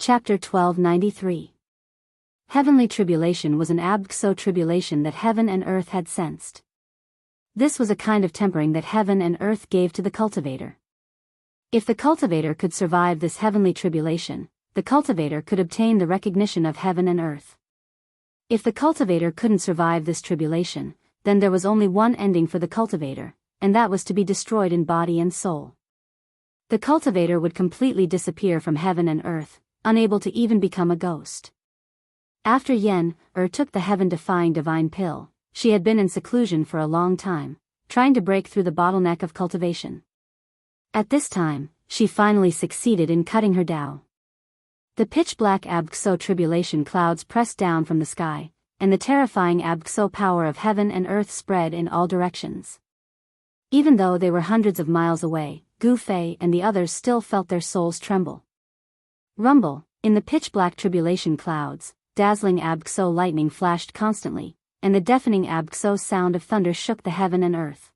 Chapter 1293. Heavenly tribulation was an abxo tribulation that heaven and earth had sensed. This was a kind of tempering that heaven and earth gave to the cultivator. If the cultivator could survive this heavenly tribulation, the cultivator could obtain the recognition of heaven and earth. If the cultivator couldn't survive this tribulation, then there was only one ending for the cultivator, and that was to be destroyed in body and soul. The cultivator would completely disappear from heaven and earth, unable to even become a ghost. After Yen took the heaven-defying divine pill, she had been in seclusion for a long time, trying to break through the bottleneck of cultivation. At this time, she finally succeeded in cutting her Tao. The pitch-black abxo tribulation clouds pressed down from the sky, and the terrifying abxo power of heaven and earth spread in all directions. Even though they were hundreds of miles away, Gu Fei and the others still felt their souls tremble. Rumble, in the pitch-black tribulation clouds, dazzling abxo lightning flashed constantly, and the deafening abxo sound of thunder shook the heaven and earth.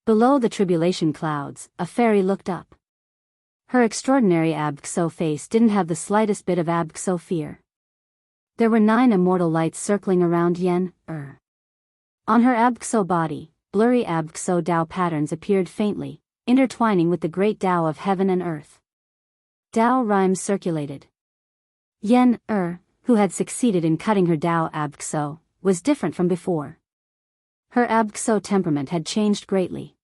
Below the tribulation clouds, a fairy looked up. Her extraordinary abxo face didn't have the slightest bit of abxo fear. There were 9 immortal lights circling around Yen. On her abxo body, blurry abxo Tao patterns appeared faintly, intertwining with the great Tao of heaven and earth. Tao rhymes circulated. Yen, who had succeeded in cutting her Tao abxo, was different from before. Her abxo temperament had changed greatly.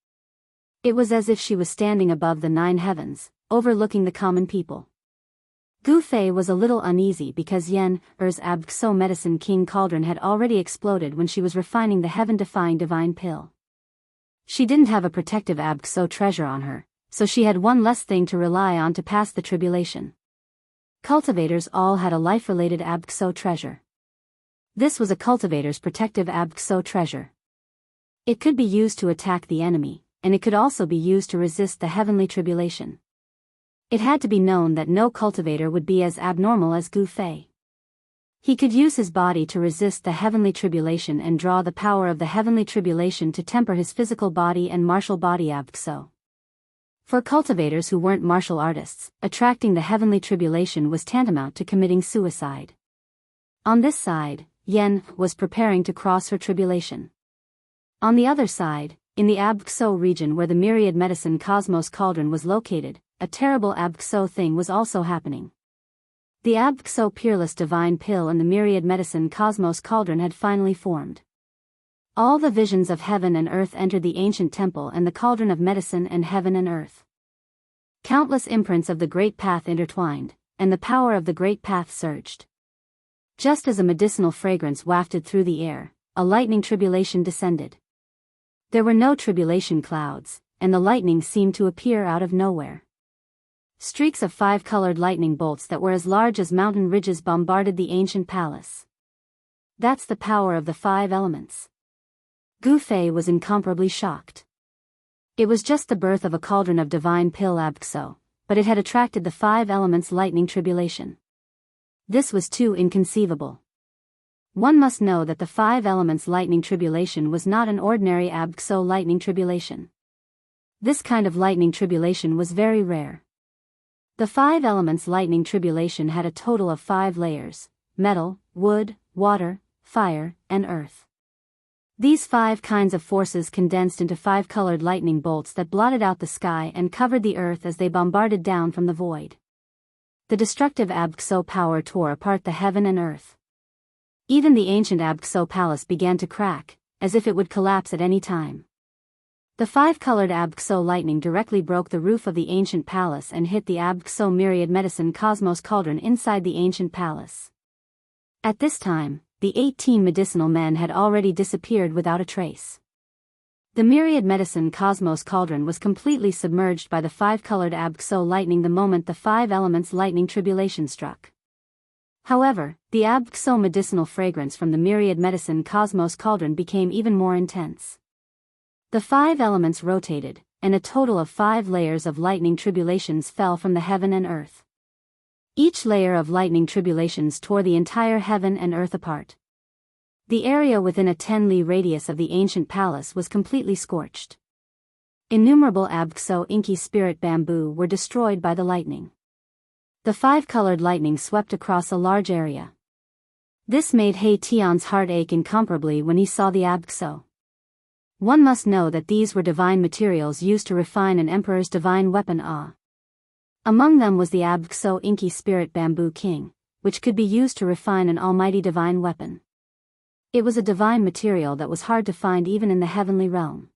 It was as if she was standing above the 9 heavens, overlooking the common people. Gu Fei was a little uneasy because Yen's abxo medicine king cauldron had already exploded when she was refining the heaven-defying divine pill. She didn't have a protective abxo treasure on her, so she had one less thing to rely on to pass the tribulation. Cultivators all had a life-related abxo treasure. This was a cultivator's protective abxo treasure. It could be used to attack the enemy, and it could also be used to resist the heavenly tribulation. It had to be known that no cultivator would be as abnormal as Gu Fei. He could use his body to resist the heavenly tribulation and draw the power of the heavenly tribulation to temper his physical body and martial body abxo. For cultivators who weren't martial artists, attracting the heavenly tribulation was tantamount to committing suicide. On this side, Yen was preparing to cross her tribulation. On the other side, in the abxo region where the myriad medicine cosmos cauldron was located, a terrible abxo thing was also happening. The abxo peerless divine pill and the myriad medicine cosmos cauldron had finally formed. All the visions of heaven and earth entered the ancient temple and the cauldron of medicine and heaven and earth. Countless imprints of the great path intertwined, and the power of the great path surged. Just as a medicinal fragrance wafted through the air, a lightning tribulation descended. There were no tribulation clouds, and the lightning seemed to appear out of nowhere. Streaks of 5-colored lightning bolts that were as large as mountain ridges bombarded the ancient palace. That's the power of the 5 elements. Gu Fei was incomparably shocked. It was just the birth of a cauldron of divine pill abxo, but it had attracted the 5 elements lightning tribulation. This was too inconceivable. One must know that the 5 elements lightning tribulation was not an ordinary abxo lightning tribulation. This kind of lightning tribulation was very rare. The 5 elements lightning tribulation had a total of 5 layers: metal, wood, water, fire, and earth. These 5 kinds of forces condensed into 5-colored lightning bolts that blotted out the sky and covered the earth as they bombarded down from the void. The destructive abxo power tore apart the heaven and earth. Even the ancient abxo palace began to crack, as if it would collapse at any time. The 5-colored abxo lightning directly broke the roof of the ancient palace and hit the abxo myriad medicine cosmos cauldron inside the ancient palace. At this time, the 18 medicinal men had already disappeared without a trace. The myriad medicine cosmos cauldron was completely submerged by the 5-colored abxo lightning the moment the 5 elements lightning tribulation struck. However, the abxo medicinal fragrance from the myriad medicine cosmos cauldron became even more intense. The 5 elements rotated, and a total of 5 layers of lightning tribulations fell from the heaven and earth. Each layer of lightning tribulations tore the entire heaven and earth apart. The area within a 10-li radius of the ancient palace was completely scorched. Innumerable abxo inky spirit bamboo were destroyed by the lightning. The five-colored lightning swept across a large area. This made He Tian's heart ache incomparably when he saw the Abxo. One must know that these were divine materials used to refine an emperor's divine weapon Among them was the Abxo Inky Spirit Bamboo King, which could be used to refine an almighty divine weapon. It was a divine material that was hard to find even in the heavenly realm.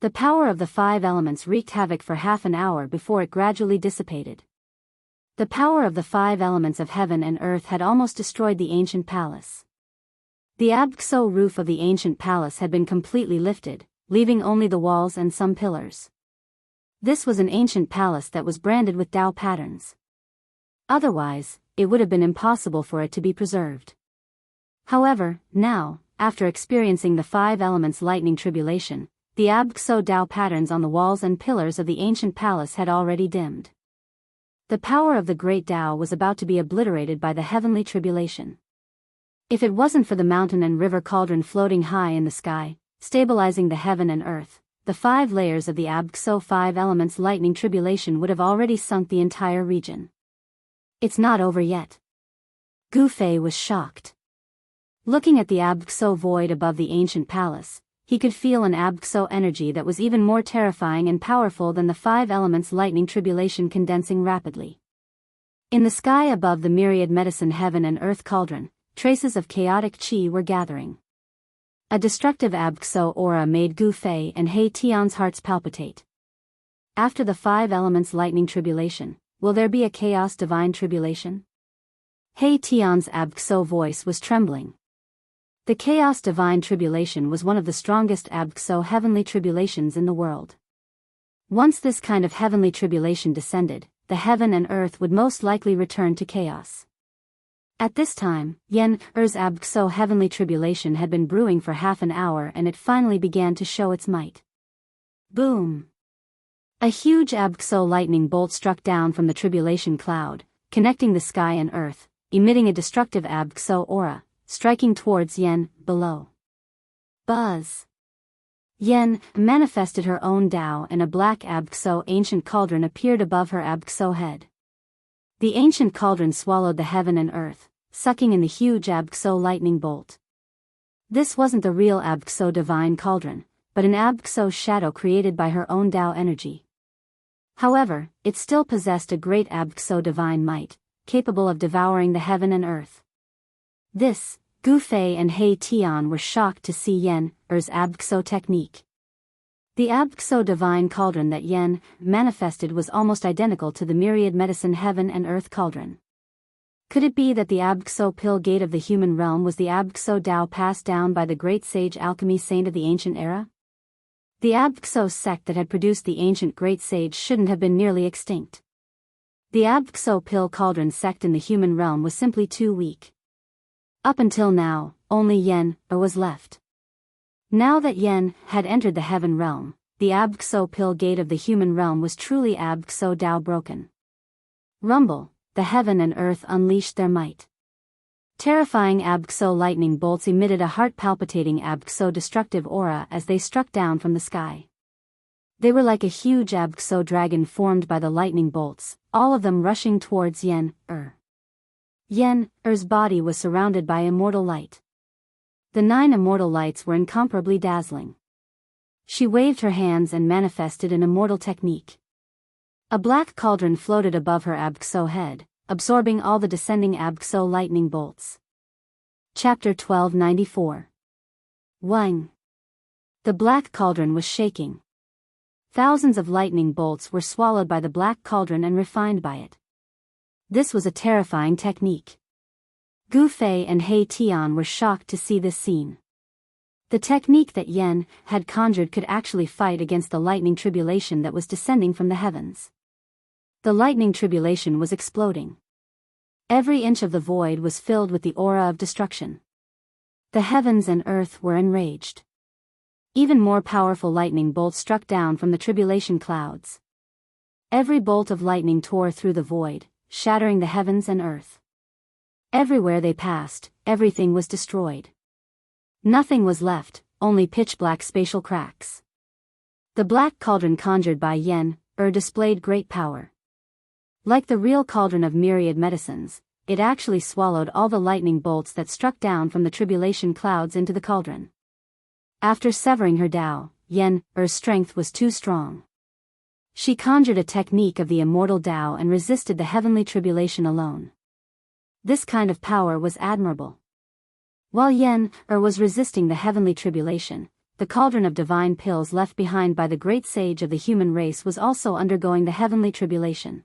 The power of the five elements wreaked havoc for half an hour before it gradually dissipated. The power of the five elements of heaven and earth had almost destroyed the ancient palace. The Abxo roof of the ancient palace had been completely lifted, leaving only the walls and some pillars. This was an ancient palace that was branded with Tao patterns. Otherwise, it would have been impossible for it to be preserved. However, now, after experiencing the five elements' lightning tribulation, the Abxo Tao patterns on the walls and pillars of the ancient palace had already dimmed. The power of the great Tao was about to be obliterated by the heavenly tribulation. If it wasn't for the mountain and river cauldron floating high in the sky, stabilizing the heaven and earth, the 5 layers of the Abxo 5 elements lightning tribulation would have already sunk the entire region. It's not over yet. Gu Fei was shocked. Looking at the Abxo void above the ancient palace, he could feel an Abxo energy that was even more terrifying and powerful than the 5 elements lightning tribulation condensing rapidly. In the sky above the myriad medicine heaven and earth cauldron, traces of chaotic qi were gathering. A destructive Abxo aura made Gu Fei and He Tian's hearts palpitate. After the 5 elements lightning tribulation, will there be a chaos divine tribulation? He Tian's Abxo voice was trembling. The chaos divine tribulation was one of the strongest Abxo heavenly tribulations in the world. Once this kind of heavenly tribulation descended, the heaven and earth would most likely return to chaos. At this time, Yen Er's Abxo heavenly tribulation had been brewing for half an hour and it finally began to show its might. Boom! A huge Abxo lightning bolt struck down from the tribulation cloud, connecting the sky and earth, emitting a destructive Abxo aura, striking towards Yen, below. Buzz! Yen manifested her own Tao and a black Abxo ancient cauldron appeared above her Abxo head. The ancient cauldron swallowed the heaven and earth, sucking in the huge Abxo lightning bolt. This wasn't the real Abxo divine cauldron, but an Abxo shadow created by her own Tao energy. However, it still possessed a great Abxo divine might, capable of devouring the heaven and earth. This, Gu Fei and He Tian were shocked to see Yen Er's Abxo technique. The Abxo divine cauldron that Yen manifested was almost identical to the myriad medicine heaven and earth cauldron. Could it be that the Abxo pill gate of the human realm was the Abxo Tao passed down by the great sage alchemy saint of the ancient era? The Abxo sect that had produced the ancient great sage shouldn't have been nearly extinct. The Abxo pill cauldron sect in the human realm was simply too weak. Up until now, only Yen was left. Now that Yen had entered the heaven realm, the Abxo pill gate of the human realm was truly Abxo Tao broken. Rumble, the heaven and earth unleashed their might. Terrifying Abxo lightning bolts emitted a heart-palpitating Abxo destructive aura as they struck down from the sky. They were like a huge Abxo dragon formed by the lightning bolts, all of them rushing towards Yen Er. Yen Er's body was surrounded by immortal light. The 9 immortal lights were incomparably dazzling. She waved her hands and manifested an immortal technique. A black cauldron floated above her Abxo head, absorbing all the descending Abxo lightning bolts. Chapter 1294. Wang. The black cauldron was shaking. Thousands of lightning bolts were swallowed by the black cauldron and refined by it. This was a terrifying technique. Gu Fei and He Tian were shocked to see this scene. The technique that Yen had conjured could actually fight against the lightning tribulation that was descending from the heavens. The lightning tribulation was exploding. Every inch of the void was filled with the aura of destruction. The heavens and earth were enraged. Even more powerful lightning bolts struck down from the tribulation clouds. Every bolt of lightning tore through the void, shattering the heavens and earth. Everywhere they passed, everything was destroyed. Nothing was left, only pitch-black spatial cracks. The black cauldron conjured by Yen Er displayed great power. Like the real cauldron of myriad medicines, it actually swallowed all the lightning bolts that struck down from the tribulation clouds into the cauldron. After severing her Tao, Er's strength was too strong. She conjured a technique of the immortal Tao and resisted the heavenly tribulation alone. This kind of power was admirable. While Er was resisting the heavenly tribulation, the cauldron of divine pills left behind by the great sage of the human race was also undergoing the heavenly tribulation.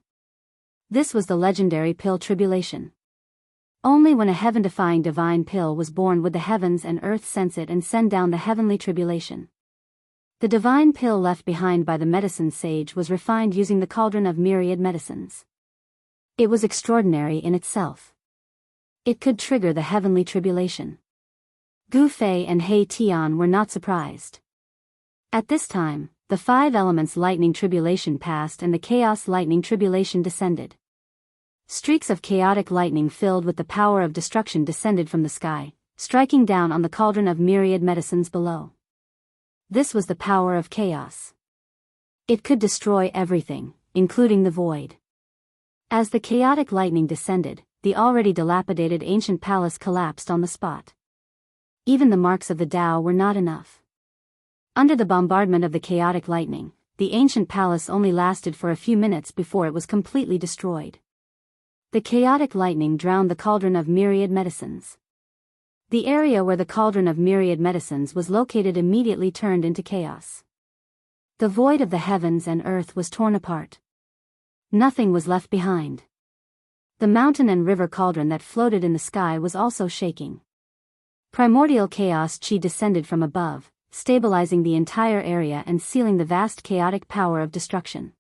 This was the legendary pill tribulation. Only when a heaven-defying divine pill was born would the heavens and earth sense it and send down the heavenly tribulation. The divine pill left behind by the medicine sage was refined using the cauldron of myriad medicines. It was extraordinary in itself. It could trigger the heavenly tribulation. Gu Fei and He Tian were not surprised. At this time, the 5 elements lightning tribulation passed and the chaos lightning tribulation descended. Streaks of chaotic lightning filled with the power of destruction descended from the sky, striking down on the cauldron of myriad medicines below. This was the power of chaos. It could destroy everything, including the void. As the chaotic lightning descended, the already dilapidated ancient palace collapsed on the spot. Even the marks of the Tao were not enough. Under the bombardment of the chaotic lightning, the ancient palace only lasted for a few minutes before it was completely destroyed. The chaotic lightning drowned the cauldron of myriad medicines. The area where the cauldron of myriad medicines was located immediately turned into chaos. The void of the heavens and earth was torn apart. Nothing was left behind. The mountain and river cauldron that floated in the sky was also shaking. Primordial chaos chi descended from above, stabilizing the entire area and sealing the vast chaotic power of destruction.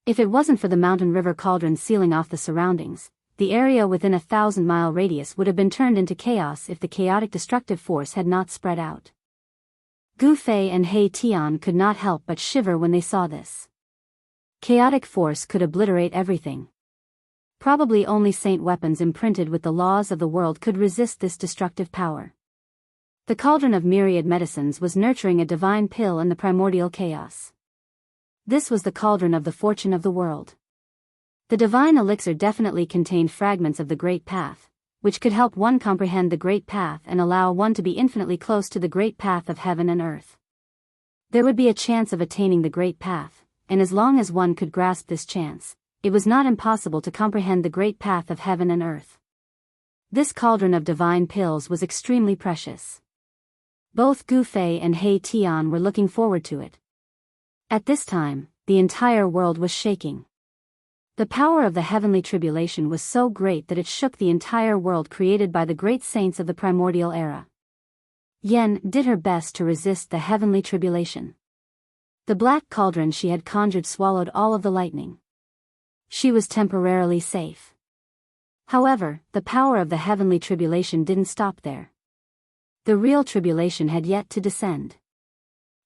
If it wasn't for the mountain river cauldron sealing off the surroundings, the area within a 1,000-mile radius would have been turned into chaos if the chaotic destructive force had not spread out. Gu Fei and He Tian could not help but shiver when they saw this. Chaotic force could obliterate everything. Probably only saint weapons imprinted with the laws of the world could resist this destructive power. The cauldron of myriad medicines was nurturing a divine pill in the primordial chaos. This was the cauldron of the fortune of the world. The divine elixir definitely contained fragments of the Great Path, which could help one comprehend the Great Path and allow one to be infinitely close to the Great Path of heaven and earth. There would be a chance of attaining the Great Path, and as long as one could grasp this chance, it was not impossible to comprehend the Great Path of heaven and earth. This cauldron of divine pills was extremely precious. Both Gu Fei and He Tian were looking forward to it. At this time, the entire world was shaking. The power of the heavenly tribulation was so great that it shook the entire world created by the great saints of the primordial era. Yen did her best to resist the heavenly tribulation. The black cauldron she had conjured swallowed all of the lightning. She was temporarily safe. However, the power of the heavenly tribulation didn't stop there. The real tribulation had yet to descend.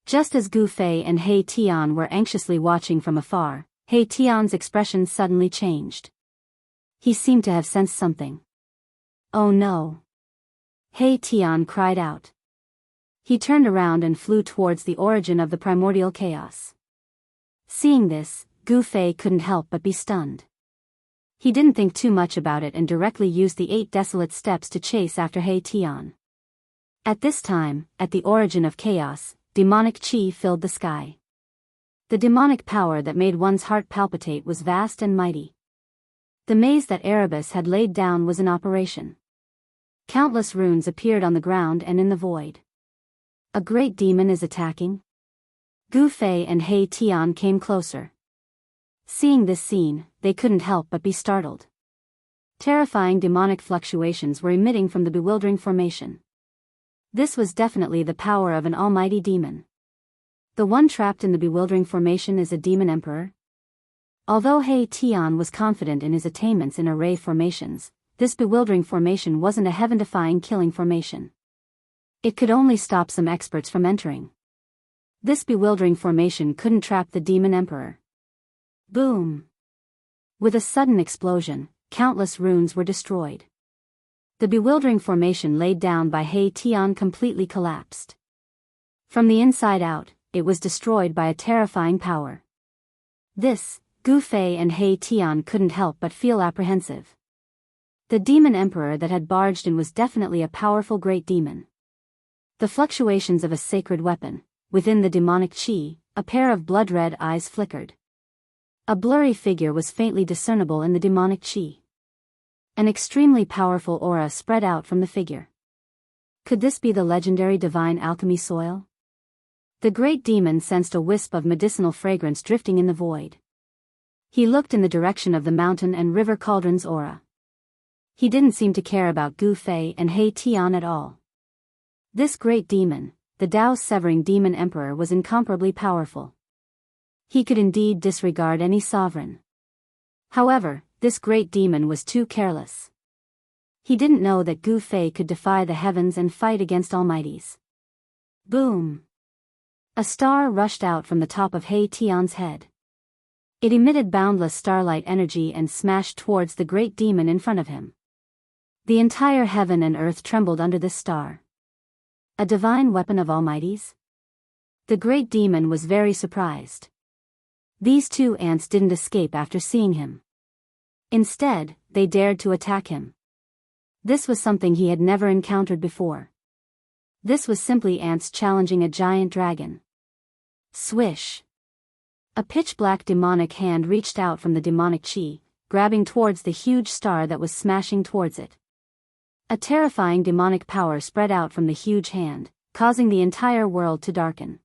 Just as Gu Fei and He Tian were anxiously watching from afar, He Tian's expression suddenly changed. He seemed to have sensed something. "Oh no!" He Tian cried out. He turned around and flew towards the origin of the primordial chaos. Seeing this, Gu Fei couldn't help but be stunned. He didn't think too much about it and directly used the 8 desolate steps to chase after He Tian. At this time, at the origin of chaos, demonic chi filled the sky. The demonic power that made one's heart palpitate was vast and mighty. The maze that Erebus had laid down was in operation. Countless runes appeared on the ground and in the void. A great demon is attacking? Gu Fei and He Tian came closer. Seeing this scene, they couldn't help but be startled. Terrifying demonic fluctuations were emitting from the bewildering formation. This was definitely the power of an almighty demon. The one trapped in the bewildering formation is a demon emperor? Although He Tian was confident in his attainments in array formations, this bewildering formation wasn't a heaven-defying killing formation. It could only stop some experts from entering. This bewildering formation couldn't trap the demon emperor. Boom! With a sudden explosion, countless runes were destroyed. The bewildering formation laid down by He Tian completely collapsed. From the inside out, it was destroyed by a terrifying power. This, Gu Fei and He Tian couldn't help but feel apprehensive. The demon emperor that had barged in was definitely a powerful great demon. The fluctuations of a sacred weapon. Within the demonic chi, a pair of blood-red eyes flickered. A blurry figure was faintly discernible in the demonic chi. An extremely powerful aura spread out from the figure. Could this be the legendary divine alchemy soil? The great demon sensed a wisp of medicinal fragrance drifting in the void. He looked in the direction of the mountain and river cauldron's aura. He didn't seem to care about Gu Fei and He Tian at all. This great demon, the Tao-severing demon emperor, was incomparably powerful. He could indeed disregard any sovereign. However, this great demon was too careless. He didn't know that Gu Fei could defy the heavens and fight against almighties. Boom! A star rushed out from the top of He Tian's head. It emitted boundless starlight energy and smashed towards the great demon in front of him. The entire heaven and earth trembled under this star. A divine weapon of almighties? The great demon was very surprised. These two ants didn't escape after seeing him. Instead, they dared to attack him. This was something he had never encountered before. This was simply ants challenging a giant dragon. Swish! A pitch-black demonic hand reached out from the demonic chi, grabbing towards the huge star that was smashing towards it. A terrifying demonic power spread out from the huge hand, causing the entire world to darken.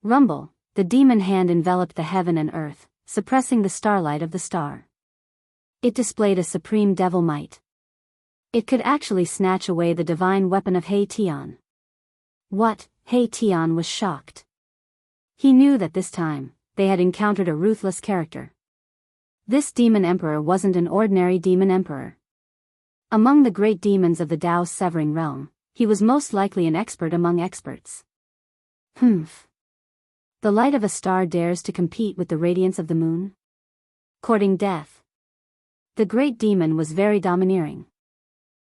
Rumble, the demon hand enveloped the heaven and earth, suppressing the starlight of the star. It displayed a supreme devil might. It could actually snatch away the divine weapon of He Tian. What? He Tian was shocked. He knew that this time, they had encountered a ruthless character. This demon emperor wasn't an ordinary demon emperor. Among the great demons of the Tao-severing realm, he was most likely an expert among experts. Humph. The light of a star dares to compete with the radiance of the moon? Courting death. The great demon was very domineering.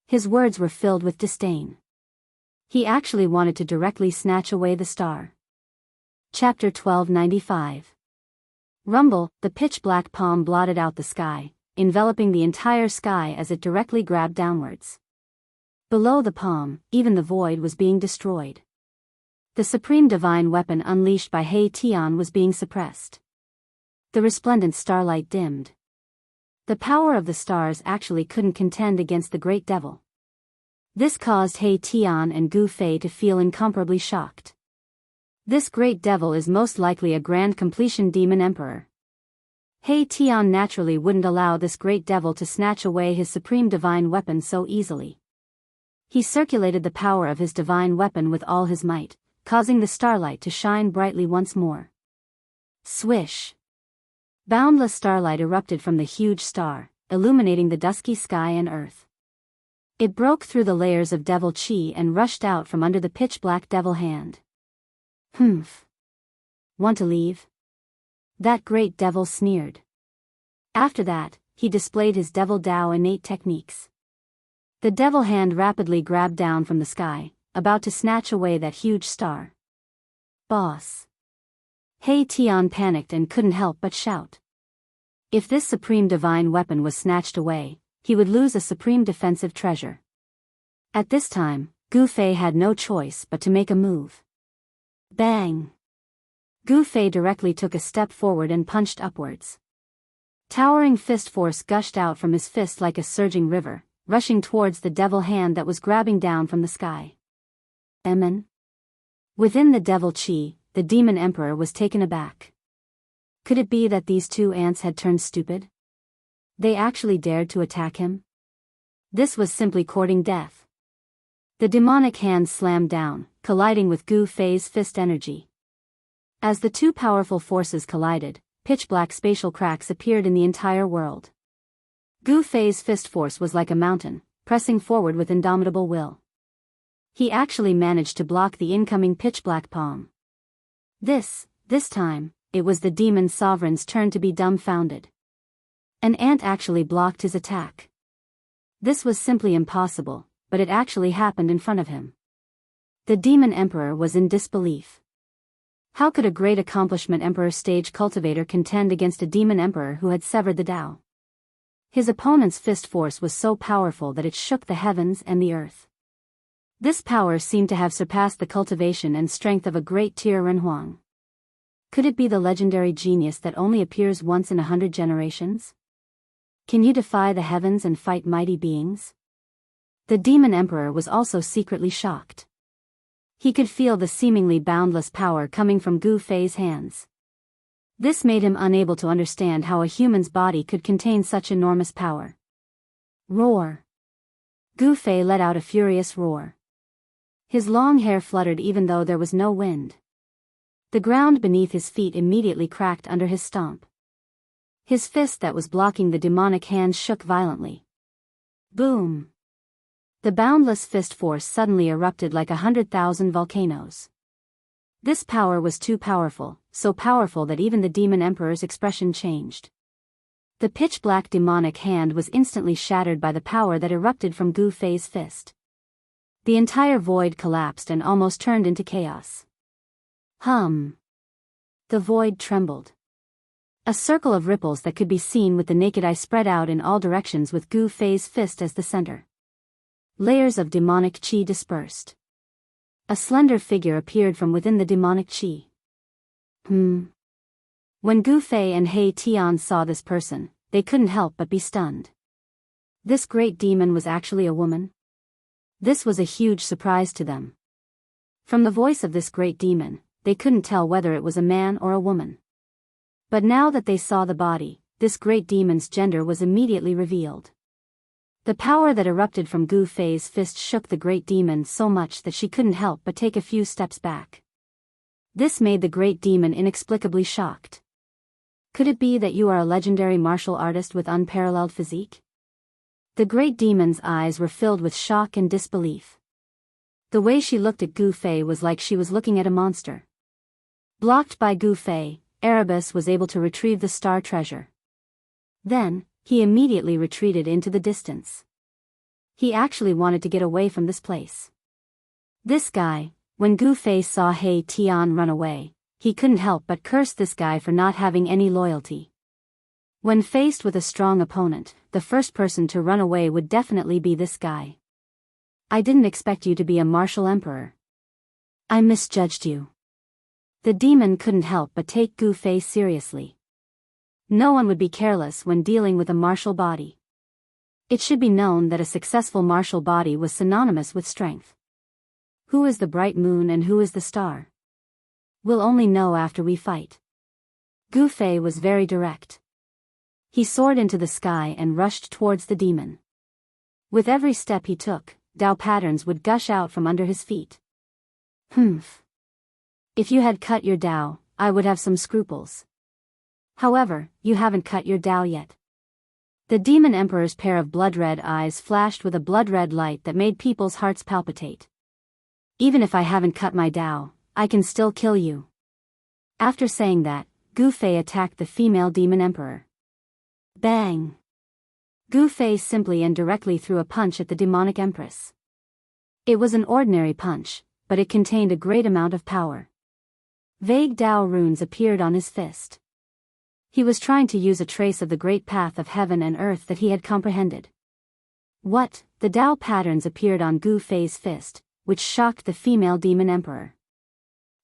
His words were filled with disdain. He actually wanted to directly snatch away the star. Chapter 1295. Rumble, the pitch-black palm blotted out the sky, enveloping the entire sky as it directly grabbed downwards. Below the palm, even the void was being destroyed. The supreme divine weapon unleashed by He Tian was being suppressed. The resplendent starlight dimmed. The power of the stars actually couldn't contend against the great devil. This caused He Tian and Gu Fei to feel incomparably shocked. This great devil is most likely a grand completion demon emperor. He Tian naturally wouldn't allow this great devil to snatch away his supreme divine weapon so easily. He circulated the power of his divine weapon with all his might, causing the starlight to shine brightly once more. Swish! Boundless starlight erupted from the huge star, illuminating the dusky sky and earth. It broke through the layers of devil chi and rushed out from under the pitch-black devil hand. Humph. Want to leave? That great devil sneered. After that, he displayed his devil Tao innate techniques. The devil hand rapidly grabbed down from the sky, about to snatch away that huge star. Boss. He Tian panicked and couldn't help but shout. If this supreme divine weapon was snatched away, he would lose a supreme defensive treasure. At this time, Gu Fei had no choice but to make a move. Bang! Gu Fei directly took a step forward and punched upwards. Towering fist force gushed out from his fist like a surging river, rushing towards the devil hand that was grabbing down from the sky. Emin? Within the devil chi, the demon emperor was taken aback. Could it be that these two ants had turned stupid? They actually dared to attack him? This was simply courting death. The demonic hand slammed down, colliding with Gu Fei's fist energy. As the two powerful forces collided, pitch-black spatial cracks appeared in the entire world. Gu Fei's fist force was like a mountain, pressing forward with indomitable will. He actually managed to block the incoming pitch-black palm. This time, it was the demon sovereign's turn to be dumbfounded. An ant actually blocked his attack. This was simply impossible, but it actually happened in front of him. The demon emperor was in disbelief. How could a great accomplishment emperor stage cultivator contend against a demon emperor who had severed the Tao? His opponent's fist force was so powerful that it shook the heavens and the earth. This power seemed to have surpassed the cultivation and strength of a great Tia Renhuang. Could it be the legendary genius that only appears once in 100 generations? Can you defy the heavens and fight mighty beings? The demon emperor was also secretly shocked. He could feel the seemingly boundless power coming from Gu Fei's hands. This made him unable to understand how a human's body could contain such enormous power. Roar! Gu Fei let out a furious roar. His long hair fluttered even though there was no wind. The ground beneath his feet immediately cracked under his stomp. His fist that was blocking the demonic hand shook violently. Boom! The boundless fist force suddenly erupted like 100,000 volcanoes. This power was too powerful, so powerful that even the demon emperor's expression changed. The pitch-black demonic hand was instantly shattered by the power that erupted from Gu Fei's fist. The entire void collapsed and almost turned into chaos. Hum! The void trembled. A circle of ripples that could be seen with the naked eye spread out in all directions with Gu Fei's fist as the center. Layers of demonic qi dispersed. A slender figure appeared from within the demonic qi. When Gu Fei and He Tian saw this person, they couldn't help but be stunned. This great demon was actually a woman? This was a huge surprise to them. From the voice of this great demon, they couldn't tell whether it was a man or a woman. But now that they saw the body, this great demon's gender was immediately revealed. The power that erupted from Gu Fei's fist shook the great demon so much that she couldn't help but take a few steps back. This made the great demon inexplicably shocked. Could it be that you are a legendary martial artist with unparalleled physique? The great demon's eyes were filled with shock and disbelief. The way she looked at Gu Fei was like she was looking at a monster. Blocked by Gu Fei, Erebus was able to retrieve the star treasure. Then, he immediately retreated into the distance. He actually wanted to get away from this place. This guy, when Gu Fei saw He Tian run away, he couldn't help but curse this guy for not having any loyalty. When faced with a strong opponent, the first person to run away would definitely be this guy. I didn't expect you to be a martial emperor. I misjudged you. The demon couldn't help but take Gu Fei seriously. No one would be careless when dealing with a martial body. It should be known that a successful martial body was synonymous with strength. Who is the bright moon and who is the star? We'll only know after we fight. Gu Fei was very direct. He soared into the sky and rushed towards the demon. With every step he took, Tao patterns would gush out from under his feet. If you had cut your Tao, I would have some scruples. However, you haven't cut your Tao yet. The demon emperor's pair of blood-red eyes flashed with a blood-red light that made people's hearts palpitate. Even if I haven't cut my Tao, I can still kill you. After saying that, Gu Fei attacked the female demon emperor. Bang! Gu Fei simply and directly threw a punch at the demonic empress. It was an ordinary punch, but it contained a great amount of power. Vague Tao runes appeared on his fist. He was trying to use a trace of the great path of heaven and earth that he had comprehended. What? The Tao patterns appeared on Gu Fei's fist, which shocked the female demon emperor.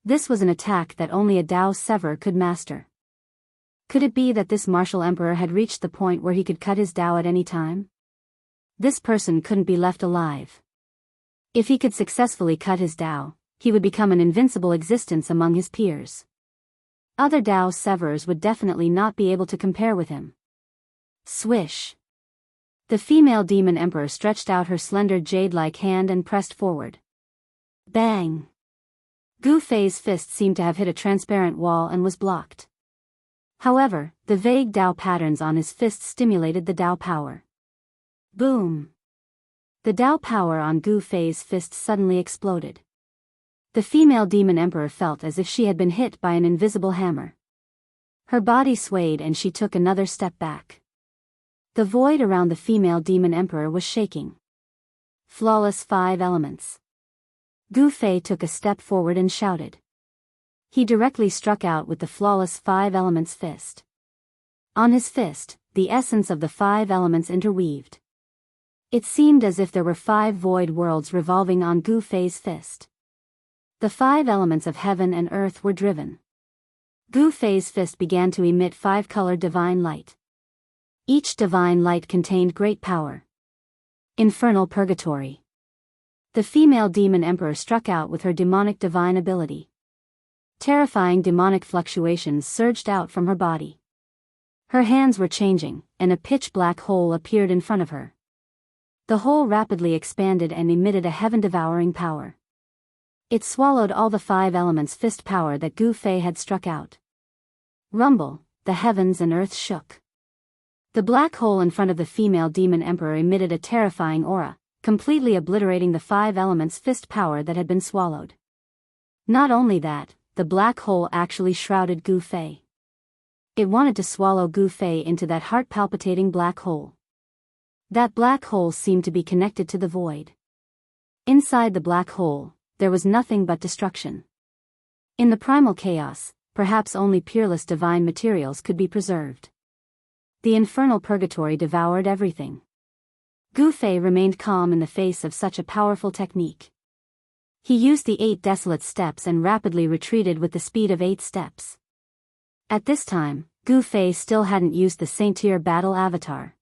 This was an attack that only a Tao sever could master. Could it be that this martial emperor had reached the point where he could cut his Tao at any time? This person couldn't be left alive. If he could successfully cut his Tao, he would become an invincible existence among his peers. Other Tao severs would definitely not be able to compare with him. Swish! The female demon emperor stretched out her slender jade-like hand and pressed forward. Bang! Gu Fei's fist seemed to have hit a transparent wall and was blocked. However, the vague Tao patterns on his fist stimulated the Tao power. Boom! The Tao power on Gu Fei's fist suddenly exploded. The female demon emperor felt as if she had been hit by an invisible hammer. Her body swayed and she took another step back. The void around the female demon emperor was shaking. Flawless 5 elements. Gu Fei took a step forward and shouted. He directly struck out with the flawless Five Elements fist. On his fist, the essence of the five elements interweaved. It seemed as if there were five void worlds revolving on Gu Fei's fist. The five elements of heaven and earth were driven. Gu Fei's fist began to emit five-colored divine light. Each divine light contained great power. Infernal purgatory. The female demon emperor struck out with her demonic divine ability. Terrifying demonic fluctuations surged out from her body. Her hands were changing, and a pitch-black hole appeared in front of her. The hole rapidly expanded and emitted a heaven-devouring power. It swallowed all the five elements' fist power that Gu Fei had struck out. Rumble, the heavens and earth shook. The black hole in front of the female demon emperor emitted a terrifying aura, completely obliterating the five elements' fist power that had been swallowed. Not only that, the black hole actually shrouded Gu Fei. It wanted to swallow Gu Fei into that heart-palpitating black hole. That black hole seemed to be connected to the void. Inside the black hole, there was nothing but destruction. In the primal chaos, perhaps only peerless divine materials could be preserved. The infernal purgatory devoured everything. Gu Fei remained calm in the face of such a powerful technique. He used the 8 desolate steps and rapidly retreated with the speed of 8 steps. At this time, Gu Fei still hadn't used the Saint-Tier battle avatar.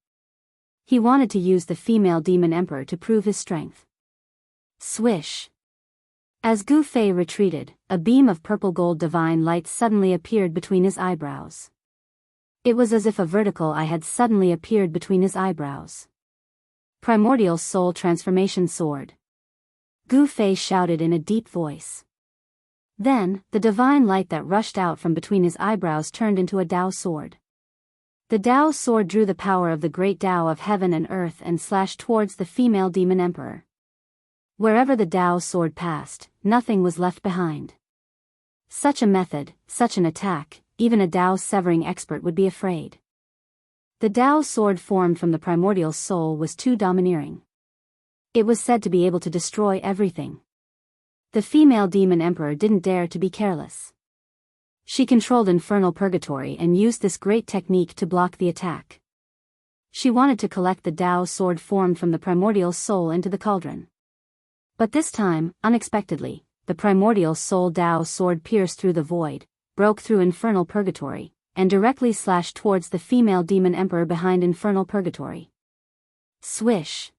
He wanted to use the female demon emperor to prove his strength. Swish! As Gu Fei retreated, a beam of purple-gold divine light suddenly appeared between his eyebrows. It was as if a vertical eye had suddenly appeared between his eyebrows. Primordial Soul Transformation Sword. Gu Fei shouted in a deep voice. Then, the divine light that rushed out from between his eyebrows turned into a Dao sword. The Dao sword drew the power of the great Dao of heaven and earth and slashed towards the female demon emperor. Wherever the Dao sword passed, nothing was left behind. Such a method, such an attack, even a Dao severing expert would be afraid. The Dao sword formed from the primordial soul was too domineering. It was said to be able to destroy everything. The female demon emperor didn't dare to be careless. She controlled infernal purgatory and used this great technique to block the attack. She wanted to collect the Dao sword formed from the primordial soul into the cauldron. But this time, unexpectedly, the primordial soul Dao sword pierced through the void, broke through infernal purgatory, and directly slashed towards the female demon emperor behind infernal purgatory. Swish!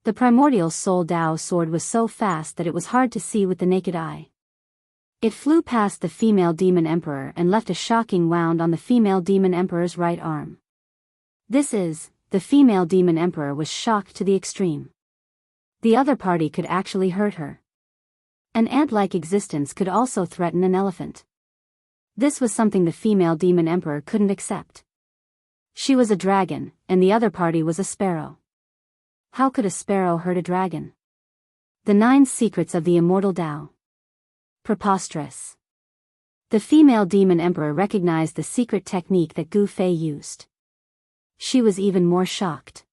The primordial soul Dao sword was so fast that it was hard to see with the naked eye. It flew past the female demon emperor and left a shocking wound on the female demon emperor's right arm. The female demon emperor was shocked to the extreme. The other party could actually hurt her. An ant-like existence could also threaten an elephant. This was something the female demon emperor couldn't accept. She was a dragon, and the other party was a sparrow. How could a sparrow hurt a dragon? The 9 secrets of the immortal Tao. Preposterous. The female demon emperor recognized the secret technique that Gu Fei used. She was even more shocked.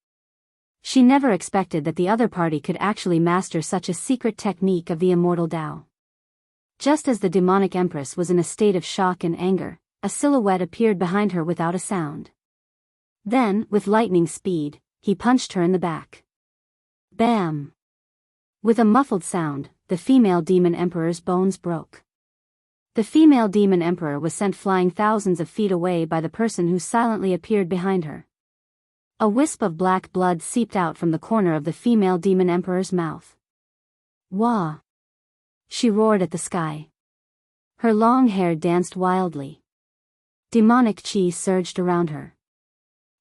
She never expected that the other party could actually master such a secret technique of the immortal Tao. Just as the demonic empress was in a state of shock and anger, a silhouette appeared behind her without a sound. Then, with lightning speed, he punched her in the back. Bam! With a muffled sound, the female demon emperor's bones broke. The female demon emperor was sent flying thousands of feet away by the person who silently appeared behind her. A wisp of black blood seeped out from the corner of the female demon emperor's mouth. Wah! She roared at the sky. Her long hair danced wildly. Demonic chi surged around her.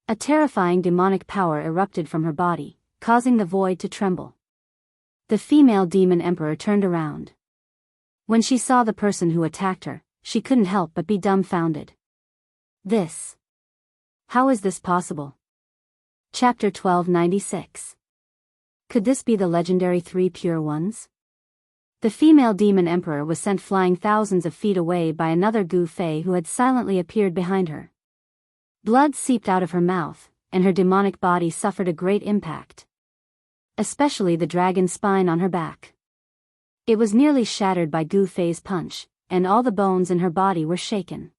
A terrifying demonic power erupted from her body, causing the void to tremble. The female demon emperor turned around. When she saw the person who attacked her, she couldn't help but be dumbfounded. How is this possible? Chapter 1296. Could this be the legendary 3 pure ones? The female demon emperor was sent flying thousands of feet away by another Gu Fei who had silently appeared behind her. Blood seeped out of her mouth, and her demonic body suffered a great impact. Especially the dragon spine on her back. It was nearly shattered by Gu Fei's punch, and all the bones in her body were shaken.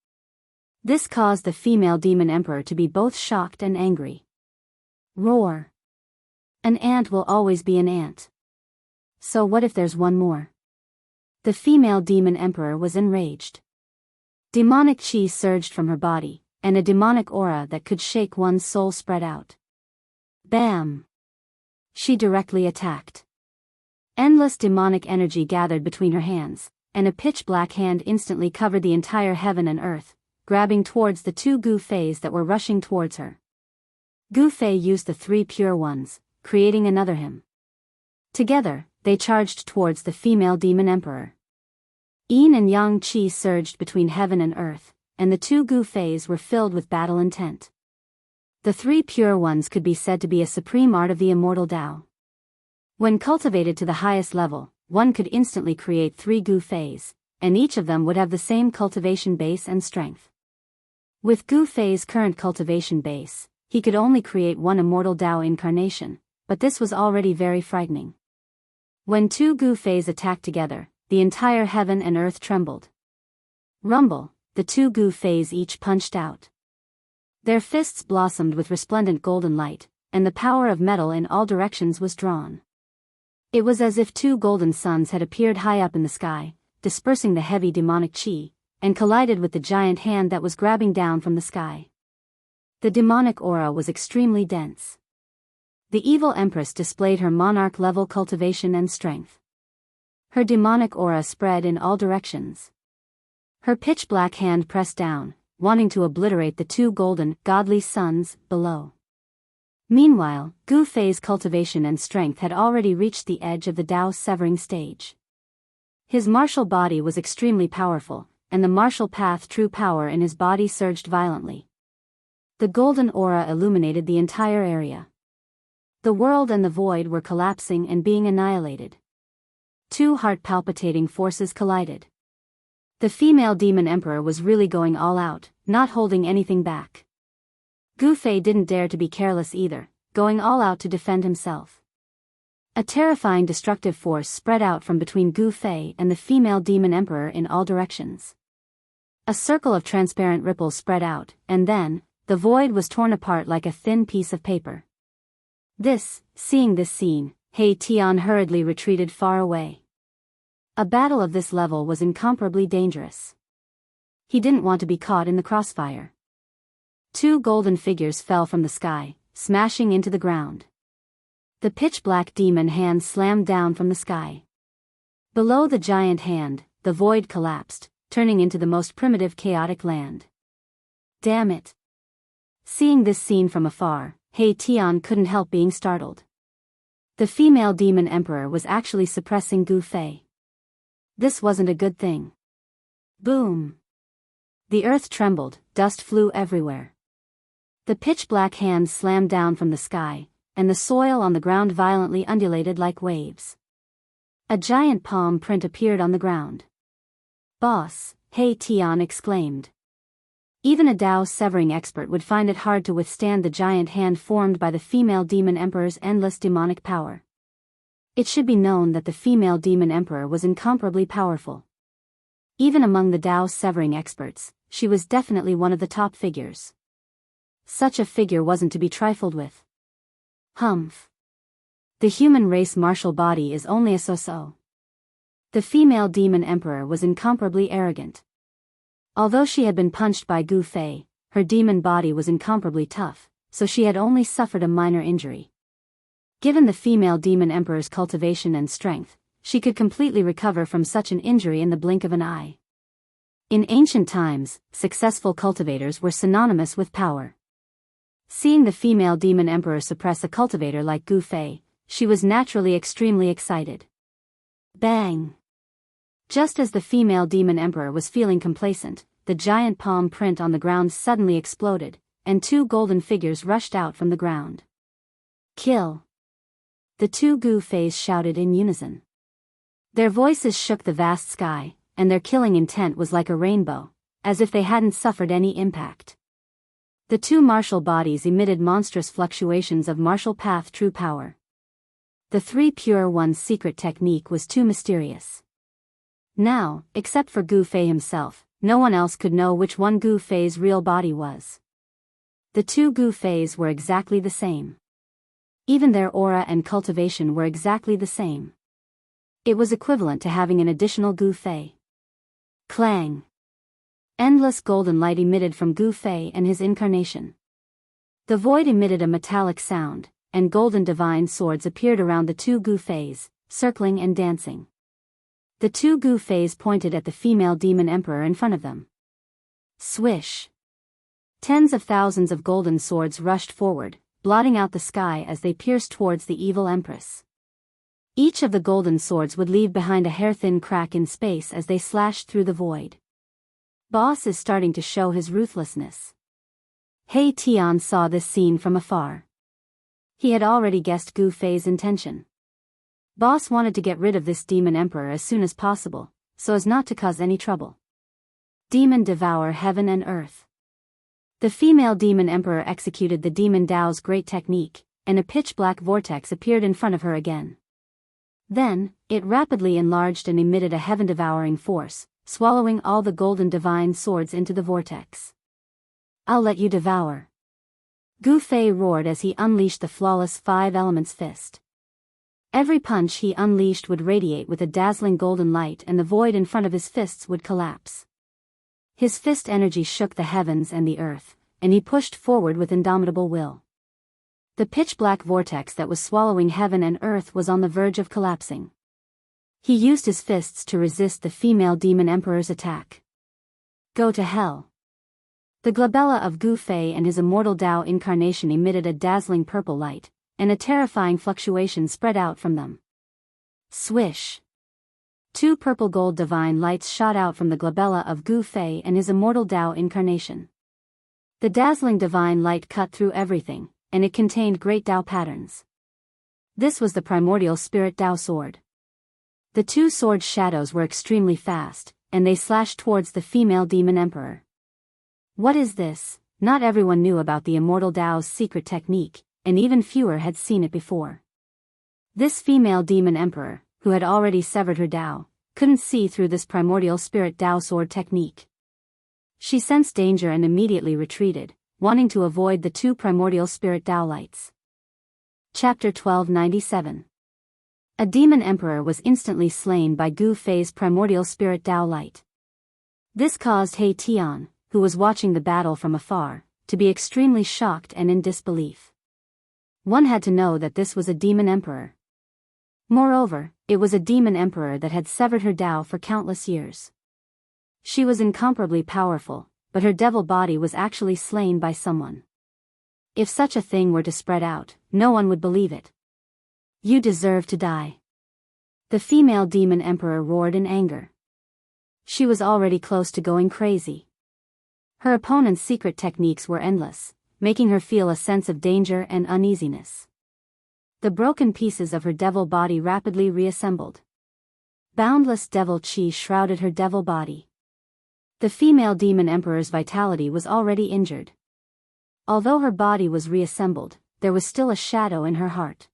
This caused the female demon emperor to be both shocked and angry. Roar. An ant will always be an ant. So what if there's one more? The female demon emperor was enraged. Demonic chi surged from her body, and a demonic aura that could shake one's soul spread out. Bam! She directly attacked. Endless demonic energy gathered between her hands, and a pitch-black hand instantly covered the entire heaven and earth, grabbing towards the two Gu Feis that were rushing towards her. Gu Fei used the three pure ones, creating another him. Together, they charged towards the female demon emperor. Yin and Yang chi surged between heaven and earth, and the two Gu Feis were filled with battle intent. The three pure ones could be said to be a supreme art of the immortal Tao. When cultivated to the highest level, one could instantly create three Gu Feis, and each of them would have the same cultivation base and strength. With Gu Fei's current cultivation base, he could only create one immortal Tao incarnation, but this was already very frightening. When two Gu Feis attacked together, the entire heaven and earth trembled. Rumble, the two Gu Feis each punched out. Their fists blossomed with resplendent golden light, and the power of metal in all directions was drawn. It was as if two golden suns had appeared high up in the sky, dispersing the heavy demonic chi, and collided with the giant hand that was grabbing down from the sky. The demonic aura was extremely dense. The evil empress displayed her monarch-level cultivation and strength. Her demonic aura spread in all directions. Her pitch-black hand pressed down, wanting to obliterate the two golden, godly suns below. Meanwhile, Gu Fei's cultivation and strength had already reached the edge of the Tao severing stage. His martial body was extremely powerful, and the martial path true power in his body surged violently. The golden aura illuminated the entire area. The world and the void were collapsing and being annihilated. Two heart-palpitating forces collided. The female demon emperor was really going all out, not holding anything back. Gu Fei didn't dare to be careless either, going all out to defend himself. A terrifying destructive force spread out from between Gu Fei and the female demon emperor in all directions. A circle of transparent ripples spread out, and then, the void was torn apart like a thin piece of paper. Seeing this scene, He Tian hurriedly retreated far away. A battle of this level was incomparably dangerous. He didn't want to be caught in the crossfire. Two golden figures fell from the sky, smashing into the ground. The pitch-black demon hand slammed down from the sky. Below the giant hand, the void collapsed, turning into the most primitive chaotic land. Damn it! Seeing this scene from afar, He Tian couldn't help being startled. The female demon emperor was actually suppressing Gu Fei. This wasn't a good thing. Boom! The earth trembled, dust flew everywhere. The pitch-black hand slammed down from the sky, and the soil on the ground violently undulated like waves. A giant palm print appeared on the ground. Boss, He Tian exclaimed. Even a Tao severing expert would find it hard to withstand the giant hand formed by the female demon emperor's endless demonic power. It should be known that the female demon emperor was incomparably powerful. Even among the Tao severing experts, she was definitely one of the top figures. Such a figure wasn't to be trifled with. Humph. The human race martial body is only a so-so. The female demon emperor was incomparably arrogant. Although she had been punched by Gu Fei, her demon body was incomparably tough, so she had only suffered a minor injury. Given the female demon emperor's cultivation and strength, she could completely recover from such an injury in the blink of an eye. In ancient times, successful cultivators were synonymous with power. Seeing the female demon emperor suppress a cultivator like Gu Fei, she was naturally extremely excited. Bang! Just as the female demon emperor was feeling complacent, the giant palm print on the ground suddenly exploded, and two golden figures rushed out from the ground. Kill! The two Gu Feis shouted in unison. Their voices shook the vast sky, and their killing intent was like a rainbow, as if they hadn't suffered any impact. The two martial bodies emitted monstrous fluctuations of martial path true power. The three pure one's secret technique was too mysterious. Now, except for Gu Fei himself, no one else could know which one Gu Fei's real body was. The two Gu Feis were exactly the same. Even their aura and cultivation were exactly the same. It was equivalent to having an additional Gu Fei. Clang! Endless golden light emitted from Gu Fei and his incarnation. The void emitted a metallic sound, and golden divine swords appeared around the two Gu Feis, circling and dancing. The two Gu Feis pointed at the female demon emperor in front of them. Swish! Tens of thousands of golden swords rushed forward, blotting out the sky as they pierced towards the evil empress. Each of the golden swords would leave behind a hair-thin crack in space as they slashed through the void. Boss is starting to show his ruthlessness. He Tian saw this scene from afar. He had already guessed Gu Fei's intention. Boss wanted to get rid of this demon emperor as soon as possible, so as not to cause any trouble. Demon devour heaven and earth. The female demon emperor executed the demon Dao's great technique, and a pitch-black vortex appeared in front of her again. Then, it rapidly enlarged and emitted a heaven-devouring force, swallowing all the golden divine swords into the vortex. I'll let you devour. Gu Fei roared as he unleashed the flawless Five Elements fist. Every punch he unleashed would radiate with a dazzling golden light, and the void in front of his fists would collapse. His fist energy shook the heavens and the earth, and he pushed forward with indomitable will. The pitch-black vortex that was swallowing heaven and earth was on the verge of collapsing. He used his fists to resist the female demon emperor's attack. Go to hell. The glabella of Gu Fei and his immortal Tao incarnation emitted a dazzling purple light, and a terrifying fluctuation spread out from them. Swish! Two purple gold divine lights shot out from the glabella of Gu Fei and his immortal Tao incarnation. The dazzling divine light cut through everything, and it contained great Tao patterns. This was the primordial spirit Tao sword. The two sword shadows were extremely fast, and they slashed towards the female demon emperor. What is this? Not everyone knew about the immortal Tao's secret technique, and even fewer had seen it before. This female demon emperor, who had already severed her Tao, couldn't see through this primordial spirit Tao sword technique. She sensed danger and immediately retreated, wanting to avoid the two primordial spirit Tao lights. Chapter 1297. A demon emperor was instantly slain by Gu Fei's primordial spirit Tao light. This caused He Tian, who was watching the battle from afar, to be extremely shocked and in disbelief. One had to know that this was a demon emperor. Moreover, it was a demon emperor that had severed her Tao for countless years. She was incomparably powerful, but her devil body was actually slain by someone. If such a thing were to spread out, no one would believe it. You deserve to die. The female demon emperor roared in anger. She was already close to going crazy. Her opponent's secret techniques were endless, making her feel a sense of danger and uneasiness. The broken pieces of her devil body rapidly reassembled. Boundless devil chi shrouded her devil body. The female demon emperor's vitality was already injured. Although her body was reassembled, there was still a shadow in her heart.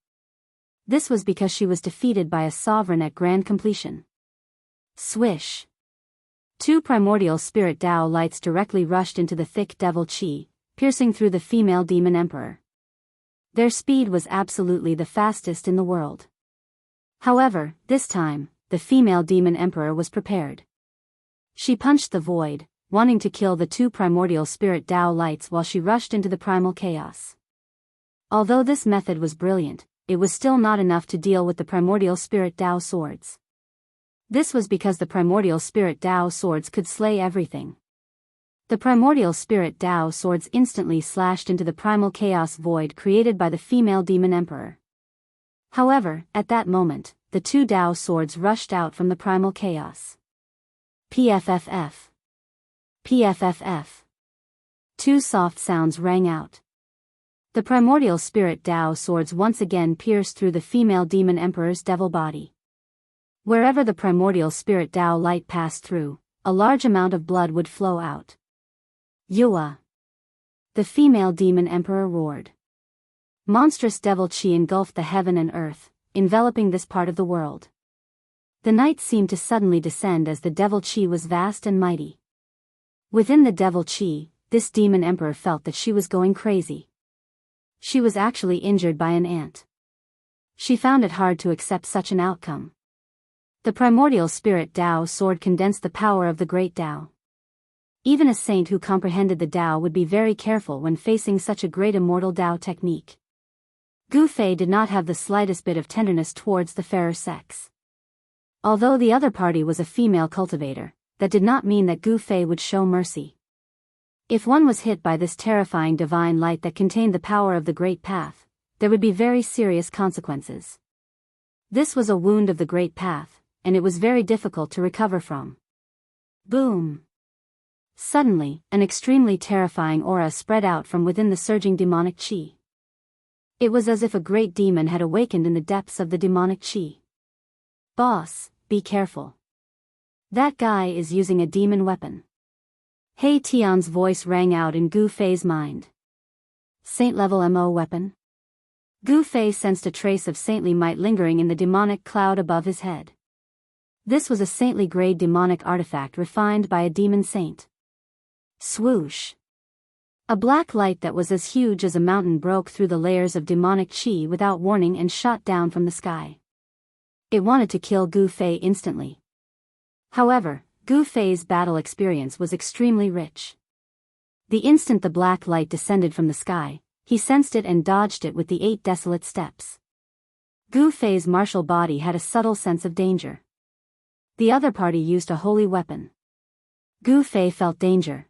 This was because she was defeated by a sovereign at grand completion. Swish! Two primordial spirit Tao lights directly rushed into the thick devil chi, piercing through the female demon emperor. Their speed was absolutely the fastest in the world. However, this time, the female demon emperor was prepared. She punched the void, wanting to kill the two primordial spirit Tao lights while she rushed into the primal chaos. Although this method was brilliant, it was still not enough to deal with the primordial spirit Tao swords. This was because the primordial spirit Tao swords could slay everything. The primordial spirit Tao swords instantly slashed into the primal chaos void created by the female demon emperor. However, at that moment, the two Tao swords rushed out from the primal chaos. PFFF. PFFF. Two soft sounds rang out. The primordial spirit Tao swords once again pierced through the female demon emperor's devil body. Wherever the primordial spirit Tao light passed through, a large amount of blood would flow out. Yua! The female demon emperor roared. Monstrous devil chi engulfed the heaven and earth, enveloping this part of the world. The night seemed to suddenly descend as the devil chi was vast and mighty. Within the devil chi, this demon emperor felt that she was going crazy. She was actually injured by an ant. She found it hard to accept such an outcome. The primordial spirit Tao sword condensed the power of the great Tao. Even a saint who comprehended the Tao would be very careful when facing such a great immortal Tao technique. Gu Fei did not have the slightest bit of tenderness towards the fairer sex. Although the other party was a female cultivator, that did not mean that Gu Fei would show mercy. If one was hit by this terrifying divine light that contained the power of the great path, there would be very serious consequences. This was a wound of the great path, and it was very difficult to recover from. Boom! Suddenly, an extremely terrifying aura spread out from within the surging demonic chi. It was as if a great demon had awakened in the depths of the demonic chi. Boss, be careful. That guy is using a demon weapon. He Tian's voice rang out in Gu Fei's mind. Saint-level MO weapon? Gu Fei sensed a trace of saintly might lingering in the demonic cloud above his head. This was a saintly grade demonic artifact refined by a demon saint. Swoosh! A black light that was as huge as a mountain broke through the layers of demonic chi without warning and shot down from the sky. It wanted to kill Gu Fei instantly. However, Gu Fei's battle experience was extremely rich. The instant the black light descended from the sky, he sensed it and dodged it with the 8 desolate steps. Gu Fei's martial body had a subtle sense of danger. The other party used a holy weapon. Gu Fei felt danger.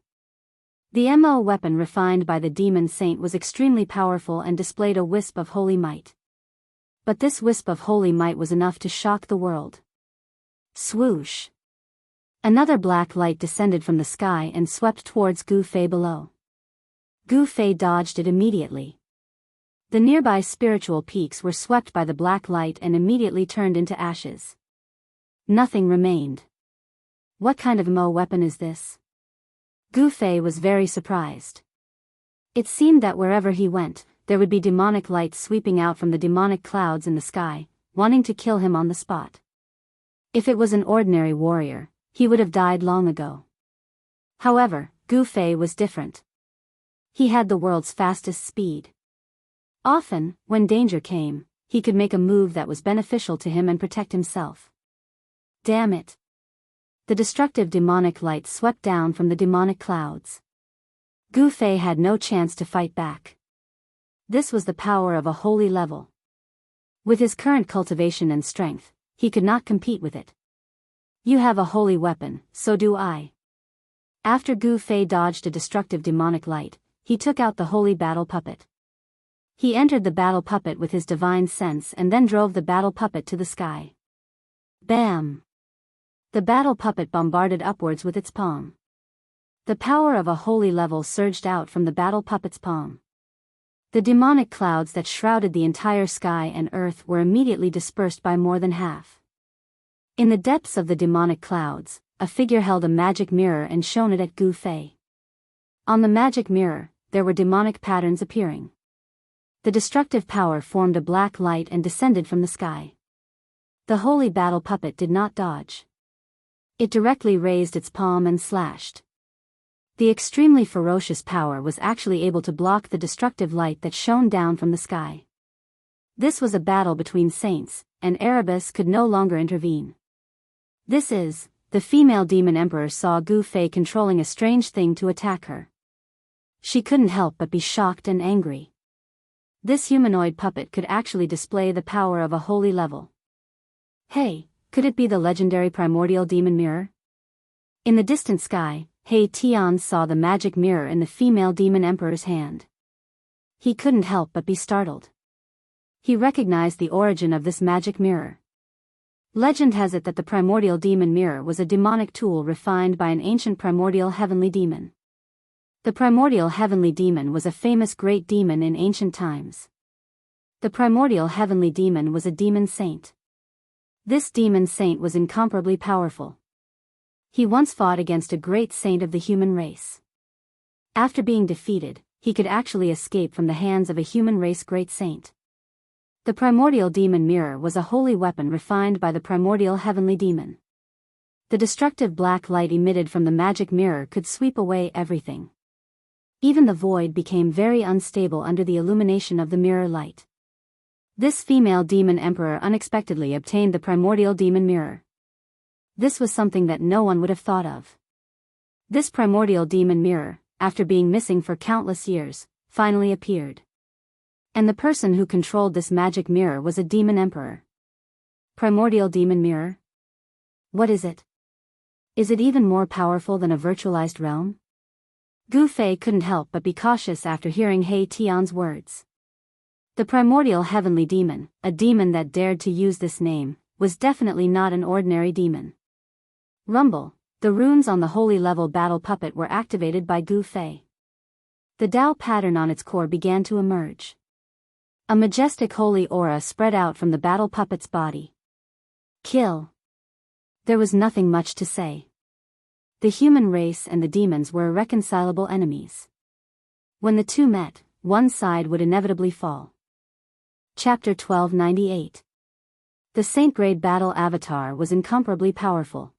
The MO weapon refined by the demon saint was extremely powerful and displayed a wisp of holy might. But this wisp of holy might was enough to shock the world. Swoosh! Another black light descended from the sky and swept towards Gu Fei below. Gu Fei dodged it immediately. The nearby spiritual peaks were swept by the black light and immediately turned into ashes. Nothing remained. What kind of MO weapon is this? Gu Fei was very surprised. It seemed that wherever he went, there would be demonic light sweeping out from the demonic clouds in the sky, wanting to kill him on the spot. If it was an ordinary warrior, he would have died long ago. However, Gu Fei was different. He had the world's fastest speed. Often, when danger came, he could make a move that was beneficial to him and protect himself. Damn it! The destructive demonic light swept down from the demonic clouds. Gu Fei had no chance to fight back. This was the power of a holy level. With his current cultivation and strength, he could not compete with it. You have a holy weapon, so do I. After Gu Fei dodged a destructive demonic light, he took out the holy battle puppet. He entered the battle puppet with his divine sense and then drove the battle puppet to the sky. Bam! The battle puppet bombarded upwards with its palm. The power of a holy level surged out from the battle puppet's palm. The demonic clouds that shrouded the entire sky and earth were immediately dispersed by more than half. In the depths of the demonic clouds, a figure held a magic mirror and shone it at Gu Fei. On the magic mirror, there were demonic patterns appearing. The destructive power formed a black light and descended from the sky. The holy battle puppet did not dodge. It directly raised its palm and slashed. The extremely ferocious power was actually able to block the destructive light that shone down from the sky. This was a battle between saints, and Erebus could no longer intervene. The female demon emperor saw Gu Fei controlling a strange thing to attack her. She couldn't help but be shocked and angry. This humanoid puppet could actually display the power of a holy level. Hey, could it be the legendary primordial demon mirror? In the distant sky, He Tian saw the magic mirror in the female demon emperor's hand. He couldn't help but be startled. He recognized the origin of this magic mirror. Legend has it that the primordial demon mirror was a demonic tool refined by an ancient primordial heavenly demon. The primordial heavenly demon was a famous great demon in ancient times. The primordial heavenly demon was a demon saint. This demon saint was incomparably powerful. He once fought against a great saint of the human race. After being defeated, he could actually escape from the hands of a human race great saint. The primordial demon mirror was a holy weapon refined by the primordial heavenly demon. The destructive black light emitted from the magic mirror could sweep away everything. Even the void became very unstable under the illumination of the mirror light. This female demon emperor unexpectedly obtained the primordial demon mirror. This was something that no one would have thought of. This primordial demon mirror, after being missing for countless years, finally appeared. And the person who controlled this magic mirror was a demon emperor. Primordial demon mirror? What is it? Is it even more powerful than a virtualized realm? Gu Fei couldn't help but be cautious after hearing He Tian's words. The primordial heavenly demon, a demon that dared to use this name, was definitely not an ordinary demon. Rumble, the runes on the holy level battle puppet were activated by Gu Fei. The Tao pattern on its core began to emerge. A majestic holy aura spread out from the battle puppet's body. Kill. There was nothing much to say. The human race and the demons were irreconcilable enemies. When the two met, one side would inevitably fall. Chapter 1298. The Saint-grade battle avatar was incomparably powerful.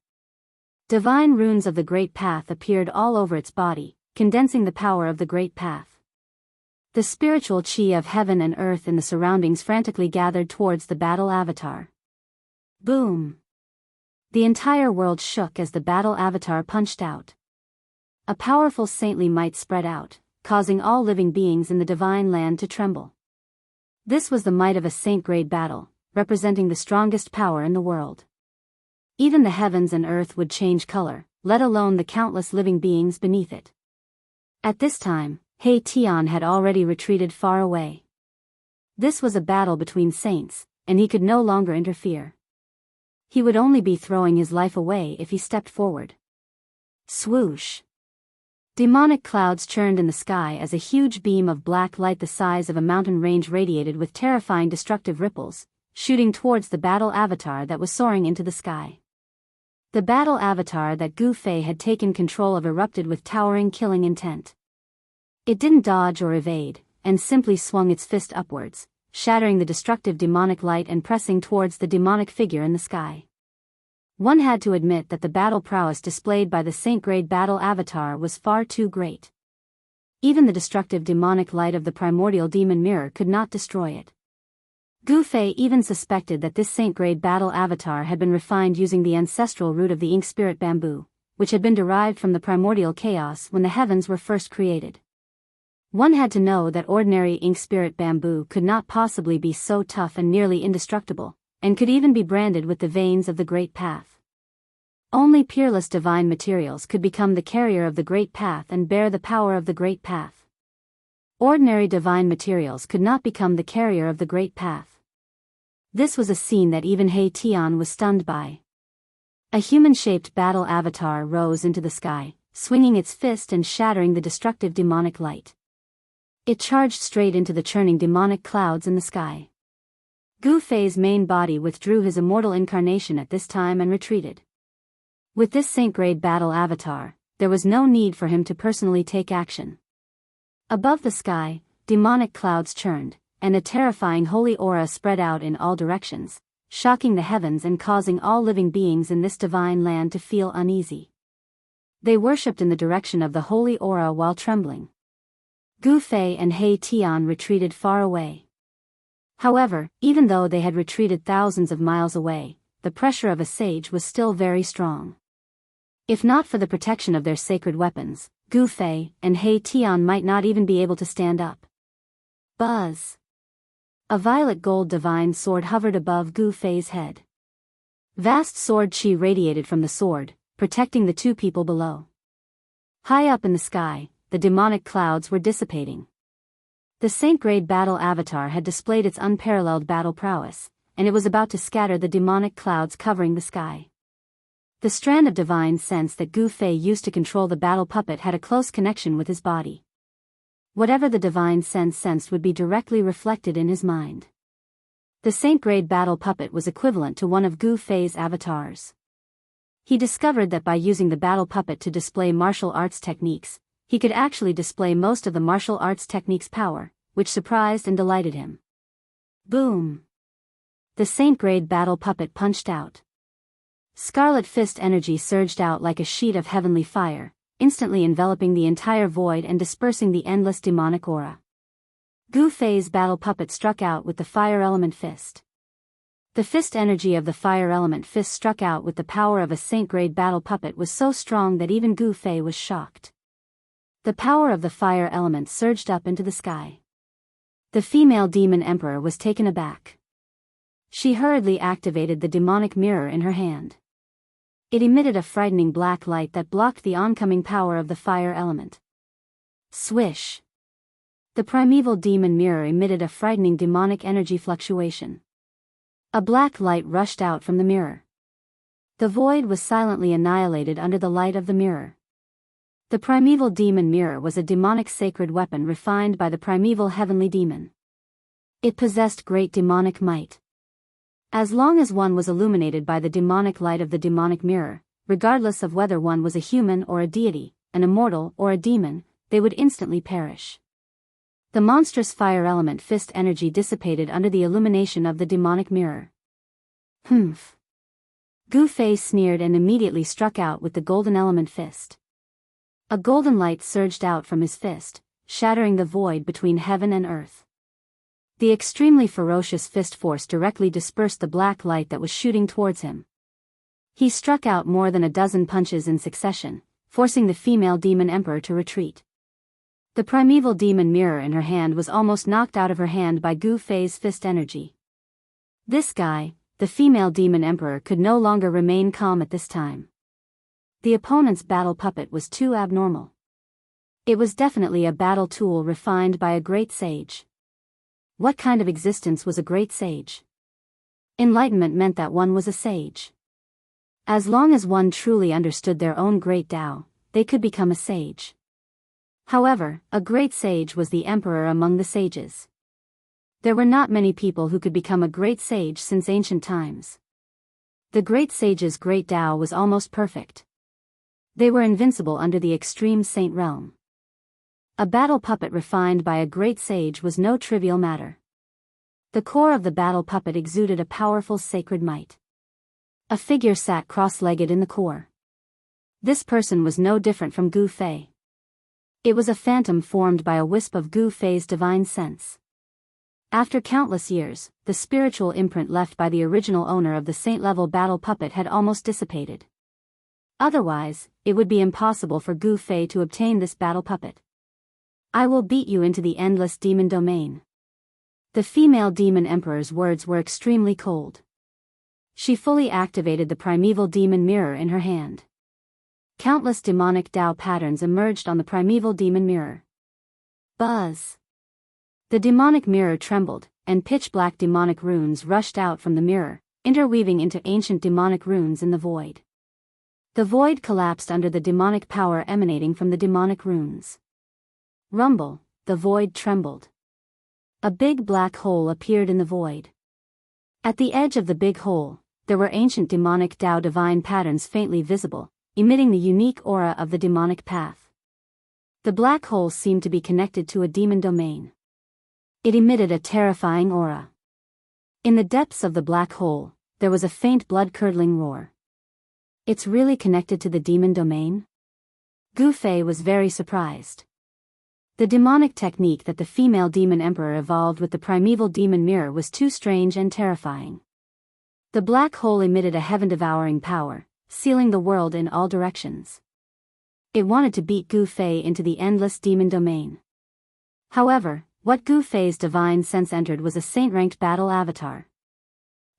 Divine runes of the Great Path appeared all over its body, condensing the power of the Great Path. The spiritual chi of heaven and earth in the surroundings frantically gathered towards the battle avatar. Boom! The entire world shook as the battle avatar punched out. A powerful saintly might spread out, causing all living beings in the divine land to tremble. This was the might of a saint-grade battle, representing the strongest power in the world. Even the heavens and earth would change color, let alone the countless living beings beneath it. At this time, He Tian had already retreated far away. This was a battle between saints, and he could no longer interfere. He would only be throwing his life away if he stepped forward. Swoosh! Demonic clouds churned in the sky as a huge beam of black light the size of a mountain range radiated with terrifying destructive ripples, shooting towards the battle avatar that was soaring into the sky. The battle avatar that Gu Fei had taken control of erupted with towering killing intent. It didn't dodge or evade, and simply swung its fist upwards, shattering the destructive demonic light and pressing towards the demonic figure in the sky. One had to admit that the battle prowess displayed by the saint-grade battle avatar was far too great. Even the destructive demonic light of the primordial demon mirror could not destroy it. Gu Fei even suspected that this saint-grade battle avatar had been refined using the ancestral root of the ink spirit bamboo, which had been derived from the primordial chaos when the heavens were first created. One had to know that ordinary ink spirit bamboo could not possibly be so tough and nearly indestructible, and could even be branded with the veins of the Great Path. Only peerless divine materials could become the carrier of the Great Path and bear the power of the Great Path. Ordinary divine materials could not become the carrier of the Great Path. This was a scene that even He Tian was stunned by. A human-shaped battle avatar rose into the sky, swinging its fist and shattering the destructive demonic light. It charged straight into the churning demonic clouds in the sky. Gu Fei's main body withdrew his immortal incarnation at this time and retreated. With this saint-grade battle avatar, there was no need for him to personally take action. Above the sky, demonic clouds churned, and a terrifying holy aura spread out in all directions, shocking the heavens and causing all living beings in this divine land to feel uneasy. They worshipped in the direction of the holy aura while trembling. Gu Fei and He Tian retreated far away. However, even though they had retreated thousands of miles away, the pressure of a sage was still very strong. If not for the protection of their sacred weapons, Gu Fei and He Tian might not even be able to stand up. Buzz! A violet gold divine sword hovered above Gu Fei's head. Vast sword chi radiated from the sword, protecting the two people below. High up in the sky, the demonic clouds were dissipating. The saint-grade battle avatar had displayed its unparalleled battle prowess, and it was about to scatter the demonic clouds covering the sky. The strand of divine sense that Gu Fei used to control the battle puppet had a close connection with his body. Whatever the divine sense sensed would be directly reflected in his mind. The saint-grade battle puppet was equivalent to one of Gu Fei's avatars. He discovered that by using the battle puppet to display martial arts techniques, he could actually display most of the martial arts techniques' power, which surprised and delighted him. Boom! The saint-grade battle puppet punched out. Scarlet Fist energy surged out like a sheet of heavenly fire, instantly enveloping the entire void and dispersing the endless demonic aura. Gu Fei's battle puppet struck out with the fire element fist. The fist energy of the fire element fist struck out with the power of a saint-grade battle puppet was so strong that even Gu Fei was shocked. The power of the fire element surged up into the sky. The female demon emperor was taken aback. She hurriedly activated the demonic mirror in her hand. It emitted a frightening black light that blocked the oncoming power of the fire element. Swish! The primeval demon mirror emitted a frightening demonic energy fluctuation. A black light rushed out from the mirror. The void was silently annihilated under the light of the mirror. The primeval demon mirror was a demonic sacred weapon refined by the primeval heavenly demon. It possessed great demonic might. As long as one was illuminated by the demonic light of the demonic mirror, regardless of whether one was a human or a deity, an immortal or a demon, they would instantly perish. The monstrous fire element fist energy dissipated under the illumination of the demonic mirror. Humph! Gu Fei sneered and immediately struck out with the golden element fist. A golden light surged out from his fist, shattering the void between heaven and earth. The extremely ferocious fist force directly dispersed the black light that was shooting towards him. He struck out more than a dozen punches in succession, forcing the female demon emperor to retreat. The primeval demon mirror in her hand was almost knocked out of her hand by Gu Fei's fist energy. This guy, the female demon emperor, could no longer remain calm at this time. The opponent's battle puppet was too abnormal. It was definitely a battle tool refined by a great sage. What kind of existence was a great sage? Enlightenment meant that one was a sage. As long as one truly understood their own great Tao, they could become a sage. However, a great sage was the emperor among the sages. There were not many people who could become a great sage since ancient times. The great sage's great Tao was almost perfect. They were invincible under the extreme saint realm. A battle puppet refined by a great sage was no trivial matter. The core of the battle puppet exuded a powerful sacred might. A figure sat cross-legged in the core. This person was no different from Gu Fei. It was a phantom formed by a wisp of Gu Fei's divine sense. After countless years, the spiritual imprint left by the original owner of the saint-level battle puppet had almost dissipated. Otherwise, it would be impossible for Gu Fei to obtain this battle puppet. I will beat you into the endless demon domain. The female demon emperor's words were extremely cold. She fully activated the primeval demon mirror in her hand. Countless demonic Tao patterns emerged on the primeval demon mirror. Buzz! The demonic mirror trembled, and pitch-black demonic runes rushed out from the mirror, interweaving into ancient demonic runes in the void. The void collapsed under the demonic power emanating from the demonic runes. Rumble, the void trembled. A big black hole appeared in the void. At the edge of the big hole, there were ancient demonic Tao divine patterns faintly visible, emitting the unique aura of the demonic path. The black hole seemed to be connected to a demon domain. It emitted a terrifying aura. In the depths of the black hole, there was a faint blood-curdling roar. It's really connected to the demon domain? Gu Fei was very surprised. The demonic technique that the female demon emperor evolved with the primeval demon mirror was too strange and terrifying. The black hole emitted a heaven-devouring power, sealing the world in all directions. It wanted to beat Gu Fei into the endless demon domain. However, what Gu Fei's divine sense entered was a saint-ranked battle avatar.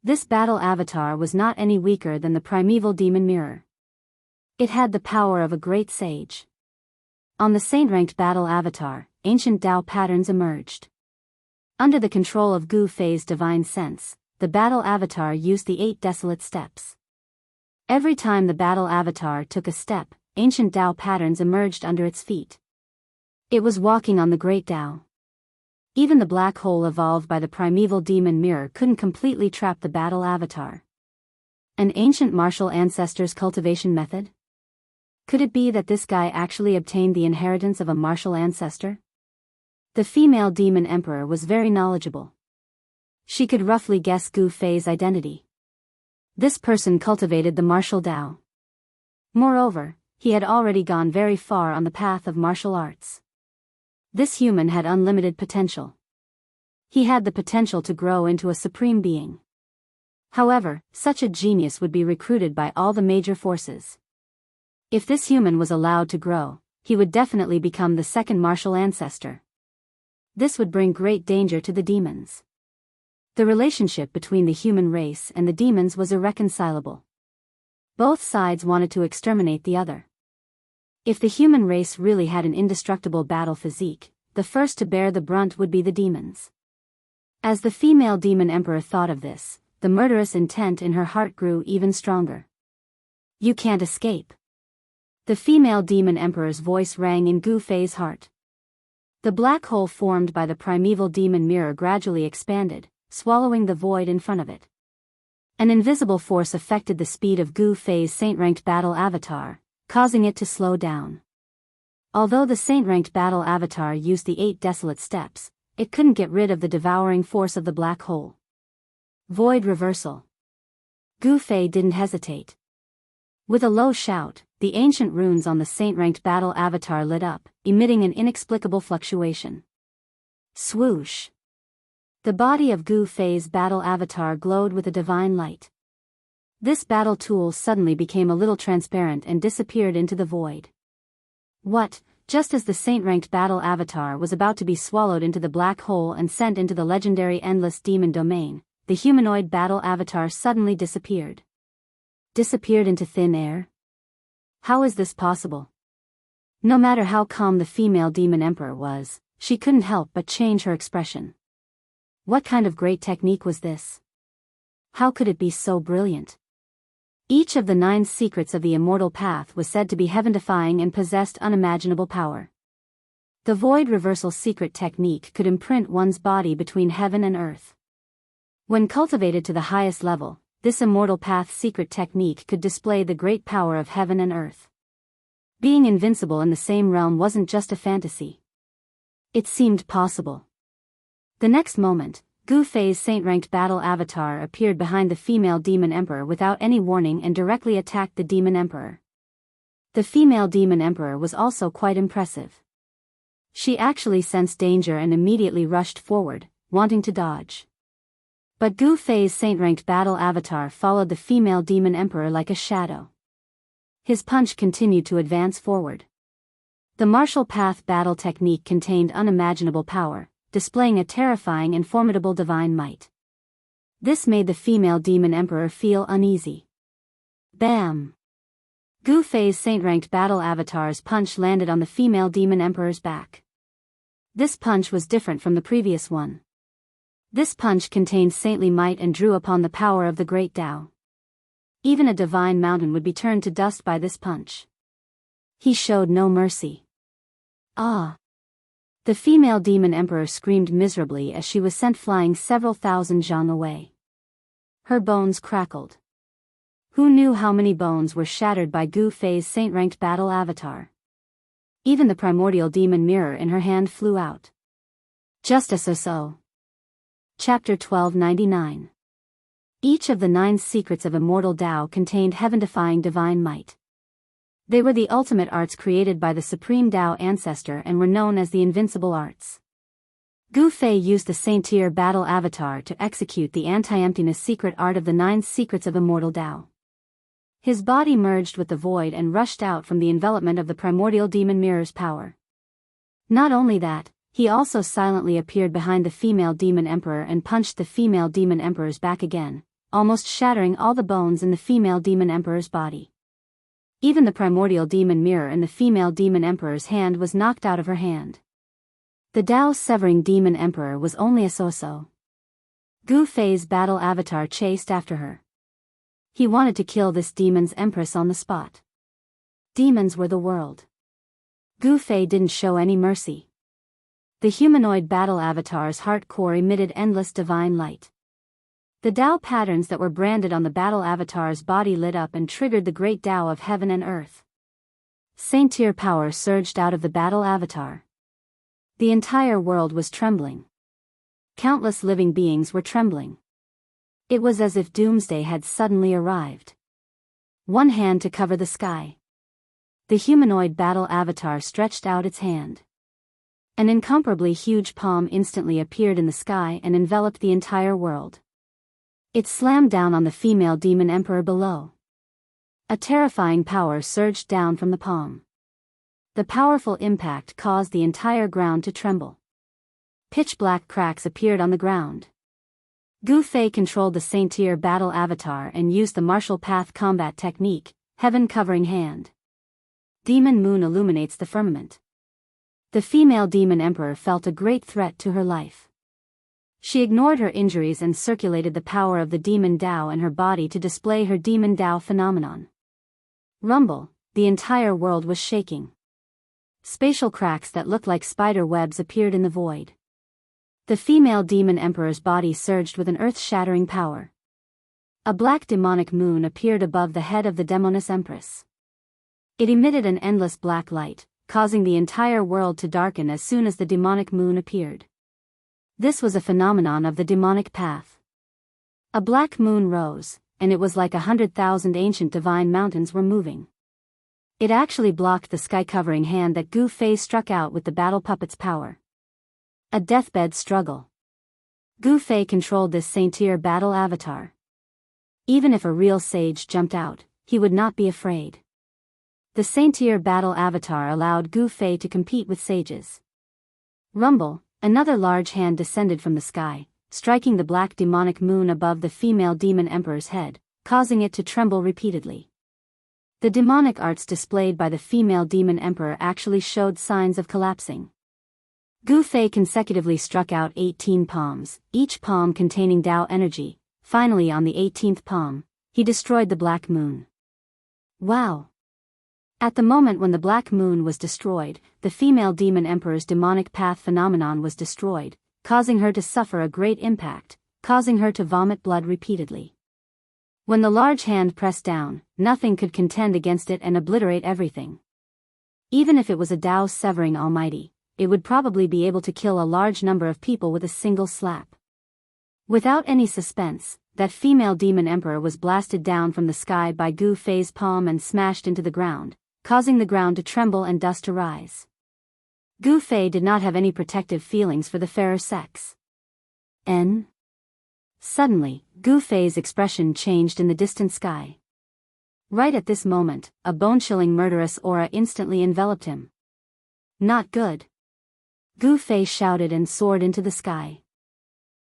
This battle avatar was not any weaker than the primeval demon mirror. It had the power of a great sage. On the saint-ranked battle avatar, ancient Tao patterns emerged. Under the control of Gu Fei's divine sense, the battle avatar used the 8 desolate steps. Every time the battle avatar took a step, ancient Tao patterns emerged under its feet. It was walking on the great Tao. Even the black hole evolved by the primeval demon mirror couldn't completely trap the battle avatar. An ancient martial ancestor's cultivation method? Could it be that this guy actually obtained the inheritance of a martial ancestor? The female demon emperor was very knowledgeable. She could roughly guess Gu Fei's identity. This person cultivated the martial Tao. Moreover, he had already gone very far on the path of martial arts. This human had unlimited potential. He had the potential to grow into a supreme being. However, such a genius would be recruited by all the major forces. If this human was allowed to grow, he would definitely become the second martial ancestor. This would bring great danger to the demons. The relationship between the human race and the demons was irreconcilable. Both sides wanted to exterminate the other. If the human race really had an indestructible battle physique, the first to bear the brunt would be the demons. As the female demon emperor thought of this, the murderous intent in her heart grew even stronger. You can't escape. The female demon emperor's voice rang in Gu Fei's heart. The black hole formed by the primeval demon mirror gradually expanded, swallowing the void in front of it. An invisible force affected the speed of Gu Fei's saint-ranked battle avatar, causing it to slow down. Although the saint-ranked battle avatar used the 8 desolate steps, it couldn't get rid of the devouring force of the black hole. Void reversal. Gu Fei didn't hesitate. With a low shout, the ancient runes on the saint-ranked battle avatar lit up, emitting an inexplicable fluctuation. Swoosh! The body of Gu Fei's battle avatar glowed with a divine light. This battle tool suddenly became a little transparent and disappeared into the void. What? Just as the saint-ranked battle avatar was about to be swallowed into the black hole and sent into the legendary endless demon domain, the humanoid battle avatar suddenly disappeared. Disappeared into thin air? How is this possible? No matter how calm the female demon emperor was, she couldn't help but change her expression. What kind of great technique was this? How could it be so brilliant? Each of the 9 secrets of the immortal path was said to be heaven-defying and possessed unimaginable power. The void reversal secret technique could imprint one's body between heaven and earth. When cultivated to the highest level, this immortal path secret technique could display the great power of heaven and earth. Being invincible in the same realm wasn't just a fantasy. It seemed possible. The next moment, Gu Fei's saint-ranked battle avatar appeared behind the female demon emperor without any warning and directly attacked the demon emperor. The female demon emperor was also quite impressive. She actually sensed danger and immediately rushed forward, wanting to dodge. But Gu Fei's saint-ranked battle avatar followed the female demon emperor like a shadow. His punch continued to advance forward. The martial path battle technique contained unimaginable power, displaying a terrifying and formidable divine might. This made the female demon emperor feel uneasy. Bam! Gu Fei's saint-ranked battle avatar's punch landed on the female demon emperor's back. This punch was different from the previous one. This punch contained saintly might and drew upon the power of the great Tao. Even a divine mountain would be turned to dust by this punch. He showed no mercy. Ah! The female demon emperor screamed miserably as she was sent flying several thousand zhang away. Her bones crackled. Who knew how many bones were shattered by Gu Fei's saint-ranked battle avatar? Even the primordial demon mirror in her hand flew out. Just as so. Chapter 1299. Each of the 9 secrets of immortal Tao contained heaven-defying divine might. They were the ultimate arts created by the supreme Tao ancestor and were known as the invincible arts. Gu Fei used the Saint-Tier battle avatar to execute the anti-emptiness secret art of the 9 secrets of immortal Tao. His body merged with the void and rushed out from the envelopment of the primordial demon mirror's power. Not only that, he also silently appeared behind the female demon emperor and punched the female demon emperor's back again, almost shattering all the bones in the female demon emperor's body. Even the primordial demon mirror in the female demon emperor's hand was knocked out of her hand. The Tao-severing demon emperor was only a so-so. Gu Fei's battle avatar chased after her. He wanted to kill this demon's empress on the spot. Demons were the world. Gu Fei didn't show any mercy. The humanoid battle avatar's heart core emitted endless divine light. The Tao patterns that were branded on the battle avatar's body lit up and triggered the great Tao of heaven and earth. Saint-Tier power surged out of the battle avatar. The entire world was trembling. Countless living beings were trembling. It was as if doomsday had suddenly arrived. One hand to cover the sky. The humanoid battle avatar stretched out its hand. An incomparably huge palm instantly appeared in the sky and enveloped the entire world. It slammed down on the female demon emperor below. A terrifying power surged down from the palm. The powerful impact caused the entire ground to tremble. Pitch-black cracks appeared on the ground. Gu Fei controlled the Saint-Tier battle avatar and used the martial path combat technique, heaven covering hand. Demon moon illuminates the firmament. The female demon emperor felt a great threat to her life. She ignored her injuries and circulated the power of the demon Tao in her body to display her demon Tao phenomenon. Rumble, the entire world was shaking. Spatial cracks that looked like spider webs appeared in the void. The female demon emperor's body surged with an earth-shattering power. A black demonic moon appeared above the head of the demoness empress. It emitted an endless black light, causing the entire world to darken as soon as the demonic moon appeared. This was a phenomenon of the demonic path. A black moon rose, and it was like 100,000 ancient divine mountains were moving. It actually blocked the sky-covering hand that Gu Fei struck out with the battle puppet's power. A deathbed struggle. Gu Fei controlled this Saint-Tier battle avatar. Even if a real sage jumped out, he would not be afraid. The Saint-Tier battle avatar allowed Gu Fei to compete with sages. Rumble, another large hand descended from the sky, striking the black demonic moon above the female demon emperor's head, causing it to tremble repeatedly. The demonic arts displayed by the female demon emperor actually showed signs of collapsing. Gu Fei consecutively struck out 18 palms, each palm containing Tao energy. Finally, on the 18th palm, he destroyed the black moon. Wow! At the moment when the black moon was destroyed, the female demon emperor's demonic path phenomenon was destroyed, causing her to suffer a great impact, causing her to vomit blood repeatedly. When the large hand pressed down, nothing could contend against it and obliterate everything. Even if it was a Tao severing almighty, it would probably be able to kill a large number of people with a single slap. Without any suspense, that female demon emperor was blasted down from the sky by Gu Fei's palm and smashed into the ground, causing the ground to tremble and dust to rise. Gu Fei did not have any protective feelings for the fairer sex. Suddenly, Gu Fei's expression changed in the distant sky. Right at this moment, a bone-chilling murderous aura instantly enveloped him. Not good. Gu Fei shouted and soared into the sky.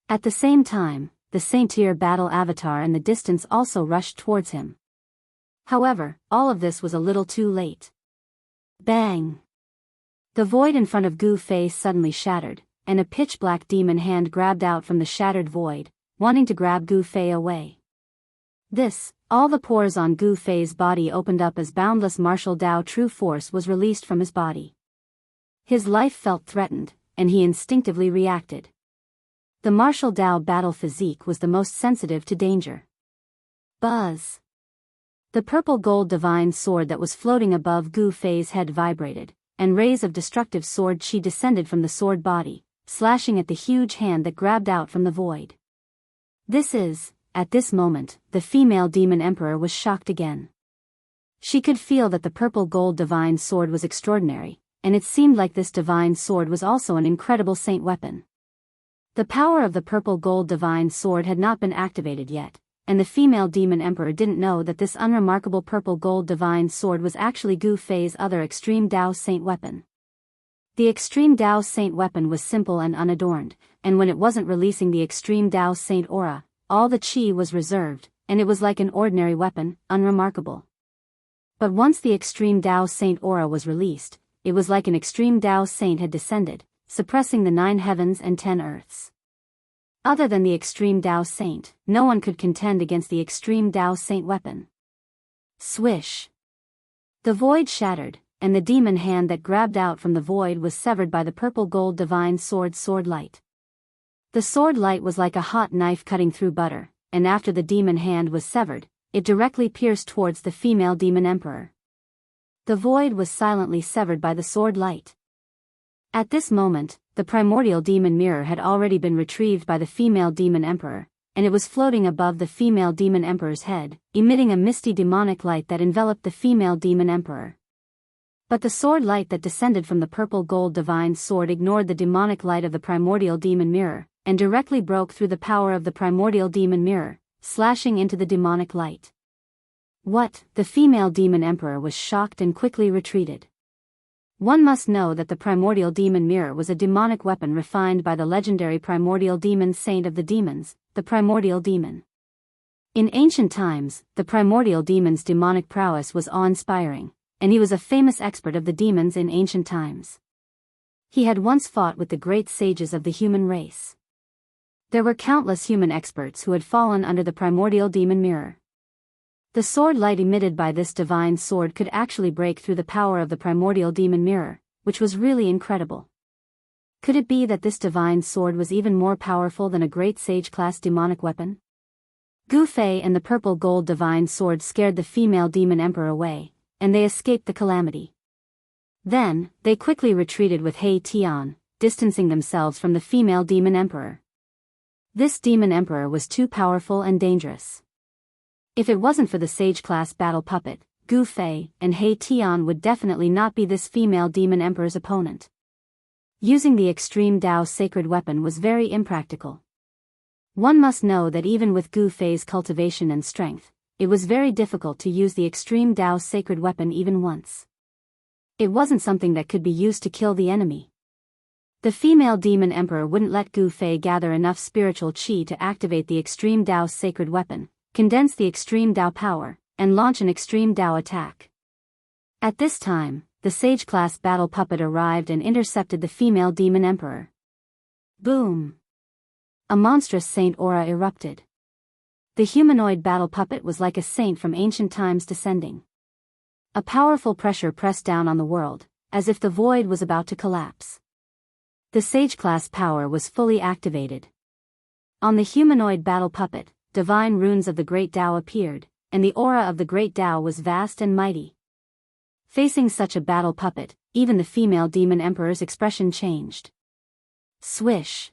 At the same time, the Saint-Tier battle avatar in the distance also rushed towards him. However, all of this was a little too late. Bang! The void in front of Gu Fei suddenly shattered, and a pitch-black demon hand grabbed out from the shattered void, wanting to grab Gu Fei away. All the pores on Gu Fei's body opened up as boundless martial Tao true force was released from his body. His life felt threatened, and he instinctively reacted. The martial Tao battle physique was the most sensitive to danger. Buzz! The purple gold divine sword that was floating above Gu Fei's head vibrated, and rays of destructive sword chi descended from the sword body, slashing at the huge hand that grabbed out from the void. At this moment, the female demon emperor was shocked again. She could feel that the purple gold divine sword was extraordinary, and it seemed like this divine sword was also an incredible saint weapon. The power of the purple gold divine sword had not been activated yet, and the female demon emperor didn't know that this unremarkable purple gold divine sword was actually Gu Fei's other extreme Tao saint weapon. The extreme Tao saint weapon was simple and unadorned, and when it wasn't releasing the extreme Tao saint aura, all the chi was reserved, and it was like an ordinary weapon, unremarkable. But once the extreme Tao saint aura was released, it was like an extreme Tao saint had descended, suppressing the 9 heavens and 10 earths. Other than the extreme Tao saint, no one could contend against the extreme Tao saint weapon. Swish! The void shattered, and the demon hand that grabbed out from the void was severed by the purple gold divine sword light. The sword light was like a hot knife cutting through butter, and after the demon hand was severed, it directly pierced towards the female demon emperor. The void was silently severed by the sword light. At this moment, the primordial demon mirror had already been retrieved by the female demon emperor, and it was floating above the female demon emperor's head, emitting a misty demonic light that enveloped the female demon emperor. But the sword light that descended from the purple gold divine sword ignored the demonic light of the primordial demon mirror, and directly broke through the power of the primordial demon mirror, slashing into the demonic light. What? The female demon emperor was shocked and quickly retreated. One must know that the primordial demon mirror was a demonic weapon refined by the legendary primordial demon saint of the demons, the primordial demon. In ancient times, the primordial demon's demonic prowess was awe-inspiring, and he was a famous expert of the demons in ancient times. He had once fought with the great sages of the human race. There were countless human experts who had fallen under the primordial demon mirror. The sword light emitted by this divine sword could actually break through the power of the primordial demon mirror, which was really incredible. Could it be that this divine sword was even more powerful than a great sage-class demonic weapon? Gu Fei and the purple gold divine sword scared the female demon emperor away, and they escaped the calamity. Then, they quickly retreated with He Tian, distancing themselves from the female demon emperor. This demon emperor was too powerful and dangerous. If it wasn't for the sage-class battle puppet, Gu Fei and He Tian would definitely not be this female demon emperor's opponent. Using the extreme Dao sacred weapon was very impractical. One must know that even with Gu Fei's cultivation and strength, it was very difficult to use the extreme Dao sacred weapon even once. It wasn't something that could be used to kill the enemy. The female demon emperor wouldn't let Gu Fei gather enough spiritual qi to activate the extreme Dao sacred weapon, condense the extreme Dao power, and launch an extreme Dao attack. At this time, the sage-class battle puppet arrived and intercepted the female demon emperor. Boom! A monstrous saint aura erupted. The humanoid battle puppet was like a saint from ancient times descending. A powerful pressure pressed down on the world, as if the void was about to collapse. The sage-class power was fully activated. On the humanoid battle puppet, divine runes of the Great Tao appeared, and the aura of the Great Tao was vast and mighty. Facing such a battle puppet, even the female demon emperor's expression changed. Swish!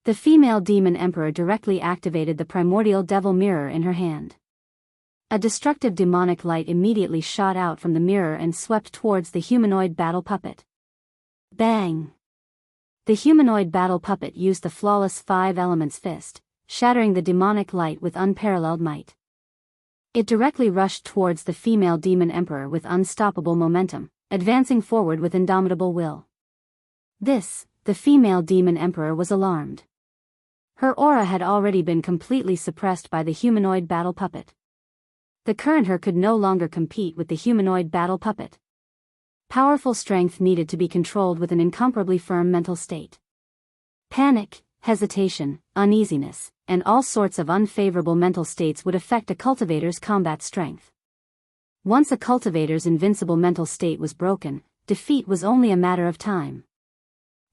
The female demon emperor directly activated the primordial devil mirror in her hand. A destructive demonic light immediately shot out from the mirror and swept towards the humanoid battle puppet. Bang! The humanoid battle puppet used the flawless five elements fist, shattering the demonic light with unparalleled might. It directly rushed towards the female demon emperor with unstoppable momentum, advancing forward with indomitable will. The female demon emperor was alarmed. Her aura had already been completely suppressed by the humanoid battle puppet. The current her could no longer compete with the humanoid battle puppet. Powerful strength needed to be controlled with an incomparably firm mental state. Panic, hesitation, uneasiness, and all sorts of unfavorable mental states would affect a cultivator's combat strength. Once a cultivator's invincible mental state was broken, defeat was only a matter of time.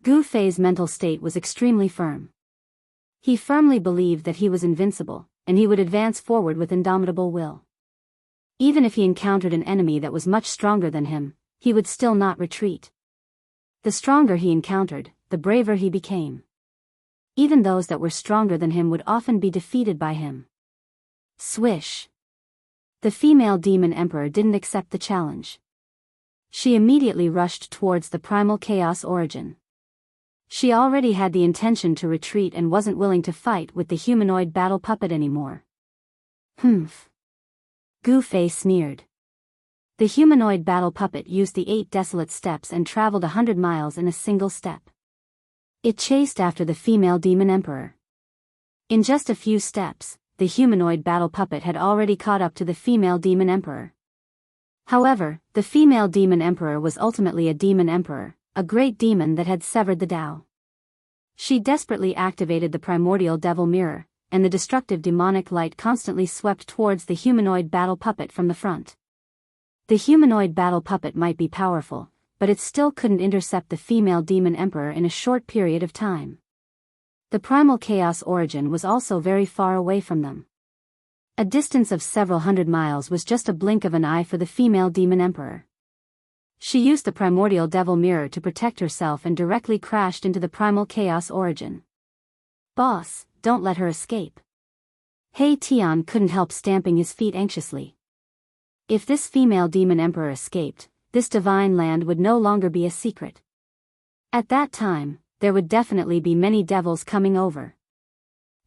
Gu Fei's mental state was extremely firm. He firmly believed that he was invincible, and he would advance forward with indomitable will. Even if he encountered an enemy that was much stronger than him, he would still not retreat. The stronger he encountered, the braver he became. Even those that were stronger than him would often be defeated by him. Swish! The female demon emperor didn't accept the challenge. She immediately rushed towards the primal chaos origin. She already had the intention to retreat and wasn't willing to fight with the humanoid battle puppet anymore. Humph! Gu Fei sneered. The humanoid battle puppet used the 8 desolate steps and traveled 100 miles in a single step. It chased after the female demon emperor. In just a few steps, the humanoid battle puppet had already caught up to the female demon emperor. However, the female demon emperor was ultimately a demon emperor, a great demon that had severed the Tao. She desperately activated the primordial devil mirror, and the destructive demonic light constantly swept towards the humanoid battle puppet from the front. The humanoid battle puppet might be powerful, but it still couldn't intercept the female demon emperor in a short period of time. The primal chaos origin was also very far away from them. A distance of several hundred miles was just a blink of an eye for the female demon emperor. She used the primordial devil mirror to protect herself and directly crashed into the primal chaos origin. Boss, don't let her escape. Hey Tian couldn't help stamping his feet anxiously. If this female demon emperor escaped, this divine land would no longer be a secret. At that time, there would definitely be many devils coming over.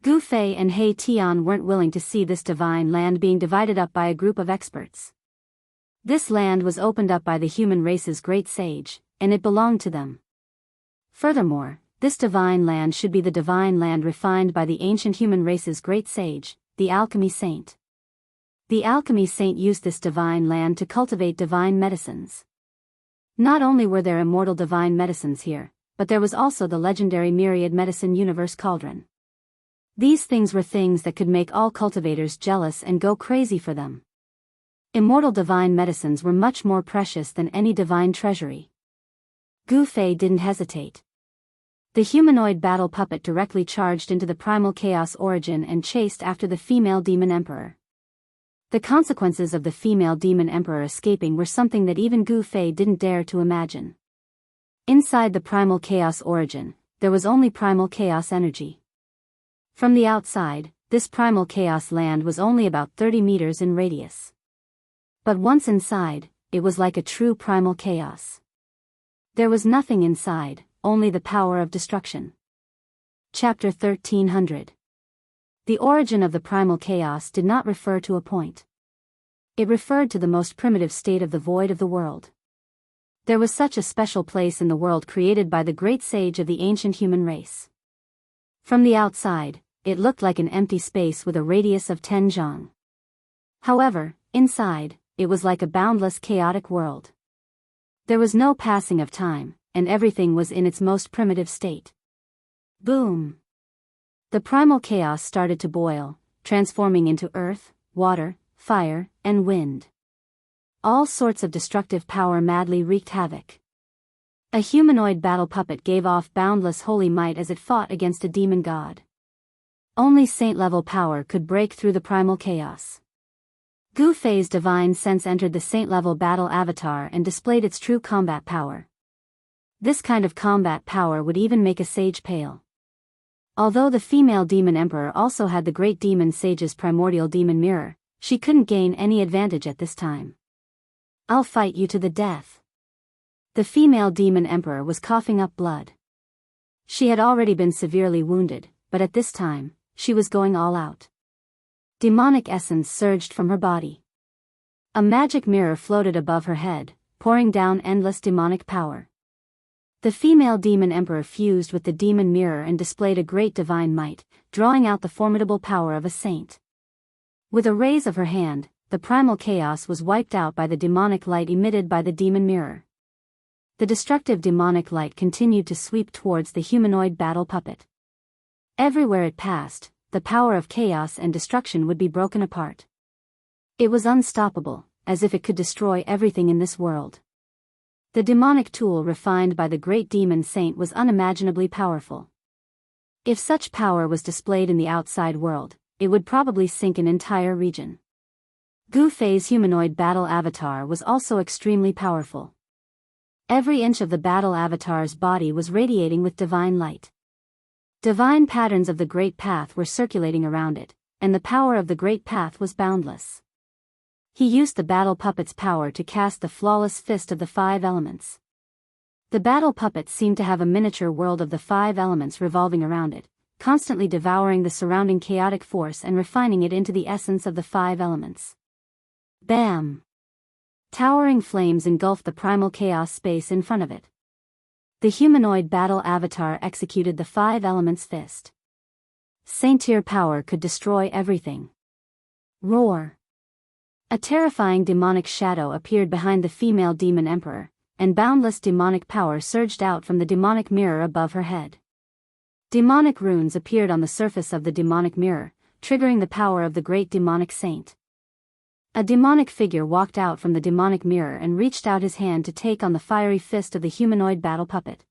Gu Fei and He Tian weren't willing to see this divine land being divided up by a group of experts. This land was opened up by the human race's great sage, and it belonged to them. Furthermore, this divine land should be the divine land refined by the ancient human race's great sage, the alchemy saint. The alchemy saint used this divine land to cultivate divine medicines. Not only were there immortal divine medicines here, but there was also the legendary myriad medicine universe cauldron. These things were things that could make all cultivators jealous and go crazy for them. Immortal divine medicines were much more precious than any divine treasury. Gu Fei didn't hesitate. The humanoid battle puppet directly charged into the primal chaos origin and chased after the female demon emperor. The consequences of the female demon emperor escaping were something that even Gu Fei didn't dare to imagine. Inside the primal chaos origin, there was only primal chaos energy. From the outside, this primal chaos land was only about 30 meters in radius. But once inside, it was like a true primal chaos. There was nothing inside, only the power of destruction. Chapter 1300. The origin of the primal chaos did not refer to a point. It referred to the most primitive state of the void of the world. There was such a special place in the world created by the great sage of the ancient human race. From the outside, it looked like an empty space with a radius of 10 zhang. However, inside, it was like a boundless chaotic world. There was no passing of time, and everything was in its most primitive state. Boom! The primal chaos started to boil, transforming into earth, water, fire, and wind. All sorts of destructive power madly wreaked havoc. A humanoid battle puppet gave off boundless holy might as it fought against a demon god. Only saint-level power could break through the primal chaos. Gu Fei's divine sense entered the saint-level battle avatar and displayed its true combat power. This kind of combat power would even make a sage pale. Although the female demon emperor also had the great demon sage's primordial demon mirror, she couldn't gain any advantage at this time. I'll fight you to the death. The female demon emperor was coughing up blood. She had already been severely wounded, but at this time, she was going all out. Demonic essence surged from her body. A magic mirror floated above her head, pouring down endless demonic power. The female demon emperor fused with the demon mirror and displayed a great divine might, drawing out the formidable power of a saint. With a raise of her hand, the primal chaos was wiped out by the demonic light emitted by the demon mirror. The destructive demonic light continued to sweep towards the humanoid battle puppet. Everywhere it passed, the power of chaos and destruction would be broken apart. It was unstoppable, as if it could destroy everything in this world. The demonic tool refined by the great demon saint was unimaginably powerful. If such power was displayed in the outside world, it would probably sink an entire region. Gu Fei's humanoid battle avatar was also extremely powerful. Every inch of the battle avatar's body was radiating with divine light. Divine patterns of the Great Path were circulating around it, and the power of the Great Path was boundless. He used the battle puppet's power to cast the flawless fist of the 5 elements. The battle puppet seemed to have a miniature world of the 5 elements revolving around it, constantly devouring the surrounding chaotic force and refining it into the essence of the 5 elements. Bam! Towering flames engulfed the primal chaos space in front of it. The humanoid battle avatar executed the 5 elements fist. Saint-tier power could destroy everything. Roar! A terrifying demonic shadow appeared behind the female demon emperor, and boundless demonic power surged out from the demonic mirror above her head. Demonic runes appeared on the surface of the demonic mirror, triggering the power of the great demonic saint. A demonic figure walked out from the demonic mirror and reached out his hand to take on the fiery fist of the humanoid battle puppet.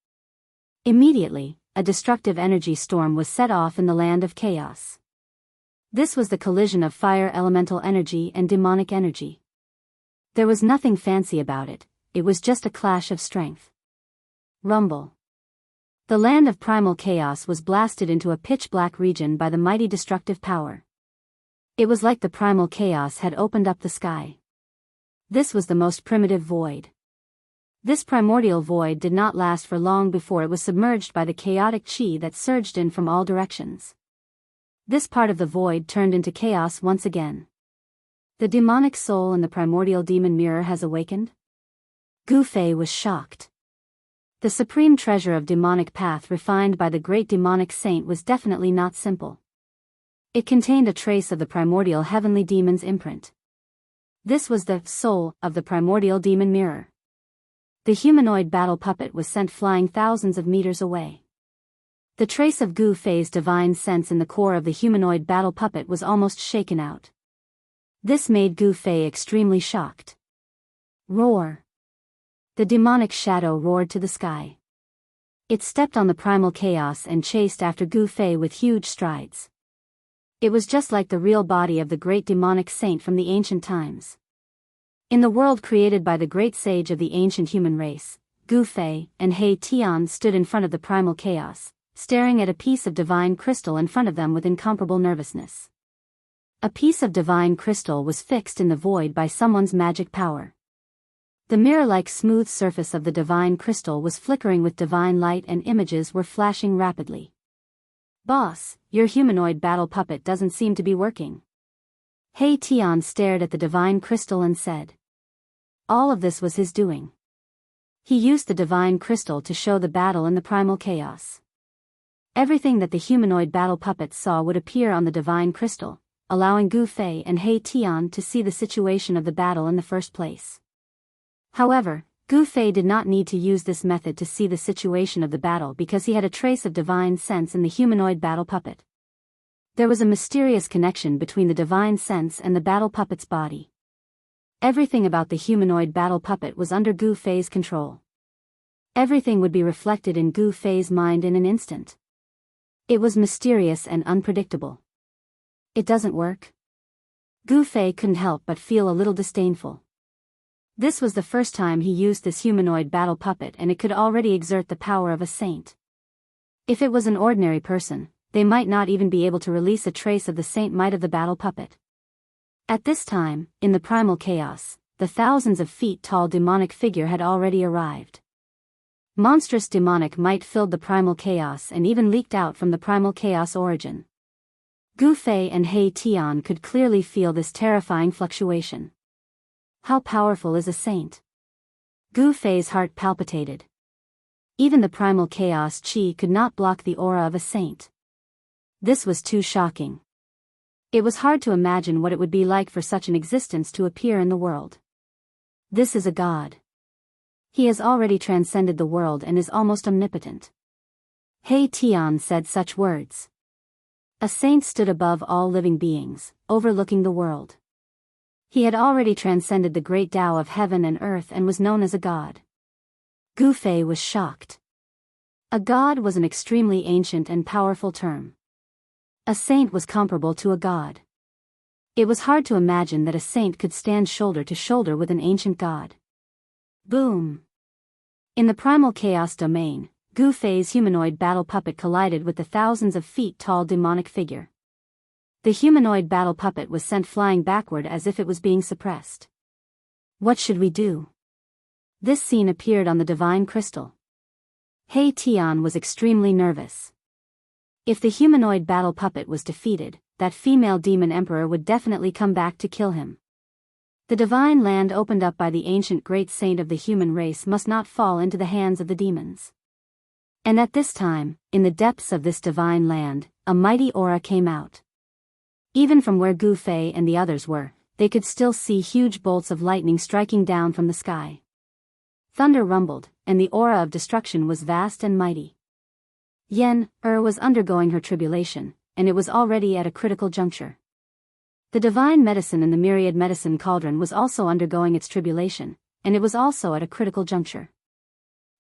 Immediately, a destructive energy storm was set off in the land of chaos. This was the collision of fire elemental energy and demonic energy. There was nothing fancy about it, it was just a clash of strength. Rumble. The land of primal chaos was blasted into a pitch-black region by the mighty destructive power. It was like the primal chaos had opened up the sky. This was the most primitive void. This primordial void did not last for long before it was submerged by the chaotic chi that surged in from all directions. This part of the void turned into chaos once again. The demonic soul in the primordial demon mirror has awakened? Gu Fei was shocked. The supreme treasure of demonic path refined by the great demonic saint was definitely not simple. It contained a trace of the primordial heavenly demon's imprint. This was the soul of the primordial demon mirror. The humanoid battle puppet was sent flying thousands of meters away. The trace of Gu Fei's divine sense in the core of the humanoid battle puppet was almost shaken out. This made Gu Fei extremely shocked. Roar! The demonic shadow roared to the sky. It stepped on the primal chaos and chased after Gu Fei with huge strides. It was just like the real body of the great demonic saint from the ancient times. In the world created by the great sage of the ancient human race, Gu Fei and He Tian stood in front of the primal chaos, staring at a piece of divine crystal in front of them with incomparable nervousness. A piece of divine crystal was fixed in the void by someone's magic power. The mirror-like smooth surface of the divine crystal was flickering with divine light and images were flashing rapidly. "Boss, your humanoid battle puppet doesn't seem to be working." He Tian stared at the divine crystal and said. All of this was his doing. He used the divine crystal to show the battle in the primal chaos. Everything that the humanoid battle puppet saw would appear on the divine crystal, allowing Gu Fei and He Tian to see the situation of the battle in the first place. However, Gu Fei did not need to use this method to see the situation of the battle because he had a trace of divine sense in the humanoid battle puppet. There was a mysterious connection between the divine sense and the battle puppet's body. Everything about the humanoid battle puppet was under Gu Fei's control. Everything would be reflected in Gu Fei's mind in an instant. It was mysterious and unpredictable. It doesn't work? Gu Fei couldn't help but feel a little disdainful. This was the first time he used this humanoid battle puppet and it could already exert the power of a saint. If it was an ordinary person, they might not even be able to release a trace of the saint might of the battle puppet. At this time, in the primal chaos, the thousands of feet tall demonic figure had already arrived. Monstrous demonic might filled the primal chaos and even leaked out from the primal chaos origin. Gu Fei and He Tian could clearly feel this terrifying fluctuation. How powerful is a saint? Gu Fei's heart palpitated. Even the primal chaos chi could not block the aura of a saint. This was too shocking. It was hard to imagine what it would be like for such an existence to appear in the world. This is a god. He has already transcended the world and is almost omnipotent. He Tian said such words. A saint stood above all living beings, overlooking the world. He had already transcended the great Tao of heaven and earth and was known as a god. Gu Fei was shocked. A god was an extremely ancient and powerful term. A saint was comparable to a god. It was hard to imagine that a saint could stand shoulder to shoulder with an ancient god. Boom! In the primal chaos domain, Gu Fei's humanoid battle puppet collided with the thousands of feet tall demonic figure. The humanoid battle puppet was sent flying backward as if it was being suppressed. What should we do? This scene appeared on the divine crystal. He Tian was extremely nervous. If the humanoid battle puppet was defeated, that female demon emperor would definitely come back to kill him. The divine land opened up by the ancient great saint of the human race must not fall into the hands of the demons. And at this time, in the depths of this divine land, a mighty aura came out. Even from where Gu Fei and the others were, they could still see huge bolts of lightning striking down from the sky. Thunder rumbled, and the aura of destruction was vast and mighty. Yen was undergoing her tribulation, and it was already at a critical juncture. The divine medicine in the myriad medicine cauldron was also undergoing its tribulation, and it was also at a critical juncture.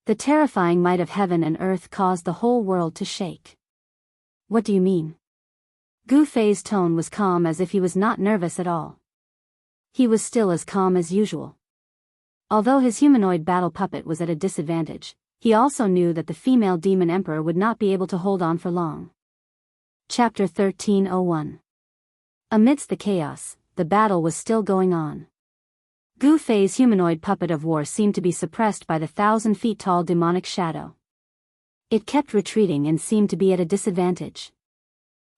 The terrifying might of heaven and earth caused the whole world to shake. What do you mean? Gu Fei's tone was calm as if he was not nervous at all. He was still as calm as usual. Although his humanoid battle puppet was at a disadvantage, he also knew that the female demon emperor would not be able to hold on for long. Chapter 1301. Amidst the chaos, the battle was still going on. Gu Fei's humanoid puppet of war seemed to be suppressed by the 1,000 feet tall demonic shadow. It kept retreating and seemed to be at a disadvantage.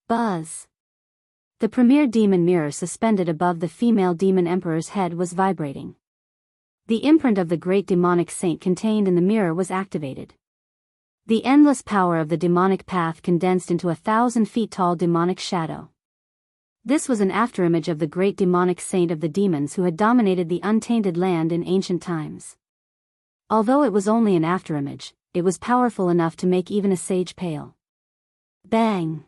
Buzz! The premier demon mirror suspended above the female demon emperor's head was vibrating. The imprint of the great demonic saint contained in the mirror was activated. The endless power of the demonic path condensed into 1,000 feet tall demonic shadow. This was an afterimage of the great demonic saint of the demons who had dominated the untainted land in ancient times. Although it was only an afterimage, it was powerful enough to make even a sage pale. Bang!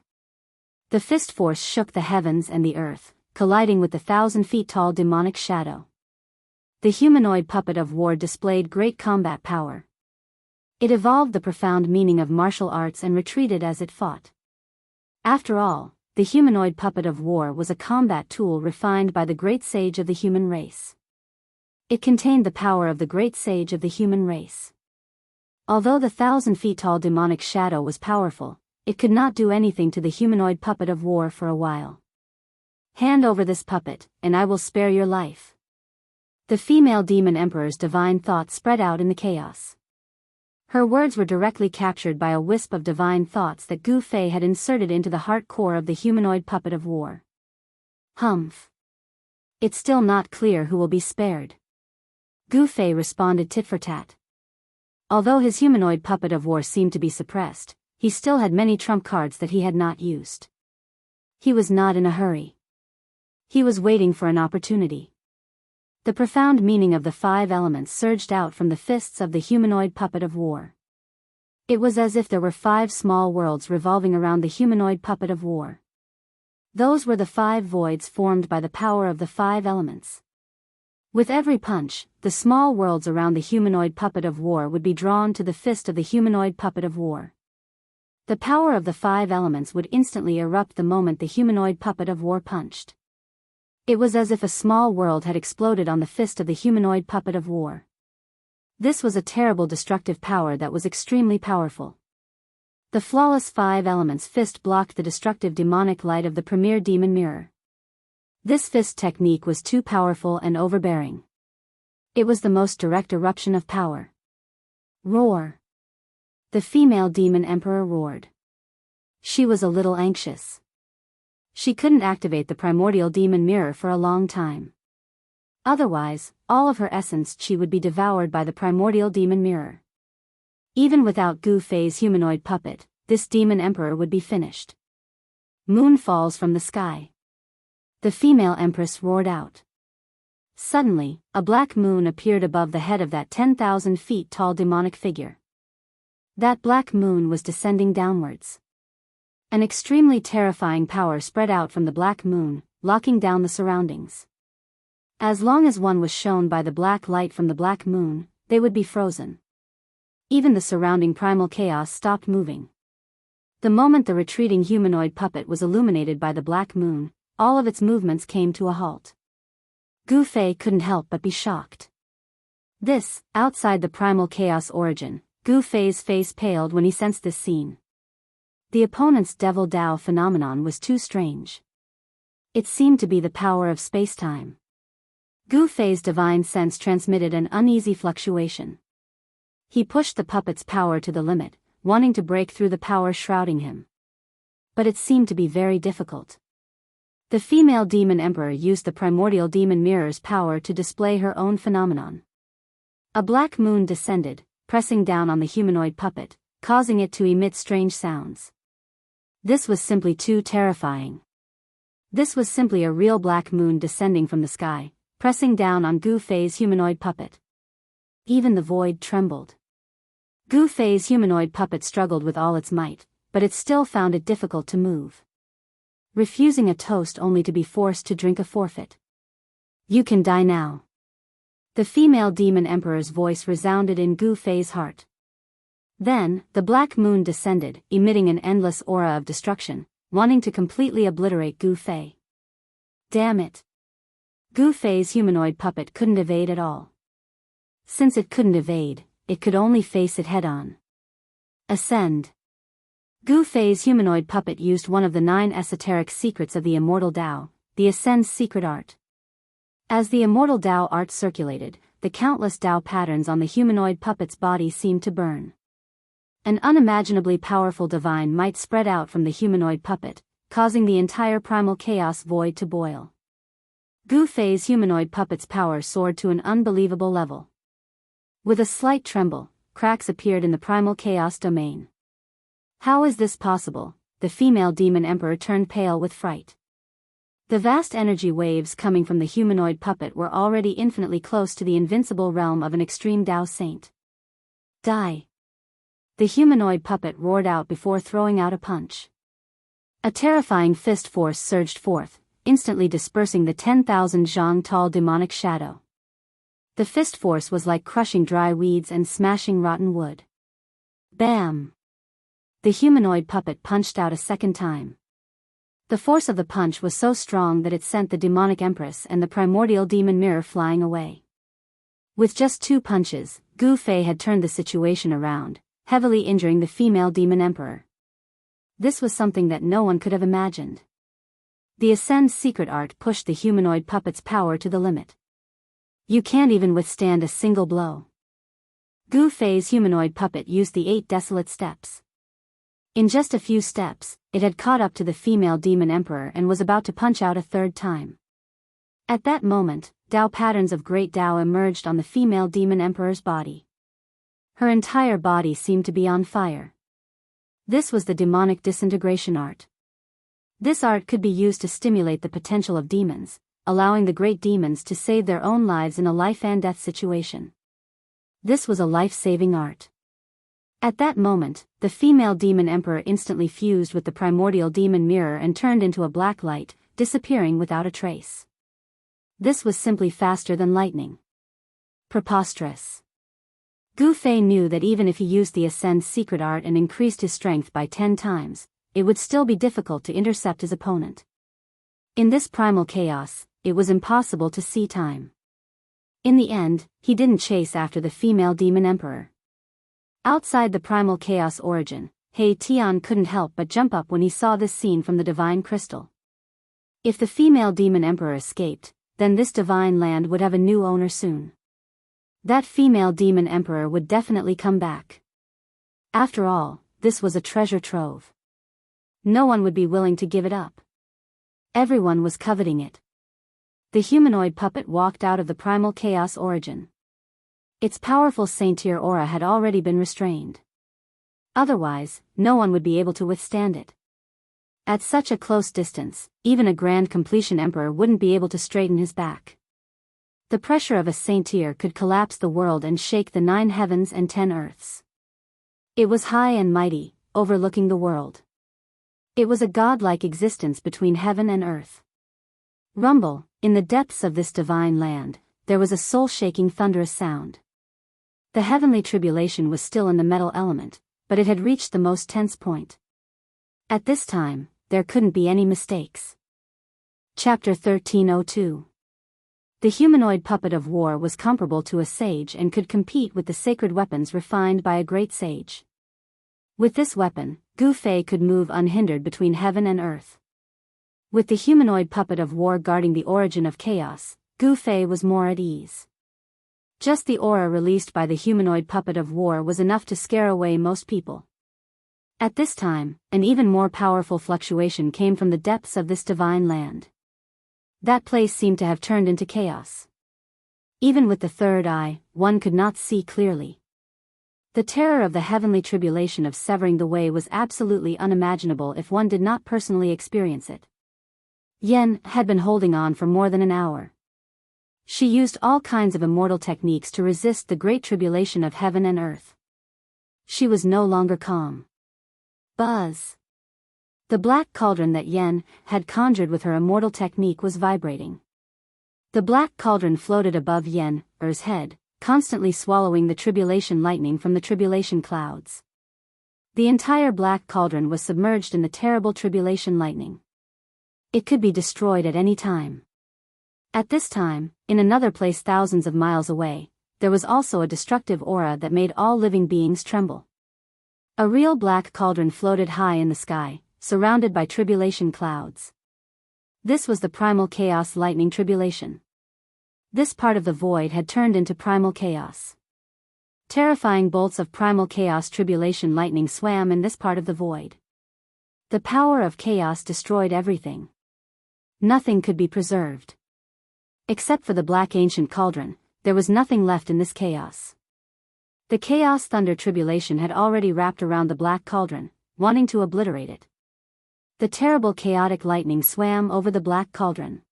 The fist force shook the heavens and the earth, colliding with the 1,000 feet tall demonic shadow. The humanoid puppet of war displayed great combat power. It evolved the profound meaning of martial arts and retreated as it fought. After all, the humanoid puppet of war was a combat tool refined by the great sage of the human race. It contained the power of the great sage of the human race. Although the 1,000 feet tall demonic shadow was powerful, it could not do anything to the humanoid puppet of war for a while. Hand over this puppet, and I will spare your life. The female demon emperor's divine thoughts spread out in the chaos. Her words were directly captured by a wisp of divine thoughts that Gu Fei had inserted into the heart core of the humanoid puppet of war. Humph. It's still not clear who will be spared. Gu Fei responded tit for tat. Although his humanoid puppet of war seemed to be suppressed, he still had many trump cards that he had not used. He was not in a hurry. He was waiting for an opportunity. The profound meaning of the 5 elements surged out from the fists of the humanoid puppet of war. It was as if there were 5 small worlds revolving around the humanoid puppet of war. Those were the 5 voids formed by the power of the 5 elements. With every punch, the small worlds around the humanoid puppet of war would be drawn to the fist of the humanoid puppet of war. The power of the 5 elements would instantly erupt the moment the humanoid puppet of war punched. It was as if a small world had exploded on the fist of the humanoid puppet of war. This was a terrible destructive power that was extremely powerful. The flawless 5 elements fist blocked the destructive demonic light of the premier demon mirror. This fist technique was too powerful and overbearing. It was the most direct eruption of power. Roar! The female demon emperor roared. She was a little anxious. She couldn't activate the primordial demon mirror for a long time. Otherwise, all of her essence chi would be devoured by the primordial demon mirror. Even without Gu Fei's humanoid puppet, this demon emperor would be finished. Moon falls from the sky. The female empress roared out. Suddenly, a black moon appeared above the head of that 10,000 feet tall demonic figure. That black moon was descending downwards. An extremely terrifying power spread out from the black moon, locking down the surroundings. As long as one was shown by the black light from the black moon, they would be frozen. Even the surrounding primal chaos stopped moving. The moment the retreating humanoid puppet was illuminated by the black moon, all of its movements came to a halt. Gu Fei couldn't help but be shocked. This, outside the primal chaos origin, Gu Fei's face paled when he sensed this scene. The opponent's Devil Dao phenomenon was too strange. It seemed to be the power of space-time. Gu Fei's divine sense transmitted an uneasy fluctuation. He pushed the puppet's power to the limit, wanting to break through the power shrouding him. But it seemed to be very difficult. The female demon emperor used the primordial demon mirror's power to display her own phenomenon. A black moon descended, pressing down on the humanoid puppet, causing it to emit strange sounds. This was simply too terrifying. This was simply a real black moon descending from the sky, pressing down on Gu Fei's humanoid puppet. Even the void trembled. Gu Fei's humanoid puppet struggled with all its might, but it still found it difficult to move. Refusing a toast only to be forced to drink a forfeit. You can die now. The female demon emperor's voice resounded in Gu Fei's heart. Then, the black moon descended, emitting an endless aura of destruction, wanting to completely obliterate Gu Fei. Damn it! Gu Fei's humanoid puppet couldn't evade at all. Since it couldn't evade, it could only face it head-on. Ascend. Gu Fei's humanoid puppet used one of the 9 esoteric secrets of the immortal Tao, the Ascend's secret art. As the immortal Tao art circulated, the countless Tao patterns on the humanoid puppet's body seemed to burn. An unimaginably powerful divine might spread out from the humanoid puppet, causing the entire primal chaos void to boil. Gu Fei's humanoid puppet's power soared to an unbelievable level. With a slight tremble, cracks appeared in the primal chaos domain. How is this possible? The female demon emperor turned pale with fright. The vast energy waves coming from the humanoid puppet were already infinitely close to the invincible realm of an extreme Tao saint. Die! The humanoid puppet roared out before throwing out a punch. A terrifying fist force surged forth, instantly dispersing the 10,000 zhang tall demonic shadow. The fist force was like crushing dry weeds and smashing rotten wood. Bam! The humanoid puppet punched out a second time. The force of the punch was so strong that it sent the demonic empress and the primordial demon mirror flying away. With just 2 punches, Gu Fei had turned the situation around, heavily injuring the female demon emperor. This was something that no one could have imagined. The Ascend's secret art pushed the humanoid puppet's power to the limit. You can't even withstand a single blow. Gu Fei's humanoid puppet used the 8 desolate steps. In just a few steps, it had caught up to the female demon emperor and was about to punch out a third time. At that moment, Tao patterns of great Tao emerged on the female demon emperor's body. Her entire body seemed to be on fire. This was the demonic disintegration art. This art could be used to stimulate the potential of demons, allowing the great demons to save their own lives in a life and death situation. This was a life-saving art. At that moment, the female demon emperor instantly fused with the primordial demon mirror and turned into a black light, disappearing without a trace. This was simply faster than lightning. Preposterous. Gu Fei knew that even if he used the Ascend's secret art and increased his strength by 10 times, it would still be difficult to intercept his opponent. In this primal chaos, it was impossible to see time. In the end, he didn't chase after the female demon emperor. Outside the primal chaos origin, He Tian couldn't help but jump up when he saw this scene from the divine crystal. If the female demon emperor escaped, then this divine land would have a new owner soon. That female demon emperor would definitely come back. After all, this was a treasure trove. No one would be willing to give it up. Everyone was coveting it. The humanoid puppet walked out of the primal chaos origin. Its powerful saint-tier aura had already been restrained. Otherwise, no one would be able to withstand it. At such a close distance, even a grand completion emperor wouldn't be able to straighten his back. The pressure of a saint-tier could collapse the world and shake the 9 heavens and 10 earths. It was high and mighty, overlooking the world. It was a godlike existence between heaven and earth. Rumble, in the depths of this divine land, there was a soul-shaking thunderous sound. The heavenly tribulation was still in the metal element, but it had reached the most tense point. At this time, there couldn't be any mistakes. Chapter 1302. The humanoid puppet of war was comparable to a sage and could compete with the sacred weapons refined by a great sage. With this weapon, Gu Fei could move unhindered between heaven and earth. With the humanoid puppet of war guarding the origin of chaos, Gu Fei was more at ease. Just the aura released by the humanoid puppet of war was enough to scare away most people. At this time, an even more powerful fluctuation came from the depths of this divine land. That place seemed to have turned into chaos. Even with the third eye, one could not see clearly. The terror of the heavenly tribulation of severing the way was absolutely unimaginable if one did not personally experience it. Yen had been holding on for more than an hour. She used all kinds of immortal techniques to resist the great tribulation of heaven and earth. She was no longer calm. Buzz! The black cauldron that Yen had conjured with her immortal technique was vibrating. The black cauldron floated above Yen's head, constantly swallowing the tribulation lightning from the tribulation clouds. The entire black cauldron was submerged in the terrible tribulation lightning. It could be destroyed at any time. At this time, in another place thousands of miles away, there was also a destructive aura that made all living beings tremble. A real black cauldron floated high in the sky, surrounded by tribulation clouds. This was the primal chaos lightning tribulation. This part of the void had turned into primal chaos. Terrifying bolts of primal chaos tribulation lightning swam in this part of the void. The power of chaos destroyed everything. Nothing could be preserved. Except for the black ancient cauldron, there was nothing left in this chaos. The chaos thunder tribulation had already wrapped around the black cauldron, wanting to obliterate it. The terrible chaotic lightning swam over the black cauldron.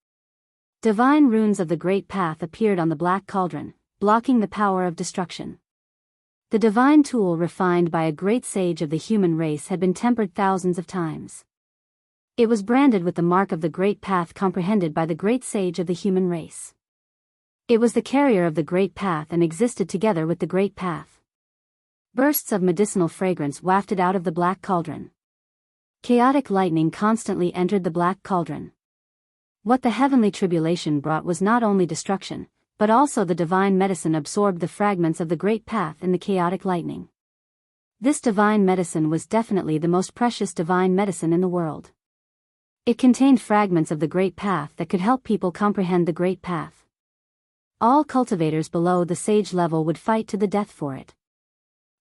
Divine runes of the great path appeared on the black cauldron, blocking the power of destruction. The divine tool refined by a great sage of the human race had been tempered thousands of times. It was branded with the mark of the great path comprehended by the great sage of the human race. It was the carrier of the great path and existed together with the great path. Bursts of medicinal fragrance wafted out of the black cauldron. Chaotic lightning constantly entered the black cauldron. What the heavenly tribulation brought was not only destruction, but also the divine medicine absorbed the fragments of the great path in the chaotic lightning. This divine medicine was definitely the most precious divine medicine in the world. It contained fragments of the great path that could help people comprehend the great path. All cultivators below the sage level would fight to the death for it.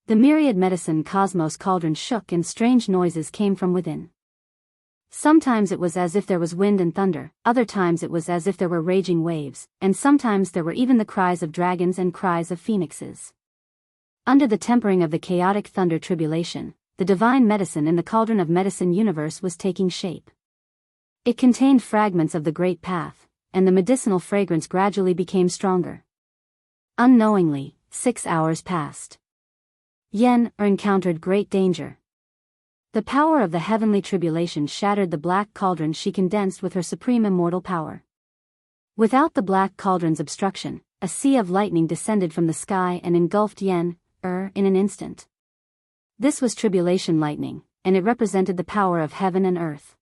The myriad medicine cosmos cauldron shook and strange noises came from within. Sometimes it was as if there was wind and thunder, other times it was as if there were raging waves, and sometimes there were even the cries of dragons and cries of phoenixes. Under the tempering of the chaotic thunder tribulation, the divine medicine in the cauldron of medicine universe was taking shape. It contained fragments of the great path, and the medicinal fragrance gradually became stronger. Unknowingly, 6 hours passed. Yen encountered great danger. The power of the heavenly tribulation shattered the black cauldron she condensed with her supreme immortal power. Without the black cauldron's obstruction, a sea of lightning descended from the sky and engulfed Yen in an instant. This was tribulation lightning, and it represented the power of heaven and earth.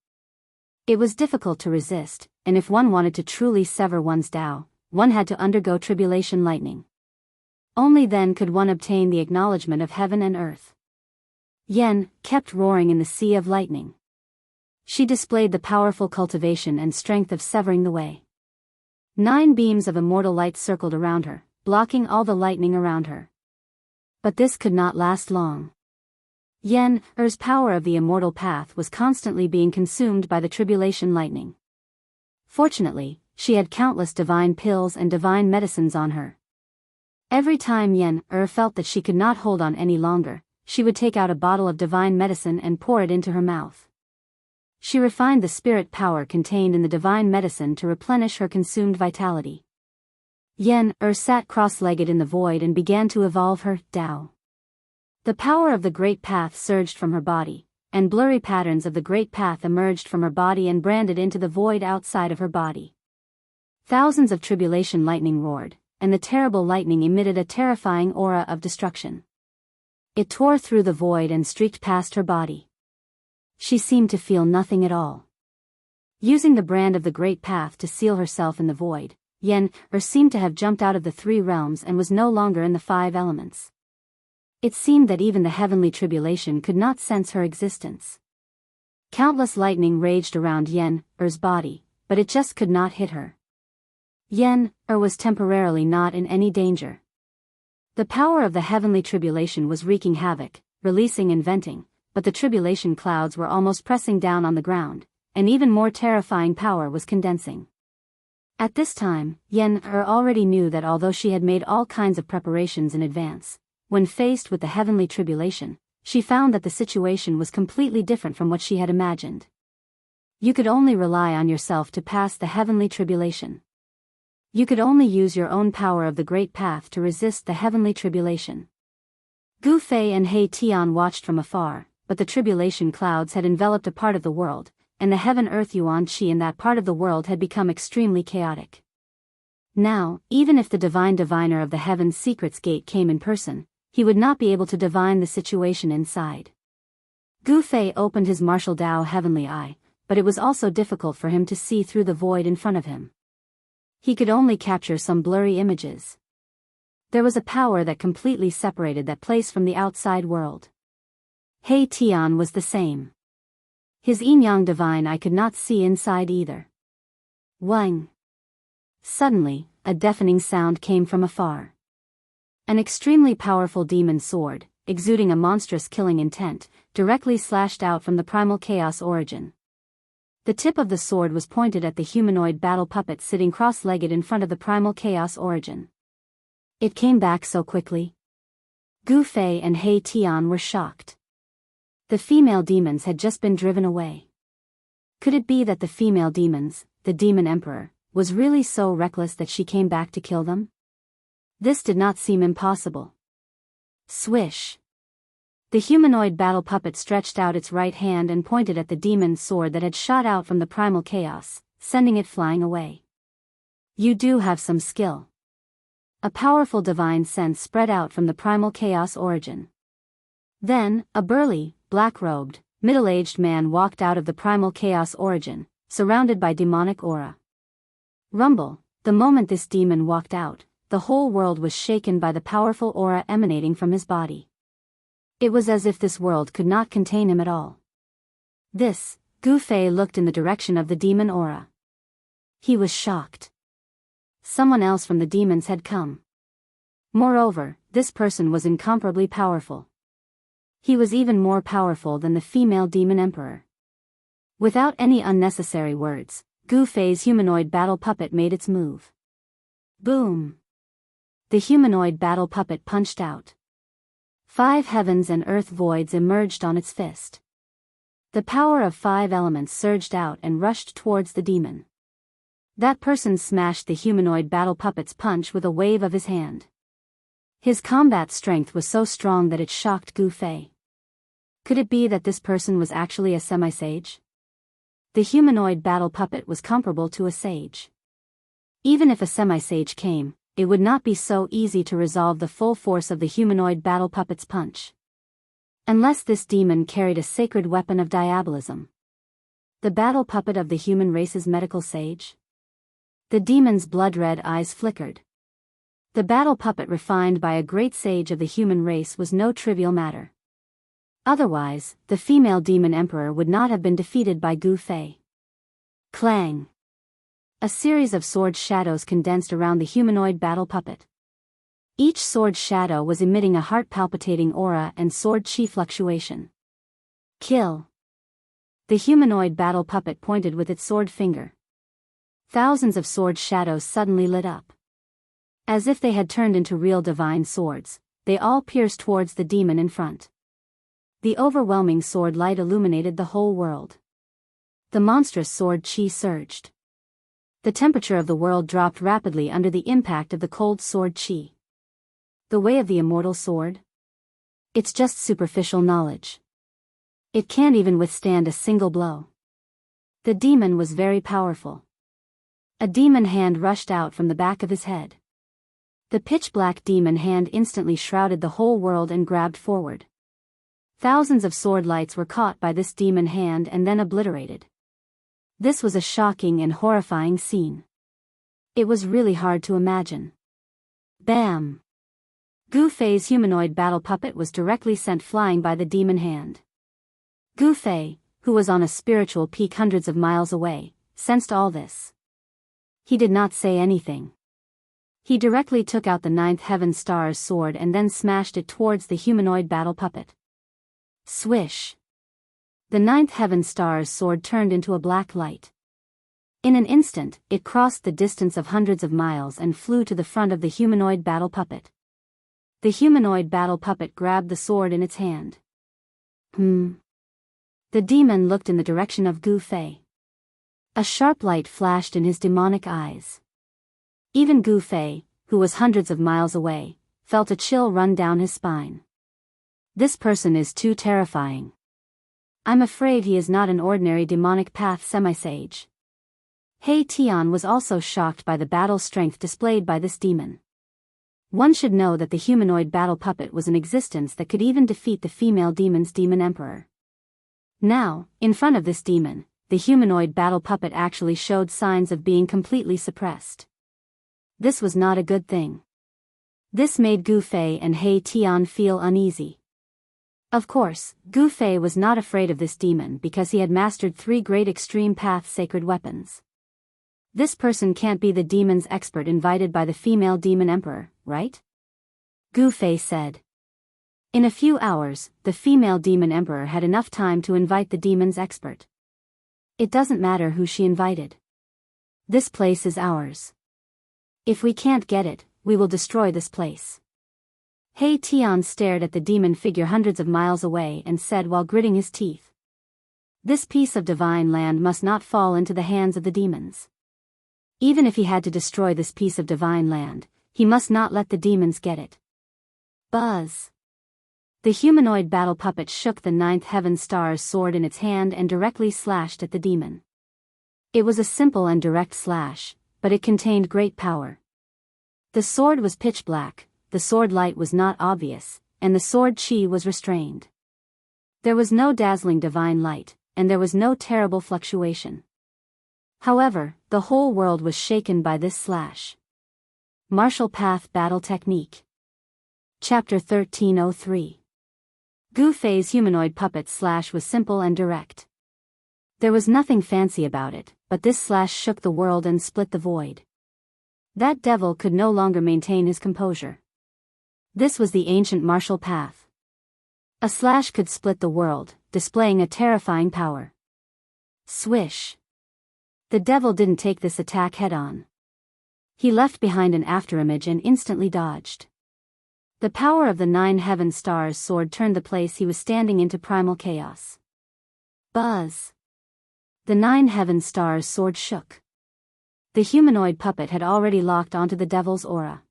It was difficult to resist, and if one wanted to truly sever one's Tao, one had to undergo tribulation lightning. Only then could one obtain the acknowledgement of heaven and earth. Yen kept roaring in the sea of lightning. She displayed the powerful cultivation and strength of severing the way. 9 beams of immortal light circled around her, blocking all the lightning around her. But this could not last long. Yen's power of the immortal path was constantly being consumed by the tribulation lightning. Fortunately, she had countless divine pills and divine medicines on her. Every time Yen felt that she could not hold on any longer, she would take out a bottle of divine medicine and pour it into her mouth. She refined the spirit power contained in the divine medicine to replenish her consumed vitality. Yen sat cross-legged in the void and began to evolve her Tao. The power of the great path surged from her body, and blurry patterns of the great path emerged from her body and branded into the void outside of her body. Thousands of tribulation lightning roared, and the terrible lightning emitted a terrifying aura of destruction. It tore through the void and streaked past her body. She seemed to feel nothing at all. Using the brand of the great path to seal herself in the void, Yen seemed to have jumped out of the 3 realms and was no longer in the 5 elements. It seemed that even the heavenly tribulation could not sense her existence. Countless lightning raged around Yen's body, but it just could not hit her. Yen was temporarily not in any danger. The power of the heavenly tribulation was wreaking havoc, releasing and venting, but the tribulation clouds were almost pressing down on the ground, and even more terrifying power was condensing. At this time, Yen already knew that although she had made all kinds of preparations in advance, when faced with the heavenly tribulation, she found that the situation was completely different from what she had imagined. You could only rely on yourself to pass the heavenly tribulation. You could only use your own power of the great path to resist the heavenly tribulation. Gu Fei and He Tian watched from afar, but the tribulation clouds had enveloped a part of the world, and the heaven-earth yuan qi in that part of the world had become extremely chaotic. Now, even if the divine diviner of the heaven's secrets gate came in person, he would not be able to divine the situation inside. Gu Fei opened his martial Tao heavenly eye, but it was also difficult for him to see through the void in front of him. He could only capture some blurry images. There was a power that completely separated that place from the outside world. Hei Tian was the same. His yin-yang divine eye could not see inside either. Wang. Suddenly, a deafening sound came from afar. An extremely powerful demon sword, exuding a monstrous killing intent, directly slashed out from the primal chaos origin. The tip of the sword was pointed at the humanoid battle puppet sitting cross-legged in front of the primal chaos origin. It came back so quickly. Gu Fei and Hei Tian were shocked. The female demons had just been driven away. Could it be that the female demons, the demon emperor, was really so reckless that she came back to kill them? This did not seem impossible. Swish. The humanoid battle puppet stretched out its right hand and pointed at the demon sword that had shot out from the primal chaos, sending it flying away. You do have some skill. A powerful divine sense spread out from the primal chaos origin. Then, a burly, black-robed, middle-aged man walked out of the primal chaos origin, surrounded by demonic aura. Rumble, the moment this demon walked out, the whole world was shaken by the powerful aura emanating from his body. It was as if this world could not contain him at all. Gu Fei looked in the direction of the demon aura. He was shocked. Someone else from the demons had come. Moreover, this person was incomparably powerful. He was even more powerful than the female demon emperor. Without any unnecessary words, Gu Fei's humanoid battle puppet made its move. Boom! The humanoid battle puppet punched out. 5 heavens and earth voids emerged on its fist. The power of 5 elements surged out and rushed towards the demon. That person smashed the humanoid battle puppet's punch with a wave of his hand. His combat strength was so strong that it shocked Gu Fei. Could it be that this person was actually a semi-sage? The humanoid battle puppet was comparable to a sage. Even if a semi-sage came, it would not be so easy to resolve the full force of the humanoid battle puppet's punch. Unless this demon carried a sacred weapon of diabolism. The battle puppet of the human race's medical sage? The demon's blood-red eyes flickered. The battle puppet refined by a great sage of the human race was no trivial matter. Otherwise, the female demon emperor would not have been defeated by Gu Fei. Clang! A series of sword shadows condensed around the humanoid battle puppet. Each sword shadow was emitting a heart-palpitating aura and sword chi fluctuation. Kill! The humanoid battle puppet pointed with its sword finger. Thousands of sword shadows suddenly lit up. As if they had turned into real divine swords, they all pierced towards the demon in front. The overwhelming sword light illuminated the whole world. The monstrous sword chi surged. The temperature of the world dropped rapidly under the impact of the cold sword chi. The way of the immortal sword? It's just superficial knowledge. It can't even withstand a single blow. The demon was very powerful. A demon hand rushed out from the back of his head. The pitch-black demon hand instantly shrouded the whole world and grabbed forward. Thousands of sword lights were caught by this demon hand and then obliterated. This was a shocking and horrifying scene. It was really hard to imagine. Bam! Gu Fei's humanoid battle puppet was directly sent flying by the demon hand. Gu Fei, who was on a spiritual peak hundreds of miles away, sensed all this. He did not say anything. He directly took out the 9th Heaven Star's sword and then smashed it towards the humanoid battle puppet. Swish! The 9th Heaven Star's sword turned into a black light. In an instant, it crossed the distance of hundreds of miles and flew to the front of the humanoid battle puppet. The humanoid battle puppet grabbed the sword in its hand. The demon looked in the direction of Gu Fei. A sharp light flashed in his demonic eyes. Even Gu Fei, who was hundreds of miles away, felt a chill run down his spine. This person is too terrifying. I'm afraid he is not an ordinary demonic path semi-sage. Hei Tian was also shocked by the battle strength displayed by this demon. One should know that the humanoid battle puppet was an existence that could even defeat the female demon's demon emperor. Now, in front of this demon, the humanoid battle puppet actually showed signs of being completely suppressed. This was not a good thing. This made Gu Fei and He Tian feel uneasy. Of course, Gu Fei was not afraid of this demon because he had mastered 3 great extreme path sacred weapons. This person can't be the demon's expert invited by the female demon emperor, right? Gu Fei said. In a few hours, the female demon emperor had enough time to invite the demon's expert. It doesn't matter who she invited. This place is ours. If we can't get it, we will destroy this place. He Tian stared at the demon figure hundreds of miles away and said while gritting his teeth. This piece of divine land must not fall into the hands of the demons. Even if he had to destroy this piece of divine land, he must not let the demons get it. Buzz. The humanoid battle puppet shook the 9th heaven star's sword in its hand and directly slashed at the demon. It was a simple and direct slash, but it contained great power. The sword was pitch black, the sword light was not obvious, and the sword chi was restrained. There was no dazzling divine light, and there was no terrible fluctuation. However, the whole world was shaken by this slash. Martial Path Battle Technique. Chapter 1303. Gu Fei's humanoid puppet slash was simple and direct. There was nothing fancy about it, but this slash shook the world and split the void. That devil could no longer maintain his composure. This was the ancient martial path. A slash could split the world, displaying a terrifying power. Swish. The devil didn't take this attack head-on. He left behind an afterimage and instantly dodged. The power of the 9 heaven stars' sword turned the place he was standing into primal chaos. Buzz. The 9 heaven stars' sword shook. The humanoid puppet had already locked onto the devil's aura.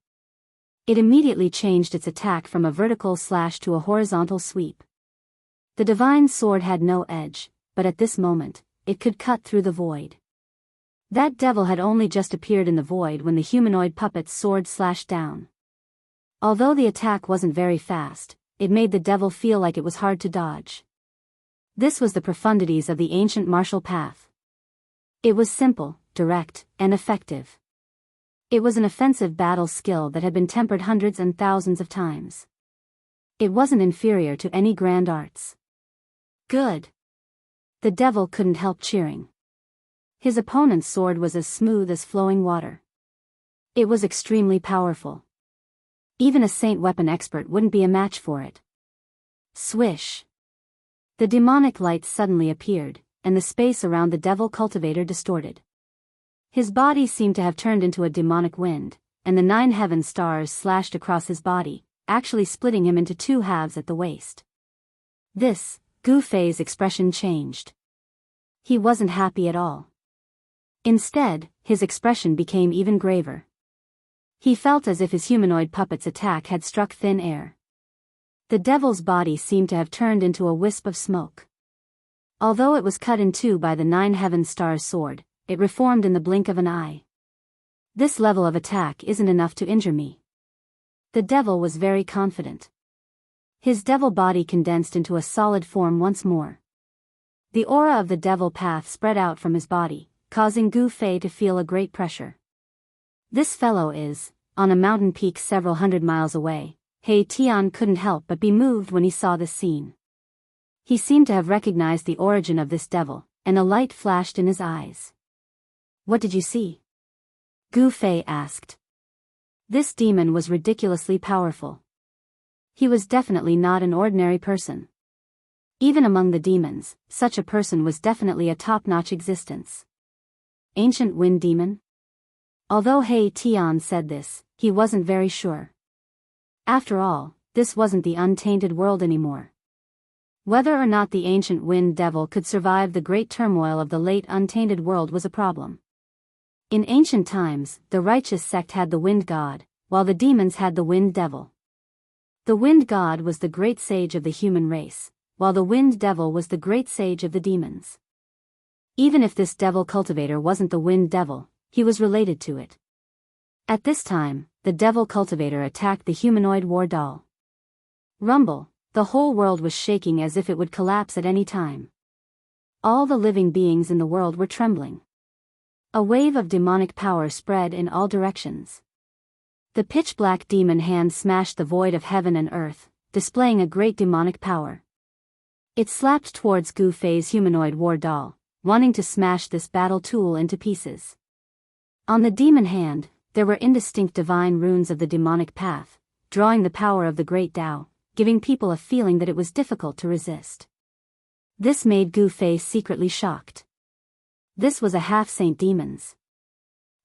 It immediately changed its attack from a vertical slash to a horizontal sweep. The divine sword had no edge, but at this moment, it could cut through the void. That devil had only just appeared in the void when the humanoid puppet's sword slashed down. Although the attack wasn't very fast, it made the devil feel like it was hard to dodge. This was the profundities of the ancient martial path. It was simple, direct, and effective. It was an offensive battle skill that had been tempered hundreds and thousands of times. It wasn't inferior to any grand arts. Good. The devil couldn't help cheering. His opponent's sword was as smooth as flowing water. It was extremely powerful. Even a saint weapon expert wouldn't be a match for it. Swish. The demonic light suddenly appeared, and the space around the devil cultivator distorted. His body seemed to have turned into a demonic wind, and the 9 heaven stars slashed across his body, actually splitting him into 2 halves at the waist. This, Gu Fei's expression changed. He wasn't happy at all. Instead, his expression became even graver. He felt as if his humanoid puppet's attack had struck thin air. The devil's body seemed to have turned into a wisp of smoke. Although it was cut in 2 by the 9 heaven stars' sword, it reformed in the blink of an eye. This level of attack isn't enough to injure me. The devil was very confident. His devil body condensed into a solid form once more. The aura of the devil path spread out from his body, causing Gu Fei to feel a great pressure. This fellow is, on a mountain peak several hundred miles away. He Tian couldn't help but be moved when he saw this scene. He seemed to have recognized the origin of this devil, and a light flashed in his eyes. What did you see? Gu Fei asked. This demon was ridiculously powerful. He was definitely not an ordinary person. Even among the demons, such a person was definitely a top-notch existence. Ancient wind demon? Although He Tian said this, he wasn't very sure. After all, this wasn't the untainted world anymore. Whether or not the ancient wind devil could survive the great turmoil of the late untainted world was a problem. In ancient times, the righteous sect had the wind god, while the demons had the wind devil. The wind god was the great sage of the human race, while the wind devil was the great sage of the demons. Even if this devil cultivator wasn't the wind devil, he was related to it. At this time, the devil cultivator attacked the humanoid war doll. Rumble, the whole world was shaking as if it would collapse at any time. All the living beings in the world were trembling. A wave of demonic power spread in all directions. The pitch-black demon hand smashed the void of heaven and earth, displaying a great demonic power. It slapped towards Gu Fei's humanoid war doll, wanting to smash this battle tool into pieces. On the demon hand, there were indistinct divine runes of the demonic path, drawing the power of the great Tao, giving people a feeling that it was difficult to resist. This made Gu Fei secretly shocked. This was a half-saint demon's.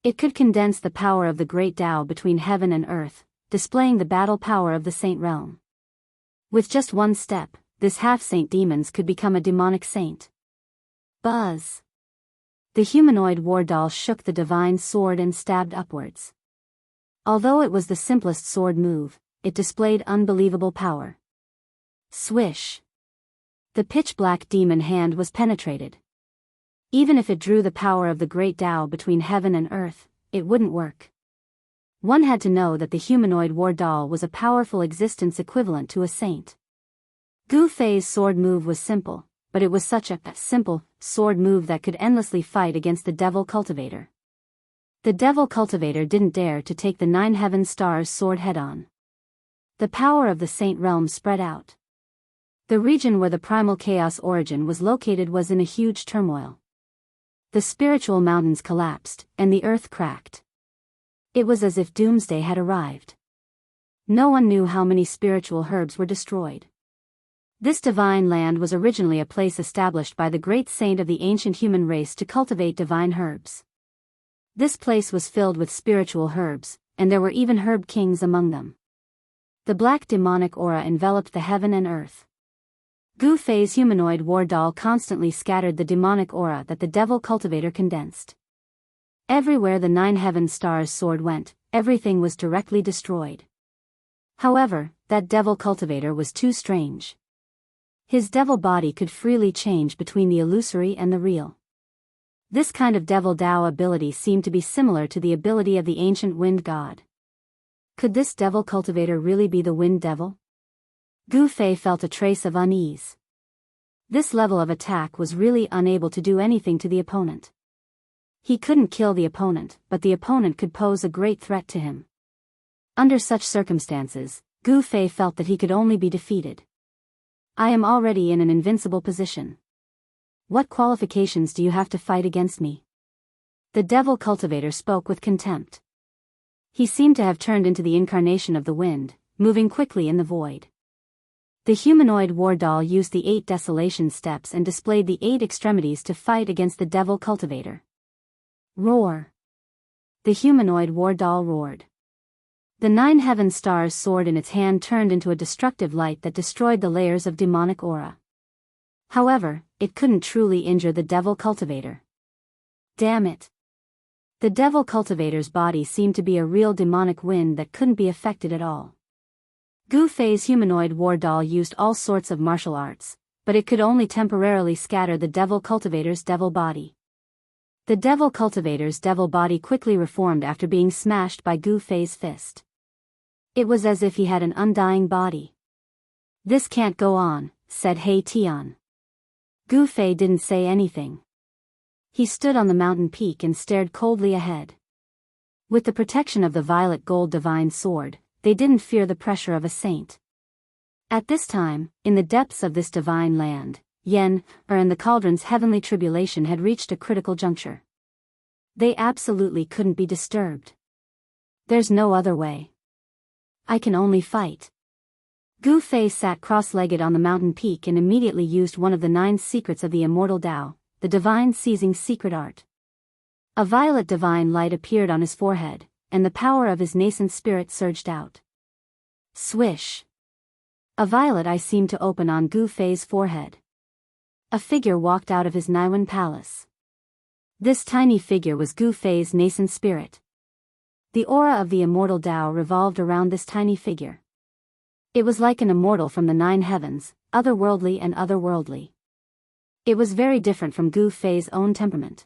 It could condense the power of the great Tao between heaven and earth, displaying the battle power of the saint realm. With just one step, this half-saint demons could become a demonic saint. Buzz! The humanoid war doll shook the divine sword and stabbed upwards. Although it was the simplest sword move, it displayed unbelievable power. Swish! The pitch-black demon hand was penetrated. Even if it drew the power of the great Tao between heaven and earth, it wouldn't work. One had to know that the humanoid war doll was a powerful existence equivalent to a saint. Gu Fei's sword move was simple, but it was such a simple sword move that could endlessly fight against the devil cultivator. The devil cultivator didn't dare to take the 9 heaven stars sword head-on. The power of the saint realm spread out. The region where the primal chaos origin was located was in a huge turmoil. The spiritual mountains collapsed, and the earth cracked. It was as if doomsday had arrived. No one knew how many spiritual herbs were destroyed. This divine land was originally a place established by the great saint of the ancient human race to cultivate divine herbs. This place was filled with spiritual herbs, and there were even herb kings among them. The black demonic aura enveloped the heaven and earth. Gu Fei's humanoid war doll constantly scattered the demonic aura that the devil cultivator condensed. Everywhere the 9 heaven stars sword went, everything was directly destroyed. However, that devil cultivator was too strange. His devil body could freely change between the illusory and the real. This kind of devil Tao ability seemed to be similar to the ability of the ancient wind god. Could this devil cultivator really be the wind devil? Gu Fei felt a trace of unease. This level of attack was really unable to do anything to the opponent. He couldn't kill the opponent, but the opponent could pose a great threat to him. Under such circumstances, Gu Fei felt that he could only be defeated. I am already in an invincible position. What qualifications do you have to fight against me? The devil cultivator spoke with contempt. He seemed to have turned into the incarnation of the wind, moving quickly in the void. The humanoid war doll used the 8 desolation steps and displayed the 8 extremities to fight against the devil cultivator. Roar! The humanoid war doll roared. The 9 heaven stars sword in its hand turned into a destructive light that destroyed the layers of demonic aura. However, it couldn't truly injure the devil cultivator. Damn it! The devil cultivator's body seemed to be a real demonic wind that couldn't be affected at all. Gu Fei's humanoid war doll used all sorts of martial arts, but it could only temporarily scatter the devil cultivator's devil body. The devil cultivator's devil body quickly reformed after being smashed by Gu Fei's fist. It was as if he had an undying body. This can't go on, said He Tian. Gu Fei didn't say anything. He stood on the mountain peak and stared coldly ahead. With the protection of the violet gold divine sword, they didn't fear the pressure of a saint. At this time, in the depths of this divine land, and the cauldron's heavenly tribulation had reached a critical juncture. They absolutely couldn't be disturbed. There's no other way. I can only fight. Gu Fei sat cross-legged on the mountain peak and immediately used one of the 9 secrets of the immortal Tao, the divine seizing secret art. A violet divine light appeared on his forehead, and the power of his nascent spirit surged out. Swish! A violet eye seemed to open on Gu Fei's forehead. A figure walked out of his Naiwan palace. This tiny figure was Gu Fei's nascent spirit. The aura of the immortal Tao revolved around this tiny figure. It was like an immortal from the 9 heavens, otherworldly and otherworldly. It was very different from Gu Fei's own temperament.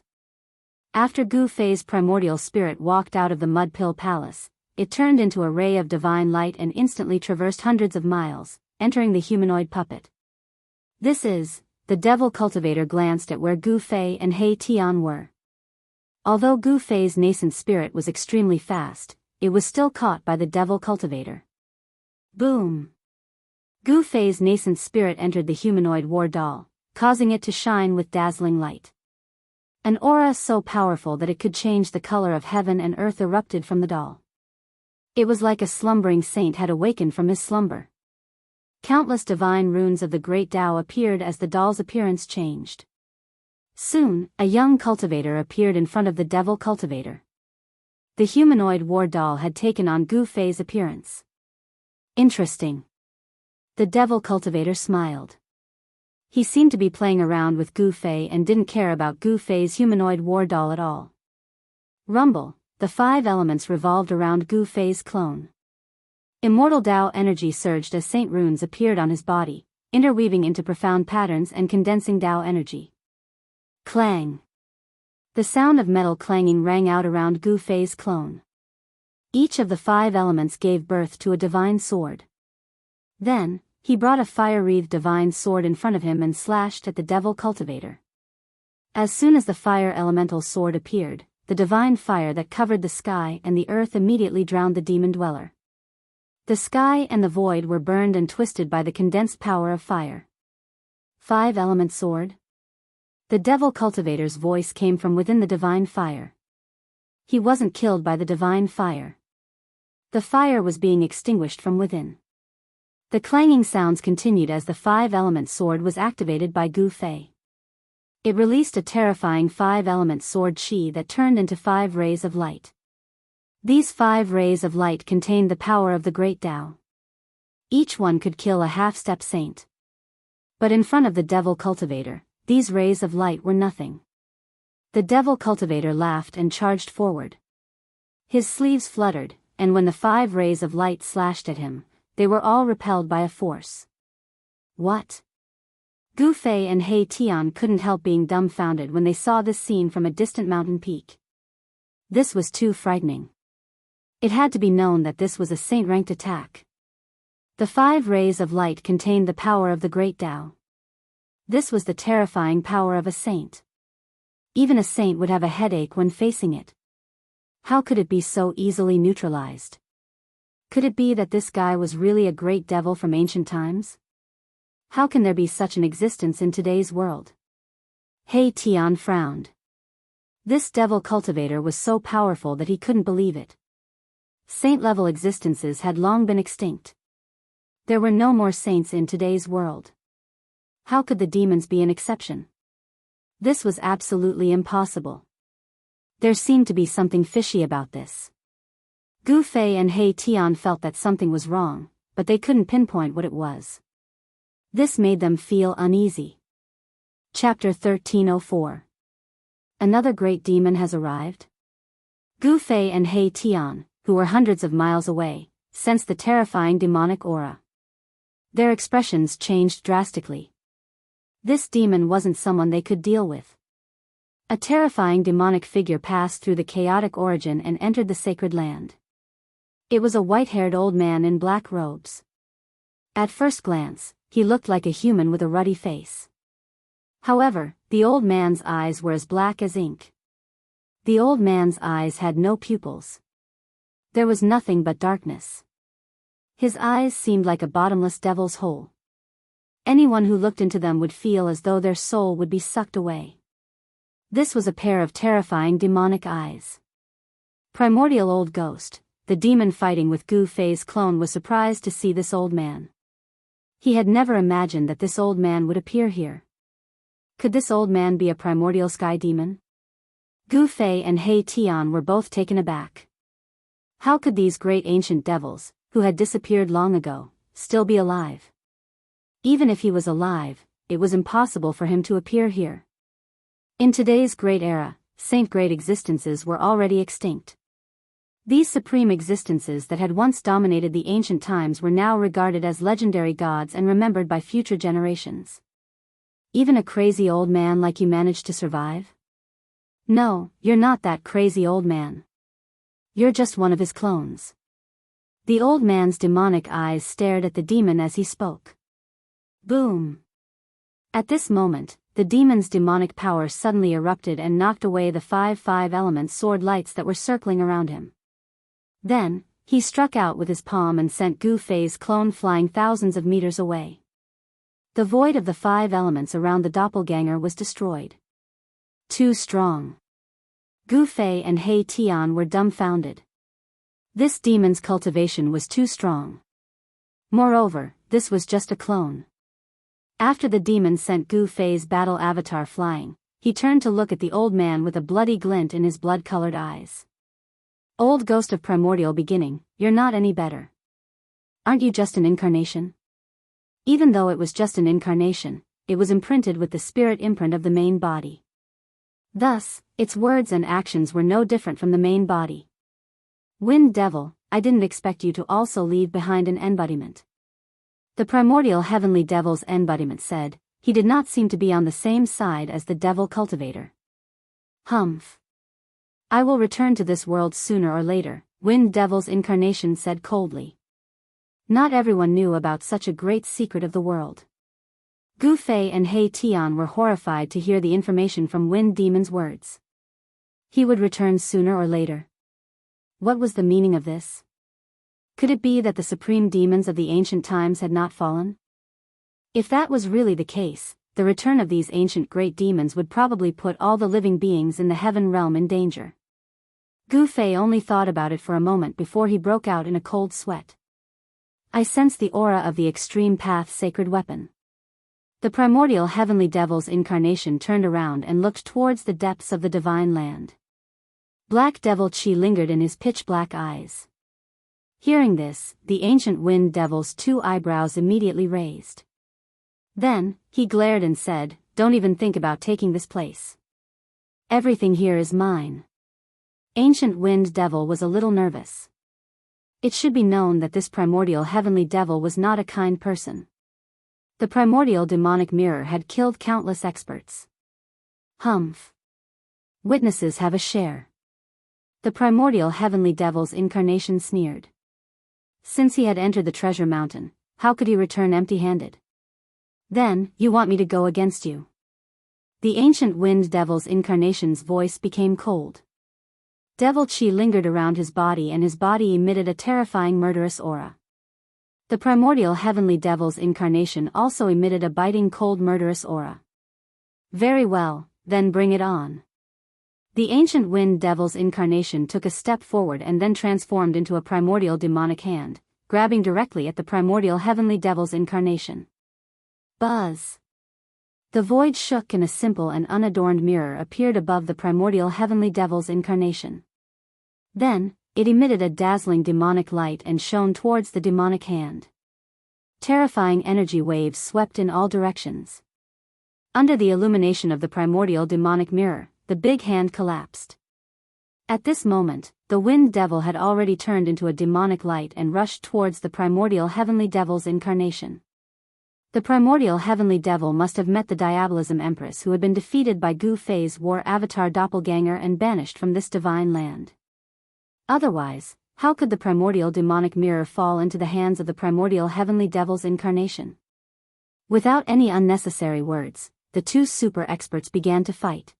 After Gu Fei's primordial spirit walked out of the Mud Pill Palace, it turned into a ray of divine light and instantly traversed hundreds of miles, entering the humanoid puppet. The devil cultivator glanced at where Gu Fei and He Tian were. Although Gu Fei's nascent spirit was extremely fast, it was still caught by the devil cultivator. Boom! Gu Fei's nascent spirit entered the humanoid war doll, causing it to shine with dazzling light. An aura so powerful that it could change the color of heaven and earth erupted from the doll. It was like a slumbering saint had awakened from his slumber. Countless divine runes of the great Tao appeared as the doll's appearance changed. Soon, a young cultivator appeared in front of the devil cultivator. The humanoid war doll had taken on Gu Fei's appearance. Interesting. The devil cultivator smiled. He seemed to be playing around with Gu Fei and didn't care about Gu Fei's humanoid war doll at all. Rumble, the 5 elements revolved around Gu Fei's clone. Immortal Tao energy surged as saint runes appeared on his body, interweaving into profound patterns and condensing Tao energy. Clang! The sound of metal clanging rang out around Gu Fei's clone. Each of the 5 elements gave birth to a divine sword. Then, he brought a fire-wreathed divine sword in front of him and slashed at the devil cultivator. As soon as the fire elemental sword appeared, the divine fire that covered the sky and the earth immediately drowned the demon dweller. The sky and the void were burned and twisted by the condensed power of fire. 5-element sword? The devil cultivator's voice came from within the divine fire. He wasn't killed by the divine fire. The fire was being extinguished from within. The clanging sounds continued as the 5-element sword was activated by Gu Fei. It released a terrifying 5-element sword chi that turned into 5 rays of light. These 5 rays of light contained the power of the great Tao. Each one could kill a half-step saint. But in front of the devil cultivator, these rays of light were nothing. The devil cultivator laughed and charged forward. His sleeves fluttered, and when the 5 rays of light slashed at him, they were all repelled by a force. What? Gu Fei and He Tian couldn't help being dumbfounded when they saw this scene from a distant mountain peak. This was too frightening. It had to be known that this was a saint-ranked attack. The 5 rays of light contained the power of the great Tao. This was the terrifying power of a saint. Even a saint would have a headache when facing it. How could it be so easily neutralized? Could it be that this guy was really a great devil from ancient times? How can there be such an existence in today's world? He Tian frowned. This devil cultivator was so powerful that he couldn't believe it. Saint-level existences had long been extinct. There were no more saints in today's world. How could the demons be an exception? This was absolutely impossible. There seemed to be something fishy about this. Gu Fei and He Tian felt that something was wrong, but they couldn't pinpoint what it was. This made them feel uneasy. Chapter 1304. Another great demon has arrived? Gu Fei and He Tian, who were hundreds of miles away, sensed the terrifying demonic aura. Their expressions changed drastically. This demon wasn't someone they could deal with. A terrifying demonic figure passed through the chaotic origin and entered the sacred land. It was a white-haired old man in black robes. At first glance, he looked like a human with a ruddy face. However, the old man's eyes were as black as ink. The old man's eyes had no pupils. There was nothing but darkness. His eyes seemed like a bottomless devil's hole. Anyone who looked into them would feel as though their soul would be sucked away. This was a pair of terrifying demonic eyes. Primordial old ghost, the demon fighting with Gu Fei's clone, was surprised to see this old man. He had never imagined that this old man would appear here. Could this old man be a primordial sky demon? Gu Fei and He Tian were both taken aback. How could these great ancient devils, who had disappeared long ago, still be alive? Even if he was alive, it was impossible for him to appear here. In today's great era, saint-grade existences were already extinct. These supreme existences that had once dominated the ancient times were now regarded as legendary gods and remembered by future generations. Even a crazy old man like you managed to survive? No, you're not that crazy old man. You're just one of his clones. The old man's demonic eyes stared at the demon as he spoke. Boom! At this moment, the demon's demonic power suddenly erupted and knocked away the 5 5-element sword lights that were circling around him. Then, he struck out with his palm and sent Gu Fei's clone flying thousands of meters away. The void of the 5 elements around the doppelganger was destroyed. Too strong. Gu Fei and He Tian were dumbfounded. This demon's cultivation was too strong. Moreover, this was just a clone. After the demon sent Gu Fei's battle avatar flying, he turned to look at the old man with a bloody glint in his blood-colored eyes. Old ghost of primordial beginning, you're not any better. Aren't you just an incarnation? Even though it was just an incarnation, it was imprinted with the spirit imprint of the main body. Thus, its words and actions were no different from the main body. Wind Devil, I didn't expect you to also leave behind an embodiment. The primordial heavenly devil's embodiment said. He did not seem to be on the same side as the devil cultivator. Humph. I will return to this world sooner or later, Wind Devil's incarnation said coldly. Not everyone knew about such a great secret of the world. Gu Fei and He Tian were horrified to hear the information from Wind Demon's words. He would return sooner or later. What was the meaning of this? Could it be that the supreme demons of the ancient times had not fallen? If that was really the case, the return of these ancient great demons would probably put all the living beings in the heaven realm in danger. Gu Fei only thought about it for a moment before he broke out in a cold sweat. I sense the aura of the extreme path sacred weapon. The primordial heavenly devil's incarnation turned around and looked towards the depths of the divine land. Black devil chi lingered in his pitch-black eyes. Hearing this, the ancient wind devil's 2 eyebrows immediately raised. Then, he glared and said, don't even think about taking this place. Everything here is mine. Ancient Wind Devil was a little nervous. It should be known that this primordial heavenly devil was not a kind person. The primordial demonic mirror had killed countless experts. Humph. Witnesses have a share. The primordial heavenly devil's incarnation sneered. Since he had entered the treasure mountain, how could he return empty-handed? Then, you want me to go against you? The ancient wind devil's incarnation's voice became cold. Devil chi lingered around his body and his body emitted a terrifying murderous aura. The primordial heavenly devil's incarnation also emitted a biting cold murderous aura. Very well, then bring it on. The ancient wind devil's incarnation took a step forward and then transformed into a primordial demonic hand, grabbing directly at the primordial heavenly devil's incarnation. Buzz. The void shook and a simple and unadorned mirror appeared above the primordial heavenly devil's incarnation. Then, it emitted a dazzling demonic light and shone towards the demonic hand. Terrifying energy waves swept in all directions. Under the illumination of the primordial demonic mirror, the big hand collapsed. At this moment, the wind devil had already turned into a demonic light and rushed towards the primordial heavenly devil's incarnation. The primordial heavenly devil must have met the Diabolism Empress who had been defeated by Gu Fei's war avatar doppelganger and banished from this divine land. Otherwise, how could the primordial demonic mirror fall into the hands of the primordial heavenly devil's incarnation? Without any unnecessary words, the 2 super experts began to fight.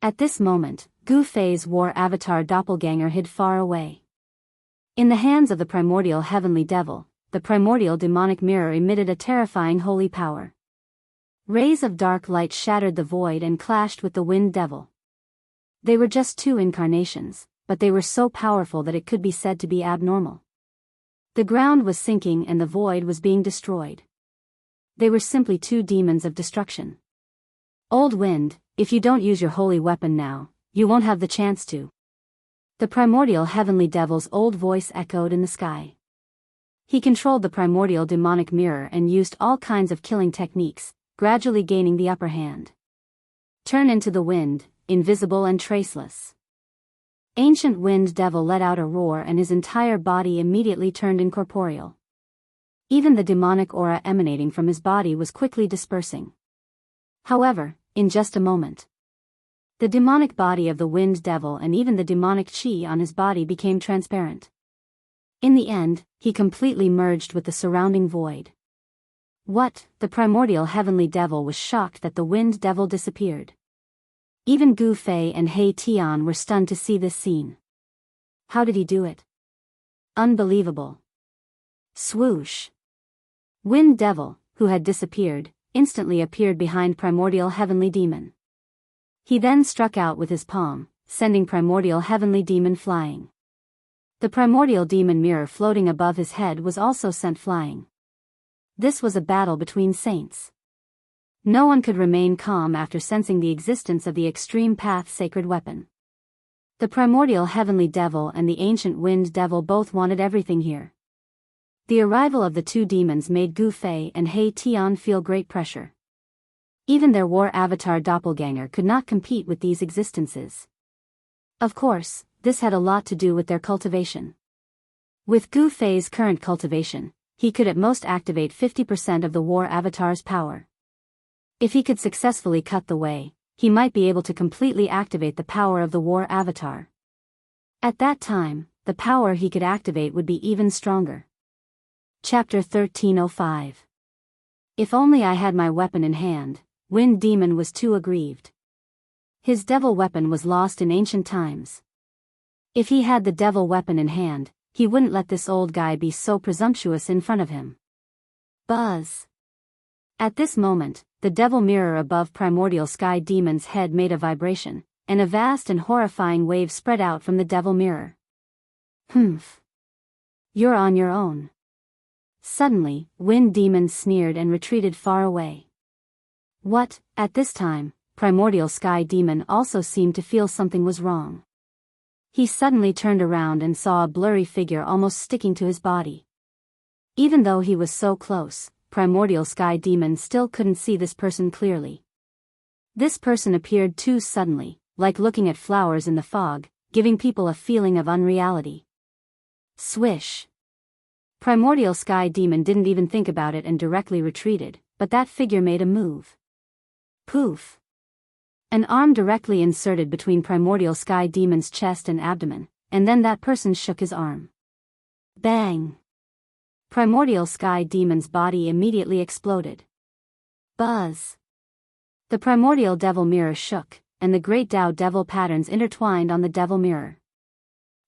At this moment, Gu Fei's war avatar doppelganger hid far away. In the hands of the primordial heavenly devil, the primordial demonic mirror emitted a terrifying holy power. Rays of dark light shattered the void and clashed with the wind devil. They were just 2 incarnations, but they were so powerful that it could be said to be abnormal. The ground was sinking and the void was being destroyed. They were simply 2 demons of destruction. Old Wind, if you don't use your holy weapon now, you won't have the chance to. The primordial heavenly devil's old voice echoed in the sky. He controlled the primordial demonic mirror and used all kinds of killing techniques, gradually gaining the upper hand. Turn into the wind, invisible and traceless. Ancient Wind Devil let out a roar and his entire body immediately turned incorporeal. Even the demonic aura emanating from his body was quickly dispersing. However, in just a moment, the demonic body of the Wind Devil and even the demonic chi on his body became transparent. In the end, he completely merged with the surrounding void. What? The primordial heavenly devil was shocked that the Wind Devil disappeared. Even Gu Fei and He Tian were stunned to see this scene. How did he do it? Unbelievable. Swoosh. Wind Devil, who had disappeared, instantly appeared behind Primordial Heavenly Demon. He then struck out with his palm, sending Primordial Heavenly Demon flying. The Primordial Demon mirror floating above his head was also sent flying. This was a battle between saints. No one could remain calm after sensing the existence of the Extreme Path sacred weapon. The Primordial Heavenly Devil and the Ancient Wind Devil both wanted everything here. The arrival of the two demons made Gu Fei and He Tian feel great pressure. Even their war avatar doppelganger could not compete with these existences. Of course, this had a lot to do with their cultivation. With Gu Fei's current cultivation, he could at most activate 50% of the war avatar's power. If he could successfully cut the way, he might be able to completely activate the power of the war avatar. At that time, the power he could activate would be even stronger. Chapter 1305. If only I had my weapon in hand. Wind Demon was too aggrieved. His devil weapon was lost in ancient times. If he had the devil weapon in hand, he wouldn't let this old guy be so presumptuous in front of him. Buzz. At this moment, the devil mirror above Primordial Sky Demon's head made a vibration, and a vast and horrifying wave spread out from the devil mirror. Humph. You're on your own. Suddenly, Wind Demon sneered and retreated far away. What? At this time, Primordial Sky Demon also seemed to feel something was wrong. He suddenly turned around and saw a blurry figure almost sticking to his body. Even though he was so close, Primordial Sky Demon still couldn't see this person clearly. This person appeared too suddenly, like looking at flowers in the fog, giving people a feeling of unreality. Swish. Primordial Sky Demon didn't even think about it and directly retreated, but that figure made a move. Poof. An arm directly inserted between Primordial Sky Demon's chest and abdomen, and then that person shook his arm. Bang. Primordial Sky Demon's body immediately exploded. Buzz. The Primordial Devil Mirror shook, and the Great Tao Devil patterns intertwined on the Devil Mirror.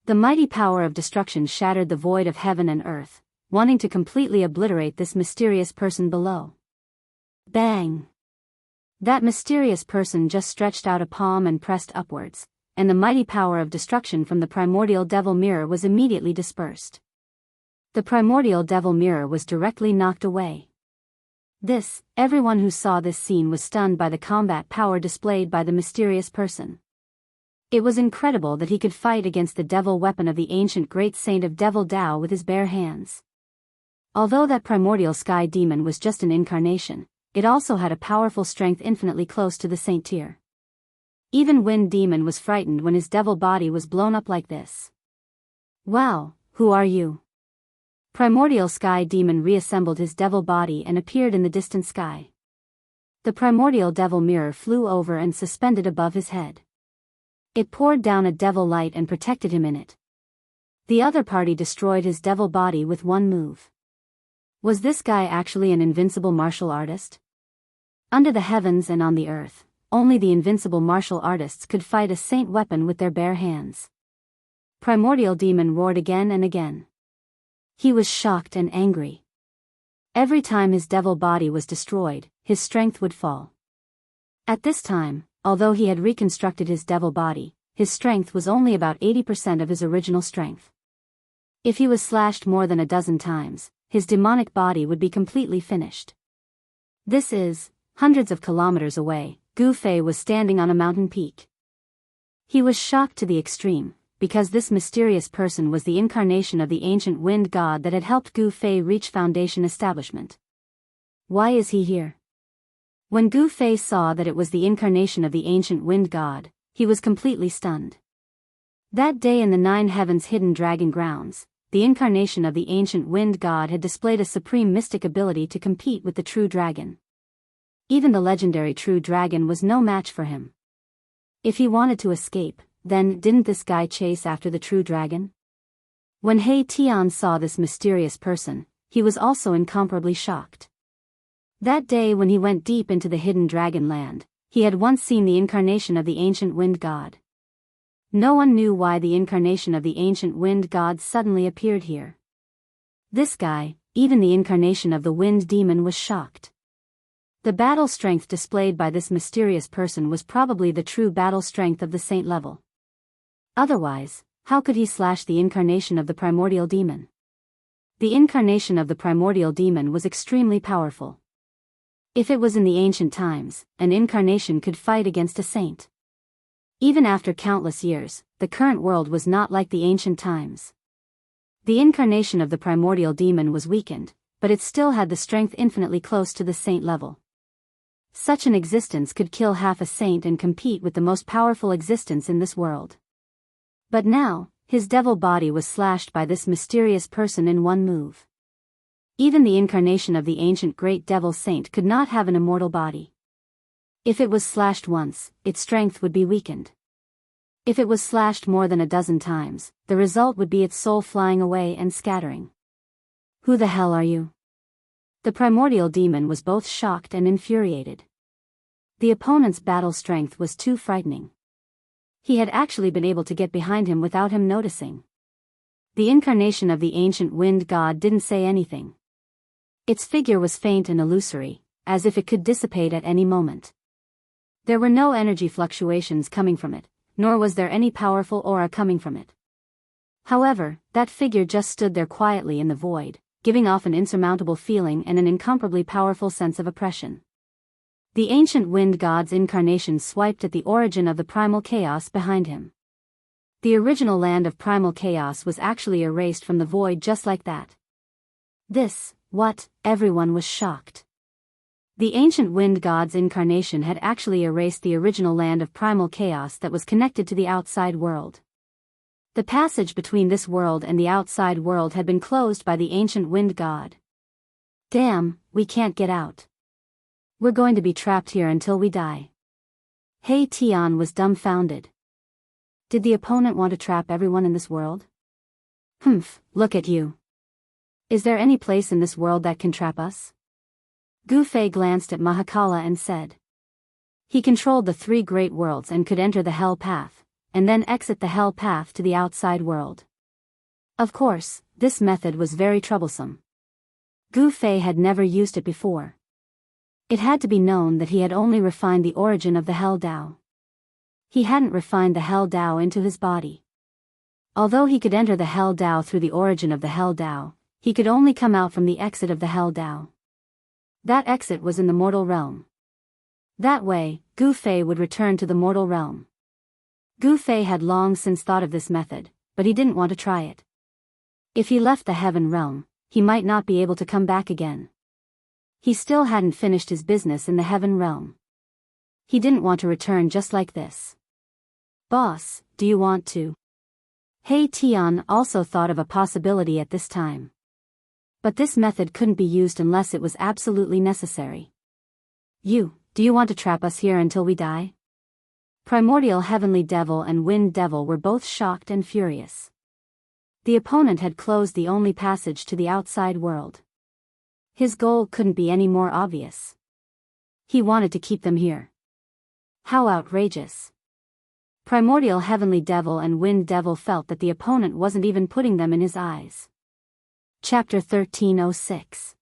The mighty power of destruction shattered the void of heaven and earth, wanting to completely obliterate this mysterious person below. Bang. That mysterious person just stretched out a palm and pressed upwards, and the mighty power of destruction from the Primordial Devil Mirror was immediately dispersed. The Primordial Devil Mirror was directly knocked away. Everyone who saw this scene was stunned by the combat power displayed by the mysterious person. It was incredible that he could fight against the devil weapon of the ancient great saint of Devil Tao with his bare hands. Although that Primordial Sky Demon was just an incarnation, it also had a powerful strength infinitely close to the saint tier. Even Wind Demon was frightened when his devil body was blown up like this. Wow, who are you? Primordial Sky Demon reassembled his devil body and appeared in the distant sky. The Primordial Devil Mirror flew over and suspended above his head. It poured down a devil light and protected him in it. The other party destroyed his devil body with one move. Was this guy actually an invincible martial artist? Under the heavens and on the earth, only the invincible martial artists could fight a saint weapon with their bare hands. Primordial Demon roared again and again. He was shocked and angry. Every time his devil body was destroyed, his strength would fall. At this time, although he had reconstructed his devil body, his strength was only about 80% of his original strength. If he was slashed more than a dozen times, his demonic body would be completely finished. Hundreds of kilometers away, Gu Fei was standing on a mountain peak. He was shocked to the extreme, because this mysterious person was the incarnation of the ancient wind god that had helped Gu Fei reach foundation establishment. Why is he here? When Gu Fei saw that it was the incarnation of the ancient wind god, he was completely stunned. That day in the Nine Heavens hidden dragon grounds, the incarnation of the ancient wind god had displayed a supreme mystic ability to compete with the true dragon. Even the legendary true dragon was no match for him. If he wanted to escape, then didn't this guy chase after the true dragon? When He Tian saw this mysterious person, he was also incomparably shocked. That day when he went deep into the hidden dragon land, he had once seen the incarnation of the ancient wind god. No one knew why the incarnation of the ancient wind god suddenly appeared here. This guy, even the incarnation of the wind demon, was shocked. The battle strength displayed by this mysterious person was probably the true battle strength of the saint level. Otherwise, how could he slash the incarnation of the primordial demon? The incarnation of the primordial demon was extremely powerful. If it was in the ancient times, an incarnation could fight against a saint. Even after countless years, the current world was not like the ancient times. The incarnation of the primordial demon was weakened, but it still had the strength infinitely close to the saint level. Such an existence could kill half a saint and compete with the most powerful existence in this world. But now, his devil body was slashed by this mysterious person in one move. Even the incarnation of the ancient great devil saint could not have an immortal body. If it was slashed once, its strength would be weakened. If it was slashed more than a dozen times, the result would be its soul flying away and scattering. Who the hell are you? The primordial demon was both shocked and infuriated. The opponent's battle strength was too frightening. He had actually been able to get behind him without him noticing. The incarnation of the ancient wind god didn't say anything. Its figure was faint and illusory, as if it could dissipate at any moment. There were no energy fluctuations coming from it, nor was there any powerful aura coming from it. However, that figure just stood there quietly in the void, giving off an insurmountable feeling and an incomparably powerful sense of oppression. The ancient wind god's incarnation swiped at the origin of the primal chaos behind him. The original land of primal chaos was actually erased from the void just like that. Everyone was shocked. The ancient wind god's incarnation had actually erased the original land of primal chaos that was connected to the outside world. The passage between this world and the outside world had been closed by the ancient wind god. Damn, we can't get out. We're going to be trapped here until we die. Hey Tian was dumbfounded. Did the opponent want to trap everyone in this world? Look at you. Is there any place in this world that can trap us? Gu Fei glanced at Mahakala and said. He controlled the three great worlds and could enter the hell path, and then exit the hell path to the outside world. Of course, this method was very troublesome. Gu Fei had never used it before. It had to be known that he had only refined the origin of the Hell Dao. He hadn't refined the Hell Dao into his body. Although he could enter the Hell Dao through the origin of the Hell Dao, he could only come out from the exit of the Hell Dao. That exit was in the mortal realm. That way, Gu Fei would return to the mortal realm. Gu Fei had long since thought of this method, but he didn't want to try it. If he left the heaven realm, he might not be able to come back again. He still hadn't finished his business in the heaven realm. He didn't want to return just like this. Boss, do you want to? Hey Tian also thought of a possibility at this time. But this method couldn't be used unless it was absolutely necessary. Do you want to trap us here until we die? Primordial Heavenly Devil and Wind Devil were both shocked and furious. The opponent had closed the only passage to the outside world. His goal couldn't be any more obvious. He wanted to keep them here. How outrageous. Primordial Heavenly Devil and Wind Devil felt that the opponent wasn't even putting them in his eyes. Chapter 1306.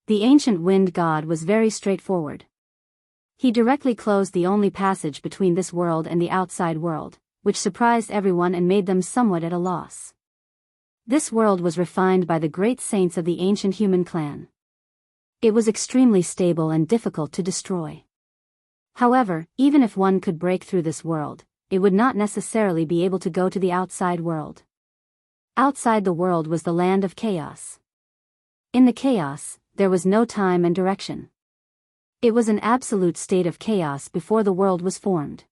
The ancient wind god was very straightforward. He directly closed the only passage between this world and the outside world, which surprised everyone and made them somewhat at a loss. This world was refined by the great saints of the ancient human clan. It was extremely stable and difficult to destroy. However, even if one could break through this world, it would not necessarily be able to go to the outside world. Outside the world was the land of chaos. In the chaos, there was no time and direction. It was an absolute state of chaos before the world was formed.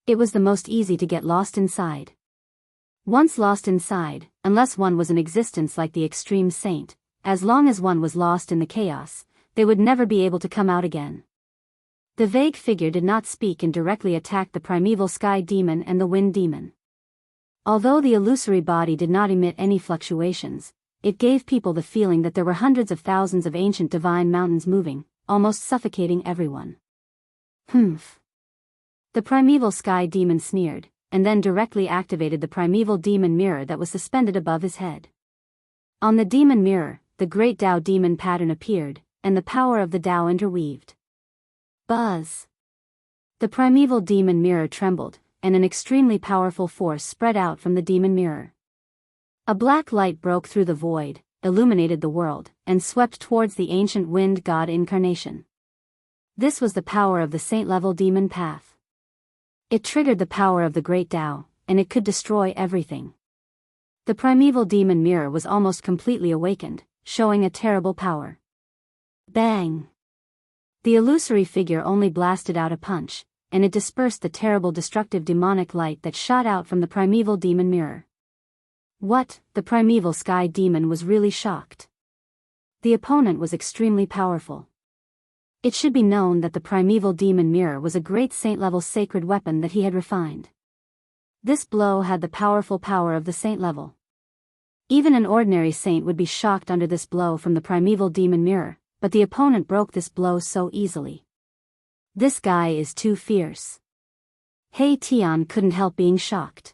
It was the most easy to get lost inside. Once lost inside, unless one was in existence like the extreme saint, as long as one was lost in the chaos, they would never be able to come out again. The vague figure did not speak and directly attacked the primeval sky demon and the wind demon. Although the illusory body did not emit any fluctuations, it gave people the feeling that there were hundreds of thousands of ancient divine mountains moving, almost suffocating everyone. The primeval sky demon sneered, and then directly activated the primeval demon mirror that was suspended above his head. On the demon mirror, the great Tao demon pattern appeared, and the power of the Tao interweaved. Buzz! The primeval demon mirror trembled, and an extremely powerful force spread out from the demon mirror. A black light broke through the void, illuminated the world, and swept towards the ancient wind god incarnation. This was the power of the saint-level demon path. It triggered the power of the great Tao, and it could destroy everything. The primeval demon mirror was almost completely awakened, showing a terrible power. Bang! The illusory figure only blasted out a punch, and it dispersed the terrible destructive demonic light that shot out from the primeval demon mirror. What? The primeval sky demon was really shocked. The opponent was extremely powerful. It should be known that the primeval demon mirror was a great saint-level sacred weapon that he had refined. This blow had the powerful power of the saint level. Even an ordinary saint would be shocked under this blow from the primeval demon mirror, but the opponent broke this blow so easily. This guy is too fierce. Hei Tian couldn't help being shocked.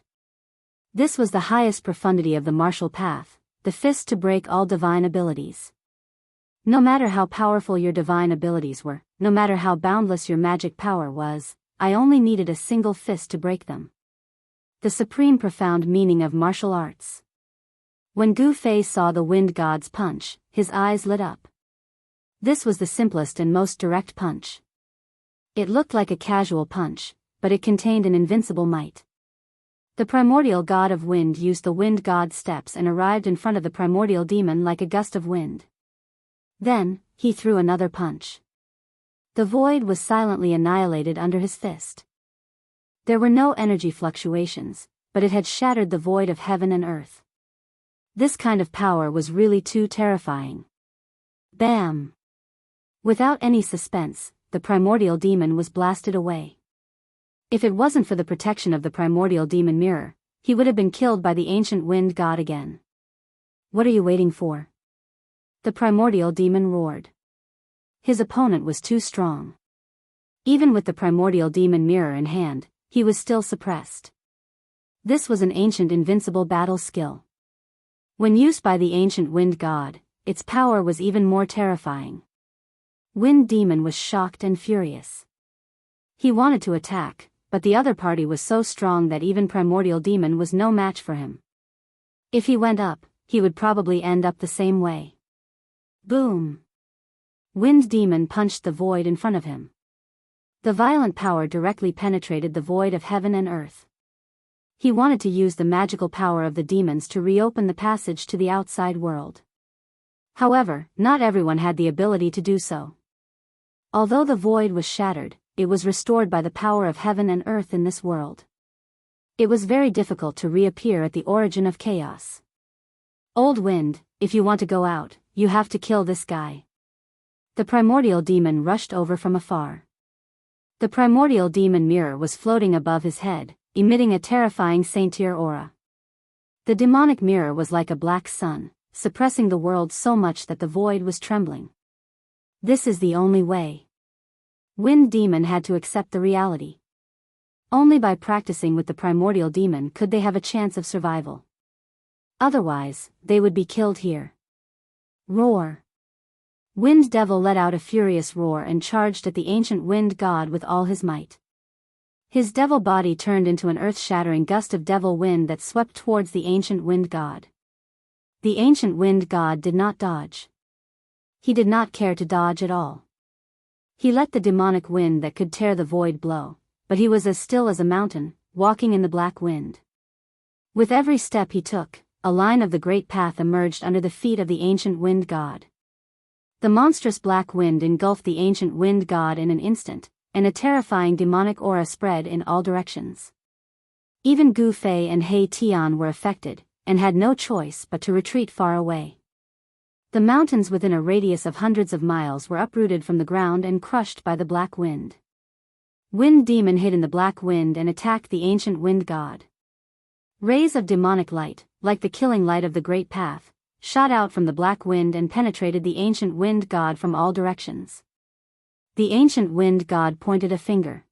This was the highest profundity of the martial path, the fist to break all divine abilities. No matter how powerful your divine abilities were, no matter how boundless your magic power was, I only needed a single fist to break them. The supreme profound meaning of martial arts. When Gu Fei saw the wind god's punch, his eyes lit up. This was the simplest and most direct punch. It looked like a casual punch, but it contained an invincible might. The primordial god of wind used the wind god's steps and arrived in front of the primordial demon like a gust of wind. Then, he threw another punch. The void was silently annihilated under his fist. There were no energy fluctuations, but it had shattered the void of heaven and earth. This kind of power was really too terrifying. Bam! Without any suspense, the primordial demon was blasted away. If it wasn't for the protection of the primordial demon mirror, he would have been killed by the ancient wind god again. What are you waiting for? The primordial demon roared. His opponent was too strong. Even with the primordial demon mirror in hand, he was still suppressed. This was an ancient invincible battle skill. When used by the ancient wind god, its power was even more terrifying. Wind demon was shocked and furious. He wanted to attack, but the other party was so strong that even primordial demon was no match for him. If he went up, he would probably end up the same way. Boom! Wind demon punched the void in front of him. The violent power directly penetrated the void of heaven and earth. He wanted to use the magical power of the demons to reopen the passage to the outside world. However, not everyone had the ability to do so. Although the void was shattered, it was restored by the power of heaven and earth in this world. It was very difficult to reappear at the origin of chaos. Old wind, if you want to go out, you have to kill this guy. The primordial demon rushed over from afar. The primordial demon mirror was floating above his head, emitting a terrifying saint-tier aura. The demonic mirror was like a black sun, suppressing the world so much that the void was trembling. This is the only way. Wind demon had to accept the reality. Only by practicing with the primordial demon could they have a chance of survival. Otherwise, they would be killed here. Roar! Wind devil let out a furious roar and charged at the ancient wind god with all his might. His devil body turned into an earth-shattering gust of devil wind that swept towards the ancient wind god. The ancient wind god did not dodge. He did not care to dodge at all. He let the demonic wind that could tear the void blow, but he was as still as a mountain, walking in the black wind. With every step he took, a line of the great path emerged under the feet of the ancient wind god. The monstrous black wind engulfed the ancient wind god in an instant, and a terrifying demonic aura spread in all directions. Even Gu Fei and Hei Tian were affected, and had no choice but to retreat far away. The mountains within a radius of hundreds of miles were uprooted from the ground and crushed by the black wind. Wind demon hid in the black wind and attacked the ancient wind god. Rays of demonic light, like the killing light of the great path, shot out from the black wind and penetrated the ancient wind god from all directions. The ancient wind god pointed a finger.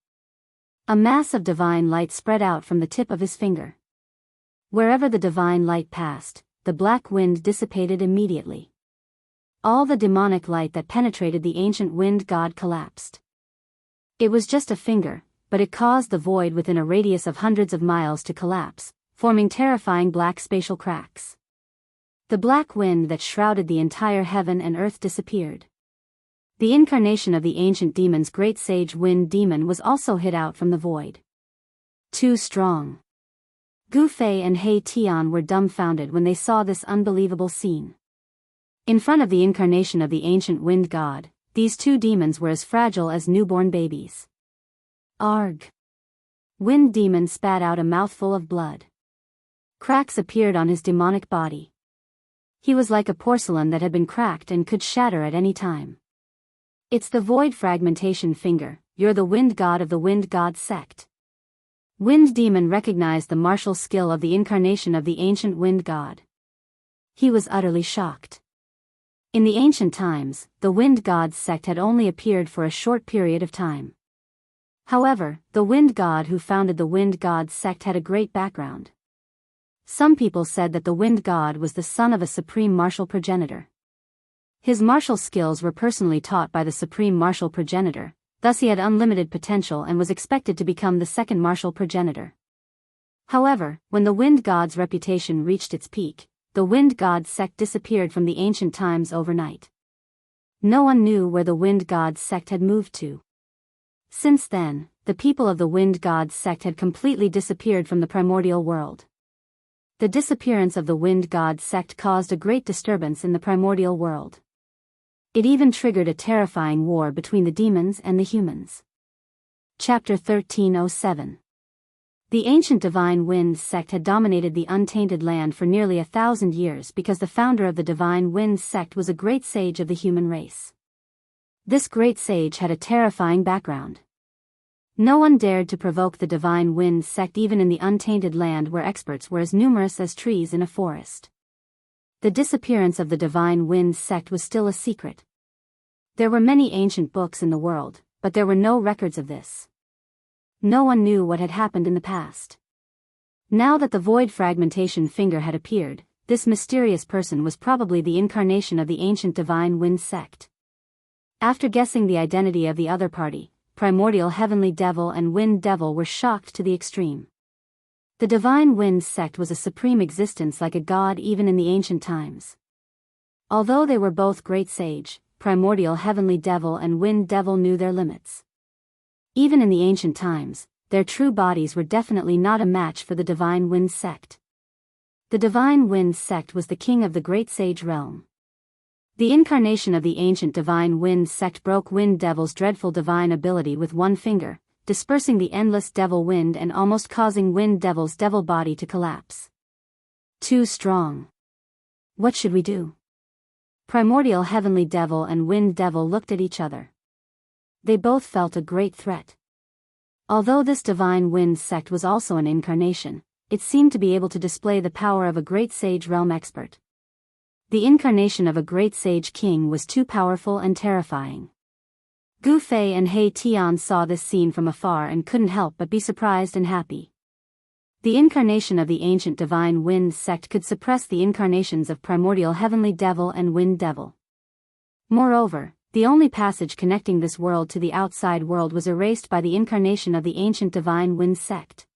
A mass of divine light spread out from the tip of his finger. Wherever the divine light passed, the black wind dissipated immediately. All the demonic light that penetrated the ancient wind god collapsed. It was just a finger, but it caused the void within a radius of hundreds of miles to collapse, forming terrifying black spatial cracks. The black wind that shrouded the entire heaven and earth disappeared. The incarnation of the ancient demon's great sage wind demon was also hit out from the void. Too strong. Gu Fei and He Tian were dumbfounded when they saw this unbelievable scene. In front of the incarnation of the ancient wind god, these two demons were as fragile as newborn babies. Arg! Wind demon spat out a mouthful of blood. Cracks appeared on his demonic body. He was like a porcelain that had been cracked and could shatter at any time. It's the void fragmentation finger, you're the wind god of the wind god sect. Wind demon recognized the martial skill of the incarnation of the ancient wind god. He was utterly shocked. In the ancient times, the wind god sect had only appeared for a short period of time. However, the wind god who founded the wind god sect had a great background. Some people said that the wind god was the son of a supreme martial progenitor. His martial skills were personally taught by the supreme martial progenitor, thus he had unlimited potential and was expected to become the second martial progenitor. However, when the wind god's reputation reached its peak, the wind god sect disappeared from the ancient times overnight. No one knew where the wind god sect had moved to. Since then, the people of the wind god sect had completely disappeared from the primordial world. The disappearance of the wind god sect caused a great disturbance in the primordial world. It even triggered a terrifying war between the demons and the humans. Chapter 1307. The ancient divine wind sect had dominated the untainted land for nearly 1,000 years because the founder of the divine wind sect was a great sage of the human race. This great sage had a terrifying background. No one dared to provoke the divine wind sect even in the untainted land where experts were as numerous as trees in a forest. The disappearance of the divine wind sect was still a secret. There were many ancient books in the world, but there were no records of this. No one knew what had happened in the past. Now that the void fragmentation finger had appeared, this mysterious person was probably the incarnation of the ancient divine wind sect. After guessing the identity of the other party, primordial heavenly devil and wind devil were shocked to the extreme. The divine wind sect was a supreme existence like a god even in the ancient times. Although they were both great sage, primordial heavenly devil and wind devil knew their limits. Even in the ancient times, their true bodies were definitely not a match for the divine wind sect. The divine wind sect was the king of the great sage realm. The incarnation of the ancient divine wind sect broke wind devil's dreadful divine ability with one finger, dispersing the endless devil wind and almost causing wind devil's devil body to collapse. Too strong. What should we do? Primordial heavenly devil and wind devil looked at each other. They both felt a great threat. Although this divine wind sect was also an incarnation, it seemed to be able to display the power of a great sage realm expert. The incarnation of a great sage king was too powerful and terrifying. Gu Fei and He Tian saw this scene from afar and couldn't help but be surprised and happy. The incarnation of the ancient divine wind sect could suppress the incarnations of primordial heavenly devil and wind devil. Moreover, the only passage connecting this world to the outside world was erased by the incarnation of the ancient divine wind sect.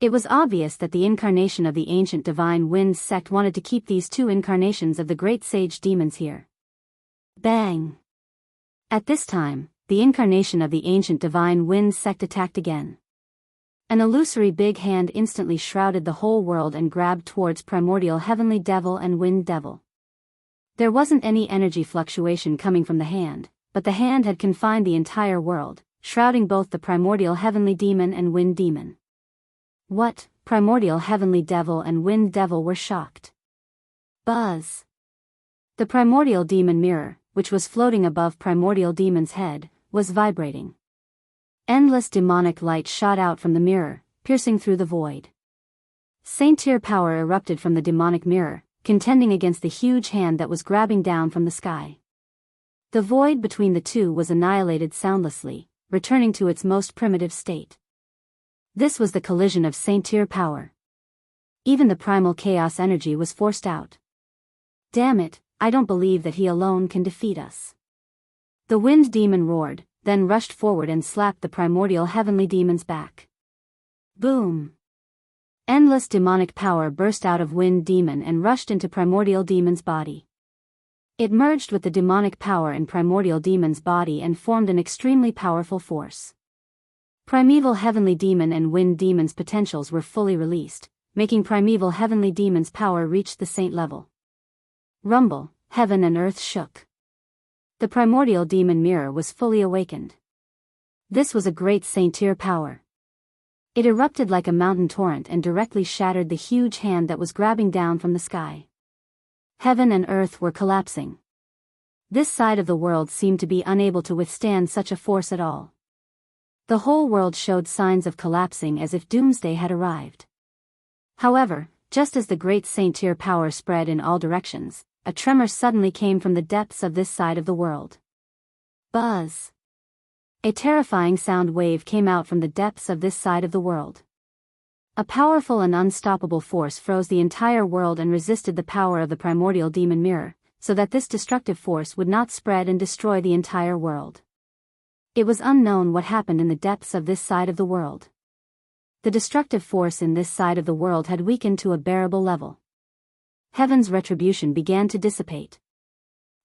It was obvious that the incarnation of the ancient divine wind sect wanted to keep these two incarnations of the great sage demons here. Bang! At this time, the incarnation of the ancient divine wind sect attacked again. An illusory big hand instantly shrouded the whole world and grabbed towards primordial heavenly devil and wind devil. There wasn't any energy fluctuation coming from the hand, but the hand had confined the entire world, shrouding both the primordial heavenly demon and wind demon. What? Primordial heavenly devil and wind devil were shocked. Buzz! The primordial demon mirror, which was floating above primordial demon's head, was vibrating. Endless demonic light shot out from the mirror, piercing through the void. Saintier power erupted from the demonic mirror, contending against the huge hand that was grabbing down from the sky. The void between the two was annihilated soundlessly, returning to its most primitive state. This was the collision of saint-tier power. Even the primal chaos energy was forced out. Damn it, I don't believe that he alone can defeat us. The wind demon roared, then rushed forward and slapped the primordial heavenly demon's back. Boom! Endless demonic power burst out of wind demon and rushed into primordial demon's body. It merged with the demonic power in primordial demon's body and formed an extremely powerful force. Primeval heavenly demon and wind demon's potentials were fully released, making primeval heavenly demon's power reach the saint level. Rumble, heaven and earth shook. The primordial demon mirror was fully awakened. This was a great saint-tier power. It erupted like a mountain torrent and directly shattered the huge hand that was grabbing down from the sky. Heaven and earth were collapsing. This side of the world seemed to be unable to withstand such a force at all. The whole world showed signs of collapsing as if doomsday had arrived. However, just as the great saint-tier power spread in all directions, a tremor suddenly came from the depths of this side of the world. Buzz! A terrifying sound wave came out from the depths of this side of the world. A powerful and unstoppable force froze the entire world and resisted the power of the primordial demon mirror, so that this destructive force would not spread and destroy the entire world. It was unknown what happened in the depths of this side of the world. The destructive force in this side of the world had weakened to a bearable level. Heaven's retribution began to dissipate.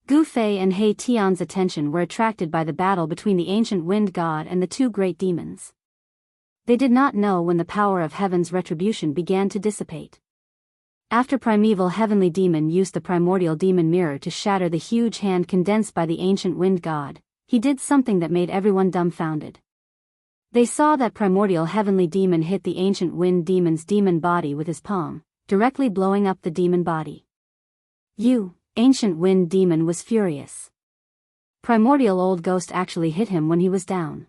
Gu Fei and He Tian's attention were attracted by the battle between the ancient wind god and the two great demons. They did not know when the power of heaven's retribution began to dissipate. After primeval heavenly demon used the primordial demon mirror to shatter the huge hand condensed by the ancient wind god, he did something that made everyone dumbfounded. They saw that primordial heavenly demon hit the ancient wind demon's demon body with his palm, directly blowing up the demon body. Ancient wind demon was furious. Primordial old ghost actually hit him when he was down.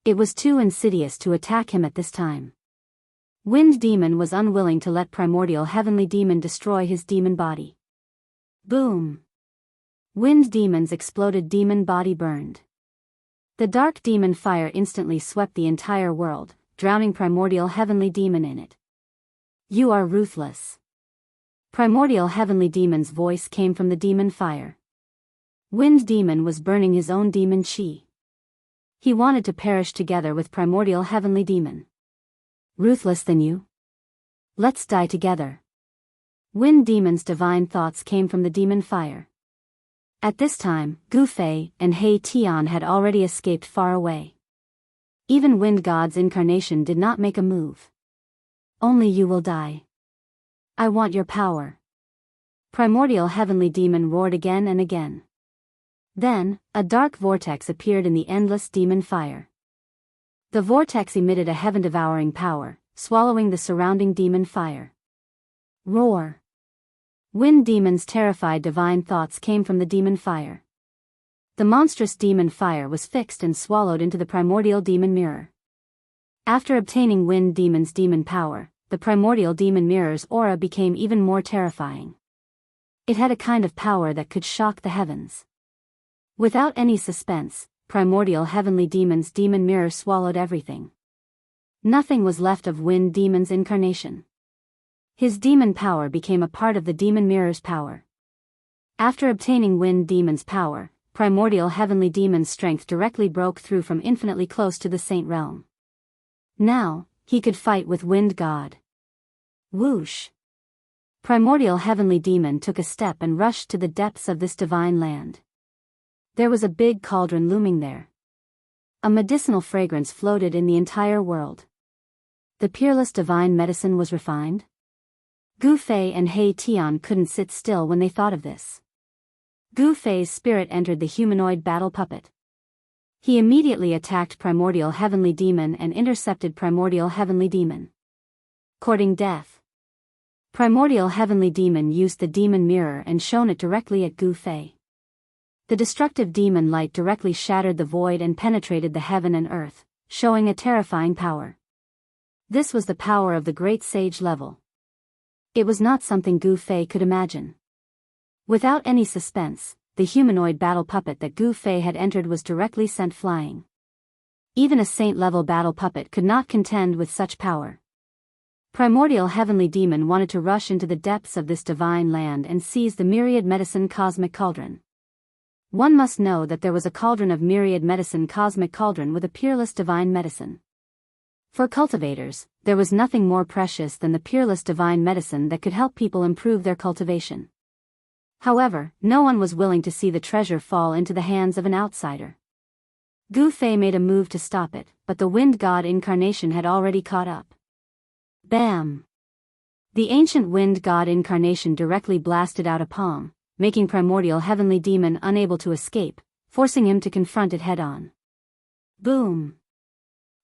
It was too insidious to attack him at this time. Wind demon was unwilling to let primordial heavenly demon destroy his demon body. Boom! Wind demon's exploded demon body burned. The dark demon fire instantly swept the entire world, drowning primordial heavenly demon in it. You are ruthless. Primordial heavenly demon's voice came from the demon fire. Wind demon was burning his own demon chi. He wanted to perish together with primordial heavenly demon. Ruthless than you? Let's die together. Wind demon's divine thoughts came from the demon fire. At this time, Gu Fei and He Tian had already escaped far away. Even Wind God's incarnation did not make a move. Only you will die. I want your power. Primordial heavenly demon roared again and again. Then, a dark vortex appeared in the endless demon fire. The vortex emitted a heaven-devouring power, swallowing the surrounding demon fire. Roar! Wind demon's terrified divine thoughts came from the demon fire. The monstrous demon fire was fixed and swallowed into the primordial demon mirror. After obtaining wind demon's demon power, the primordial demon mirror's aura became even more terrifying. It had a kind of power that could shock the heavens. Without any suspense, primordial heavenly demon's demon mirror swallowed everything. Nothing was left of wind demon's incarnation. His demon power became a part of the demon mirror's power. After obtaining wind demon's power, primordial heavenly demon's strength directly broke through from infinitely close to the saint realm. Now, he could fight with wind god. Whoosh! Primordial heavenly demon took a step and rushed to the depths of this divine land. There was a big cauldron looming there. A medicinal fragrance floated in the entire world. The peerless divine medicine was refined. Gu Fei and He Tian couldn't sit still when they thought of this. Gu Fei's spirit entered the humanoid battle puppet. He immediately attacked primordial heavenly demon and intercepted primordial heavenly demon. Courting death. Primordial heavenly demon used the demon mirror and shone it directly at Gu Fei. The destructive demon light directly shattered the void and penetrated the heaven and earth, showing a terrifying power. This was the power of the great sage level. It was not something Gu Fei could imagine. Without any suspense, the humanoid battle puppet that Gu Fei had entered was directly sent flying. Even a saint-level battle puppet could not contend with such power. Primordial heavenly demon wanted to rush into the depths of this divine land and seize the myriad medicine cosmic cauldron. One must know that there was a cauldron of myriad medicine cosmic cauldron with a peerless divine medicine. For cultivators, there was nothing more precious than the peerless divine medicine that could help people improve their cultivation. However, no one was willing to see the treasure fall into the hands of an outsider. Gu Fei made a move to stop it, but the wind god incarnation had already caught up. Bam! The ancient wind god incarnation directly blasted out a palm, making primordial heavenly demon unable to escape, forcing him to confront it head-on. Boom!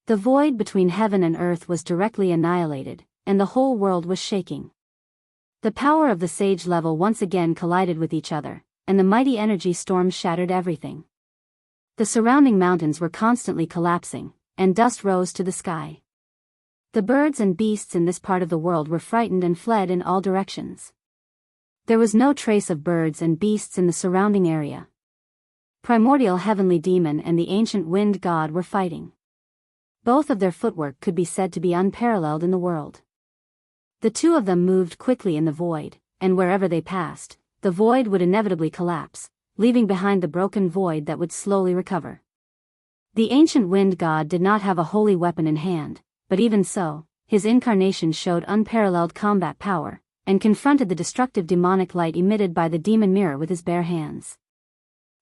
The void between heaven and earth was directly annihilated, and the whole world was shaking. The power of the sage level once again collided with each other, and the mighty energy storm shattered everything. The surrounding mountains were constantly collapsing, and dust rose to the sky. The birds and beasts in this part of the world were frightened and fled in all directions. There was no trace of birds and beasts in the surrounding area. Primordial heavenly demon and the ancient wind god were fighting. Both of their footwork could be said to be unparalleled in the world. The two of them moved quickly in the void, and wherever they passed, the void would inevitably collapse, leaving behind the broken void that would slowly recover. The ancient wind god did not have a holy weapon in hand, but even so, his incarnation showed unparalleled combat power, and confronted the destructive demonic light emitted by the demon mirror with his bare hands.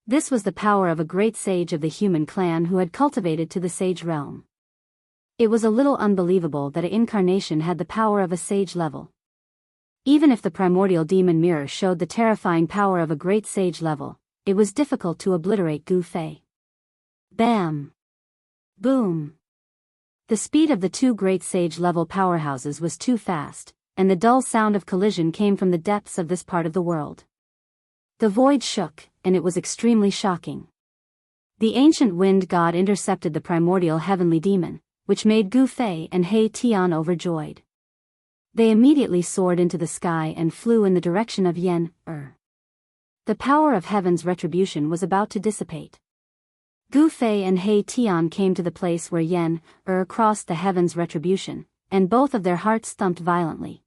This was the power of a great sage of the human clan who had cultivated to the sage realm. It was a little unbelievable that an incarnation had the power of a sage level. Even if the primordial demon mirror showed the terrifying power of a great sage level, it was difficult to obliterate Gu Fei. Bam! Boom! The speed of the two great sage-level powerhouses was too fast, and the dull sound of collision came from the depths of this part of the world. The void shook, and it was extremely shocking. The ancient wind god intercepted the primordial heavenly demon, which made Gu Fei and He Tian overjoyed. They immediately soared into the sky and flew in the direction of Yen, The power of heaven's retribution was about to dissipate. Gu Fei and He Tian came to the place where Yen, crossed the heaven's retribution, and both of their hearts thumped violently.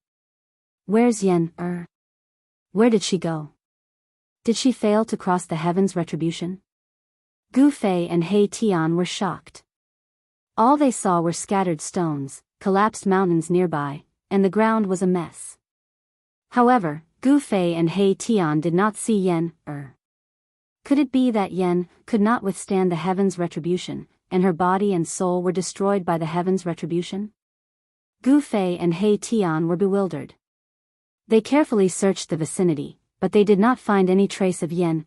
Where's Yen, Where did she go? Did she fail to cross the heaven's retribution? Gu Fei and He Tian were shocked. All they saw were scattered stones, collapsed mountains nearby, and the ground was a mess. However, Gu Fei and He Tian did not see Yen, Could it be that Yen could not withstand the heaven's retribution, and her body and soul were destroyed by the heaven's retribution? Gu Fei and He Tian were bewildered. They carefully searched the vicinity, but they did not find any trace of Yen,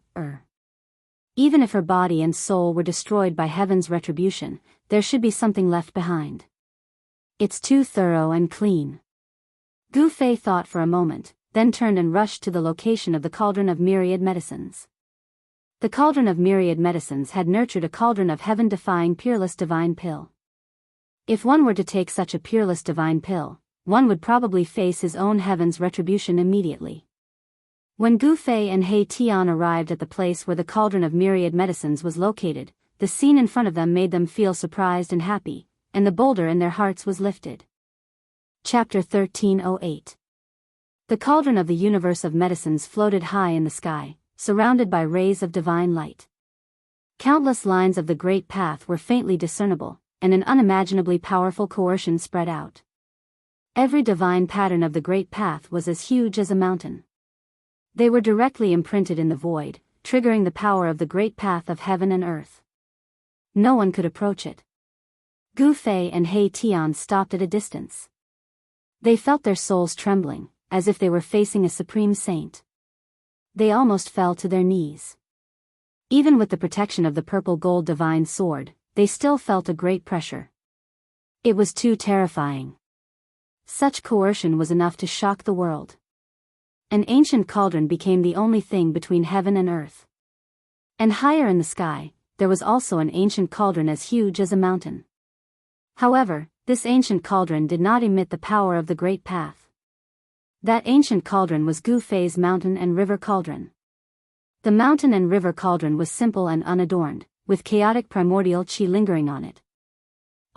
Even if her body and soul were destroyed by heaven's retribution, there should be something left behind. It's too thorough and clean. Gu Fei thought for a moment, then turned and rushed to the location of the cauldron of myriad medicines. The cauldron of myriad medicines had nurtured a cauldron of heaven-defying peerless divine pill. If one were to take such a peerless divine pill, one would probably face his own heaven's retribution immediately. When Gu Fei and He Tian arrived at the place where the cauldron of myriad medicines was located, the scene in front of them made them feel surprised and happy, and the boulder in their hearts was lifted. Chapter 1308. The cauldron of the universe of medicines floated high in the sky, surrounded by rays of divine light. Countless lines of the great path were faintly discernible, and an unimaginably powerful coercion spread out. Every divine pattern of the great path was as huge as a mountain. They were directly imprinted in the void, triggering the power of the great path of heaven and earth. No one could approach it. Gu Fei and He Tian stopped at a distance. They felt their souls trembling, as if they were facing a supreme saint. They almost fell to their knees. Even with the protection of the purple gold divine sword, they still felt a great pressure. It was too terrifying. Such coercion was enough to shock the world. An ancient cauldron became the only thing between heaven and earth. And higher in the sky, there was also an ancient cauldron as huge as a mountain. However, this ancient cauldron did not emit the power of the great path. That ancient cauldron was Gu Fei's mountain and river cauldron. The mountain and river cauldron was simple and unadorned, with chaotic primordial qi lingering on it.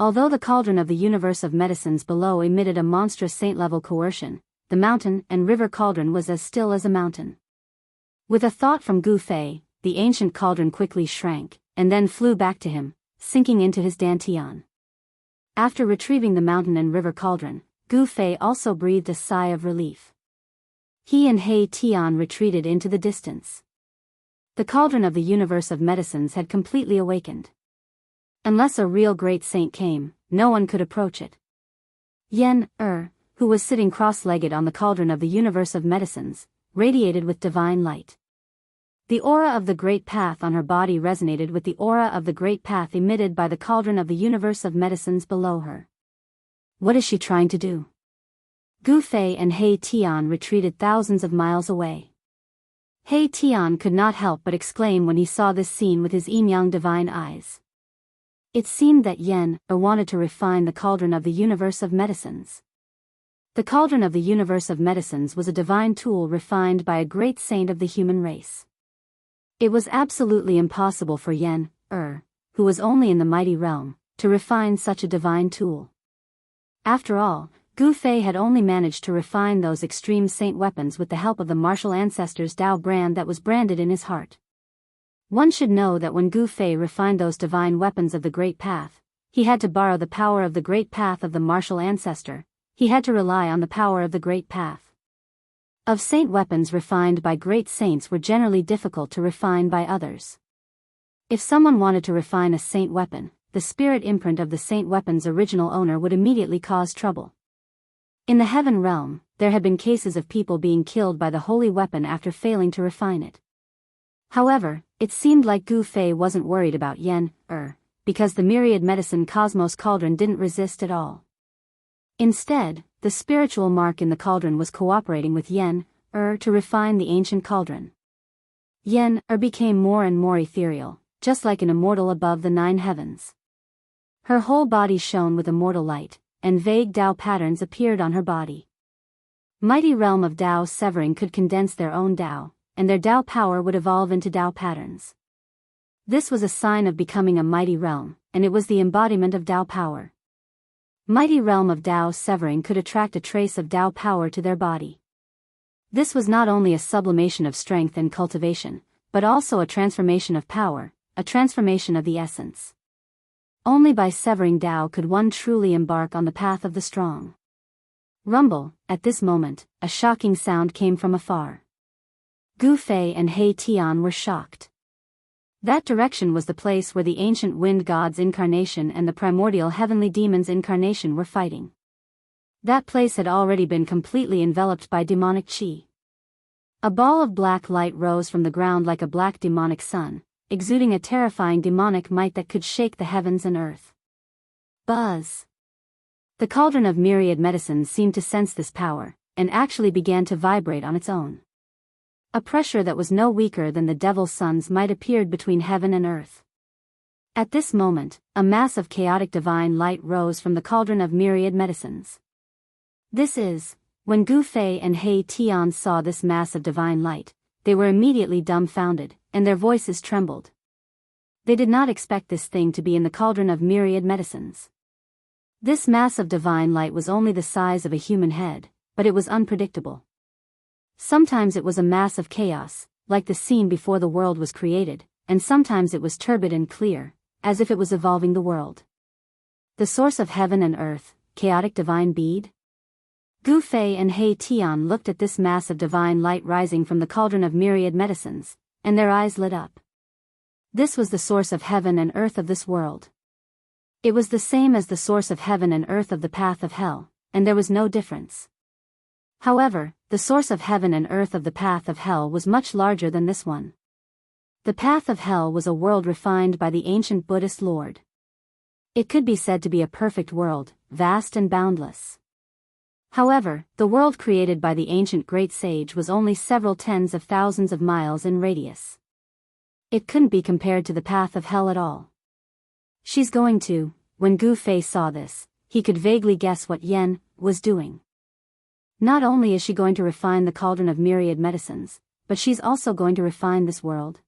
Although the cauldron of the universe of medicines below emitted a monstrous saint-level coercion, the mountain and river cauldron was as still as a mountain. With a thought from Gu Fei, the ancient cauldron quickly shrank, and then flew back to him, sinking into his dantian. After retrieving the mountain and river cauldron, Gu Fei also breathed a sigh of relief. He and Hei Tian retreated into the distance. The cauldron of the universe of medicines had completely awakened. Unless a real great saint came, no one could approach it. Yen, who was sitting cross-legged on the cauldron of the universe of medicines, radiated with divine light. The aura of the great path on her body resonated with the aura of the great path emitted by the cauldron of the universe of medicines below her. What is she trying to do? Gu Fei and Hei Tian retreated thousands of miles away. Hei Tian could not help but exclaim when he saw this scene with his yin-yang divine eyes. It seemed that Yen wanted to refine the cauldron of the universe of medicines. The cauldron of the universe of medicines was a divine tool refined by a great saint of the human race. It was absolutely impossible for Yen, who was only in the mighty realm, to refine such a divine tool. After all, Gu Fei had only managed to refine those extreme saint weapons with the help of the martial ancestors' Dao brand that was branded in his heart. One should know that when Gu Fei refined those divine weapons of the Great Path, he had to borrow the power of the Great Path of the martial ancestor, he had to rely on the power of the Great Path. Of saint weapons refined by great saints were generally difficult to refine by others. If someone wanted to refine a saint weapon, the spirit imprint of the saint weapon's original owner would immediately cause trouble. In the heaven realm, there had been cases of people being killed by the holy weapon after failing to refine it. However, it seemed like Gu Fei wasn't worried about Yen, because the myriad medicine cosmos cauldron didn't resist at all. Instead, the spiritual mark in the cauldron was cooperating with Yen, to refine the ancient cauldron. Yen, became more and more ethereal, just like an immortal above the 9 heavens. Her whole body shone with immortal light, and vague Dao patterns appeared on her body. Mighty realm of Dao severing could condense their own Dao, and their Dao power would evolve into Dao patterns. This was a sign of becoming a mighty realm, and it was the embodiment of Dao power. Mighty realm of Dao severing could attract a trace of Dao power to their body. This was not only a sublimation of strength and cultivation, but also a transformation of power, a transformation of the essence. Only by severing Dao could one truly embark on the path of the strong. Rumble, at this moment, a shocking sound came from afar. Gu Fei and Hei Tian were shocked. That direction was the place where the ancient wind god's incarnation and the primordial heavenly demon's incarnation were fighting. That place had already been completely enveloped by demonic qi. A ball of black light rose from the ground like a black demonic sun, exuding a terrifying demonic might that could shake the heavens and earth. Buzz! The cauldron of myriad medicines seemed to sense this power, and actually began to vibrate on its own. A pressure that was no weaker than the devil's sun's might appeared between heaven and earth. At this moment, a mass of chaotic divine light rose from the cauldron of myriad medicines. When Gu Fei and Hei Tian saw this mass of divine light, they were immediately dumbfounded, and their voices trembled. They did not expect this thing to be in the cauldron of myriad medicines. This mass of divine light was only the size of a human head, but it was unpredictable. Sometimes it was a mass of chaos, like the scene before the world was created, and sometimes it was turbid and clear, as if it was evolving the world. The source of heaven and earth, chaotic divine bead? Gu Fei and Hei Tian looked at this mass of divine light rising from the cauldron of myriad medicines, and their eyes lit up. This was the source of heaven and earth of this world. It was the same as the source of heaven and earth of the path of hell, and there was no difference. However, the source of heaven and earth of the path of hell was much larger than this one. The path of hell was a world refined by the ancient Buddhist Lord. It could be said to be a perfect world, vast and boundless. However, the world created by the ancient great sage was only several tens of thousands of miles in radius. It couldn't be compared to the path of hell at all. When Gu Fei saw this, he could vaguely guess what Yen was doing. Not only is she going to refine the cauldron of myriad medicines, but she's also going to refine this world.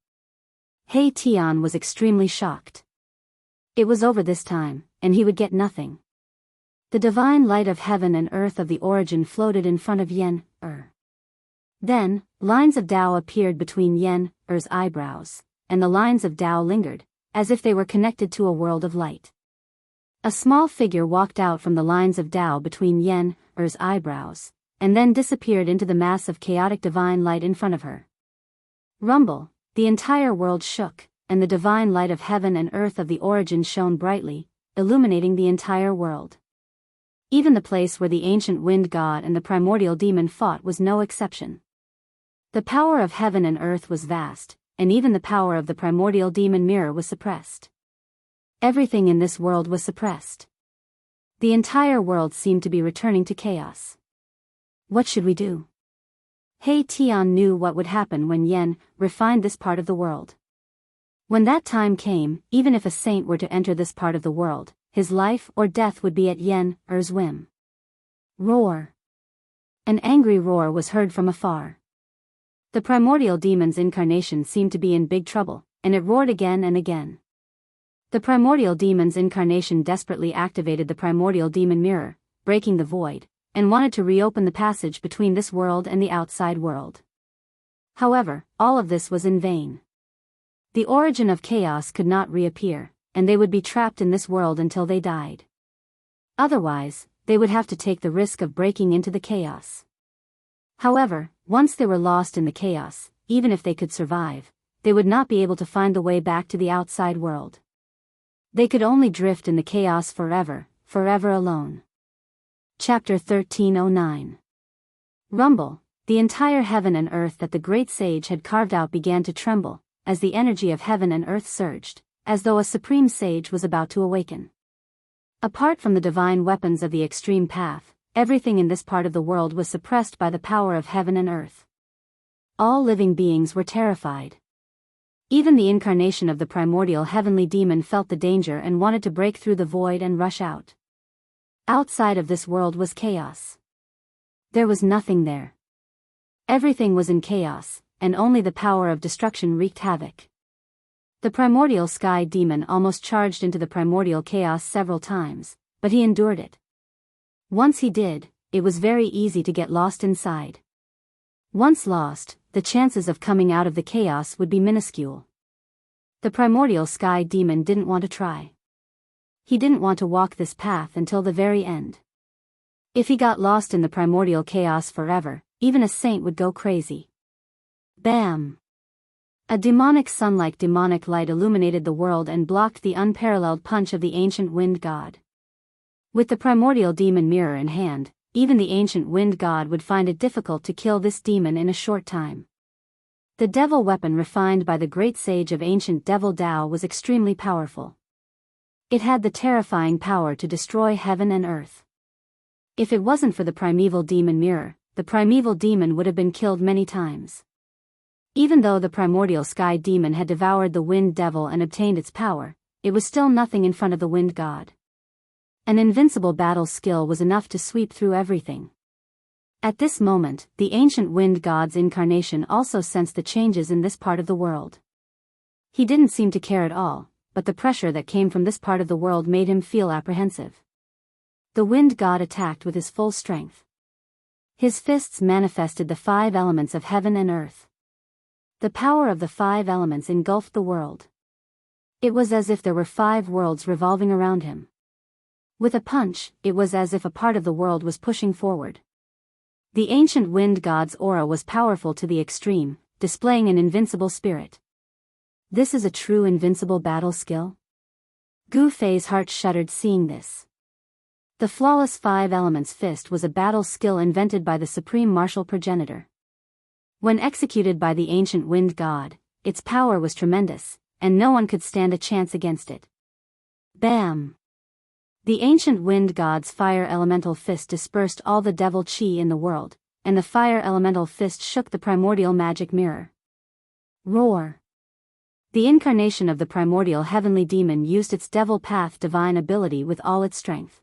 Hei Tian was extremely shocked. It was over this time, and he would get nothing. The divine light of heaven and earth of the origin floated in front of Yen, Then, lines of Tao appeared between Yen, eyebrows, and the lines of Tao lingered, as if they were connected to a world of light. A small figure walked out from the lines of Tao between Yen, eyebrows, and then disappeared into the mass of chaotic divine light in front of her. Rumble, the entire world shook, and the divine light of heaven and earth of the origin shone brightly, illuminating the entire world. Even the place where the ancient wind god and the primordial demon fought was no exception. The power of heaven and earth was vast, and even the power of the primordial demon mirror was suppressed. Everything in this world was suppressed. The entire world seemed to be returning to chaos. What should we do? Hei Tian knew what would happen when Yen refined this part of the world. When that time came, even if a saint were to enter this part of the world, his life or death would be at Yen's whim. Roar. An angry roar was heard from afar. The primordial demon's incarnation seemed to be in big trouble, and it roared again and again. The primordial demon's incarnation desperately activated the primordial demon mirror, breaking the void, and wanted to reopen the passage between this world and the outside world. However, all of this was in vain. The origin of chaos could not reappear, and they would be trapped in this world until they died. Otherwise, they would have to take the risk of breaking into the chaos. However, once they were lost in the chaos, even if they could survive, they would not be able to find the way back to the outside world. They could only drift in the chaos forever, forever alone. Chapter 1309. Rumble, the entire heaven and earth that the great sage had carved out began to tremble, as the energy of heaven and earth surged, as though a supreme sage was about to awaken. Apart from the divine weapons of the extreme path, everything in this part of the world was suppressed by the power of heaven and earth. All living beings were terrified. Even the incarnation of the primordial heavenly demon felt the danger and wanted to break through the void and rush out. Outside of this world was chaos. There was nothing there. Everything was in chaos, and only the power of destruction wreaked havoc. The primordial sky demon almost charged into the primordial chaos several times, but he endured it. Once he did, it was very easy to get lost inside. Once lost, the chances of coming out of the chaos would be minuscule. The primordial sky demon didn't want to try. He didn't want to walk this path until the very end. If he got lost in the primordial chaos forever, even a saint would go crazy. Bam! A demonic sun-like demonic light illuminated the world and blocked the unparalleled punch of the ancient wind god. With the primordial demon mirror in hand, even the ancient wind god would find it difficult to kill this demon in a short time. The devil weapon refined by the great sage of ancient devil Tao was extremely powerful. It had the terrifying power to destroy heaven and earth. If it wasn't for the primeval demon mirror, the primeval demon would have been killed many times. Even though the primordial sky demon had devoured the wind devil and obtained its power, it was still nothing in front of the wind god. An invincible battle skill was enough to sweep through everything. At this moment, the ancient wind god's incarnation also sensed the changes in this part of the world. He didn't seem to care at all, but the pressure that came from this part of the world made him feel apprehensive. The wind god attacked with his full strength. His fists manifested the 5 elements of heaven and earth. The power of the 5 elements engulfed the world. It was as if there were 5 worlds revolving around him. With a punch, it was as if a part of the world was pushing forward. The ancient wind god's aura was powerful to the extreme, displaying an invincible spirit. This is a true invincible battle skill? Gu Fei's heart shuddered seeing this. The flawless 5 elements fist was a battle skill invented by the supreme martial progenitor. When executed by the ancient wind god, its power was tremendous, and no one could stand a chance against it. Bam! The ancient wind god's fire elemental fist dispersed all the devil chi in the world, and the fire elemental fist shook the primordial magic mirror. Roar! The incarnation of the primordial heavenly demon used its devil path divine ability with all its strength.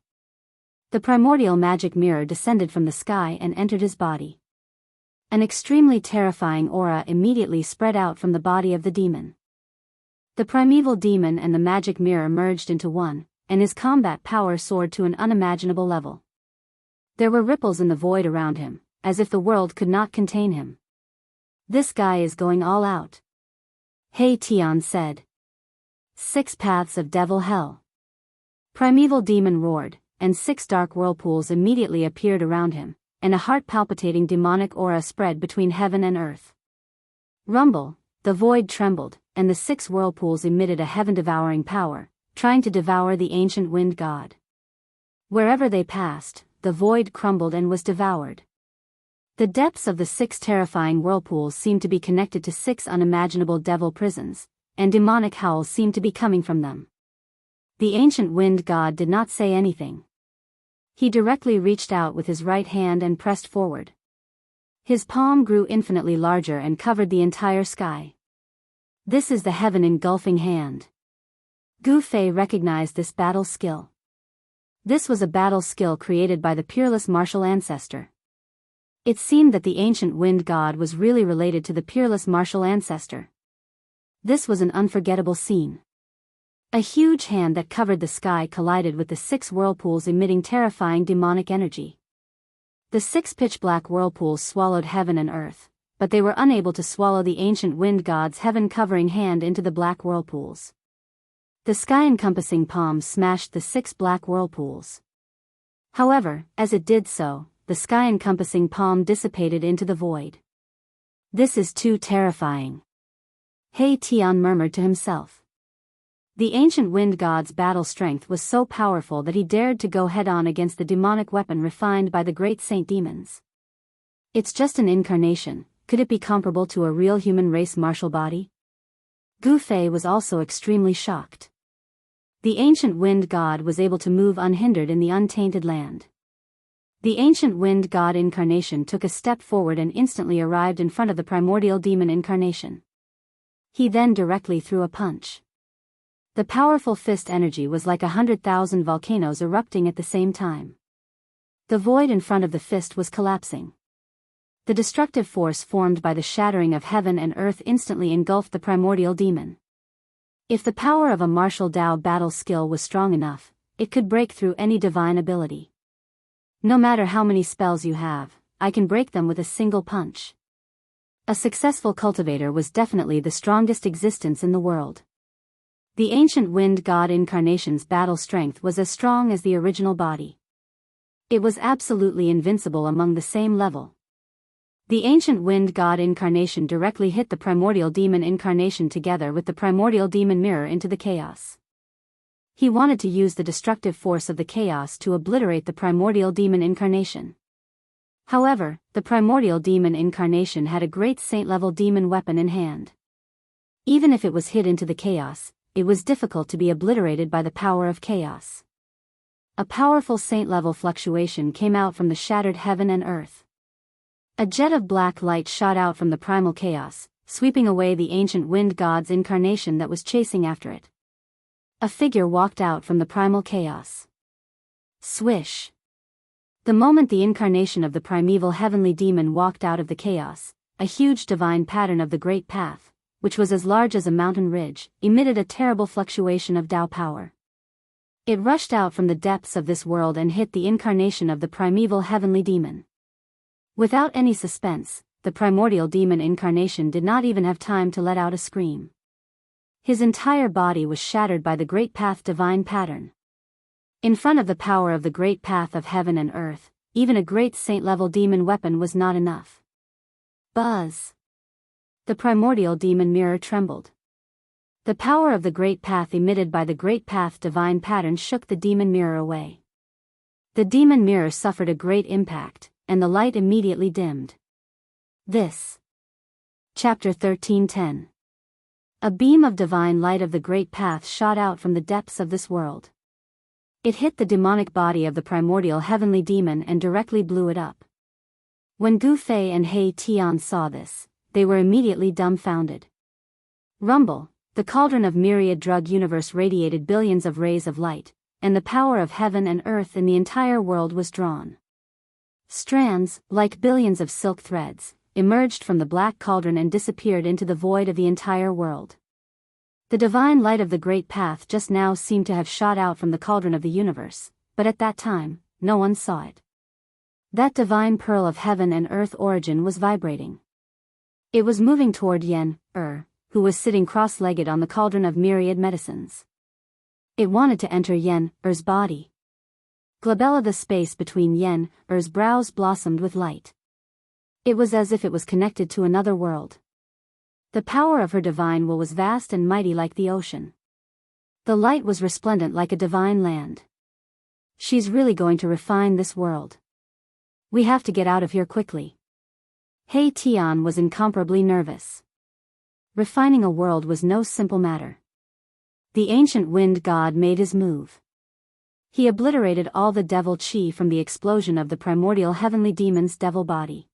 The primordial magic mirror descended from the sky and entered his body. An extremely terrifying aura immediately spread out from the body of the demon. The primeval demon and the magic mirror merged into one, and his combat power soared to an unimaginable level. There were ripples in the void around him, as if the world could not contain him. "This guy is going all out," Hey Tian said. "6 paths of devil hell." Primeval demon roared, and 6 dark whirlpools immediately appeared around him, and a heart-palpitating demonic aura spread between heaven and earth. Rumble, the void trembled, and the 6 whirlpools emitted a heaven-devouring power, trying to devour the ancient wind god. Wherever they passed, the void crumbled and was devoured. The depths of the 6 terrifying whirlpools seemed to be connected to 6 unimaginable devil prisons, and demonic howls seemed to be coming from them. The ancient wind god did not say anything. He directly reached out with his right hand and pressed forward. His palm grew infinitely larger and covered the entire sky. "This is the heaven-engulfing hand." Gu Fei recognized this battle skill. This was a battle skill created by the peerless martial ancestor. It seemed that the ancient wind god was really related to the peerless martial ancestor. This was an unforgettable scene. A huge hand that covered the sky collided with the 6 whirlpools emitting terrifying demonic energy. The 6 pitch-black whirlpools swallowed heaven and earth, but they were unable to swallow the ancient wind god's heaven-covering hand into the black whirlpools. The sky-encompassing palm smashed the 6 black whirlpools. However, as it did so, the sky-encompassing palm dissipated into the void. "This is too terrifying," Hey Tian murmured to himself. The ancient wind god's battle strength was so powerful that he dared to go head-on against the demonic weapon refined by the great saint demons. "It's just an incarnation, could it be comparable to a real human race martial body?" Gu Fei was also extremely shocked. The ancient wind god was able to move unhindered in the untainted land. The ancient wind god incarnation took a step forward and instantly arrived in front of the primordial demon incarnation. He then directly threw a punch. The powerful fist energy was like 100,000 volcanoes erupting at the same time. The void in front of the fist was collapsing. The destructive force formed by the shattering of heaven and earth instantly engulfed the primordial demon. If the power of a martial Dao battle skill was strong enough, it could break through any divine ability. "No matter how many spells you have, I can break them with a single punch." A successful cultivator was definitely the strongest existence in the world. The ancient wind god incarnation's battle strength was as strong as the original body. It was absolutely invincible among the same level. The ancient wind god incarnation directly hit the primordial demon incarnation together with the primordial demon mirror into the chaos. He wanted to use the destructive force of the chaos to obliterate the primordial demon incarnation. However, the primordial demon incarnation had a great saint-level demon weapon in hand. Even if it was hit into the chaos, it was difficult to be obliterated by the power of chaos. A powerful saint-level fluctuation came out from the shattered heaven and earth. A jet of black light shot out from the primal chaos, sweeping away the ancient wind god's incarnation that was chasing after it. A figure walked out from the primal chaos. Swish! The moment the incarnation of the primeval heavenly demon walked out of the chaos, a huge divine pattern of the Great Path, which was as large as a mountain ridge, emitted a terrible fluctuation of Tao power. It rushed out from the depths of this world and hit the incarnation of the primeval heavenly demon. Without any suspense, the primordial demon incarnation did not even have time to let out a scream. His entire body was shattered by the Great Path divine pattern. In front of the power of the Great Path of heaven and earth, even a great saint-level demon weapon was not enough. Buzz! The primordial demon mirror trembled. The power of the Great Path emitted by the Great Path divine pattern shook the demon mirror away. The demon mirror suffered a great impact, and the light immediately dimmed. This. Chapter 13:10. A beam of divine light of the Great Path shot out from the depths of this world. It hit the demonic body of the primordial heavenly demon and directly blew it up. When Gu Fei and Hey Tian saw this, they were immediately dumbfounded. Rumble, the cauldron of myriad drug universe radiated billions of rays of light, and the power of heaven and earth in the entire world was drawn. Strands, like billions of silk threads, emerged from the black cauldron and disappeared into the void of the entire world. The divine light of the great path just now seemed to have shot out from the cauldron of the universe, but at that time, no one saw it. That divine pearl of heaven and earth origin was vibrating. It was moving toward Yen, who was sitting cross-legged on the cauldron of myriad medicines. It wanted to enter Yen, body. Glabella, the space between Yen, brows blossomed with light. It was as if it was connected to another world. The power of her divine will was vast and mighty like the ocean. The light was resplendent like a divine land. She's really going to refine this world. We have to get out of here quickly. He Tian was incomparably nervous. Refining a world was no simple matter. The ancient wind god made his move. He obliterated all the devil chi from the explosion of the primordial heavenly demon's devil body.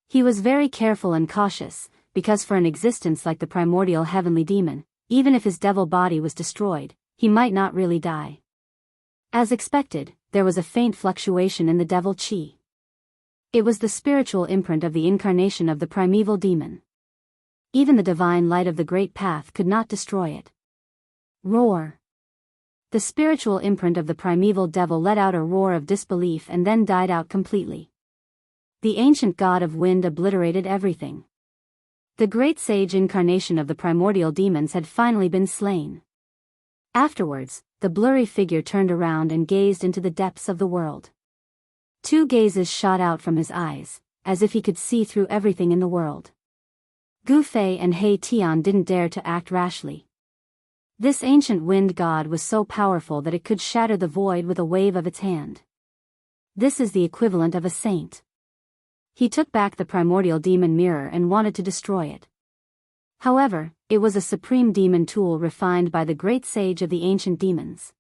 He was very careful and cautious, because for an existence like the primordial heavenly demon, even if his devil body was destroyed, he might not really die. As expected, there was a faint fluctuation in the devil chi. It was the spiritual imprint of the incarnation of the primeval demon. Even the divine light of the great path could not destroy it. Roar. The spiritual imprint of the primeval devil let out a roar of disbelief and then died out completely. The ancient god of wind obliterated everything. The great sage incarnation of the primordial demons had finally been slain. Afterwards, the blurry figure turned around and gazed into the depths of the world. Two gazes shot out from his eyes, as if he could see through everything in the world. Gu Fei and He Tian didn't dare to act rashly. This ancient wind god was so powerful that it could shatter the void with a wave of its hand. This is the equivalent of a saint. He took back the primordial demon mirror and wanted to destroy it. However, it was a supreme demon tool refined by the great sage of the ancient demons.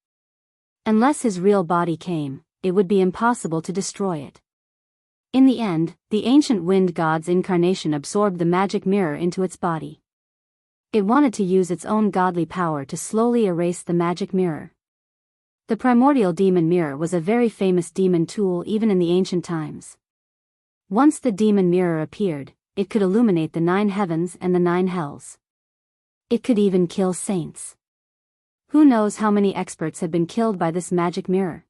Unless his real body came, it would be impossible to destroy it. In the end, the ancient wind god's incarnation absorbed the magic mirror into its body. It wanted to use its own godly power to slowly erase the magic mirror. The primordial demon mirror was a very famous demon tool even in the ancient times. Once the demon mirror appeared, it could illuminate the 9 heavens and the 9 hells. It could even kill saints. Who knows how many experts had been killed by this magic mirror?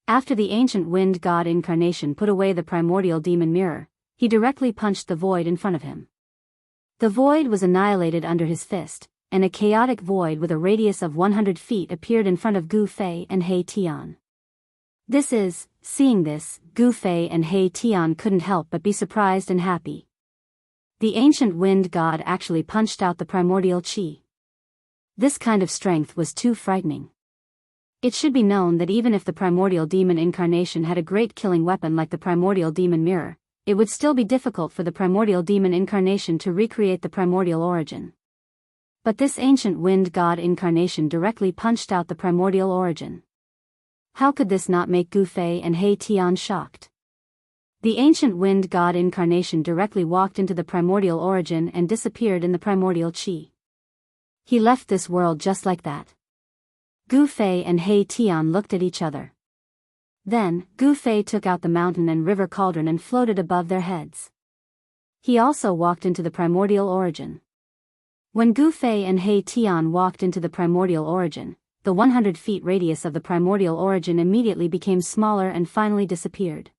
After the ancient wind god incarnation put away the primordial demon mirror, he directly punched the void in front of him. The void was annihilated under his fist, and a chaotic void with a radius of 100 feet appeared in front of Gu Fei and He Tian. Seeing this, Gu Fei and He Tian couldn't help but be surprised and happy. The ancient wind god actually punched out the primordial chi. This kind of strength was too frightening. It should be known that even if the primordial demon incarnation had a great killing weapon like the primordial demon mirror, it would still be difficult for the primordial demon incarnation to recreate the primordial origin. But this ancient wind god incarnation directly punched out the primordial origin. How could this not make Gu Fei and He Tian shocked? The ancient wind god incarnation directly walked into the primordial origin and disappeared in the primordial chi. He left this world just like that. Gu Fei and He Tian looked at each other. Then, Gu Fei took out the mountain and river cauldron and floated above their heads. He also walked into the primordial origin. When Gu Fei and He Tian walked into the primordial origin, the 100 feet radius of the primordial origin immediately became smaller and finally disappeared.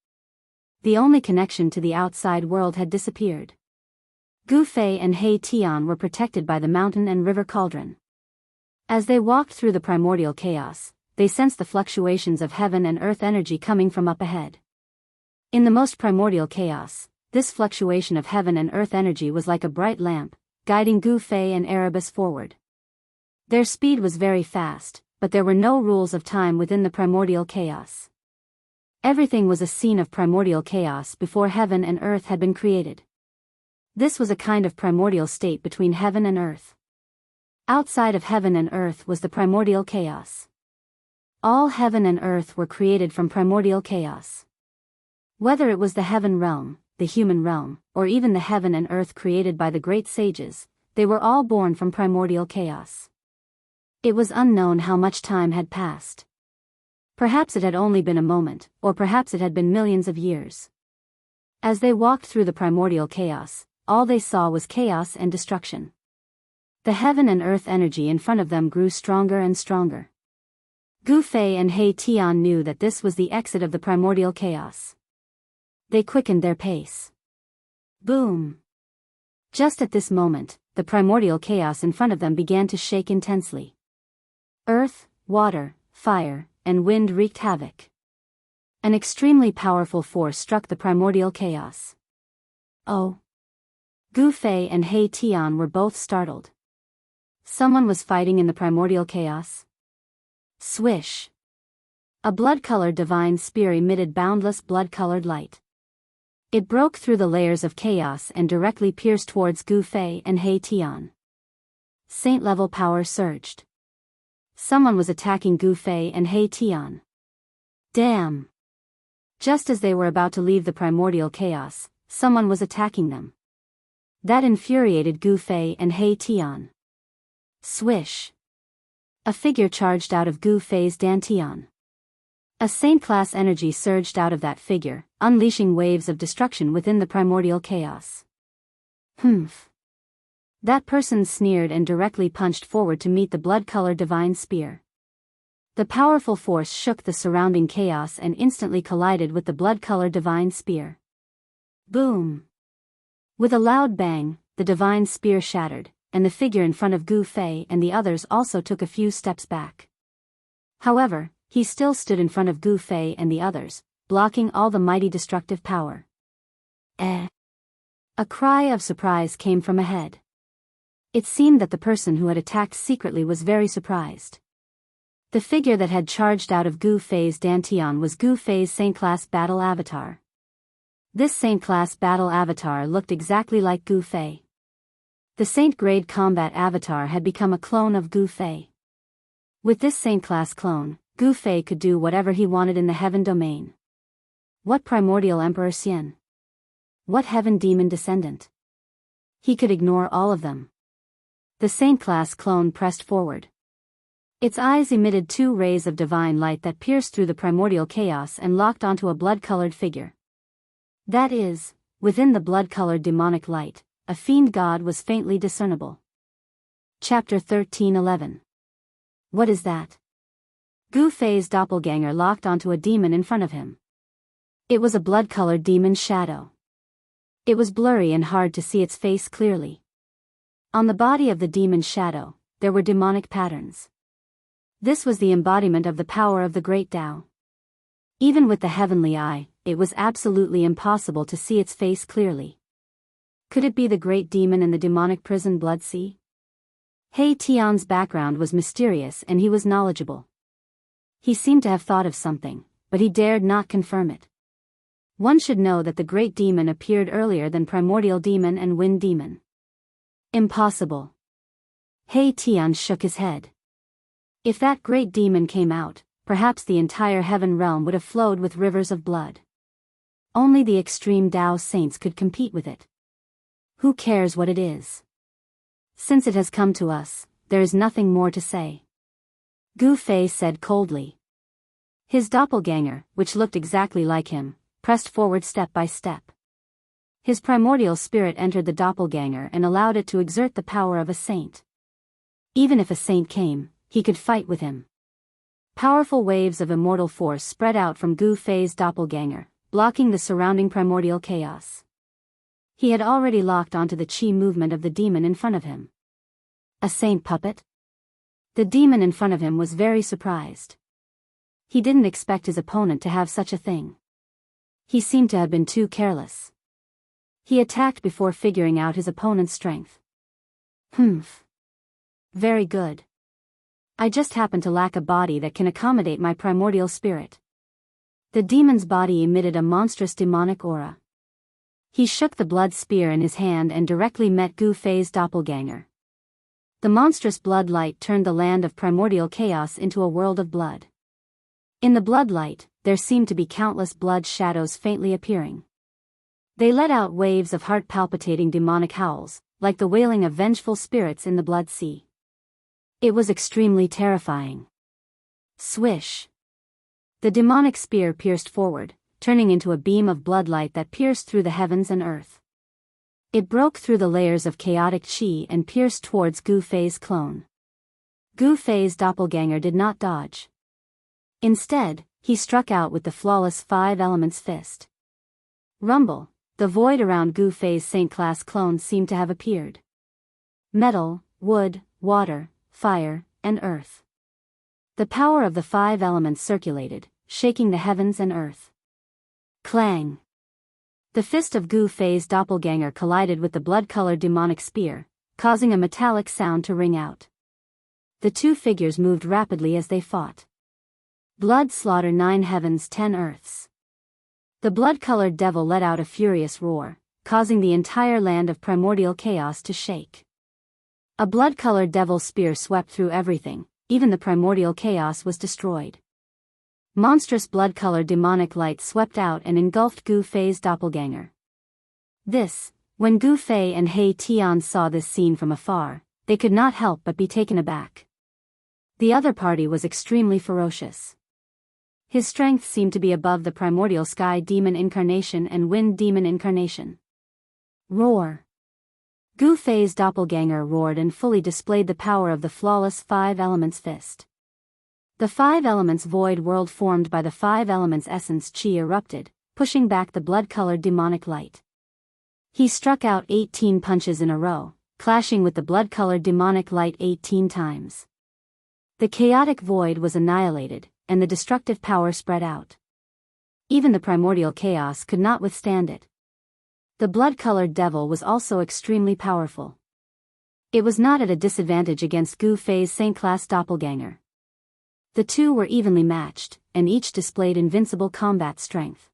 The only connection to the outside world had disappeared. Gu Fei and He Tian were protected by the mountain and river cauldron. As they walked through the primordial chaos, they sensed the fluctuations of heaven and earth energy coming from up ahead. In the most primordial chaos, this fluctuation of heaven and earth energy was like a bright lamp, guiding Gu Fei and Erebus forward. Their speed was very fast, but there were no rules of time within the primordial chaos. Everything was a scene of primordial chaos before heaven and earth had been created. This was a kind of primordial state between heaven and earth. Outside of heaven and earth was the primordial chaos. All heaven and earth were created from primordial chaos. Whether it was the heaven realm, the human realm, or even the heaven and earth created by the great sages, they were all born from primordial chaos. It was unknown how much time had passed. Perhaps it had only been a moment, or perhaps it had been millions of years. As they walked through the primordial chaos, all they saw was chaos and destruction. The heaven and earth energy in front of them grew stronger and stronger. Gu Fei and He Tian knew that this was the exit of the primordial chaos. They quickened their pace. Boom! Just at this moment, the primordial chaos in front of them began to shake intensely. Earth, water, fire, and wind wreaked havoc. An extremely powerful force struck the primordial chaos. Oh! Gu Fei and He Tian were both startled. Someone was fighting in the primordial chaos. Swish! A blood-colored divine spear emitted boundless blood-colored light. It broke through the layers of chaos and directly pierced towards Gu Fei and He Tian. Saint-level power surged. Someone was attacking Gu Fei and He Tian. Damn! Just as they were about to leave the primordial chaos, someone was attacking them. That infuriated Gu Fei and He Tian. Swish! A figure charged out of Gu Fei's dantian. A saint-class energy surged out of that figure, unleashing waves of destruction within the primordial chaos. Humph! That person sneered and directly punched forward to meet the blood-colored divine spear. The powerful force shook the surrounding chaos and instantly collided with the blood-colored divine spear. Boom! With a loud bang, the divine spear shattered, and the figure in front of Gu Fei and the others also took a few steps back. However, he still stood in front of Gu Fei and the others, blocking all the mighty destructive power. Eh! A cry of surprise came from ahead. It seemed that the person who had attacked secretly was very surprised. The figure that had charged out of Gu Fei's dantian was Gu Fei's Saint-class battle avatar. This Saint-class battle avatar looked exactly like Gu Fei. The Saint-grade combat avatar had become a clone of Gu Fei. With this Saint-class clone, Gu Fei could do whatever he wanted in the heaven domain. What primordial Emperor Xian? What heaven demon descendant? He could ignore all of them. The Saint-class clone pressed forward. Its eyes emitted 2 rays of divine light that pierced through the primordial chaos and locked onto a blood-colored figure. That is, within the blood-colored demonic light, a fiend god was faintly discernible. Chapter 13:11. What is that? Gu Fei's doppelganger locked onto a demon in front of him. It was a blood-colored demon shadow. It was blurry and hard to see its face clearly. On the body of the demon shadow, there were demonic patterns. This was the embodiment of the power of the great Tao. Even with the heavenly eye, it was absolutely impossible to see its face clearly. Could it be the great demon in the demonic prison Blood Sea? He Tian's background was mysterious and he was knowledgeable. He seemed to have thought of something, but he dared not confirm it. One should know that the great demon appeared earlier than primordial demon and wind demon. Impossible. He Tian shook his head. If that great demon came out, perhaps the entire heaven realm would have flowed with rivers of blood. Only the extreme Tao saints could compete with it. Who cares what it is? Since it has come to us, there is nothing more to say. Gu Fei said coldly. His doppelganger, which looked exactly like him, pressed forward step by step. His primordial spirit entered the doppelganger and allowed it to exert the power of a saint. Even if a saint came, he could fight with him. Powerful waves of immortal force spread out from Gu Fei's doppelganger, blocking the surrounding primordial chaos. He had already locked onto the chi movement of the demon in front of him. A saint puppet? The demon in front of him was very surprised. He didn't expect his opponent to have such a thing. He seemed to have been too careless. He attacked before figuring out his opponent's strength. Humph. Very good. I just happen to lack a body that can accommodate my primordial spirit. The demon's body emitted a monstrous demonic aura. He shook the blood spear in his hand and directly met Gu Fei's doppelganger. The monstrous blood light turned the land of primordial chaos into a world of blood. In the blood light, there seemed to be countless blood shadows faintly appearing. They let out waves of heart-palpitating demonic howls, like the wailing of vengeful spirits in the blood sea. It was extremely terrifying. Swish! The demonic spear pierced forward, turning into a beam of bloodlight that pierced through the heavens and earth. It broke through the layers of chaotic chi and pierced towards Gu Fei's clone. Gu Fei's doppelganger did not dodge. Instead, he struck out with the flawless Five Elements fist. Rumble, the void around Gu Fei's Saint-class clone seemed to have appeared. Metal, wood, water, fire, and earth. The power of the Five Elements circulated, shaking the heavens and earth. Clang! The fist of Gu Fei's doppelganger collided with the blood-colored demonic spear, causing a metallic sound to ring out. The two figures moved rapidly as they fought. Blood slaughter 9 heavens 10 earths. The blood-colored devil let out a furious roar, causing the entire land of primordial chaos to shake. A blood-colored devil spear swept through everything, even the primordial chaos was destroyed. Monstrous blood-colored demonic light swept out and engulfed Gu Fei's doppelganger. When Gu Fei and He Tian saw this scene from afar, they could not help but be taken aback. The other party was extremely ferocious. His strength seemed to be above the primordial sky demon incarnation and wind demon incarnation. Roar! Gu Fei's doppelganger roared and fully displayed the power of the flawless Five Elements fist. The Five Elements void world formed by the Five Elements essence chi erupted, pushing back the blood-colored demonic light. He struck out 18 punches in a row, clashing with the blood-colored demonic light 18 times. The chaotic void was annihilated, and the destructive power spread out. Even the primordial chaos could not withstand it. The blood-colored devil was also extremely powerful. It was not at a disadvantage against Gu Fei's Saint-class doppelganger. The two were evenly matched, and each displayed invincible combat strength.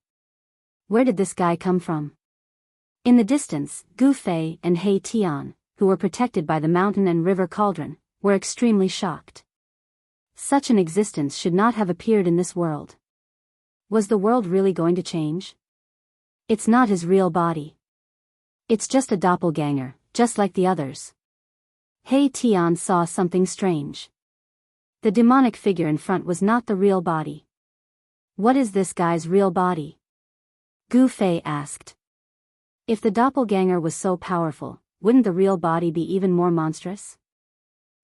Where did this guy come from? In the distance, Gu Fei and He Tian, who were protected by the mountain and river cauldron, were extremely shocked. Such an existence should not have appeared in this world. Was the world really going to change? It's not his real body. It's just a doppelganger, just like the others. He Tian saw something strange. The demonic figure in front was not the real body. What is this guy's real body? Gu Fei asked. If the doppelganger was so powerful, wouldn't the real body be even more monstrous?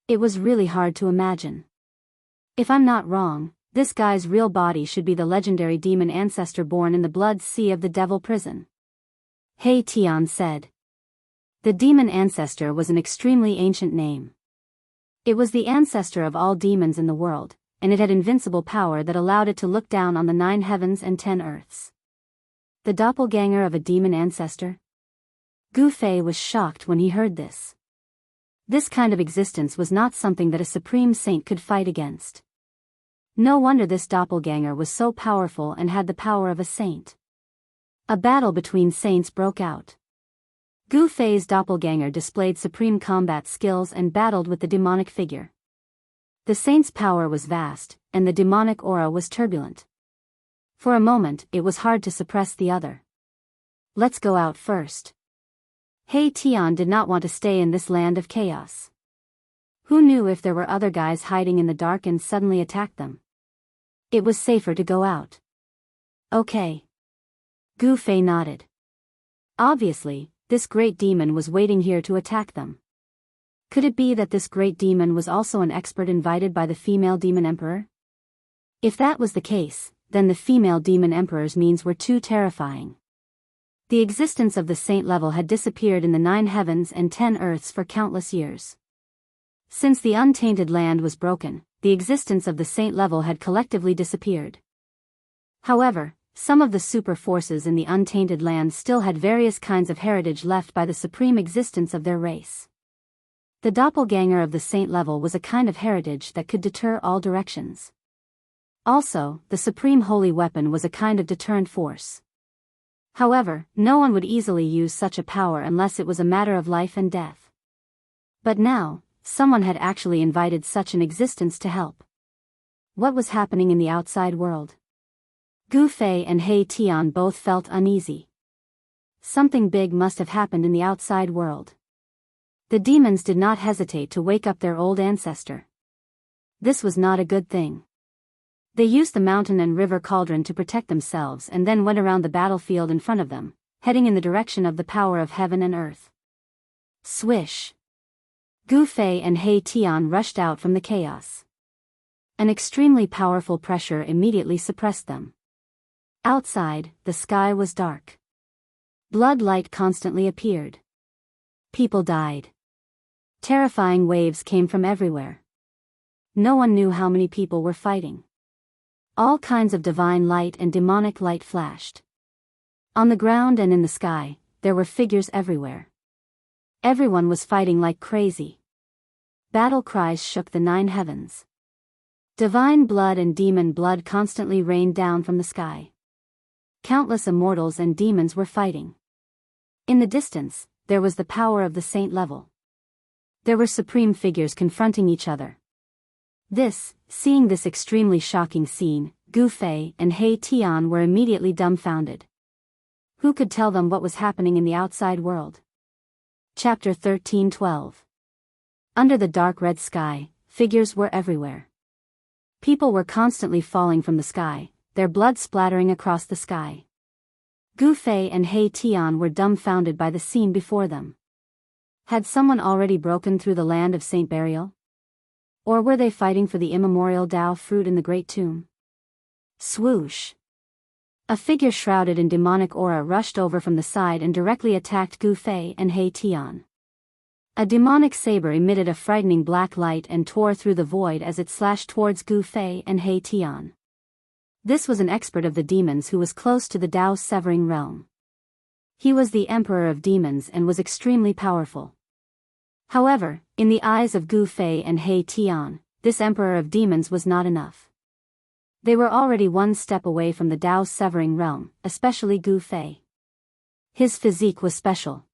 It was really hard to imagine. If I'm not wrong, this guy's real body should be the legendary demon ancestor born in the blood sea of the devil prison. He Tian said. The demon ancestor was an extremely ancient name. It was the ancestor of all demons in the world, and it had invincible power that allowed it to look down on the 9 heavens and 10 earths. The doppelganger of a demon ancestor? Gu Fei was shocked when he heard this. This kind of existence was not something that a supreme saint could fight against. No wonder this doppelganger was so powerful and had the power of a saint. A battle between saints broke out. Gu Fei's doppelganger displayed supreme combat skills and battled with the demonic figure. The saint's power was vast, and the demonic aura was turbulent. For a moment, it was hard to suppress the other. Let's go out first. He Tian did not want to stay in this land of chaos. Who knew if there were other guys hiding in the dark and suddenly attacked them? It was safer to go out. Okay. Gu Fei nodded. Obviously, this great demon was waiting here to attack them. Could it be that this great demon was also an expert invited by the female demon emperor? If that was the case, then the female demon emperor's means were too terrifying. The existence of the saint level had disappeared in the 9 heavens and 10 earths for countless years. Since the untainted land was broken, the existence of the saint level had collectively disappeared. However, some of the super forces in the untainted land still had various kinds of heritage left by the supreme existence of their race. The doppelganger of the saint level was a kind of heritage that could deter all directions. Also, the supreme holy weapon was a kind of deterrent force. However, no one would easily use such a power unless it was a matter of life and death. But now, someone had actually invited such an existence to help. What was happening in the outside world? Gu Fei and He Tian both felt uneasy. Something big must have happened in the outside world. The demons did not hesitate to wake up their old ancestor. This was not a good thing. They used the mountain and river cauldron to protect themselves and then went around the battlefield in front of them, heading in the direction of the power of heaven and earth. Swish! Gu Fei and He Tian rushed out from the chaos. An extremely powerful pressure immediately suppressed them. Outside, the sky was dark. Blood light constantly appeared. People died. Terrifying waves came from everywhere. No one knew how many people were fighting. All kinds of divine light and demonic light flashed. On the ground and in the sky, there were figures everywhere. Everyone was fighting like crazy. Battle cries shook the 9 heavens. Divine blood and demon blood constantly rained down from the sky. Countless immortals and demons were fighting. In the distance, there was the power of the saint level. There were supreme figures confronting each other. Seeing this extremely shocking scene, Gu Fei and He Tian were immediately dumbfounded. Who could tell them what was happening in the outside world? Chapter 13:12. Under the dark red sky, figures were everywhere. People were constantly falling from the sky, their blood splattering across the sky. Gu Fei and He Tian were dumbfounded by the scene before them. Had someone already broken through the land of Saint Burial? Or were they fighting for the immemorial Tao fruit in the Great Tomb? Swoosh! A figure shrouded in demonic aura rushed over from the side and directly attacked Gu Fei and He Tian. A demonic saber emitted a frightening black light and tore through the void as it slashed towards Gu Fei and He Tian. This was an expert of the demons who was close to the Tao's severing realm. He was the emperor of demons and was extremely powerful. However, in the eyes of Gu Fei and He Tian, this emperor of demons was not enough. They were already one step away from the Tao's severing realm, especially Gu Fei. His physique was special.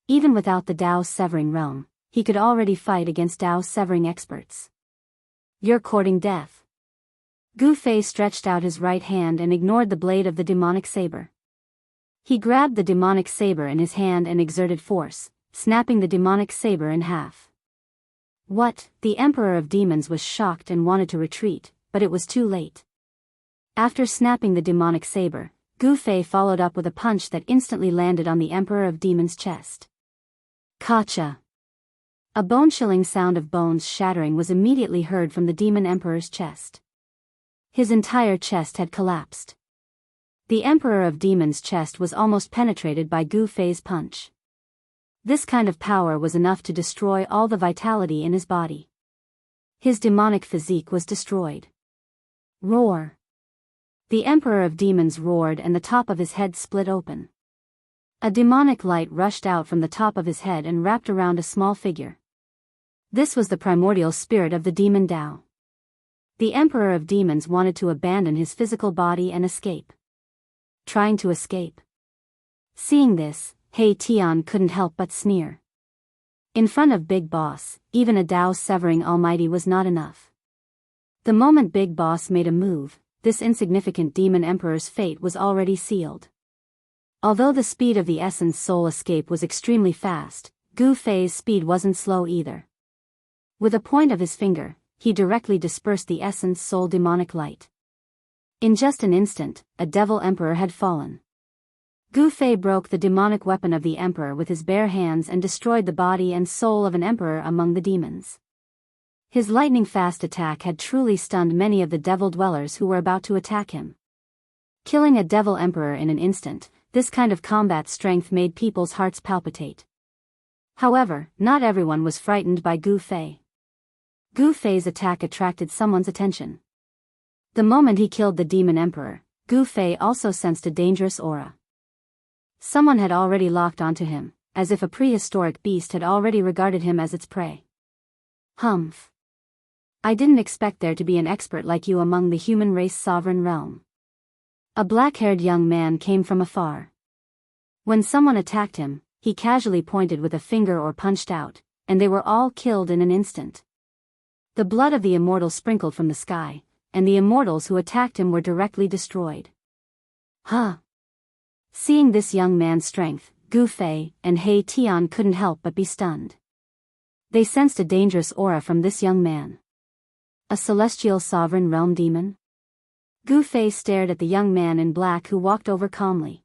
Even without the Tao's severing realm, he could already fight against Tao's severing experts. You're courting death. Gu Fei stretched out his right hand and ignored the blade of the demonic saber. He grabbed the demonic saber in his hand and exerted force, snapping the demonic saber in half. What? The Emperor of Demons was shocked and wanted to retreat, but it was too late. After snapping the demonic saber, Gu Fei followed up with a punch that instantly landed on the Emperor of Demons' chest. Kacha! A bone-chilling sound of bones shattering was immediately heard from the Demon Emperor's chest. His entire chest had collapsed. The Emperor of Demons' chest was almost penetrated by Gu Fei's punch. This kind of power was enough to destroy all the vitality in his body. His demonic physique was destroyed. Roar! The Emperor of Demons roared and the top of his head split open. A demonic light rushed out from the top of his head and wrapped around a small figure. This was the primordial spirit of the demon Tao. The Emperor of Demons wanted to abandon his physical body and escape. Trying to escape. Seeing this, He Tian couldn't help but sneer. In front of Big Boss, even a Tao severing almighty was not enough. The moment Big Boss made a move, this insignificant demon emperor's fate was already sealed. Although the speed of the essence soul escape was extremely fast, Gu Fei's speed wasn't slow either. With a point of his finger, he directly dispersed the essence soul demonic light. In just an instant, a devil emperor had fallen. Gu Fei broke the demonic weapon of the emperor with his bare hands and destroyed the body and soul of an emperor among the demons. His lightning-fast attack had truly stunned many of the devil dwellers who were about to attack him. Killing a devil emperor in an instant, this kind of combat strength made people's hearts palpitate. However, not everyone was frightened by Gu Fei. Gu Fei's attack attracted someone's attention. The moment he killed the demon emperor, Gu Fei also sensed a dangerous aura. Someone had already locked onto him, as if a prehistoric beast had already regarded him as its prey. Humph. I didn't expect there to be an expert like you among the human race sovereign realm. A black-haired young man came from afar. When someone attacked him, he casually pointed with a finger or punched out, and they were all killed in an instant. The blood of the immortal sprinkled from the sky, and the immortals who attacked him were directly destroyed. Huh! Seeing this young man's strength, Gu Fei and He Tian couldn't help but be stunned. They sensed a dangerous aura from this young man. A celestial sovereign realm demon? Gu Fei stared at the young man in black who walked over calmly.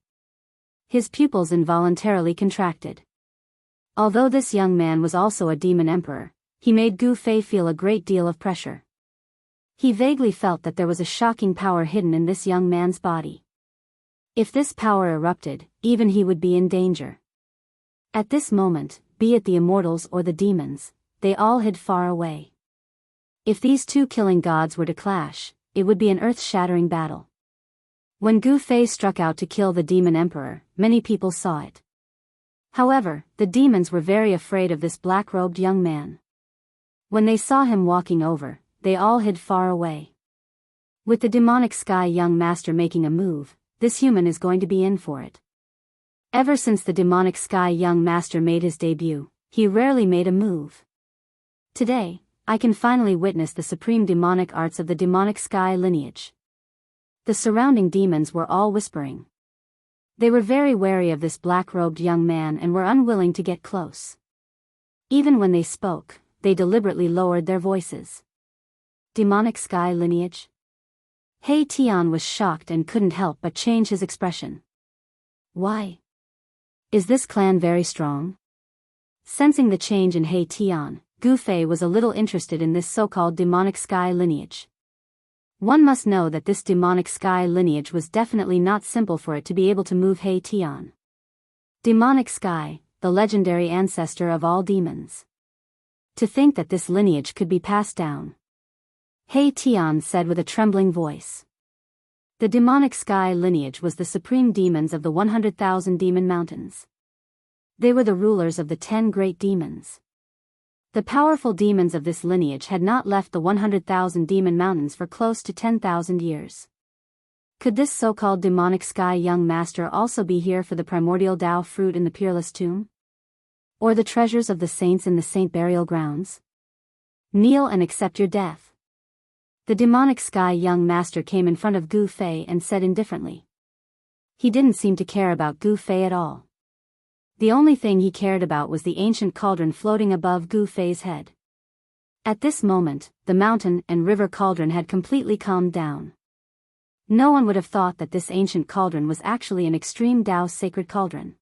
His pupils involuntarily contracted. Although this young man was also a demon emperor, he made Gu Fei feel a great deal of pressure. He vaguely felt that there was a shocking power hidden in this young man's body. If this power erupted, even he would be in danger. At this moment, be it the immortals or the demons, they all hid far away. If these two killing gods were to clash, it would be an earth-shattering battle. When Gu Fei struck out to kill the demon emperor, many people saw it. However, the demons were very afraid of this black-robed young man. When they saw him walking over, they all hid far away. With the demonic sky young master making a move, this human is going to be in for it. Ever since the demonic sky young master made his debut, he rarely made a move. Today, I can finally witness the supreme demonic arts of the demonic sky lineage. The surrounding demons were all whispering. They were very wary of this black-robed young man and were unwilling to get close. Even when they spoke, they deliberately lowered their voices. Demonic sky lineage? He Tian was shocked and couldn't help but change his expression. Why? Is this clan very strong? Sensing the change in He Tian, Gu Fei was a little interested in this so-called demonic sky lineage. One must know that this demonic sky lineage was definitely not simple for it to be able to move He Tian. Demonic sky, the legendary ancestor of all demons. To think that this lineage could be passed down. He Tian said with a trembling voice. The demonic sky lineage was the supreme demons of the 100,000 demon mountains. They were the rulers of the 10 great demons. The powerful demons of this lineage had not left the 100,000 demon mountains for close to 10,000 years. Could this so-called demonic sky young master also be here for the primordial Tao fruit in the peerless tomb? Or the treasures of the saints in the saint burial grounds? Kneel and accept your death. The demonic sky young master came in front of Gu Fei and said indifferently. He didn't seem to care about Gu Fei at all. The only thing he cared about was the ancient cauldron floating above Gu Fei's head. At this moment, the mountain and river cauldron had completely calmed down. No one would have thought that this ancient cauldron was actually an extreme Tao sacred cauldron.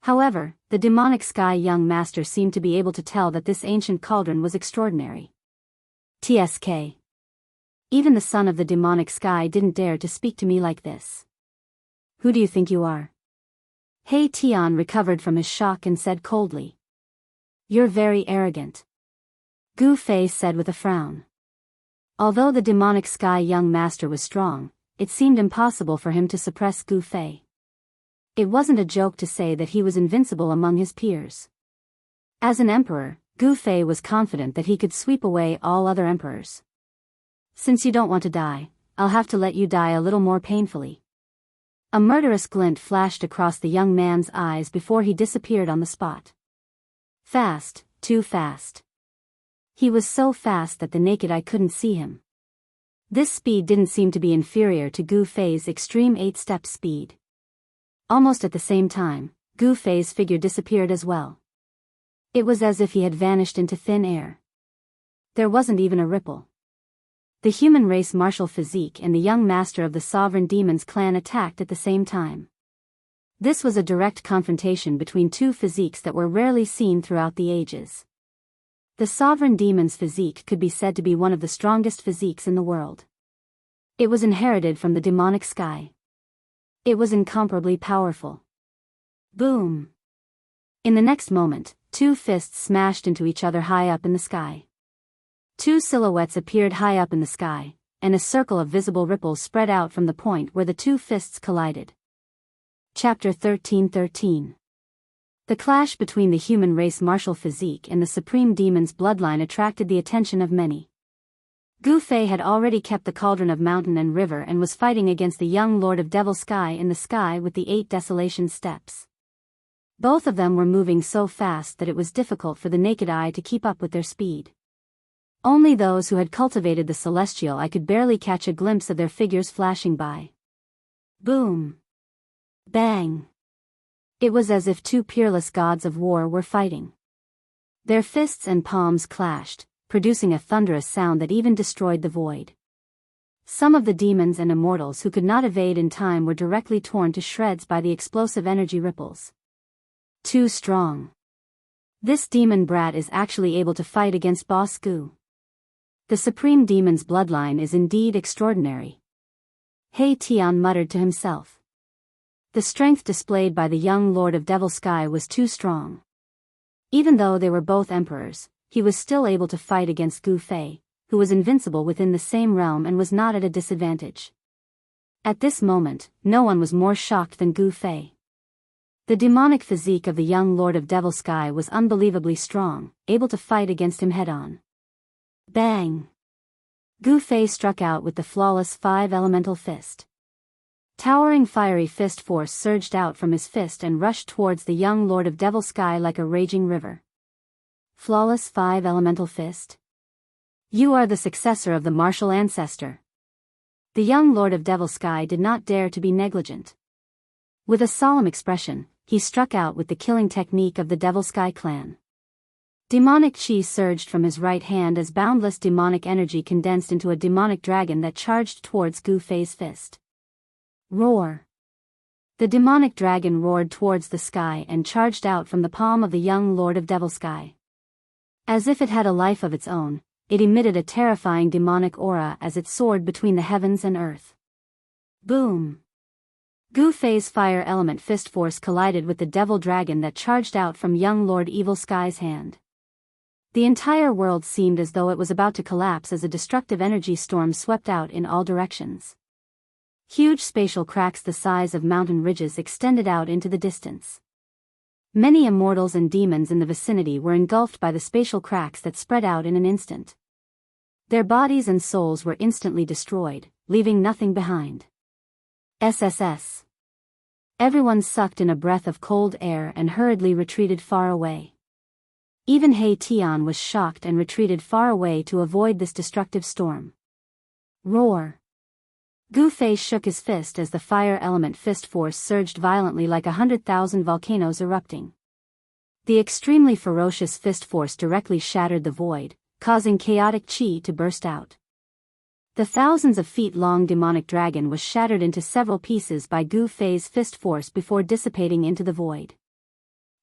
However, the demonic sky young master seemed to be able to tell that this ancient cauldron was extraordinary. TSK. Even the son of the demonic sky didn't dare to speak to me like this. Who do you think you are? He Tian recovered from his shock and said coldly. You're very arrogant. Gu Fei said with a frown. Although the demonic sky young master was strong, it seemed impossible for him to suppress Gu Fei. It wasn't a joke to say that he was invincible among his peers. As an emperor, Gu Fei was confident that he could sweep away all other emperors. Since you don't want to die, I'll have to let you die a little more painfully. A murderous glint flashed across the young man's eyes before he disappeared on the spot. Fast, too fast. He was so fast that the naked eye couldn't see him. This speed didn't seem to be inferior to Gu Fei's extreme 8-step speed. Almost at the same time, Gu Fei's figure disappeared as well. It was as if he had vanished into thin air. There wasn't even a ripple. The human race martial physique and the young master of the sovereign demons clan attacked at the same time. This was a direct confrontation between two physiques that were rarely seen throughout the ages. The sovereign demon's physique could be said to be one of the strongest physiques in the world. It was inherited from the demonic sky. It was incomparably powerful. Boom! In the next moment, two fists smashed into each other high up in the sky. Two silhouettes appeared high up in the sky, and a circle of visible ripples spread out from the point where the two fists collided. Chapter 1313. The clash between the human race martial physique and the supreme demon's bloodline attracted the attention of many. Gu Fei had already kept the cauldron of mountain and river and was fighting against the young lord of Devil Sky in the sky with the 8 desolation steps. Both of them were moving so fast that it was difficult for the naked eye to keep up with their speed. Only those who had cultivated the celestial eye could barely catch a glimpse of their figures flashing by. Boom! Bang! It was as if two peerless gods of war were fighting. Their fists and palms clashed, producing a thunderous sound that even destroyed the void. Some of the demons and immortals who could not evade in time were directly torn to shreds by the explosive energy ripples. Too strong. This demon brat is actually able to fight against Boss Gu. The supreme demon's bloodline is indeed extraordinary. He Tian muttered to himself. The strength displayed by the young Lord of Devil Sky was too strong. Even though they were both emperors, he was still able to fight against Gu Fei, who was invincible within the same realm and was not at a disadvantage. At this moment, no one was more shocked than Gu Fei. The demonic physique of the young Lord of Devil Sky was unbelievably strong, able to fight against him head-on. Bang! Gu Fei struck out with the flawless 5-elemental fist. Towering fiery fist force surged out from his fist and rushed towards the young Lord of Devil Sky like a raging river. Flawless 5-elemental fist? You are the successor of the martial ancestor. The young Lord of Devil Sky did not dare to be negligent. With a solemn expression, he struck out with the killing technique of the Devil Sky clan. Demonic chi surged from his right hand as boundless demonic energy condensed into a demonic dragon that charged towards Gu Fei's fist. Roar! The demonic dragon roared towards the sky and charged out from the palm of the young Lord of Devil Sky. As if it had a life of its own, it emitted a terrifying demonic aura as it soared between the heavens and earth. Boom! Gu Fei's fire element fist force collided with the devil dragon that charged out from young Lord Evil Sky's hand. The entire world seemed as though it was about to collapse as a destructive energy storm swept out in all directions. Huge spatial cracks the size of mountain ridges extended out into the distance. Many immortals and demons in the vicinity were engulfed by the spatial cracks that spread out in an instant. Their bodies and souls were instantly destroyed, leaving nothing behind. SSS. Everyone sucked in a breath of cold air and hurriedly retreated far away. Even He Tian was shocked and retreated far away to avoid this destructive storm. Roar! Gu Fei shook his fist as the fire element fist force surged violently like 100,000 volcanoes erupting. The extremely ferocious fist force directly shattered the void, causing chaotic chi to burst out. The thousands of feet-long demonic dragon was shattered into several pieces by Gu Fei's fist force before dissipating into the void.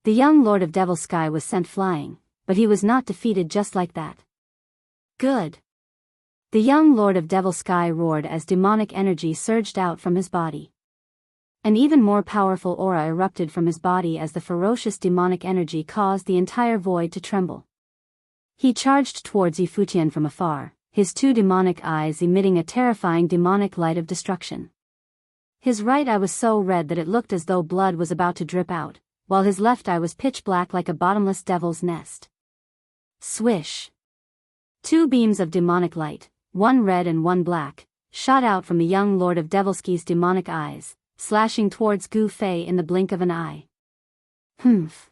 The young Lord of Devil Sky was sent flying, but he was not defeated just like that. Good. The young Lord of Devil Sky roared as demonic energy surged out from his body. An even more powerful aura erupted from his body as the ferocious demonic energy caused the entire void to tremble. He charged towards Yifutian from afar, his two demonic eyes emitting a terrifying demonic light of destruction. His right eye was so red that it looked as though blood was about to drip out, while his left eye was pitch black like a bottomless devil's nest. Swish! Two beams of demonic light, one red and one black, shot out from the young Lord of Devilsky's demonic eyes, slashing towards Gu Fei in the blink of an eye. Humph!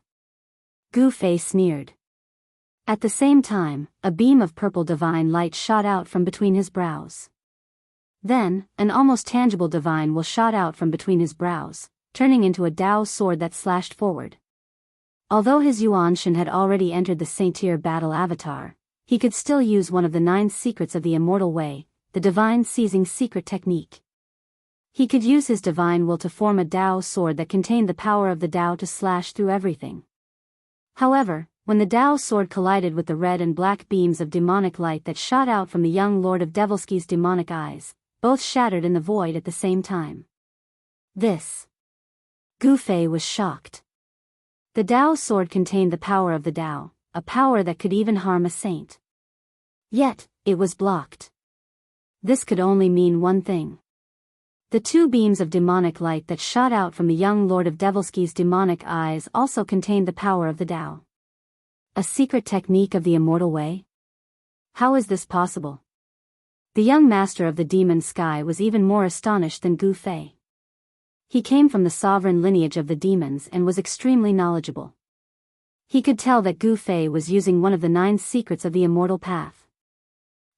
Gu Fei sneered. At the same time, a beam of purple divine light shot out from between his brows. Then, an almost tangible divine will shot out from between his brows, turning into a Dao sword that slashed forward. Although his Yuan Shen had already entered the Saint-Tier battle avatar, he could still use one of the 9 secrets of the immortal way, the divine seizing secret technique. He could use his divine will to form a Dao sword that contained the power of the Dao to slash through everything. However, when the Dao sword collided with the red and black beams of demonic light that shot out from the young Lord of Devilsky's demonic eyes, both shattered in the void at the same time. This. Gu Fei was shocked. The Dao sword contained the power of the Dao, a power that could even harm a saint. Yet, it was blocked. This could only mean one thing. The 2 beams of demonic light that shot out from the young Lord of Devilsky's demonic eyes also contained the power of the Dao. A secret technique of the immortal way? How is this possible? The young master of the demon sky was even more astonished than Gu Fei. He came from the sovereign lineage of the demons and was extremely knowledgeable. He could tell that Gu Fei was using one of the 9 secrets of the immortal path.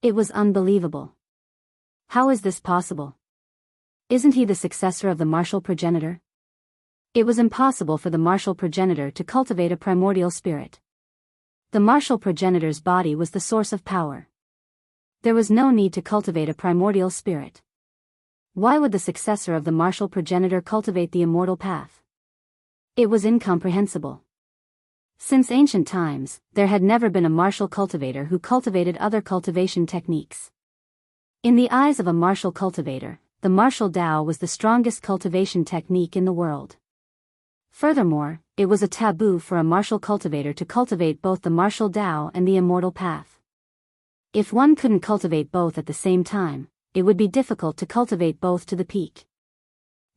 It was unbelievable. How is this possible? Isn't he the successor of the martial progenitor? It was impossible for the martial progenitor to cultivate a primordial spirit. The martial progenitor's body was the source of power. There was no need to cultivate a primordial spirit. Why would the successor of the martial progenitor cultivate the immortal path? It was incomprehensible. Since ancient times, there had never been a martial cultivator who cultivated other cultivation techniques. In the eyes of a martial cultivator, the martial Tao was the strongest cultivation technique in the world. Furthermore, it was a taboo for a martial cultivator to cultivate both the martial Tao and the immortal path. If one couldn't cultivate both at the same time, it would be difficult to cultivate both to the peak.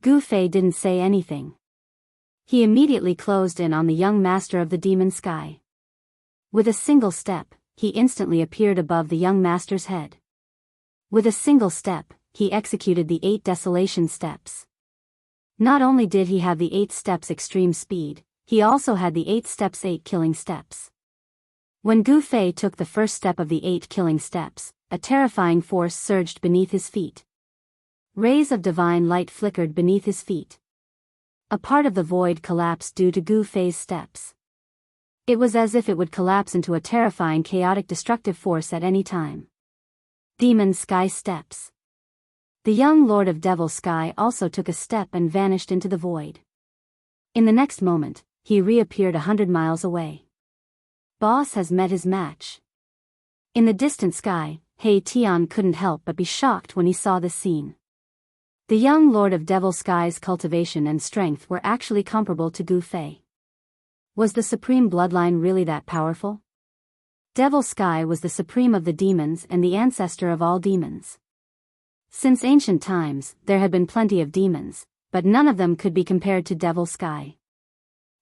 Gu Fei didn't say anything. He immediately closed in on the young master of the demon sky. With a single step, he instantly appeared above the young master's head. With a single step, he executed the 8 desolation steps. Not only did he have the 8 steps extreme speed, he also had the 8 steps 8 killing steps. When Gu Fei took the first step of the 8 killing steps, a terrifying force surged beneath his feet. Rays of divine light flickered beneath his feet. A part of the void collapsed due to Gu Fei's steps. It was as if it would collapse into a terrifying chaotic destructive force at any time. Demon Sky Steps. The young Lord of Devil Sky also took a step and vanished into the void. In the next moment, he reappeared 100 miles away. Boss has met his match. In the distant sky, He Tian couldn't help but be shocked when he saw this scene. The young Lord of Devil Sky's cultivation and strength were actually comparable to Gu Fei. Was the supreme bloodline really that powerful? Devil Sky was the supreme of the demons and the ancestor of all demons. Since ancient times, there had been plenty of demons, but none of them could be compared to Devil Sky.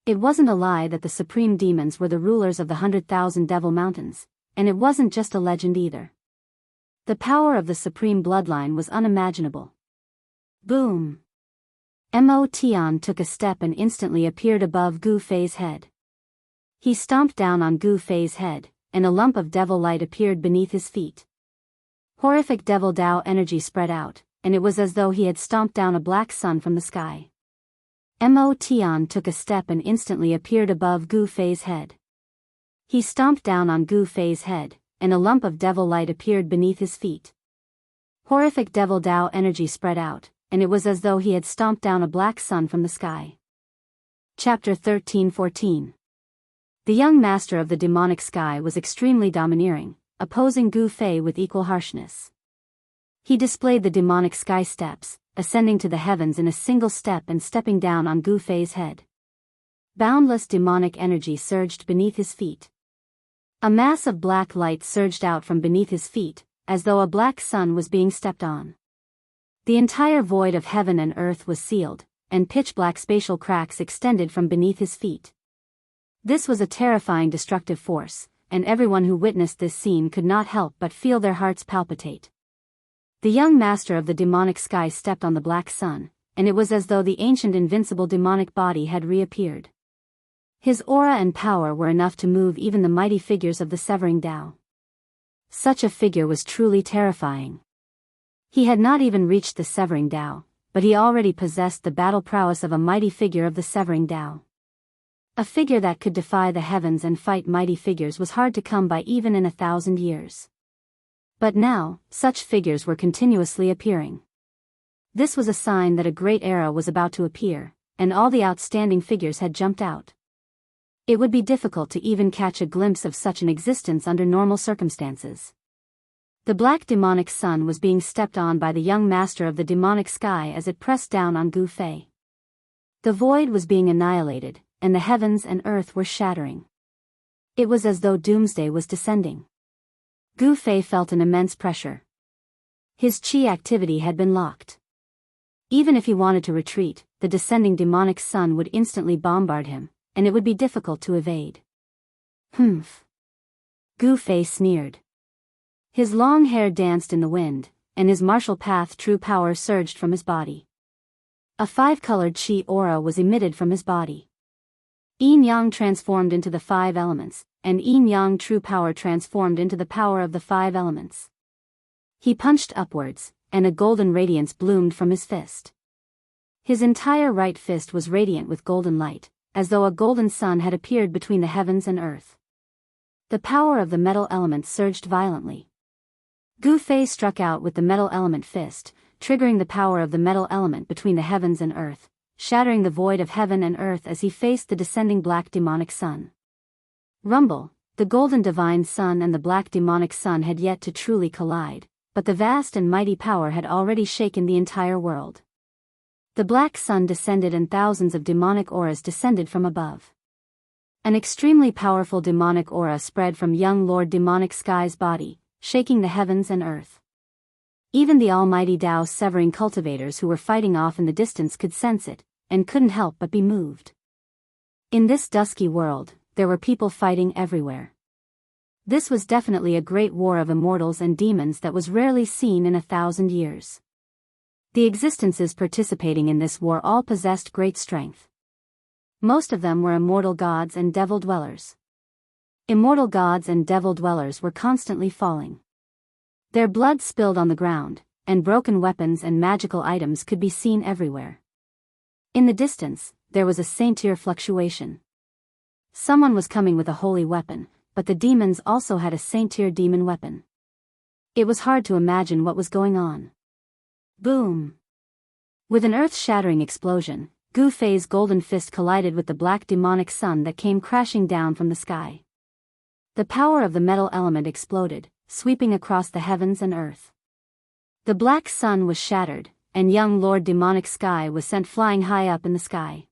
It wasn't a lie that the supreme demons were the rulers of the 100,000 Devil Mountains, and it wasn't just a legend either. The power of the supreme bloodline was unimaginable. Boom! Mo Tian took a step and instantly appeared above Gu Fei's head. He stomped down on Gu Fei's head, and a lump of devil light appeared beneath his feet. Horrific devil Tao energy spread out, and it was as though he had stomped down a black sun from the sky. Mo Tian took a step and instantly appeared above Gu Fei's head. He stomped down on Gu Fei's head, and a lump of devil light appeared beneath his feet. Horrific devil Tao energy spread out, and it was as though he had stomped down a black sun from the sky. Chapter 13-14. The young master of the demonic sky was extremely domineering, opposing Gu Fei with equal harshness. He displayed the demonic sky steps, ascending to the heavens in a single step and stepping down on Gu Fei's head. Boundless demonic energy surged beneath his feet. A mass of black light surged out from beneath his feet, as though a black sun was being stepped on. The entire void of heaven and earth was sealed, and pitch-black spatial cracks extended from beneath his feet. This was a terrifying destructive force, and everyone who witnessed this scene could not help but feel their hearts palpitate. The young master of the demonic sky stepped on the black sun, and it was as though the ancient invincible demonic body had reappeared. His aura and power were enough to move even the mighty figures of the Severing Tao. Such a figure was truly terrifying. He had not even reached the Severing Tao, but he already possessed the battle prowess of a mighty figure of the Severing Tao. A figure that could defy the heavens and fight mighty figures was hard to come by even in 1,000 years. But now, such figures were continuously appearing. This was a sign that a great era was about to appear, and all the outstanding figures had jumped out. It would be difficult to even catch a glimpse of such an existence under normal circumstances. The black demonic sun was being stepped on by the young master of the demonic sky as it pressed down on Gu Fei. The void was being annihilated, and the heavens and earth were shattering. It was as though doomsday was descending. Gu Fei felt an immense pressure. His chi activity had been locked. Even if he wanted to retreat, the descending demonic sun would instantly bombard him, and it would be difficult to evade. Humph! Gu Fei sneered. His long hair danced in the wind, and his martial path true power surged from his body. A 5-colored chi aura was emitted from his body. Yin-yang transformed into the 5 elements, and yin-yang true power transformed into the power of the 5 elements. He punched upwards, and a golden radiance bloomed from his fist. His entire right fist was radiant with golden light, as though a golden sun had appeared between the heavens and earth. The power of the metal element surged violently. Gu Fei struck out with the metal element fist, triggering the power of the metal element between the heavens and earth, shattering the void of heaven and earth as he faced the descending black demonic sun. Rumble, the golden divine sun and the black demonic sun had yet to truly collide, but the vast and mighty power had already shaken the entire world. The black sun descended and thousands of demonic auras descended from above. An extremely powerful demonic aura spread from young Lord Demonic Sky's body, shaking the heavens and earth. Even the almighty Tao severing cultivators who were fighting off in the distance could sense it, and couldn't help but be moved. In this dusky world, there were people fighting everywhere. This was definitely a great war of immortals and demons that was rarely seen in 1,000 years. The existences participating in this war all possessed great strength. Most of them were immortal gods and devil dwellers. Immortal gods and devil dwellers were constantly falling. Their blood spilled on the ground, and broken weapons and magical items could be seen everywhere. In the distance, there was a saint-tier fluctuation. Someone was coming with a holy weapon, but the demons also had a saint-tier demon weapon. It was hard to imagine what was going on. Boom! With an earth-shattering explosion, Gu Fei's golden fist collided with the black demonic sun that came crashing down from the sky. The power of the metal element exploded, sweeping across the heavens and earth. The black sun was shattered, and young Lord Demonic Sky was sent flying high up in the sky.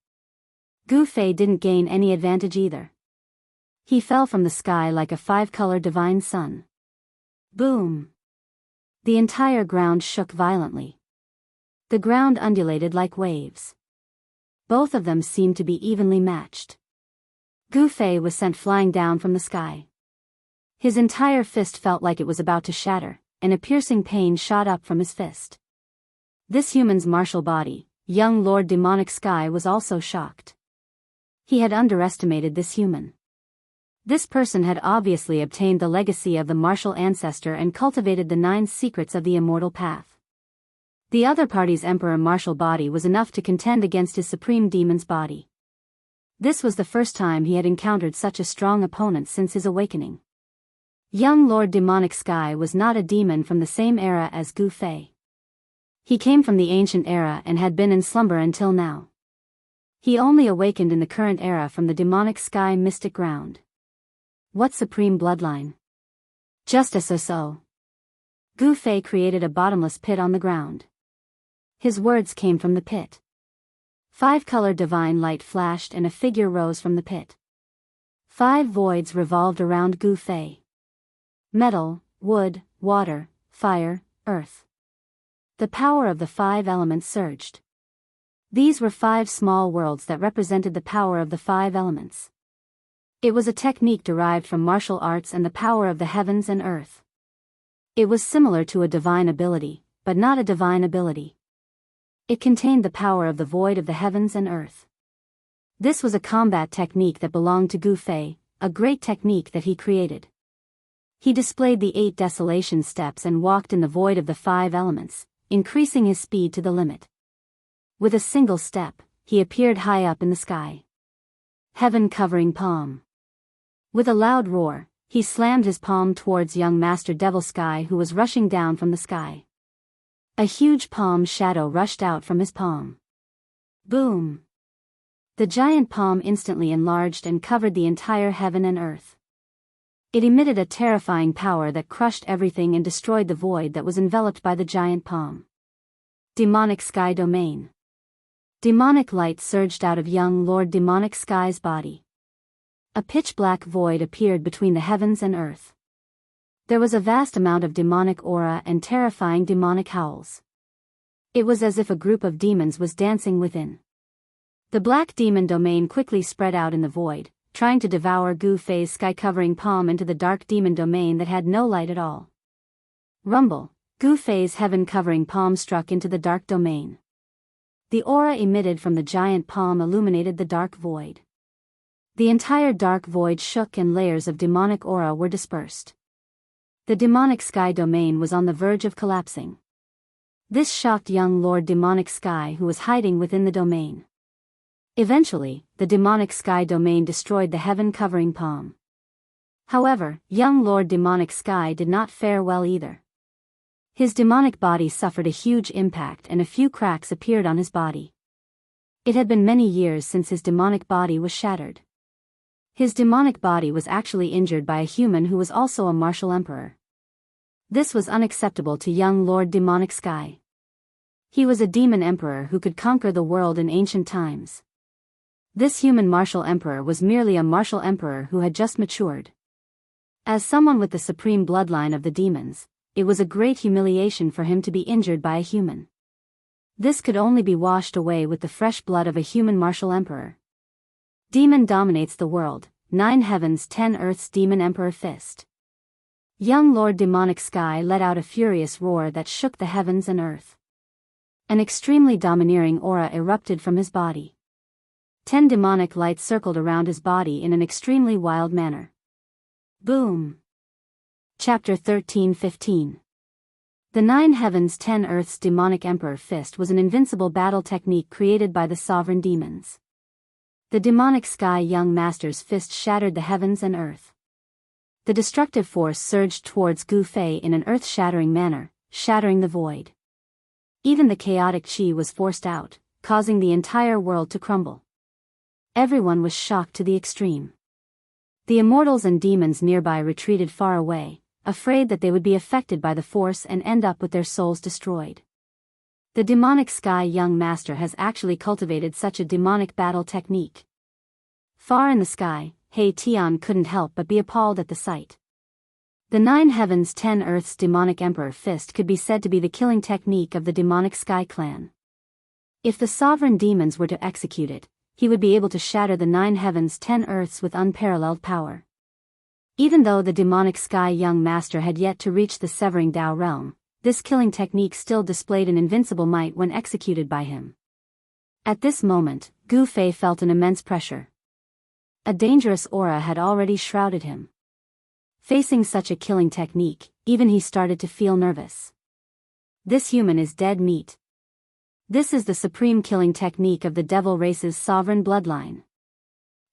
Gu Fei didn't gain any advantage either. He fell from the sky like a five-color divine sun. Boom! The entire ground shook violently. The ground undulated like waves. Both of them seemed to be evenly matched. Gu Fei was sent flying down from the sky. His entire fist felt like it was about to shatter, and a piercing pain shot up from his fist. This human's martial body, young Lord Demonic Sky, was also shocked. He had underestimated this human. This person had obviously obtained the legacy of the martial ancestor and cultivated the 9 secrets of the immortal path. The other party's emperor martial body was enough to contend against his supreme demon's body. This was the first time he had encountered such a strong opponent since his awakening. Young Lord Demonic Sky was not a demon from the same era as Gu Fei. He came from the ancient era and had been in slumber until now. He only awakened in the current era from the Demonic Sky mystic ground. What supreme bloodline? Just as so. Gu Fei created a bottomless pit on the ground. His words came from the pit. 5-color divine light flashed and a figure rose from the pit. 5 voids revolved around Gu Fei. Metal, wood, water, fire, earth. The power of the 5 elements surged. These were 5 small worlds that represented the power of the 5 elements. It was a technique derived from martial arts and the power of the heavens and earth. It was similar to a divine ability, but not a divine ability. It contained the power of the void of the heavens and earth. This was a combat technique that belonged to Gu Fei, a great technique that he created. He displayed the 8 desolation steps and walked in the void of the 5 elements, increasing his speed to the limit. With a single step, he appeared high up in the sky. Heaven-covering palm. With a loud roar, he slammed his palm towards young Master Devil Sky, who was rushing down from the sky. A huge palm shadow rushed out from his palm. Boom! The giant palm instantly enlarged and covered the entire heaven and earth. It emitted a terrifying power that crushed everything and destroyed the void that was enveloped by the giant palm. Demonic Sky Domain. Demonic light surged out of young Lord Demonic Sky's body. A pitch-black void appeared between the heavens and earth. There was a vast amount of demonic aura and terrifying demonic howls. It was as if a group of demons was dancing within. The black demon domain quickly spread out in the void, trying to devour Gu Fei's sky-covering palm into the dark demon domain that had no light at all. Rumble, Gu Fei's heaven-covering palm struck into the dark domain. The aura emitted from the giant palm illuminated the dark void. The entire dark void shook and layers of demonic aura were dispersed. The demonic sky domain was on the verge of collapsing. This shocked young Lord Demonic Sky, who was hiding within the domain. Eventually, the demonic sky domain destroyed the heaven-covering palm. However, young Lord Demonic Sky did not fare well either. His demonic body suffered a huge impact and a few cracks appeared on his body. It had been many years since his demonic body was shattered. His demonic body was actually injured by a human who was also a martial emperor. This was unacceptable to young Lord Demonic Sky. He was a demon emperor who could conquer the world in ancient times. This human martial emperor was merely a martial emperor who had just matured. As someone with the supreme bloodline of the demons, it was a great humiliation for him to be injured by a human. This could only be washed away with the fresh blood of a human martial emperor. Demon dominates the world, 9 heavens 10 earths demon emperor fist. Young Lord Demonic Sky let out a furious roar that shook the heavens and earth. An extremely domineering aura erupted from his body. 10 demonic lights circled around his body in an extremely wild manner. Boom! Chapter 13-15. The 9 heavens 10 earths demonic emperor fist was an invincible battle technique created by the sovereign demons. The demonic sky young master's fist shattered the heavens and earth. The destructive force surged towards Gu Fei in an earth-shattering manner, shattering the void. Even the chaotic chi was forced out, causing the entire world to crumble. Everyone was shocked to the extreme. The immortals and demons nearby retreated far away, afraid that they would be affected by the force and end up with their souls destroyed. The demonic sky young master has actually cultivated such a demonic battle technique. Far in the sky, Hei Tian couldn't help but be appalled at the sight. The 9 heavens 10 earths demonic emperor fist could be said to be the killing technique of the demonic sky clan. If the sovereign demons were to execute it, he would be able to shatter the 9 heavens 10 earths with unparalleled power. Even though the demonic sky young master had yet to reach the severing Tao realm, this killing technique still displayed an invincible might when executed by him. At this moment, Gu Fei felt an immense pressure. A dangerous aura had already shrouded him. Facing such a killing technique, even he started to feel nervous. This human is dead meat. This is the supreme killing technique of the devil race's sovereign bloodline.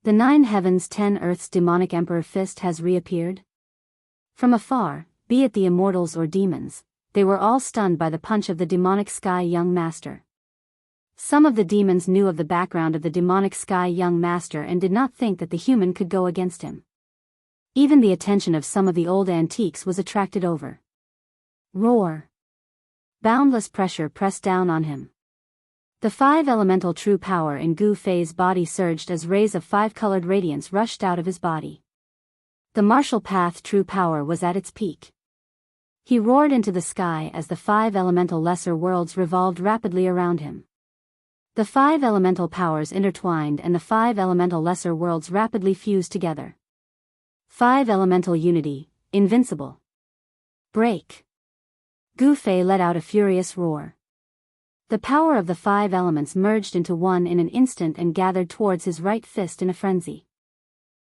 The 9 heavens 10 earths demonic emperor fist has reappeared. From afar, be it the immortals or demons, they were all stunned by the punch of the demonic sky young master. Some of the demons knew of the background of the demonic sky young master and did not think that the human could go against him. Even the attention of some of the old antiques was attracted over. Roar! Boundless pressure pressed down on him. The 5 elemental true power in Gu Fei's body surged as rays of 5-colored radiance rushed out of his body. The martial path true power was at its peak. He roared into the sky as the 5 elemental lesser worlds revolved rapidly around him. The 5 elemental powers intertwined and the 5 elemental lesser worlds rapidly fused together. 5 elemental unity, invincible. Break! Gu Fei let out a furious roar. The power of the 5 elements merged into one in an instant and gathered towards his right fist in a frenzy.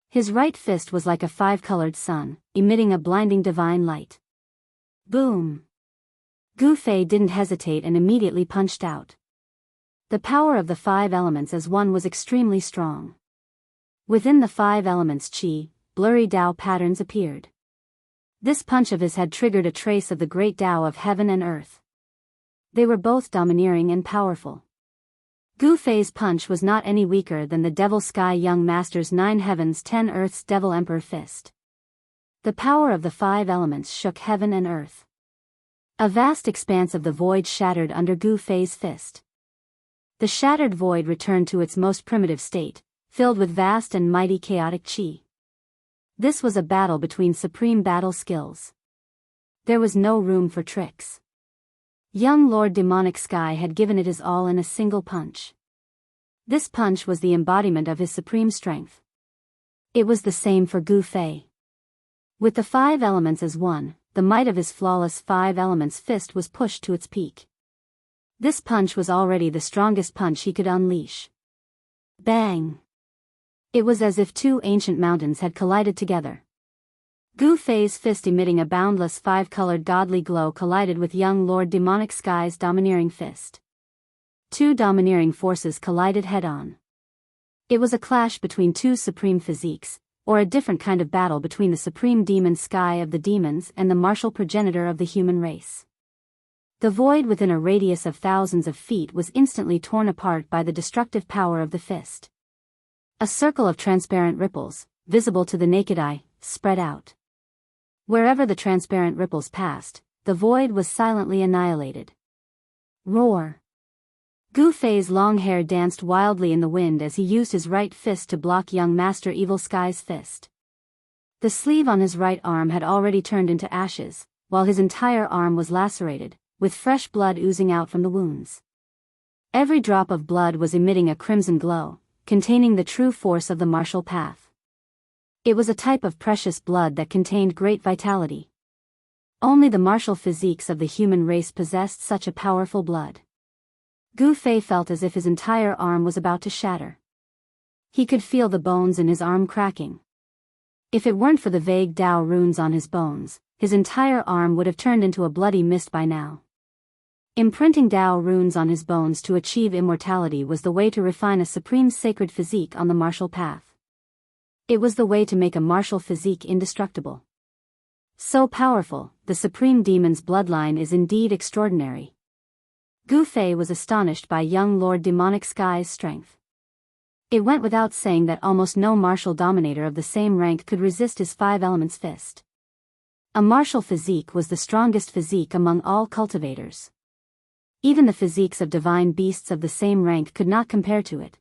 His right fist was like a 5-colored sun, emitting a blinding divine light. Boom! Gu Fei didn't hesitate and immediately punched out. The power of the 5 elements as one was extremely strong. Within the 5 elements chi, blurry Tao patterns appeared. This punch of his had triggered a trace of the great Tao of heaven and earth. They were both domineering and powerful. Gu Fei's punch was not any weaker than the Devil Sky Young Master's 9 heavens 10 earths Devil Emperor fist. The power of the 5 elements shook heaven and earth. A vast expanse of the void shattered under Gu Fei's fist. The shattered void returned to its most primitive state, filled with vast and mighty chaotic chi. This was a battle between supreme battle skills. There was no room for tricks. Young Lord Demonic Sky had given it his all in a single punch. This punch was the embodiment of his supreme strength. It was the same for Gu Fei. With the 5 elements as one, the might of his flawless 5 elements fist was pushed to its peak. This punch was already the strongest punch he could unleash. Bang! It was as if 2 ancient mountains had collided together. Gu Fei's fist emitting a boundless 5-colored godly glow collided with young Lord Demonic Sky's domineering fist. 2 domineering forces collided head-on. It was a clash between 2 supreme physiques, or a different kind of battle between the supreme demon sky of the demons and the martial progenitor of the human race. The void within a radius of thousands of feet was instantly torn apart by the destructive power of the fist. A circle of transparent ripples, visible to the naked eye, spread out. Wherever the transparent ripples passed, the void was silently annihilated. Roar! Gu Fei's long hair danced wildly in the wind as he used his right fist to block young Master Evil Sky's fist. The sleeve on his right arm had already turned into ashes, while his entire arm was lacerated, with fresh blood oozing out from the wounds. Every drop of blood was emitting a crimson glow, containing the true force of the martial path. It was a type of precious blood that contained great vitality. Only the martial physiques of the human race possessed such a powerful blood. Gu Fei felt as if his entire arm was about to shatter. He could feel the bones in his arm cracking. If it weren't for the vague Dao runes on his bones, his entire arm would have turned into a bloody mist by now. Imprinting Dao runes on his bones to achieve immortality was the way to refine a supreme sacred physique on the martial path. It was the way to make a martial physique indestructible. So powerful, the supreme demon's bloodline is indeed extraordinary. Gu Fei was astonished by young Lord Demonic Sky's strength. It went without saying that almost no martial dominator of the same rank could resist his five elements fist. A martial physique was the strongest physique among all cultivators. Even the physiques of divine beasts of the same rank could not compare to it.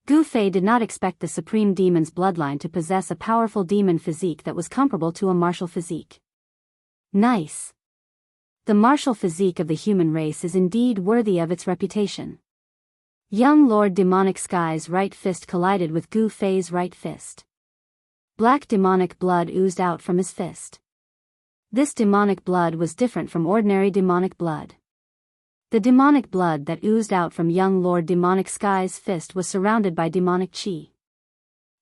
Gu Fei did not expect the supreme demon's bloodline to possess a powerful demon physique that was comparable to a martial physique. Nice. The martial physique of the human race is indeed worthy of its reputation. Young Lord Demonic Sky's right fist collided with Gu Fei's right fist. Black demonic blood oozed out from his fist. This demonic blood was different from ordinary demonic blood. The demonic blood that oozed out from young Lord Demonic Sky's fist was surrounded by demonic chi.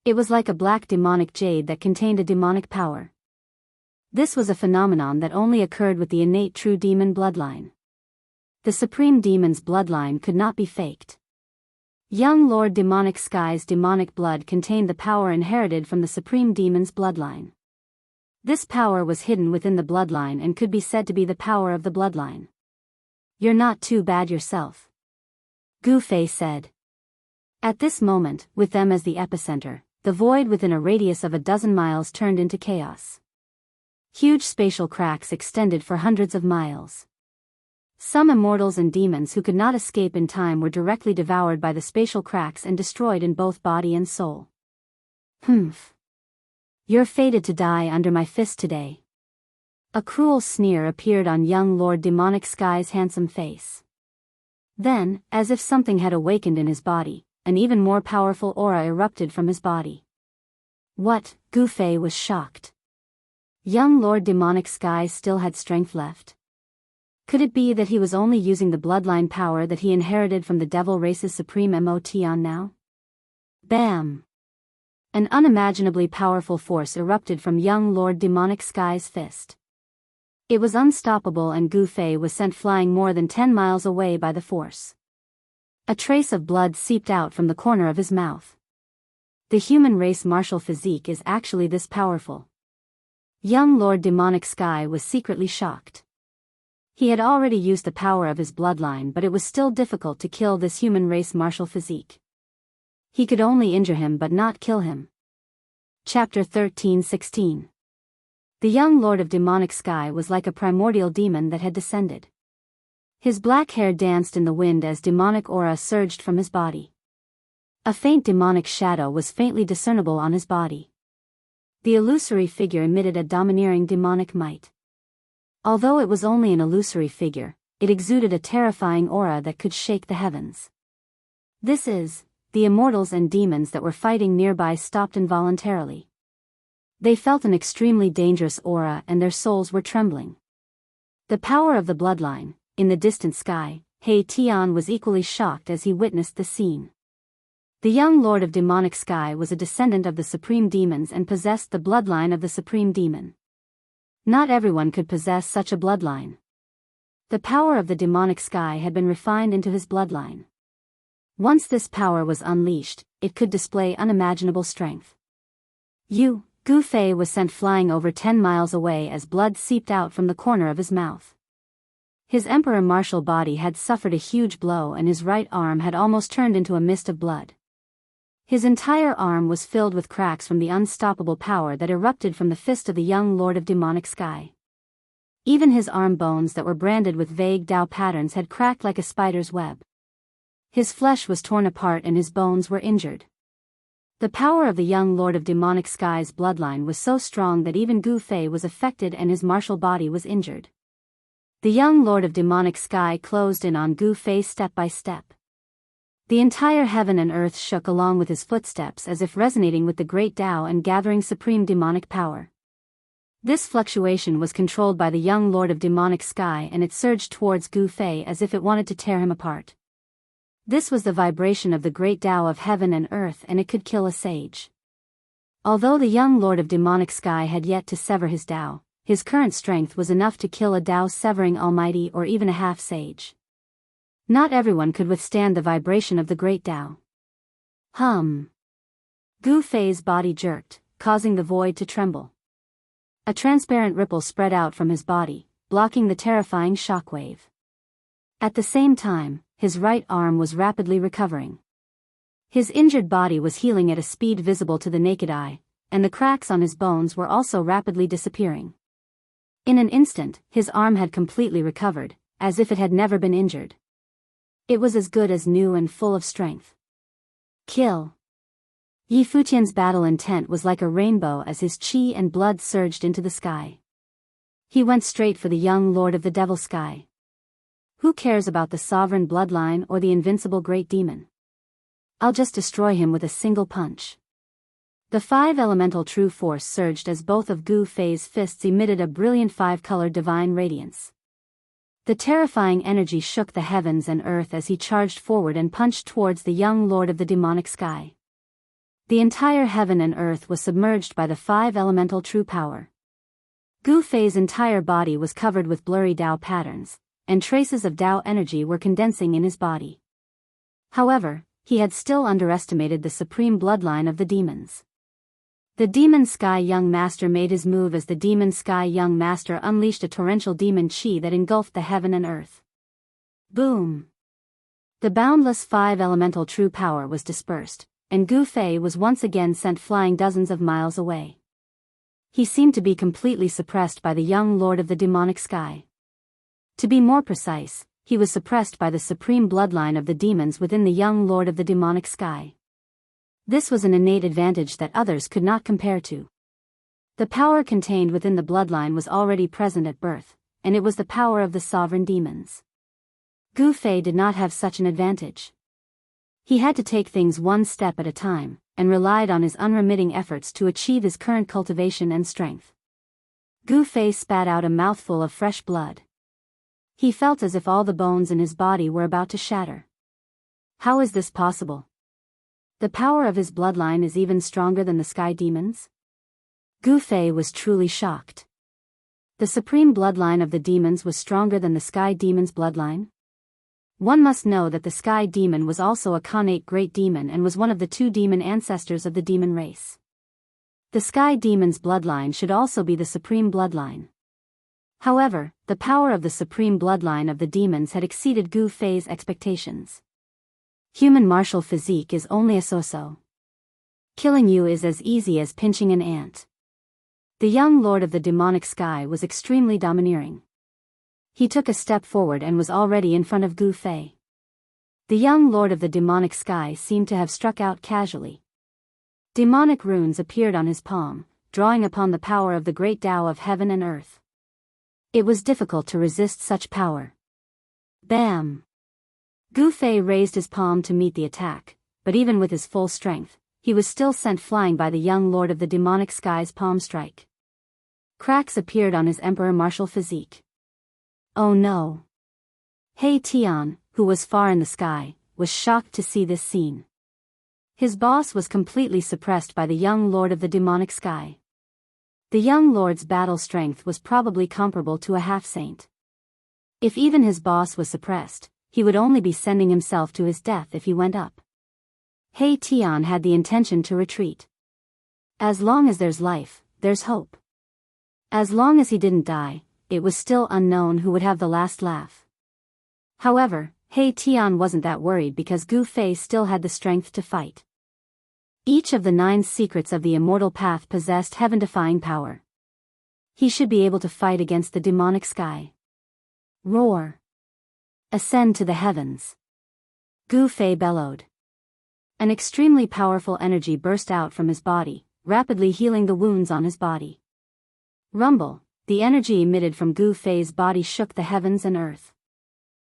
It was like a black demonic jade that contained a demonic power. This was a phenomenon that only occurred with the innate true demon bloodline. The supreme demon's bloodline could not be faked. Young Lord Demonic Sky's demonic blood contained the power inherited from the supreme demon's bloodline. This power was hidden within the bloodline and could be said to be the power of the bloodline. You're not too bad yourself, Gu Fei said. At this moment, with them as the epicenter, the void within a radius of a dozen miles turned into chaos. Huge spatial cracks extended for hundreds of miles. Some immortals and demons who could not escape in time were directly devoured by the spatial cracks and destroyed in both body and soul. Humph. You're fated to die under my fist today. A cruel sneer appeared on young Lord Demonic Sky's handsome face. Then, as if something had awakened in his body, an even more powerful aura erupted from his body. What? Gu Fei was shocked. Young Lord Demonic Sky still had strength left. Could it be that he was only using the bloodline power that he inherited from the devil race's supreme Motion now? Bam! An unimaginably powerful force erupted from young Lord Demonic Sky's fist. It was unstoppable and Gu Fei was sent flying more than 10 miles away by the force. A trace of blood seeped out from the corner of his mouth. The human race martial physique is actually this powerful. Young Lord Demonic Sky was secretly shocked. He had already used the power of his bloodline, but it was still difficult to kill this human race martial physique. He could only injure him but not kill him. Chapter 13:16. The young Lord of Demonic Sky was like a primordial demon that had descended. His black hair danced in the wind as demonic aura surged from his body. A faint demonic shadow was faintly discernible on his body. The illusory figure emitted a domineering demonic might. Although it was only an illusory figure, it exuded a terrifying aura that could shake the heavens. The immortals and demons that were fighting nearby stopped involuntarily. They felt an extremely dangerous aura and their souls were trembling. The power of the bloodline, in the distant sky, He Tian was equally shocked as he witnessed the scene. The young Lord of Demonic Sky was a descendant of the supreme demons and possessed the bloodline of the supreme demon. Not everyone could possess such a bloodline. The power of the Demonic Sky had been refined into his bloodline. Once this power was unleashed, it could display unimaginable strength. Gu Fei was sent flying over 10 miles away as blood seeped out from the corner of his mouth. His emperor martial body had suffered a huge blow and his right arm had almost turned into a mist of blood. His entire arm was filled with cracks from the unstoppable power that erupted from the fist of the young lord of demonic sky. Even his arm bones that were branded with vague Tao patterns had cracked like a spider's web. His flesh was torn apart and his bones were injured. The power of the young lord of demonic sky's bloodline was so strong that even Gu Fei was affected and his martial body was injured. The young lord of demonic sky closed in on Gu Fei step by step. The entire heaven and earth shook along with his footsteps as if resonating with the great Tao and gathering supreme demonic power. This fluctuation was controlled by the young lord of demonic sky and it surged towards Gu Fei as if it wanted to tear him apart. This was the vibration of the great Tao of heaven and earth and it could kill a sage. Although the young lord of demonic sky had yet to sever his Tao, his current strength was enough to kill a Tao-severing almighty or even a half-sage. Not everyone could withstand the vibration of the great Tao. Gu Fei's body jerked, causing the void to tremble. A transparent ripple spread out from his body, blocking the terrifying shockwave. At the same time, his right arm was rapidly recovering. His injured body was healing at a speed visible to the naked eye, and the cracks on his bones were also rapidly disappearing. In an instant, his arm had completely recovered, as if it had never been injured. It was as good as new and full of strength. Kill. Yi Futian's battle intent was like a rainbow as his qi and blood surged into the sky. He went straight for the young lord of the devil sky. Who cares about the sovereign bloodline or the invincible great demon? I'll just destroy him with a single punch. The five elemental true force surged as both of Gu Fei's fists emitted a brilliant five-colored divine radiance. The terrifying energy shook the heavens and earth as he charged forward and punched towards the young lord of the demonic sky. The entire heaven and earth was submerged by the five elemental true power. Gu Fei's entire body was covered with blurry Tao patterns, and traces of Tao energy were condensing in his body. However, he had still underestimated the supreme bloodline of the demons. The Demon Sky Young Master made his move as the Demon Sky Young Master unleashed a torrential demon chi that engulfed the heaven and earth. Boom! The boundless five elemental true power was dispersed, and Gu Fei was once again sent flying dozens of miles away. He seemed to be completely suppressed by the young lord of the demonic sky. To be more precise, he was suppressed by the supreme bloodline of the demons within the young lord of the demonic sky. This was an innate advantage that others could not compare to. The power contained within the bloodline was already present at birth, and it was the power of the sovereign demons. Gu Fei did not have such an advantage. He had to take things one step at a time, and relied on his unremitting efforts to achieve his current cultivation and strength. Gu Fei spat out a mouthful of fresh blood. He felt as if all the bones in his body were about to shatter. How is this possible? The power of his bloodline is even stronger than the sky demons? Gu Fei was truly shocked. The supreme bloodline of the demons was stronger than the sky demon's bloodline? One must know that the sky demon was also a connate great demon and was one of the two demon ancestors of the demon race. The sky demon's bloodline should also be the supreme bloodline. However, the power of the supreme bloodline of the demons had exceeded Gu Fei's expectations. Human martial physique is only a so-so. Killing you is as easy as pinching an ant. The young lord of the demonic sky was extremely domineering. He took a step forward and was already in front of Gu Fei. The young lord of the demonic sky seemed to have struck out casually. Demonic runes appeared on his palm, drawing upon the power of the great Tao of heaven and earth. It was difficult to resist such power. Bam! Gu Fei raised his palm to meet the attack, but even with his full strength, he was still sent flying by the young lord of the demonic sky's palm strike. Cracks appeared on his emperor martial physique. Oh no! He Tian, who was far in the sky, was shocked to see this scene. His boss was completely suppressed by the young lord of the demonic sky. The young lord's battle strength was probably comparable to a half-saint. If even his boss was suppressed, he would only be sending himself to his death if he went up. He Tian had the intention to retreat. As long as there's life, there's hope. As long as he didn't die, it was still unknown who would have the last laugh. However, He Tian wasn't that worried because Gu Fei still had the strength to fight. Each of the 9 secrets of the immortal path possessed heaven-defying power. He should be able to fight against the demonic sky. Roar! Ascend to the heavens! Gu Fei bellowed. An extremely powerful energy burst out from his body, rapidly healing the wounds on his body. Rumble! The energy emitted from Gu Fei's body shook the heavens and earth.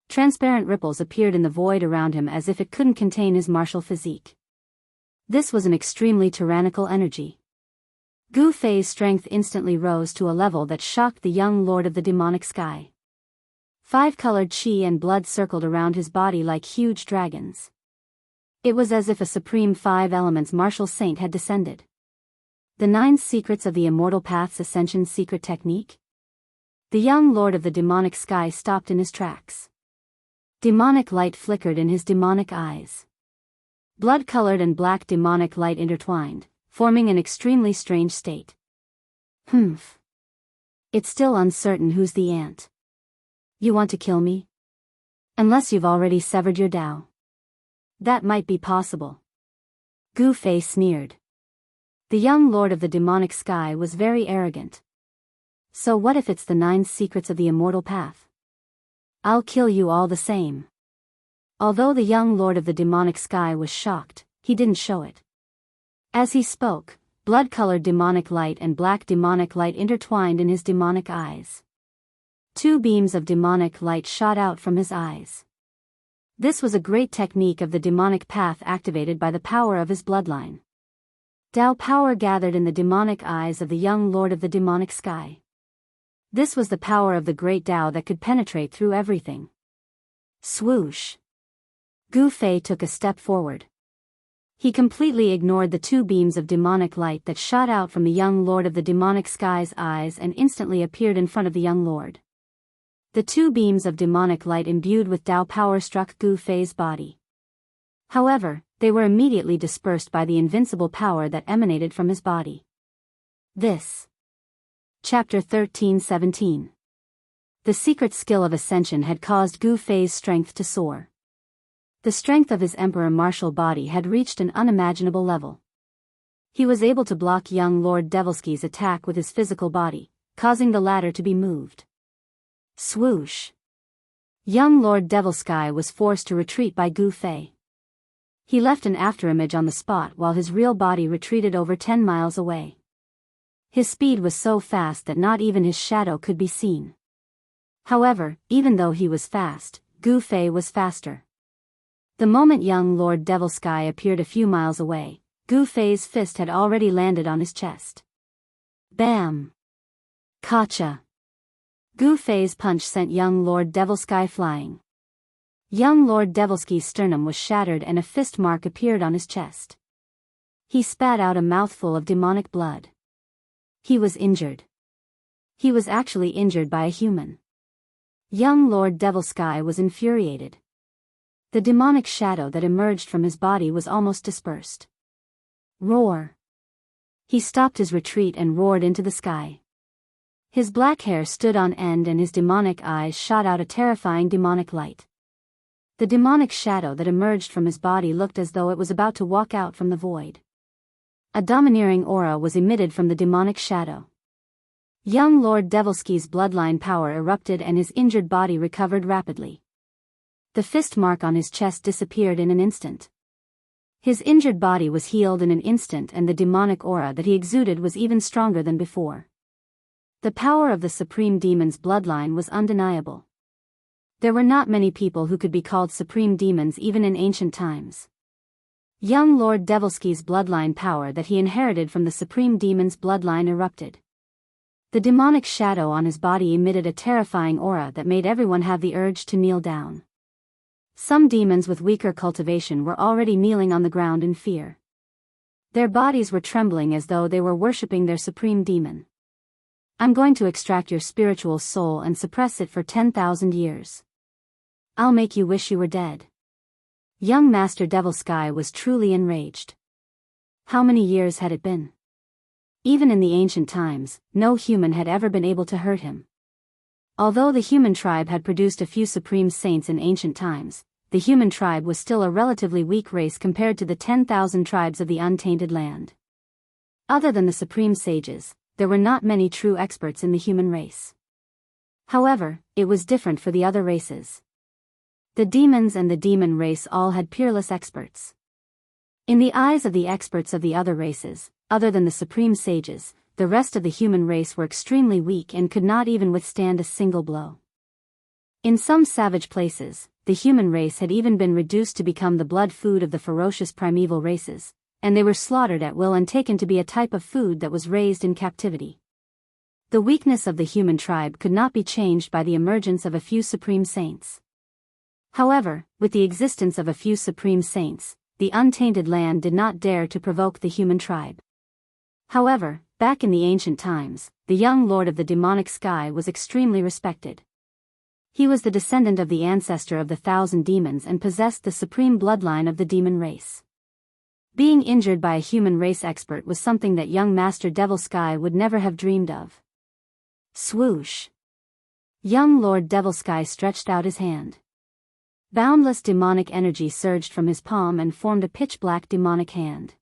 Transparent ripples appeared in the void around him as if it couldn't contain his martial physique. This was an extremely tyrannical energy. Gu Fei's strength instantly rose to a level that shocked the young lord of the demonic sky. 5-colored qi and blood circled around his body like huge dragons. It was as if a supreme 5 elements martial saint had descended. The 9 secrets of the immortal path's ascension secret technique? The young lord of the demonic sky stopped in his tracks. Demonic light flickered in his demonic eyes. Blood-colored and black demonic light intertwined, forming an extremely strange state. Humph. It's still uncertain who's the ant. You want to kill me? Unless you've already severed your Tao. That might be possible. Gu Fei sneered. The young lord of the demonic sky was very arrogant. So what if it's the 9 secrets of the immortal path? I'll kill you all the same. Although the young lord of the demonic sky was shocked, he didn't show it. As he spoke, blood-colored demonic light and black demonic light intertwined in his demonic eyes. 2 beams of demonic light shot out from his eyes. This was a great technique of the demonic path activated by the power of his bloodline. Tao power gathered in the demonic eyes of the young lord of the demonic sky. This was the power of the great Tao that could penetrate through everything. Swoosh! Gu Fei took a step forward. He completely ignored the 2 beams of demonic light that shot out from the young lord of the demonic sky's eyes and instantly appeared in front of the young lord. The 2 beams of demonic light imbued with Tao power struck Gu Fei's body. However, they were immediately dispersed by the invincible power that emanated from his body. This. Chapter 13-17. The secret skill of Ascension had caused Gu Fei's strength to soar. The strength of his emperor martial body had reached an unimaginable level. He was able to block young Lord Develsky's attack with his physical body, causing the latter to be moved. Swoosh! Young Lord Develsky was forced to retreat by Gu Fei. He left an afterimage on the spot while his real body retreated over 10 miles away. His speed was so fast that not even his shadow could be seen. However, even though he was fast, Gu Fei was faster. The moment young Lord Develsky appeared a few miles away, Gu Fei's fist had already landed on his chest. Bam! Gotcha! Gu Fei's punch sent young Lord Develsky flying. Young Lord Develsky's sternum was shattered and a fist mark appeared on his chest. He spat out a mouthful of demonic blood. He was injured. He was actually injured by a human. Young Lord Develsky was infuriated. The demonic shadow that emerged from his body was almost dispersed. Roar! He stopped his retreat and roared into the sky. His black hair stood on end and his demonic eyes shot out a terrifying demonic light. The demonic shadow that emerged from his body looked as though it was about to walk out from the void. A domineering aura was emitted from the demonic shadow. Young Lord Develsky's bloodline power erupted and his injured body recovered rapidly. The fist mark on his chest disappeared in an instant. His injured body was healed in an instant and the demonic aura that he exuded was even stronger than before. The power of the Supreme Demon's bloodline was undeniable. There were not many people who could be called Supreme Demons even in ancient times. Young Lord Develsky's bloodline power that he inherited from the Supreme Demon's bloodline erupted. The demonic shadow on his body emitted a terrifying aura that made everyone have the urge to kneel down. Some demons with weaker cultivation were already kneeling on the ground in fear. Their bodies were trembling as though they were worshipping their Supreme Demon. I'm going to extract your spiritual soul and suppress it for 10,000 years. I'll make you wish you were dead. Young Master Develsky was truly enraged. How many years had it been? Even in the ancient times, no human had ever been able to hurt him. Although the human tribe had produced a few supreme saints in ancient times, the human tribe was still a relatively weak race compared to the 10,000 tribes of the untainted land. Other than the supreme sages, there were not many true experts in the human race. However, it was different for the other races. The demons and the demon race all had peerless experts. In the eyes of the experts of the other races, other than the supreme sages, the rest of the human race were extremely weak and could not even withstand a single blow. In some savage places, the human race had even been reduced to become the blood food of the ferocious primeval races, and they were slaughtered at will and taken to be a type of food that was raised in captivity. The weakness of the human tribe could not be changed by the emergence of a few supreme saints. However, with the existence of a few supreme saints, the untainted land did not dare to provoke the human tribe. However, back in the ancient times, the young lord of the demonic sky was extremely respected. He was the descendant of the ancestor of the 1,000 demons and possessed the supreme bloodline of the demon race. Being injured by a human race expert was something that young Master Devil Sky would never have dreamed of. Swoosh! Young Lord Devil Sky stretched out his hand. Boundless demonic energy surged from his palm and formed a pitch-black demonic hand.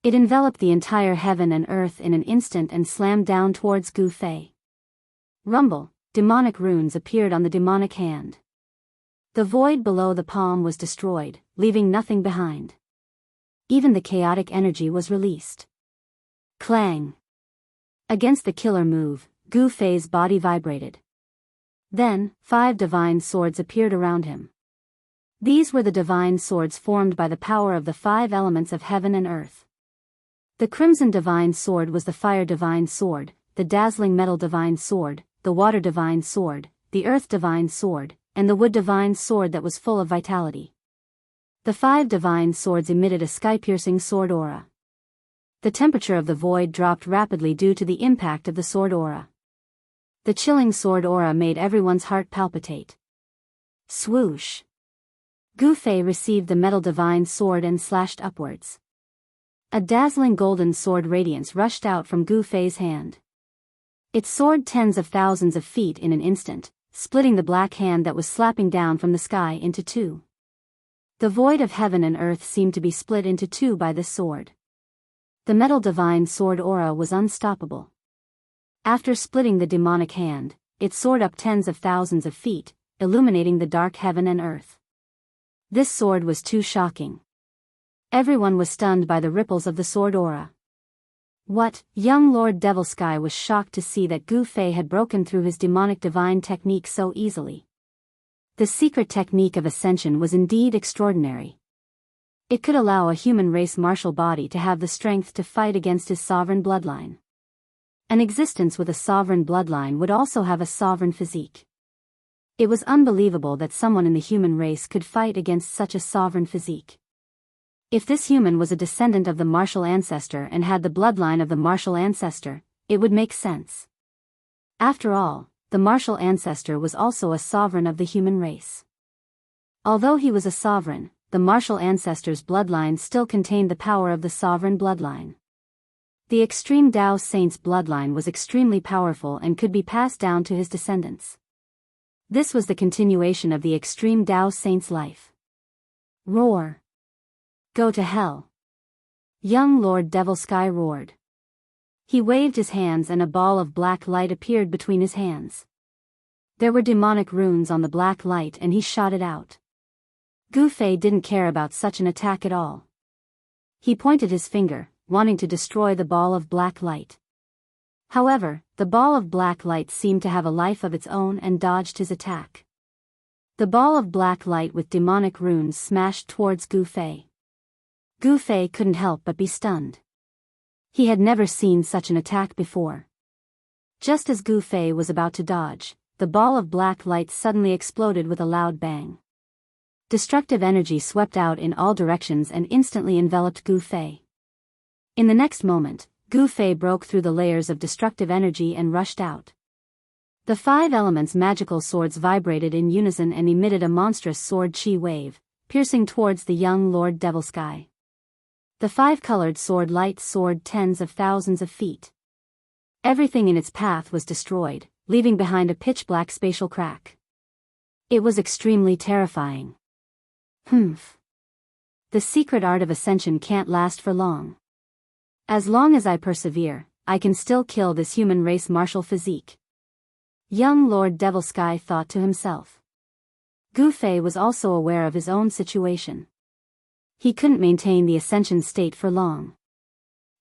It enveloped the entire heaven and earth in an instant and slammed down towards Gu Fei. Rumble, demonic runes appeared on the demonic hand. The void below the palm was destroyed, leaving nothing behind. Even the chaotic energy was released. Clang! Against the killer move, Gu Fei's body vibrated. Then, 5 divine swords appeared around him. These were the divine swords formed by the power of the 5 elements of heaven and earth. The crimson divine sword was the fire divine sword, the dazzling metal divine sword, the water divine sword, the earth divine sword, and the wood divine sword that was full of vitality. The 5 divine swords emitted a sky-piercing sword aura. The temperature of the void dropped rapidly due to the impact of the sword aura. The chilling sword aura made everyone's heart palpitate. Swoosh! Gu Fei received the metal divine sword and slashed upwards. A dazzling golden sword radiance rushed out from Gu Fei's hand. It soared tens of thousands of feet in an instant, splitting the black hand that was slapping down from the sky into 2. The void of heaven and earth seemed to be split into 2 by this sword. The metal divine sword aura was unstoppable. After splitting the demonic hand, it soared up tens of thousands of feet, illuminating the dark heaven and earth. This sword was too shocking. Everyone was stunned by the ripples of the sword aura. What? Young Lord Devil Sky was shocked to see that Gu Fei had broken through his demonic divine technique so easily. The secret technique of Ascension was indeed extraordinary. It could allow a human race martial body to have the strength to fight against his sovereign bloodline. An existence with a sovereign bloodline would also have a sovereign physique. It was unbelievable that someone in the human race could fight against such a sovereign physique. If this human was a descendant of the martial ancestor and had the bloodline of the martial ancestor, it would make sense. After all, the martial ancestor was also a sovereign of the human race. Although he was a sovereign, the martial ancestor's bloodline still contained the power of the sovereign bloodline. The extreme Tao Saint's bloodline was extremely powerful and could be passed down to his descendants. This was the continuation of the extreme Tao Saint's life. Roar! Go to hell! Young Lord Devil Sky roared. He waved his hands and a ball of black light appeared between his hands. There were demonic runes on the black light and he shot it out. Gu Fei didn't care about such an attack at all. He pointed his finger, wanting to destroy the ball of black light. However, the ball of black light seemed to have a life of its own and dodged his attack. The ball of black light with demonic runes smashed towards Gu Fei. Gu Fei couldn't help but be stunned. He had never seen such an attack before. Just as Gu Fei was about to dodge, the ball of black light suddenly exploded with a loud bang. Destructive energy swept out in all directions and instantly enveloped Gu Fei. In the next moment, Gu Fei broke through the layers of destructive energy and rushed out. The 5 elements' magical swords vibrated in unison and emitted a monstrous sword chi wave, piercing towards the young Lord Devil Sky. The 5-colored sword light soared tens of thousands of feet. Everything in its path was destroyed, leaving behind a pitch-black spatial crack. It was extremely terrifying. Humph. The secret art of ascension can't last for long. As long as I persevere, I can still kill this human race martial physique. Young Lord Devilsky thought to himself. Gu Fei was also aware of his own situation. He couldn't maintain the ascension state for long.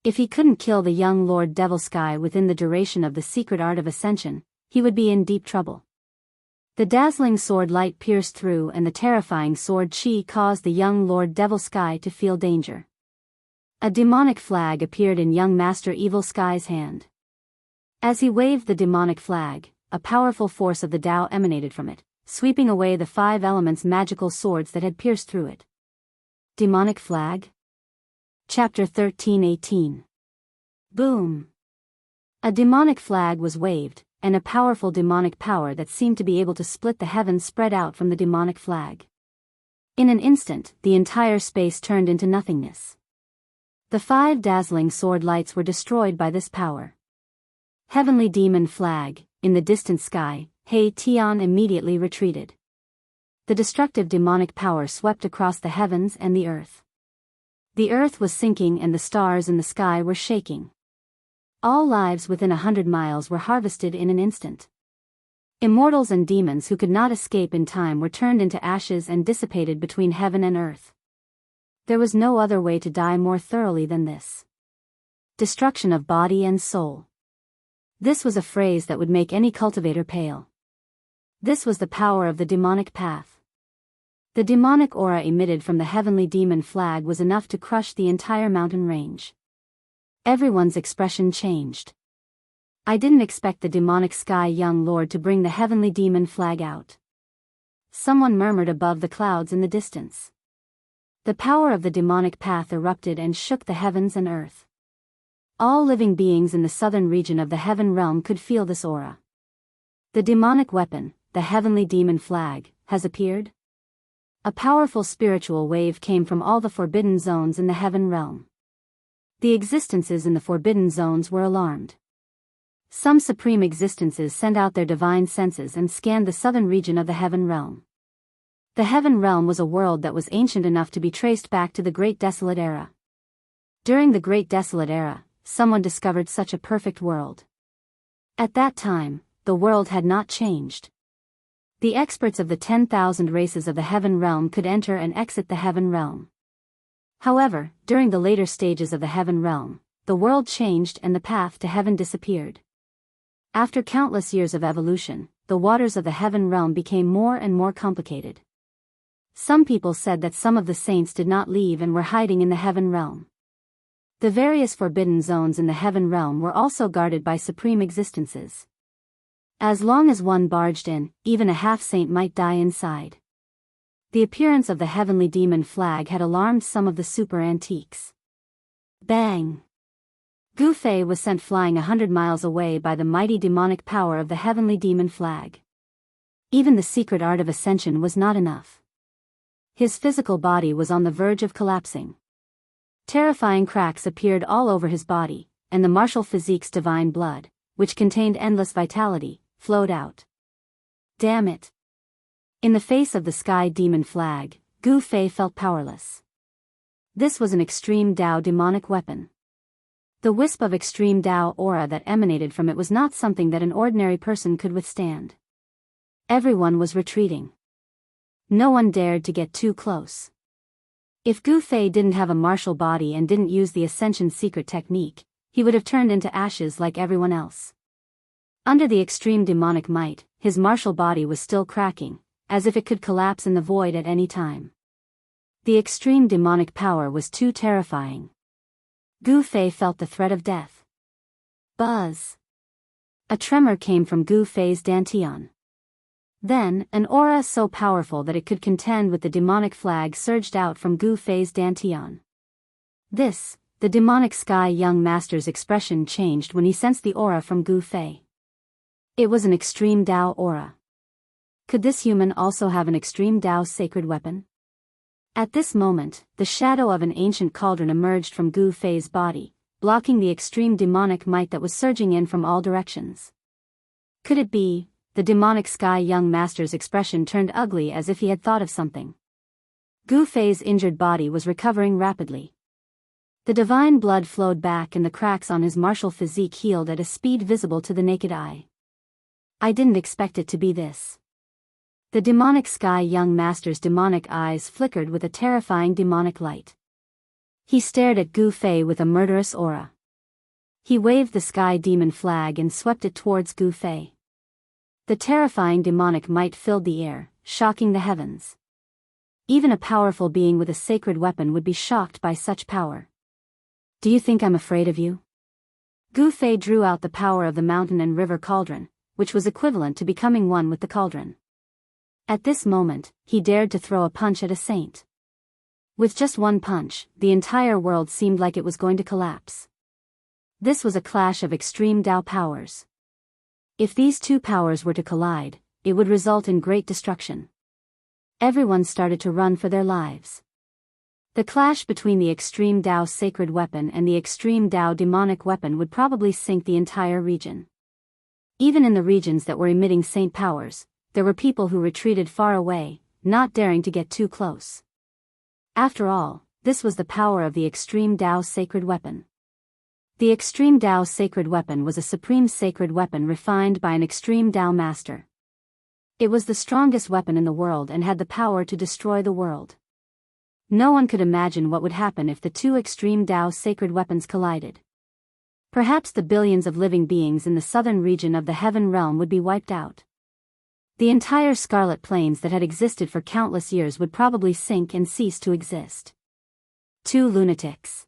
If he couldn't kill the young Lord Devilsky within the duration of the secret art of ascension, he would be in deep trouble. The dazzling sword light pierced through and the terrifying sword chi caused the young Lord Devilsky to feel danger. A demonic flag appeared in young Master Evil Sky's hand. As he waved the demonic flag, a powerful force of the Tao emanated from it, sweeping away the 5 elements' magical swords that had pierced through it. Demonic flag? Chapter 13:18. Boom! A demonic flag was waved, and a powerful demonic power that seemed to be able to split the heavens spread out from the demonic flag. In an instant, the entire space turned into nothingness. The 5 dazzling sword lights were destroyed by this power. Heavenly demon flag, in the distant sky, Hei Tian immediately retreated. The destructive demonic power swept across the heavens and the earth. The earth was sinking and the stars in the sky were shaking. All lives within 100 miles were harvested in an instant. Immortals and demons who could not escape in time were turned into ashes and dissipated between heaven and earth. There was no other way to die more thoroughly than this. Destruction of body and soul. This was a phrase that would make any cultivator pale. This was the power of the demonic path. The demonic aura emitted from the heavenly demon flag was enough to crush the entire mountain range. Everyone's expression changed. I didn't expect the demonic sky young lord to bring the heavenly demon flag out. Someone murmured above the clouds in the distance. The power of the demonic path erupted and shook the heavens and earth. All living beings in the southern region of the heaven realm could feel this aura. The demonic weapon, the heavenly demon flag, has appeared. A powerful spiritual wave came from all the forbidden zones in the heaven realm. The existences in the forbidden zones were alarmed. Some supreme existences sent out their divine senses and scanned the southern region of the heaven realm. The heaven realm was a world that was ancient enough to be traced back to the Great Desolate Era. During the Great Desolate Era, someone discovered such a perfect world. At that time, the world had not changed. The experts of the 10,000 races of the heaven realm could enter and exit the heaven realm. However, during the later stages of the heaven realm, the world changed and the path to heaven disappeared. After countless years of evolution, the waters of the heaven realm became more and more complicated. Some people said that some of the saints did not leave and were hiding in the heaven realm. The various forbidden zones in the heaven realm were also guarded by supreme existences. As long as one barged in, even a half-saint might die inside. The appearance of the heavenly demon flag had alarmed some of the super antiques. Bang! Gu Fei was sent flying 100 miles away by the mighty demonic power of the heavenly demon flag. Even the secret art of ascension was not enough. His physical body was on the verge of collapsing. Terrifying cracks appeared all over his body, and the martial physique's divine blood, which contained endless vitality, flowed out. Damn it! In the face of the sky demon flag, Gu Fei felt powerless. This was an extreme Tao demonic weapon. The wisp of extreme Tao aura that emanated from it was not something that an ordinary person could withstand. Everyone was retreating. No one dared to get too close. If Gu Fei didn't have a martial body and didn't use the Ascension secret technique, he would have turned into ashes like everyone else. Under the extreme demonic might, his martial body was still cracking, as if it could collapse in the void at any time. The extreme demonic power was too terrifying. Gu Fei felt the threat of death. Buzz! A tremor came from Gu Fei's dantian. Then, an aura so powerful that it could contend with the demonic flag surged out from Gu Fei's dantian. The demonic sky young master's expression changed when he sensed the aura from Gu Fei. It was an extreme Tao aura. Could this human also have an extreme Tao sacred weapon? At this moment, the shadow of an ancient cauldron emerged from Gu Fei's body, blocking the extreme demonic might that was surging in from all directions. Could it be? The demonic sky young master's expression turned ugly as if he had thought of something. Gu Fei's injured body was recovering rapidly. The divine blood flowed back and the cracks on his martial physique healed at a speed visible to the naked eye. I didn't expect it to be this. The demonic sky young master's demonic eyes flickered with a terrifying demonic light. He stared at Gu Fei with a murderous aura. He waved the sky demon flag and swept it towards Gu Fei. The terrifying demonic might filled the air, shocking the heavens. Even a powerful being with a sacred weapon would be shocked by such power. Do you think I'm afraid of you? Gu Fei drew out the power of the mountain and river cauldron, which was equivalent to becoming one with the cauldron. At this moment, he dared to throw a punch at a saint. With just one punch, the entire world seemed like it was going to collapse. This was a clash of extreme Tao powers. If these two powers were to collide, it would result in great destruction. Everyone started to run for their lives. The clash between the extreme Tao sacred weapon and the extreme Tao demonic weapon would probably sink the entire region. Even in the regions that were emitting saint powers, there were people who retreated far away, not daring to get too close. After all, this was the power of the extreme Tao sacred weapon. The extreme Tao sacred weapon was a supreme sacred weapon refined by an extreme Tao master. It was the strongest weapon in the world and had the power to destroy the world. No one could imagine what would happen if the two extreme Tao sacred weapons collided. Perhaps the billions of living beings in the southern region of the heaven realm would be wiped out. The entire Scarlet Plains that had existed for countless years would probably sink and cease to exist. Two lunatics.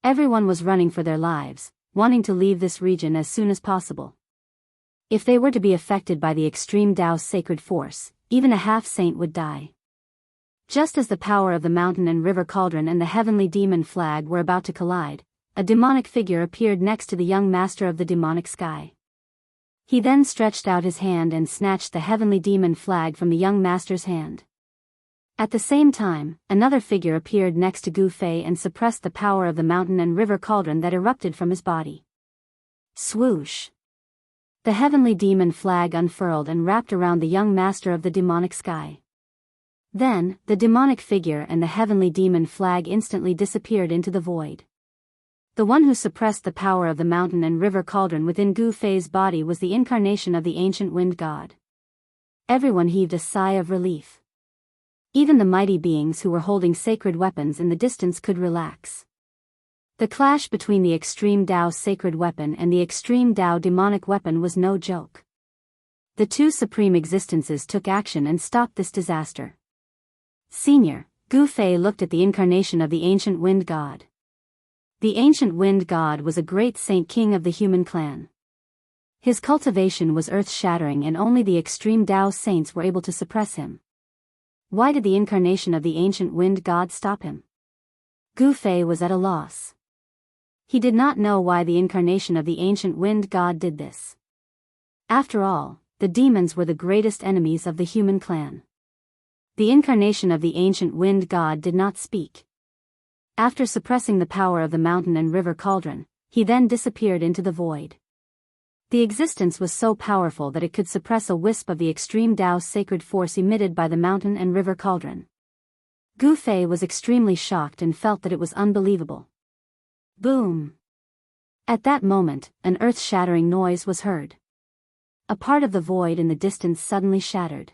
Everyone was running for their lives, wanting to leave this region as soon as possible. If they were to be affected by the extreme Tao sacred force, even a half-saint would die. Just as the power of the mountain and river cauldron and the heavenly demon flag were about to collide, a demonic figure appeared next to the young master of the demonic sky. He then stretched out his hand and snatched the heavenly demon flag from the young master's hand. At the same time, another figure appeared next to Gu Fei and suppressed the power of the mountain and river cauldron that erupted from his body. Swoosh! The heavenly demon flag unfurled and wrapped around the young master of the demonic sky. Then, the demonic figure and the heavenly demon flag instantly disappeared into the void. The one who suppressed the power of the mountain and river cauldron within Gu Fei's body was the incarnation of the ancient wind god. Everyone heaved a sigh of relief. Even the mighty beings who were holding sacred weapons in the distance could relax. The clash between the extreme Tao sacred weapon and the extreme Tao demonic weapon was no joke. The two supreme existences took action and stopped this disaster. Senior, Gu Fei looked at the incarnation of the ancient wind god. The ancient wind god was a great saint king of the human clan. His cultivation was earth-shattering and only the extreme Tao saints were able to suppress him. Why did the incarnation of the ancient wind god stop him? Gu Fei was at a loss. He did not know why the incarnation of the ancient wind god did this. After all, the demons were the greatest enemies of the human clan. The incarnation of the ancient wind god did not speak. After suppressing the power of the mountain and river cauldron, he then disappeared into the void. The existence was so powerful that it could suppress a wisp of the extreme Tao sacred force emitted by the mountain and river cauldron. Gu Fei was extremely shocked and felt that it was unbelievable. Boom! At that moment, an earth-shattering noise was heard. A part of the void in the distance suddenly shattered.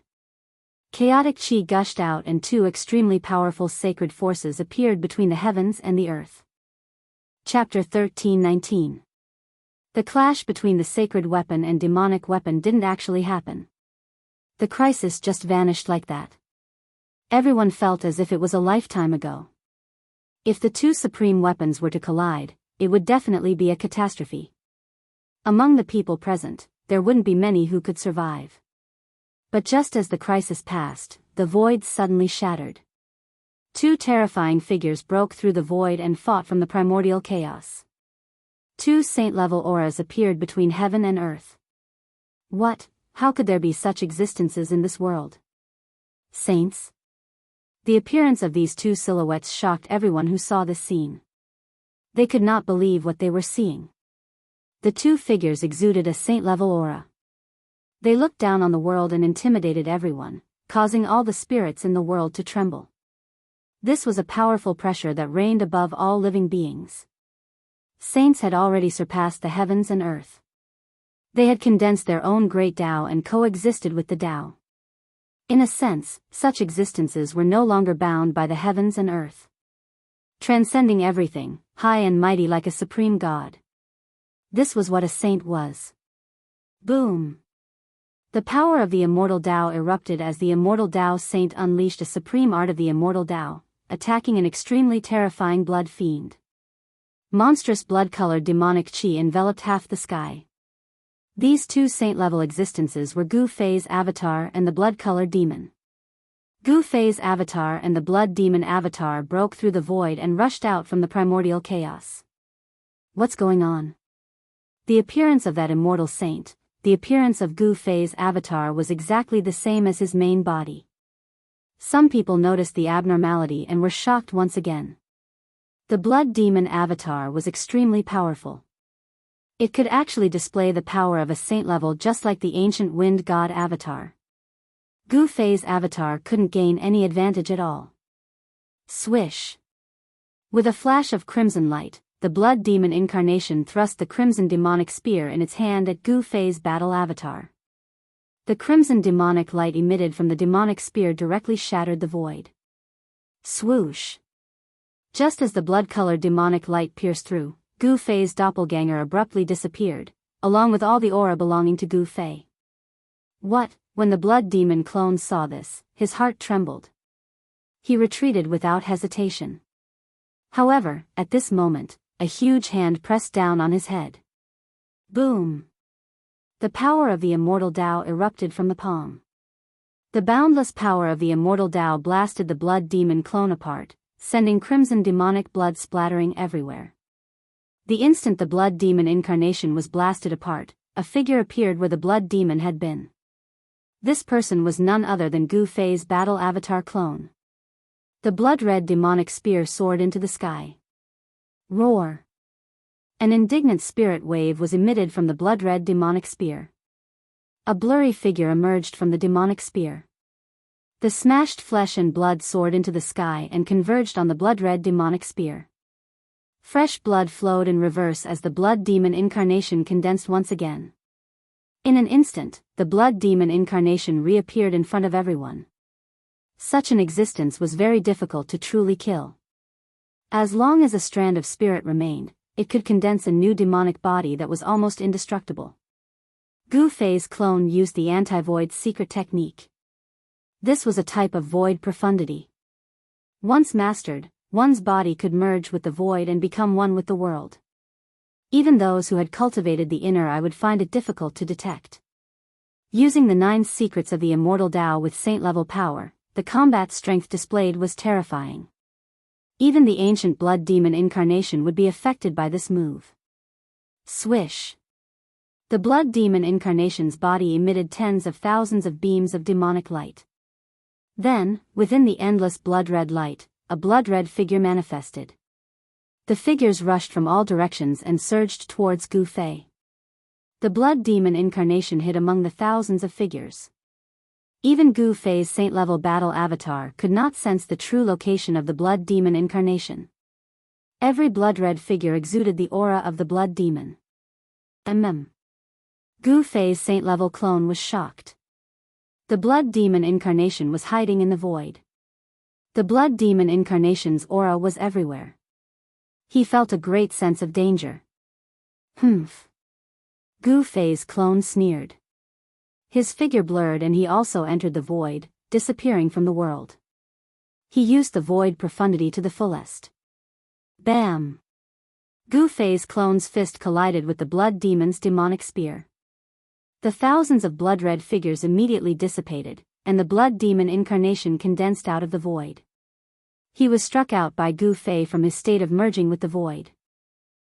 Chaotic chi gushed out and two extremely powerful sacred forces appeared between the heavens and the earth. Chapter 13:19. The clash between the sacred weapon and demonic weapon didn't actually happen. The crisis just vanished like that. Everyone felt as if it was a lifetime ago. If the two supreme weapons were to collide, it would definitely be a catastrophe. Among the people present, there wouldn't be many who could survive. But just as the crisis passed, the void suddenly shattered. Two terrifying figures broke through the void and fought from the primordial chaos. Two saint-level auras appeared between heaven and earth. What? How could there be such existences in this world? Saints? The appearance of these two silhouettes shocked everyone who saw this scene. They could not believe what they were seeing. The two figures exuded a saint-level aura. They looked down on the world and intimidated everyone, causing all the spirits in the world to tremble. This was a powerful pressure that reigned above all living beings. Saints had already surpassed the heavens and earth. They had condensed their own great Tao and coexisted with the Tao. In a sense, such existences were no longer bound by the heavens and earth. Transcending everything, high and mighty like a supreme god. This was what a saint was. Boom! The power of the immortal Tao erupted as the immortal Tao saint unleashed a supreme art of the immortal Tao, attacking an extremely terrifying blood fiend. Monstrous blood-colored demonic qi enveloped half the sky. These two saint-level existences were Gu Fei's avatar and the blood-colored demon. Gu Fei's avatar and the blood demon avatar broke through the void and rushed out from the primordial chaos. What's going on? The appearance of that immortal saint, the appearance of Gu Fei's avatar was exactly the same as his main body. Some people noticed the abnormality and were shocked once again. The blood demon avatar was extremely powerful. It could actually display the power of a saint level just like the ancient wind god avatar. Gu Fei's avatar couldn't gain any advantage at all. Swish! With a flash of crimson light, the blood demon incarnation thrust the crimson demonic spear in its hand at Gu Fei's battle avatar. The crimson demonic light emitted from the demonic spear directly shattered the void. Swoosh! Just as the blood-colored demonic light pierced through, Gu Fei's doppelganger abruptly disappeared, along with all the aura belonging to Gu Fei. What? When the blood demon clone saw this, his heart trembled. He retreated without hesitation. However, at this moment, a huge hand pressed down on his head. Boom! The power of the immortal Tao erupted from the palm. The boundless power of the immortal Tao blasted the blood demon clone apart, sending crimson demonic blood splattering everywhere. The instant the blood demon incarnation was blasted apart, a figure appeared where the blood demon had been. This person was none other than Gu Fei's battle avatar clone. The blood-red demonic spear soared into the sky. Roar! An indignant spirit wave was emitted from the blood-red demonic spear. A blurry figure emerged from the demonic spear. The smashed flesh and blood soared into the sky and converged on the blood-red demonic spear. Fresh blood flowed in reverse as the blood demon incarnation condensed once again. In an instant, the blood demon incarnation reappeared in front of everyone. Such an existence was very difficult to truly kill. As long as a strand of spirit remained, it could condense a new demonic body that was almost indestructible. Gu Fei's clone used the anti-void secret technique. This was a type of void profundity. Once mastered, one's body could merge with the void and become one with the world. Even those who had cultivated the inner eye would find it difficult to detect. Using the 9 secrets of the immortal Tao with saint-level power, the combat strength displayed was terrifying. Even the ancient blood demon incarnation would be affected by this move. Swish! The blood demon incarnation's body emitted tens of thousands of beams of demonic light. Then, within the endless blood-red light, a blood-red figure manifested. The figures rushed from all directions and surged towards Gu Fei. The blood demon incarnation hid among the thousands of figures. Even Gu Fei's saint-level battle avatar could not sense the true location of the blood demon incarnation. Every blood-red figure exuded the aura of the blood demon. Gu Fei's saint-level clone was shocked. The blood demon incarnation was hiding in the void. The blood demon incarnation's aura was everywhere. He felt a great sense of danger. Humph! Gu Fei's clone sneered. His figure blurred and he also entered the void, disappearing from the world. He used the void profundity to the fullest. Bam! Gu Fei's clone's fist collided with the blood demon's demonic spear. The thousands of blood-red figures immediately dissipated, and the blood demon incarnation condensed out of the void. He was struck out by Gu Fei from his state of merging with the void.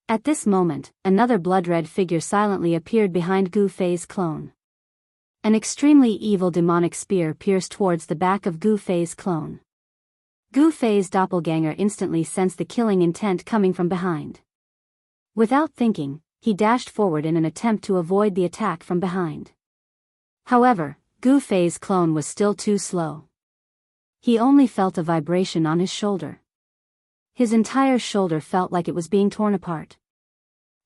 At this moment, another blood-red figure silently appeared behind Gu Fei's clone. An extremely evil demonic spear pierced towards the back of Gu Fei's clone. Gu Fei's doppelganger instantly sensed the killing intent coming from behind. Without thinking, he dashed forward in an attempt to avoid the attack from behind. However, Gu Fei's clone was still too slow. He only felt a vibration on his shoulder. His entire shoulder felt like it was being torn apart.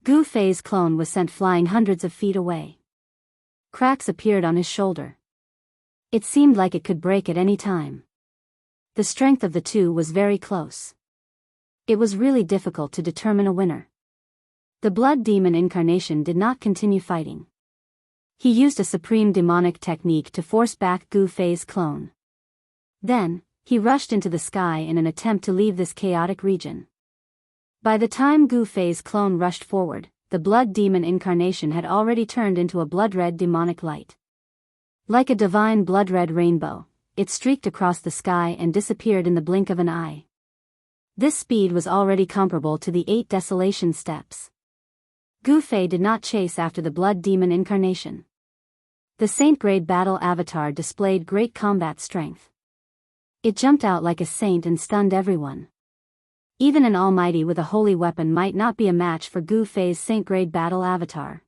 Gu Fei's clone was sent flying hundreds of feet away. Cracks appeared on his shoulder. It seemed like it could break at any time. The strength of the two was very close. It was really difficult to determine a winner. The blood demon incarnation did not continue fighting. He used a supreme demonic technique to force back Gu Fei's clone. Then, he rushed into the sky in an attempt to leave this chaotic region. By the time Gu Fei's clone rushed forward, the blood demon incarnation had already turned into a blood-red demonic light. Like a divine blood-red rainbow, it streaked across the sky and disappeared in the blink of an eye. This speed was already comparable to the 8 desolation steps. Gu Fei did not chase after the blood demon incarnation. The saint-grade battle avatar displayed great combat strength. It jumped out like a saint and stunned everyone. Even an almighty with a holy weapon might not be a match for Gu Fei's saint-grade battle avatar.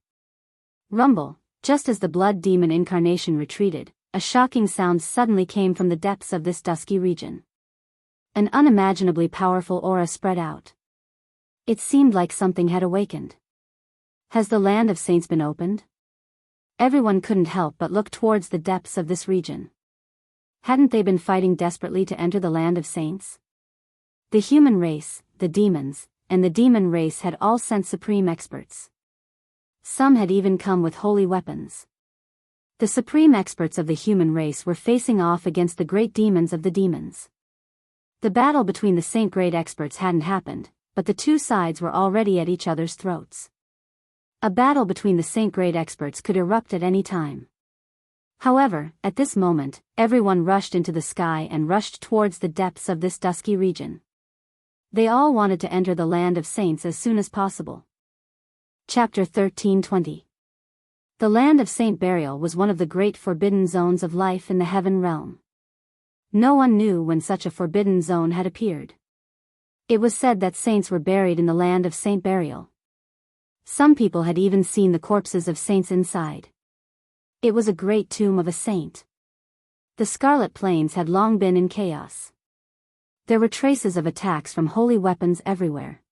Rumble, just as the blood demon incarnation retreated, a shocking sound suddenly came from the depths of this dusky region. An unimaginably powerful aura spread out. It seemed like something had awakened. Has the land of saints been opened? Everyone couldn't help but look towards the depths of this region. Hadn't they been fighting desperately to enter the land of saints? The human race, the demons, and the demon race had all sent supreme experts. Some had even come with holy weapons. The supreme experts of the human race were facing off against the great demons of the demons. The battle between the saint-grade experts hadn't happened, but the two sides were already at each other's throats. A battle between the saint-grade experts could erupt at any time. However, at this moment, everyone rushed into the sky and rushed towards the depths of this dusky region. They all wanted to enter the land of saints as soon as possible. Chapter 13:20. The land of Saint Burial was one of the great forbidden zones of life in the heaven realm. No one knew when such a forbidden zone had appeared. It was said that saints were buried in the land of Saint Burial. Some people had even seen the corpses of saints inside. It was a great tomb of a saint. The Scarlet Plains had long been in chaos. There were traces of attacks from holy weapons everywhere.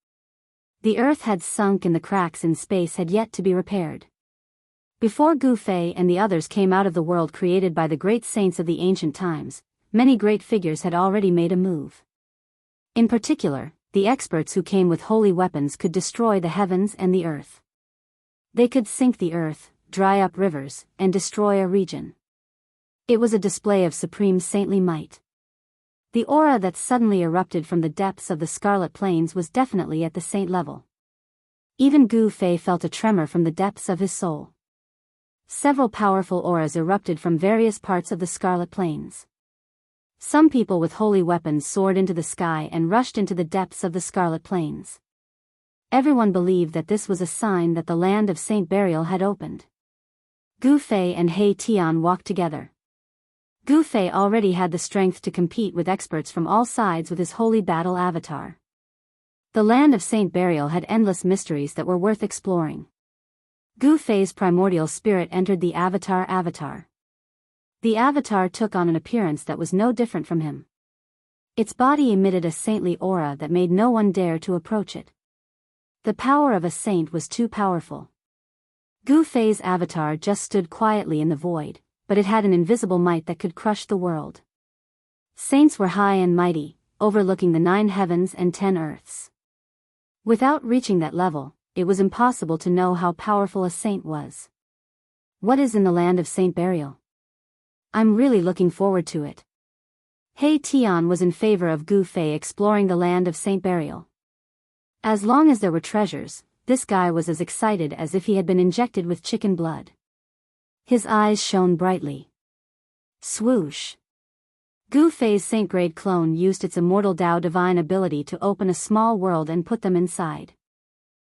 The earth had sunk and the cracks in space had yet to be repaired. Before Gu Fei and the others came out of the world created by the great saints of the ancient times, many great figures had already made a move. In particular, the experts who came with holy weapons could destroy the heavens and the earth. They could sink the earth, dry up rivers, and destroy a region. It was a display of supreme saintly might. The aura that suddenly erupted from the depths of the Scarlet Plains was definitely at the saint level. Even Gu Fei felt a tremor from the depths of his soul. Several powerful auras erupted from various parts of the Scarlet Plains. Some people with holy weapons soared into the sky and rushed into the depths of the Scarlet Plains. Everyone believed that this was a sign that the land of Saint Burial had opened. Gu Fei and He Tian walked together. Gu Fei already had the strength to compete with experts from all sides with his holy battle avatar. The land of Saint Burial had endless mysteries that were worth exploring. Gu Fei's primordial spirit entered the avatar. The avatar took on an appearance that was no different from him. Its body emitted a saintly aura that made no one dare to approach it. The power of a saint was too powerful. Gu Fei's avatar just stood quietly in the void, but it had an invisible might that could crush the world. Saints were high and mighty, overlooking the 9 heavens and 10 earths. Without reaching that level, it was impossible to know how powerful a saint was. What is in the land of Saint Burial? I'm really looking forward to it. He Tian was in favor of Gu Fei exploring the land of Saint Burial. As long as there were treasures, this guy was as excited as if he had been injected with chicken blood. His eyes shone brightly. Swoosh! Gu Fei's saint-grade clone used its immortal Tao divine ability to open a small world and put them inside.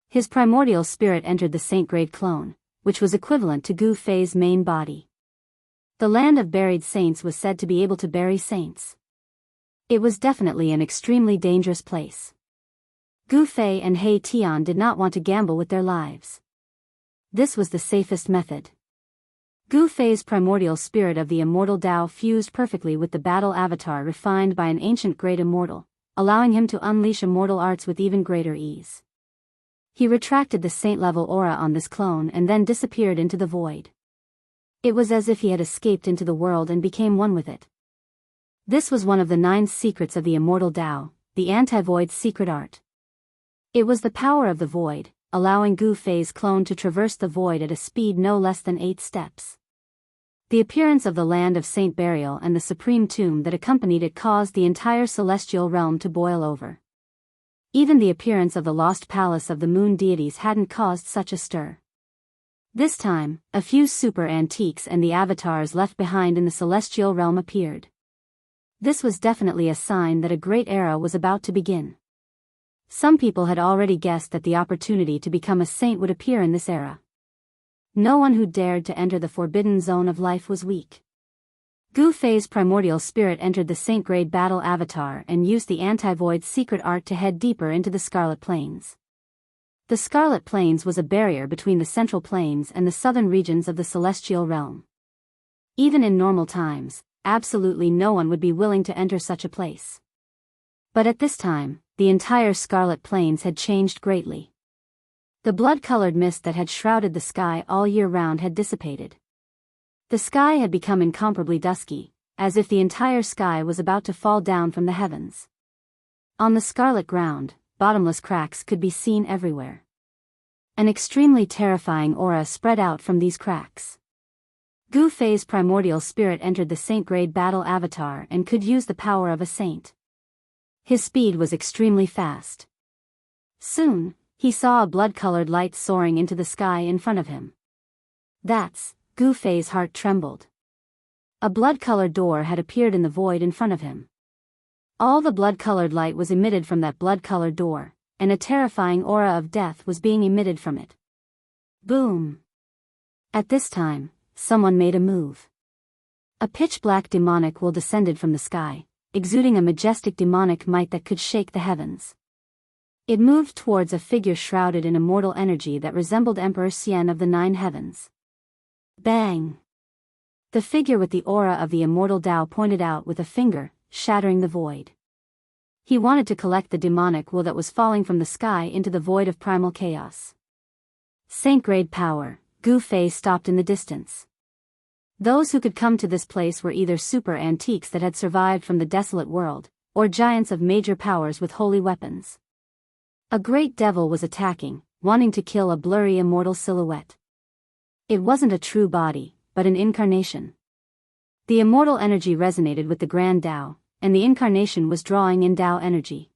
His primordial spirit entered the saint-grade clone, which was equivalent to Gu Fei's main body. The land of buried saints was said to be able to bury saints. It was definitely an extremely dangerous place. Gu Fei and He Tian did not want to gamble with their lives. This was the safest method. Gu Fei's primordial spirit of the immortal Tao fused perfectly with the battle avatar refined by an ancient great immortal, allowing him to unleash immortal arts with even greater ease. He retracted the saint-level aura on this clone and then disappeared into the void. It was as if he had escaped into the world and became one with it. This was one of the 9 secrets of the immortal Tao, the anti-void secret art. It was the power of the void, allowing Gu Fei's clone to traverse the void at a speed no less than 8 steps. The appearance of the land of Saint Burial and the supreme tomb that accompanied it caused the entire celestial realm to boil over. Even the appearance of the lost palace of the moon deities hadn't caused such a stir. This time, a few super antiques and the avatars left behind in the celestial realm appeared. This was definitely a sign that a great era was about to begin. Some people had already guessed that the opportunity to become a saint would appear in this era. No one who dared to enter the forbidden zone of life was weak. Gu Fei's primordial spirit entered the saint-grade battle avatar and used the anti-void secret art to head deeper into the Scarlet Plains. The Scarlet Plains was a barrier between the Central Plains and the southern regions of the celestial realm. Even in normal times, absolutely no one would be willing to enter such a place. But at this time, the entire Scarlet Plains had changed greatly. The blood-colored mist that had shrouded the sky all year round had dissipated. The sky had become incomparably dusky, as if the entire sky was about to fall down from the heavens. On the scarlet ground, bottomless cracks could be seen everywhere. An extremely terrifying aura spread out from these cracks. Gu Fei's primordial spirit entered the saint-grade battle avatar and could use the power of a saint. His speed was extremely fast. Soon, he saw a blood-colored light soaring into the sky in front of him. Gu Fei's heart trembled. A blood-colored door had appeared in the void in front of him. All the blood-colored light was emitted from that blood-colored door, and a terrifying aura of death was being emitted from it. Boom! At this time, someone made a move. A pitch-black demonic will descended from the sky, exuding a majestic demonic might that could shake the heavens. It moved towards a figure shrouded in immortal energy that resembled Emperor Xian of the 9 heavens. Bang! The figure with the aura of the immortal Tao pointed out with a finger, shattering the void. He wanted to collect the demonic will that was falling from the sky into the void of primal chaos. Saint-grade power, Gu Fei stopped in the distance. Those who could come to this place were either super antiques that had survived from the desolate world, or giants of major powers with holy weapons. A great devil was attacking, wanting to kill a blurry immortal silhouette. It wasn't a true body, but an incarnation. The immortal energy resonated with the grand Tao, and the incarnation was drawing in Tao energy.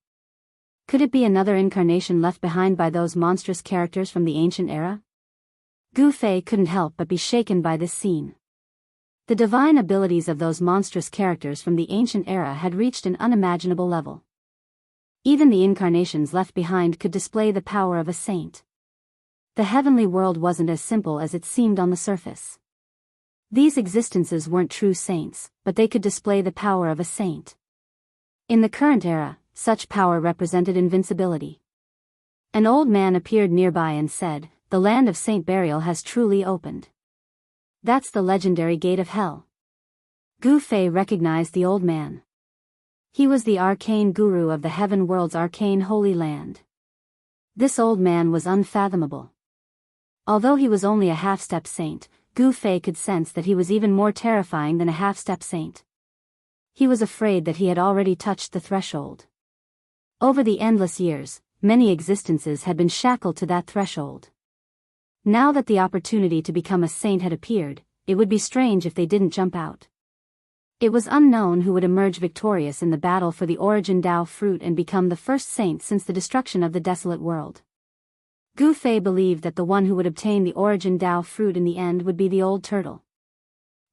Could it be another incarnation left behind by those monstrous characters from the ancient era? Gu Fei couldn't help but be shaken by this scene. The divine abilities of those monstrous characters from the ancient era had reached an unimaginable level. Even the incarnations left behind could display the power of a saint. The heavenly world wasn't as simple as it seemed on the surface. These existences weren't true saints, but they could display the power of a saint. In the current era, such power represented invincibility. An old man appeared nearby and said, "The land of Saint Burial has truly opened. That's the legendary gate of hell." Gu Fei recognized the old man. He was the arcane guru of the heaven world's arcane holy land. This old man was unfathomable. Although he was only a half-step saint, Gu Fei could sense that he was even more terrifying than a half-step saint. He was afraid that he had already touched the threshold. Over the endless years, many existences had been shackled to that threshold. Now that the opportunity to become a saint had appeared, it would be strange if they didn't jump out. It was unknown who would emerge victorious in the battle for the origin Tao fruit and become the first saint since the destruction of the desolate world. Gu Fei believed that the one who would obtain the origin Tao fruit in the end would be the old turtle.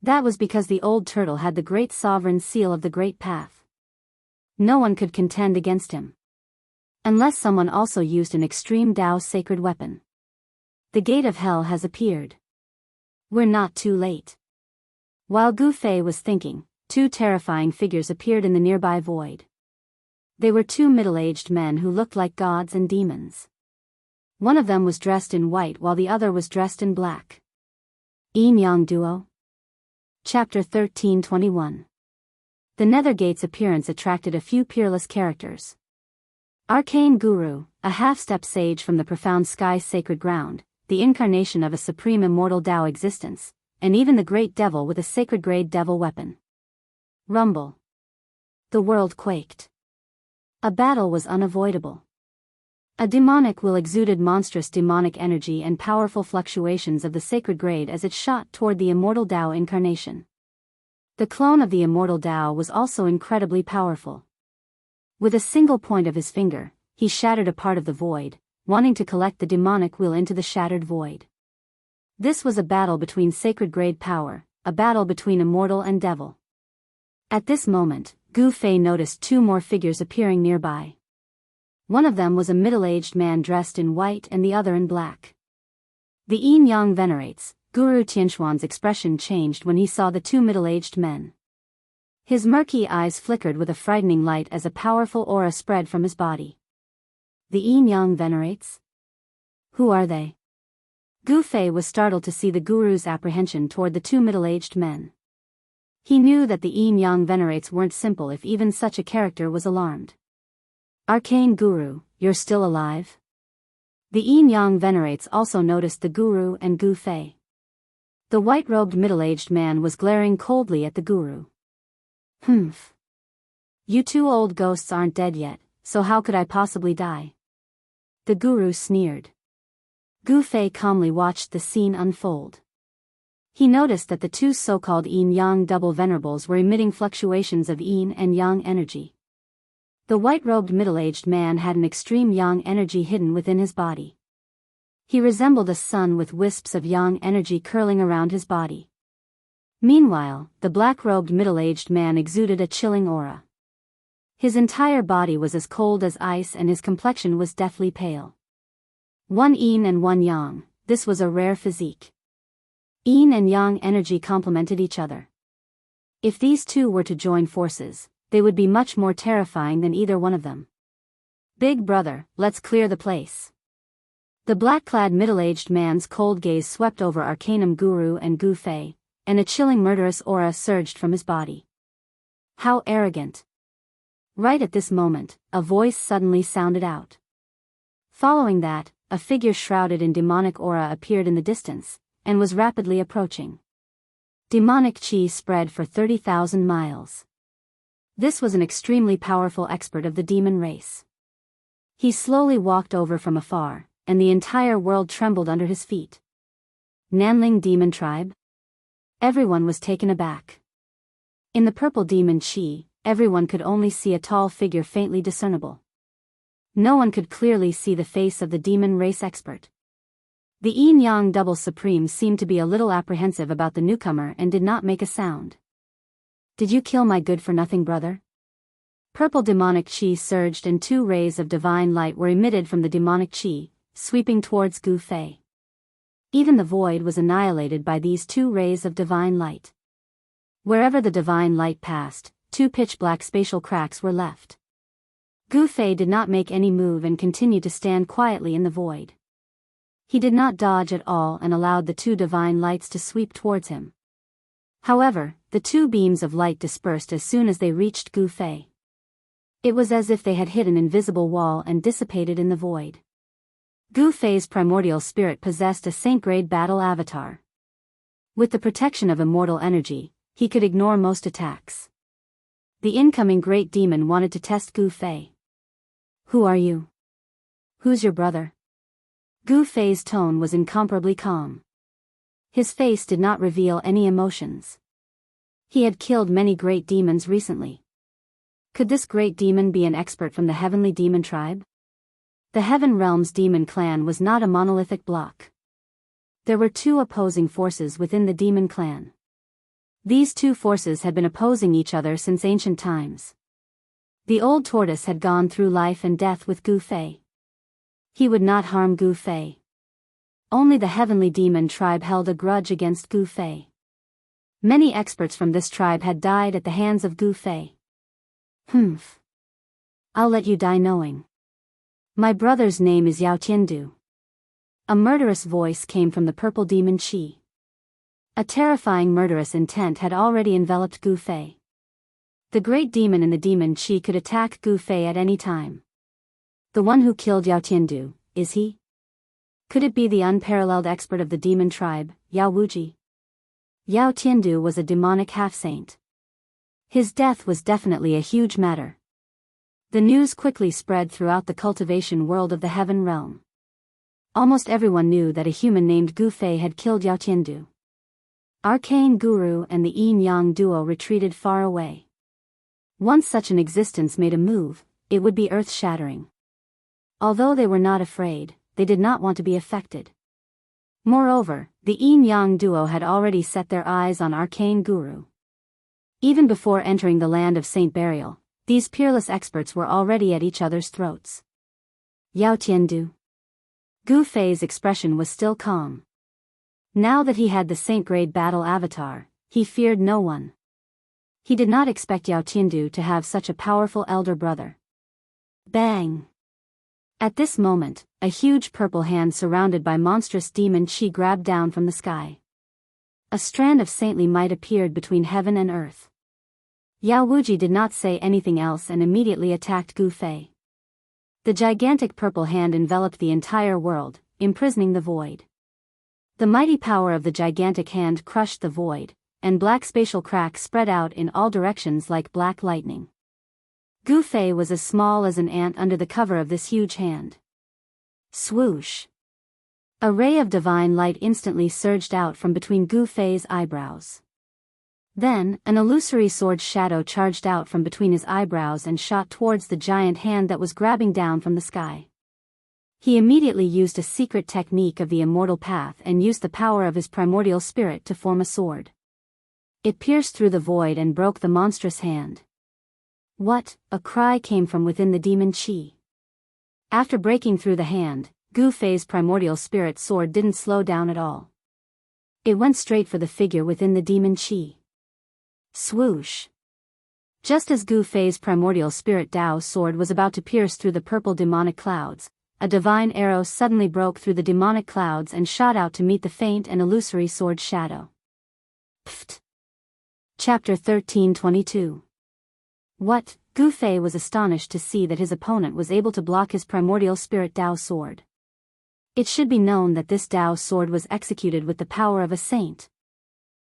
That was because the old turtle had the great sovereign seal of the great path. No one could contend against him. Unless someone also used an extreme Tao sacred weapon. The gate of hell has appeared. We're not too late. While Gu Fei was thinking, 2 terrifying figures appeared in the nearby void. They were 2 middle-aged men who looked like gods and demons. One of them was dressed in white while the other was dressed in black. Yin-yang duo? Chapter 1321. The Nethergate's appearance attracted a few peerless characters. Arcane Guru, a half-step sage from the profound sky's sacred ground, the incarnation of a supreme immortal Tao existence, and even the great devil with a sacred-grade devil weapon. Rumble. The world quaked. A battle was unavoidable. A demonic will exuded monstrous demonic energy and powerful fluctuations of the sacred grade as it shot toward the immortal Tao incarnation. The clone of the immortal Tao was also incredibly powerful. With a single point of his finger, he shattered a part of the void, wanting to collect the demonic will into the shattered void. This was a battle between sacred grade power, a battle between immortal and devil. At this moment, Gu Fei noticed two more figures appearing nearby. One of them was a middle-aged man dressed in white and the other in black. The yin-yang venerates. Guru Tianxuan's expression changed when he saw the two middle-aged men. His murky eyes flickered with a frightening light as a powerful aura spread from his body. The yin-yang venerates? Who are they? Gu Fei was startled to see the Guru's apprehension toward the two middle-aged men. He knew that the yin-yang venerates weren't simple if even such a character was alarmed. Arcane Guru, you're still alive? The yin-yang venerates also noticed the Guru and Gu Fei. The white-robed middle-aged man was glaring coldly at the Guru. Humph. You two old ghosts aren't dead yet, so how could I possibly die? The Guru sneered. Gu Fei calmly watched the scene unfold. He noticed that the two so-called yin-yang double venerables were emitting fluctuations of yin and yang energy. The white-robed middle-aged man had an extreme yang energy hidden within his body. He resembled a sun with wisps of yang energy curling around his body. Meanwhile, the black-robed middle-aged man exuded a chilling aura. His entire body was as cold as ice and his complexion was deathly pale. One yin and one yang, this was a rare physique. Yin and yang energy complemented each other. If these two were to join forces, they would be much more terrifying than either one of them. Big brother, let's clear the place. The black-clad middle-aged man's cold gaze swept over Arcanum Guru and Gu Fei, and a chilling murderous aura surged from his body. How arrogant. Right at this moment, a voice suddenly sounded out. Following that, a figure shrouded in demonic aura appeared in the distance, and was rapidly approaching. Demonic chi spread for 30,000 miles. This was an extremely powerful expert of the demon race. He slowly walked over from afar, and the entire world trembled under his feet. Nanling Demon Tribe? Everyone was taken aback. In the purple demon chi, everyone could only see a tall figure faintly discernible. No one could clearly see the face of the demon race expert. The yin-yang double supreme seemed to be a little apprehensive about the newcomer and did not make a sound. Did you kill my good-for-nothing brother? Purple demonic chi surged and two rays of divine light were emitted from the demonic chi, sweeping towards Gu Fei. Even the void was annihilated by these two rays of divine light. Wherever the divine light passed, two pitch-black spatial cracks were left. Gu Fei did not make any move and continued to stand quietly in the void. He did not dodge at all and allowed the two divine lights to sweep towards him. However, the two beams of light dispersed as soon as they reached Gu Fei. It was as if they had hit an invisible wall and dissipated in the void. Gu Fei's primordial spirit possessed a saint-grade battle avatar. With the protection of immortal energy, he could ignore most attacks. The incoming great demon wanted to test Gu Fei. Who are you? Who's your brother? Gu Fei's tone was incomparably calm. His face did not reveal any emotions. He had killed many great demons recently. Could this great demon be an expert from the heavenly demon tribe? The Heaven Realm's demon clan was not a monolithic block. There were two opposing forces within the demon clan. These two forces had been opposing each other since ancient times. The old tortoise had gone through life and death with Gu Fei. He would not harm Gu Fei. Only the heavenly demon tribe held a grudge against Gu Fei. Many experts from this tribe had died at the hands of Gu Fei. Humph. I'll let you die knowing. My brother's name is Yao Tiandu. A murderous voice came from the purple demon chi. A terrifying murderous intent had already enveloped Gu Fei. The great demon in the demon Qi could attack Gu Fei at any time. The one who killed Yao Tiandu, is he? Could it be the unparalleled expert of the demon tribe, Yao Wuji? Yao Tiandu was a demonic half-saint. His death was definitely a huge matter. The news quickly spread throughout the cultivation world of the heaven realm. Almost everyone knew that a human named Gu Fei had killed Yao Tiandu. Arcane Guru and the yin-yang duo retreated far away. Once such an existence made a move, it would be earth-shattering. Although they were not afraid, they did not want to be affected. Moreover, the yin-yang duo had already set their eyes on Arcane Guru. Even before entering the land of Saint Burial, these peerless experts were already at each other's throats. Yao Tiandu. Gu Fei's expression was still calm. Now that he had the saint-grade battle avatar, he feared no one. He did not expect Yao Tiandu to have such a powerful elder brother. Bang! At this moment, a huge purple hand surrounded by monstrous demon Qi grabbed down from the sky. A strand of saintly might appeared between heaven and earth. Yao Wuji did not say anything else and immediately attacked Gu Fei. The gigantic purple hand enveloped the entire world, imprisoning the void. The mighty power of the gigantic hand crushed the void, and black spatial cracks spread out in all directions like black lightning. Gu Fei was as small as an ant under the cover of this huge hand. Swoosh! A ray of divine light instantly surged out from between Gu Fei's eyebrows. Then, an illusory sword shadow charged out from between his eyebrows and shot towards the giant hand that was grabbing down from the sky. He immediately used a secret technique of the immortal path and used the power of his primordial spirit to form a sword. It pierced through the void and broke the monstrous hand. What? A cry came from within the demon Qi. After breaking through the hand, Gu Fei's primordial spirit sword didn't slow down at all. It went straight for the figure within the demon Qi. Swoosh! Just as Gu Fei's primordial spirit Dao sword was about to pierce through the purple demonic clouds, a divine arrow suddenly broke through the demonic clouds and shot out to meet the faint and illusory sword shadow. Pfft! Chapter 13:22. What? Gu Fei was astonished to see that his opponent was able to block his primordial spirit Dao sword. It should be known that this Dao sword was executed with the power of a saint.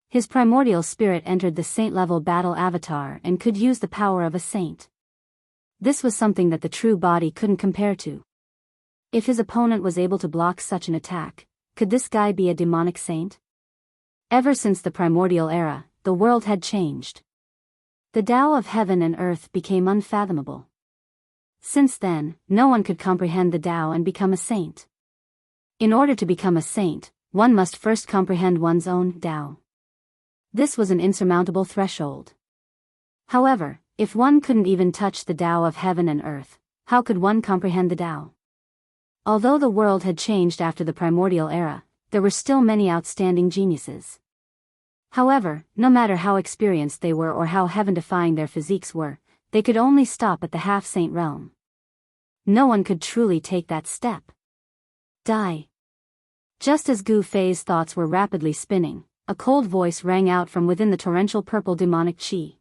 His primordial spirit entered the saint-level battle avatar and could use the power of a saint. This was something that the true body couldn't compare to. If his opponent was able to block such an attack, could this guy be a demonic saint? Ever since the primordial era, the world had changed. The Tao of heaven and earth became unfathomable. Since then, no one could comprehend the Tao and become a saint. In order to become a saint, one must first comprehend one's own Tao. This was an insurmountable threshold. However, if one couldn't even touch the Tao of heaven and earth, how could one comprehend the Tao? Although the world had changed after the primordial era, there were still many outstanding geniuses. However, no matter how experienced they were or how heaven-defying their physiques were, they could only stop at the half-saint realm. No one could truly take that step. Die. Just as Gu Fei's thoughts were rapidly spinning, a cold voice rang out from within the torrential purple demonic Qi.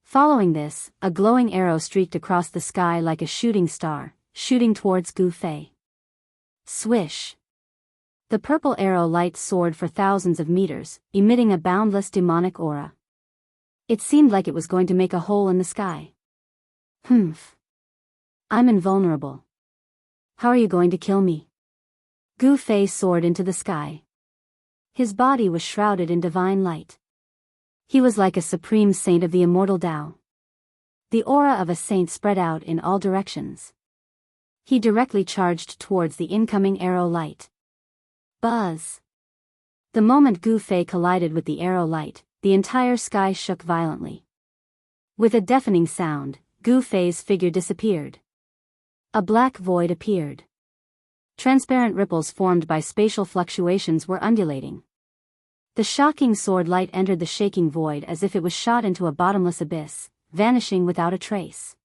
Following this, a glowing arrow streaked across the sky like a shooting star, shooting towards Gu Fei. Swish! The purple arrow light soared for thousands of meters, emitting a boundless demonic aura. It seemed like it was going to make a hole in the sky. Humph! I'm invulnerable. How are you going to kill me? Gu Fei soared into the sky. His body was shrouded in divine light. He was like a supreme saint of the immortal Tao. The aura of a saint spread out in all directions. He directly charged towards the incoming arrow light. Buzz! The moment Gu Fei collided with the arrow light, the entire sky shook violently. With a deafening sound, Gu Fei's figure disappeared. A black void appeared. Transparent ripples formed by spatial fluctuations were undulating. The shocking sword light entered the shaking void as if it was shot into a bottomless abyss, vanishing without a trace.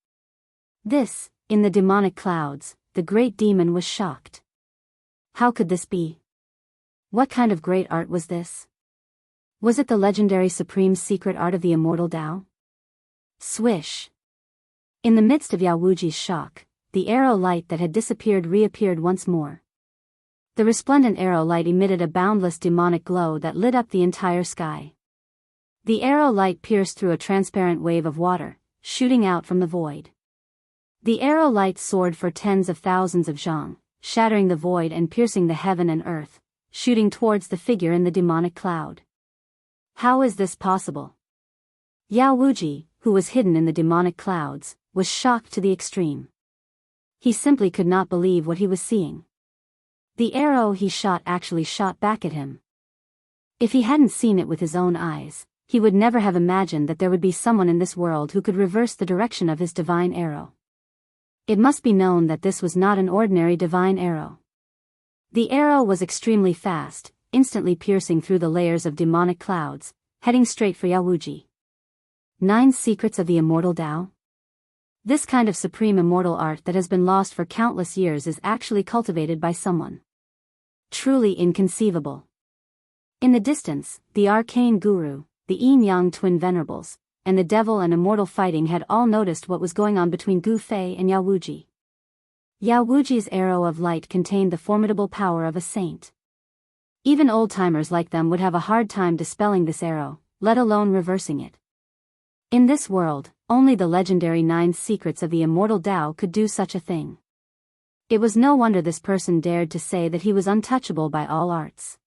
This, in the demonic clouds, the great demon was shocked. How could this be? What kind of great art was this? Was it the legendary supreme secret art of the immortal Tao? Swish! In the midst of Yao Wuji's shock, the arrow light that had disappeared reappeared once more. The resplendent arrow light emitted a boundless demonic glow that lit up the entire sky. The arrow light pierced through a transparent wave of water, shooting out from the void. The arrow light soared for tens of thousands of zhang, shattering the void and piercing the heaven and earth, shooting towards the figure in the demonic cloud. How is this possible? Yao Wuji, who was hidden in the demonic clouds, was shocked to the extreme. He simply could not believe what he was seeing. The arrow he shot actually shot back at him. If he hadn't seen it with his own eyes, he would never have imagined that there would be someone in this world who could reverse the direction of his divine arrow. It must be known that this was not an ordinary divine arrow. The arrow was extremely fast, instantly piercing through the layers of demonic clouds, heading straight for Yao Wuji. 9 Secrets of the Immortal Tao? This kind of supreme immortal art that has been lost for countless years is actually cultivated by someone. Truly inconceivable. In the distance, the arcane guru, the yin-yang twin venerables, and the devil and immortal fighting had all noticed what was going on between Gu Fei and Yao Wuji. Yao Wuji's arrow of light contained the formidable power of a saint. Even old-timers like them would have a hard time dispelling this arrow, let alone reversing it. In this world, only the legendary 9 Secrets of the Immortal Tao could do such a thing. It was no wonder this person dared to say that he was untouchable by all arts.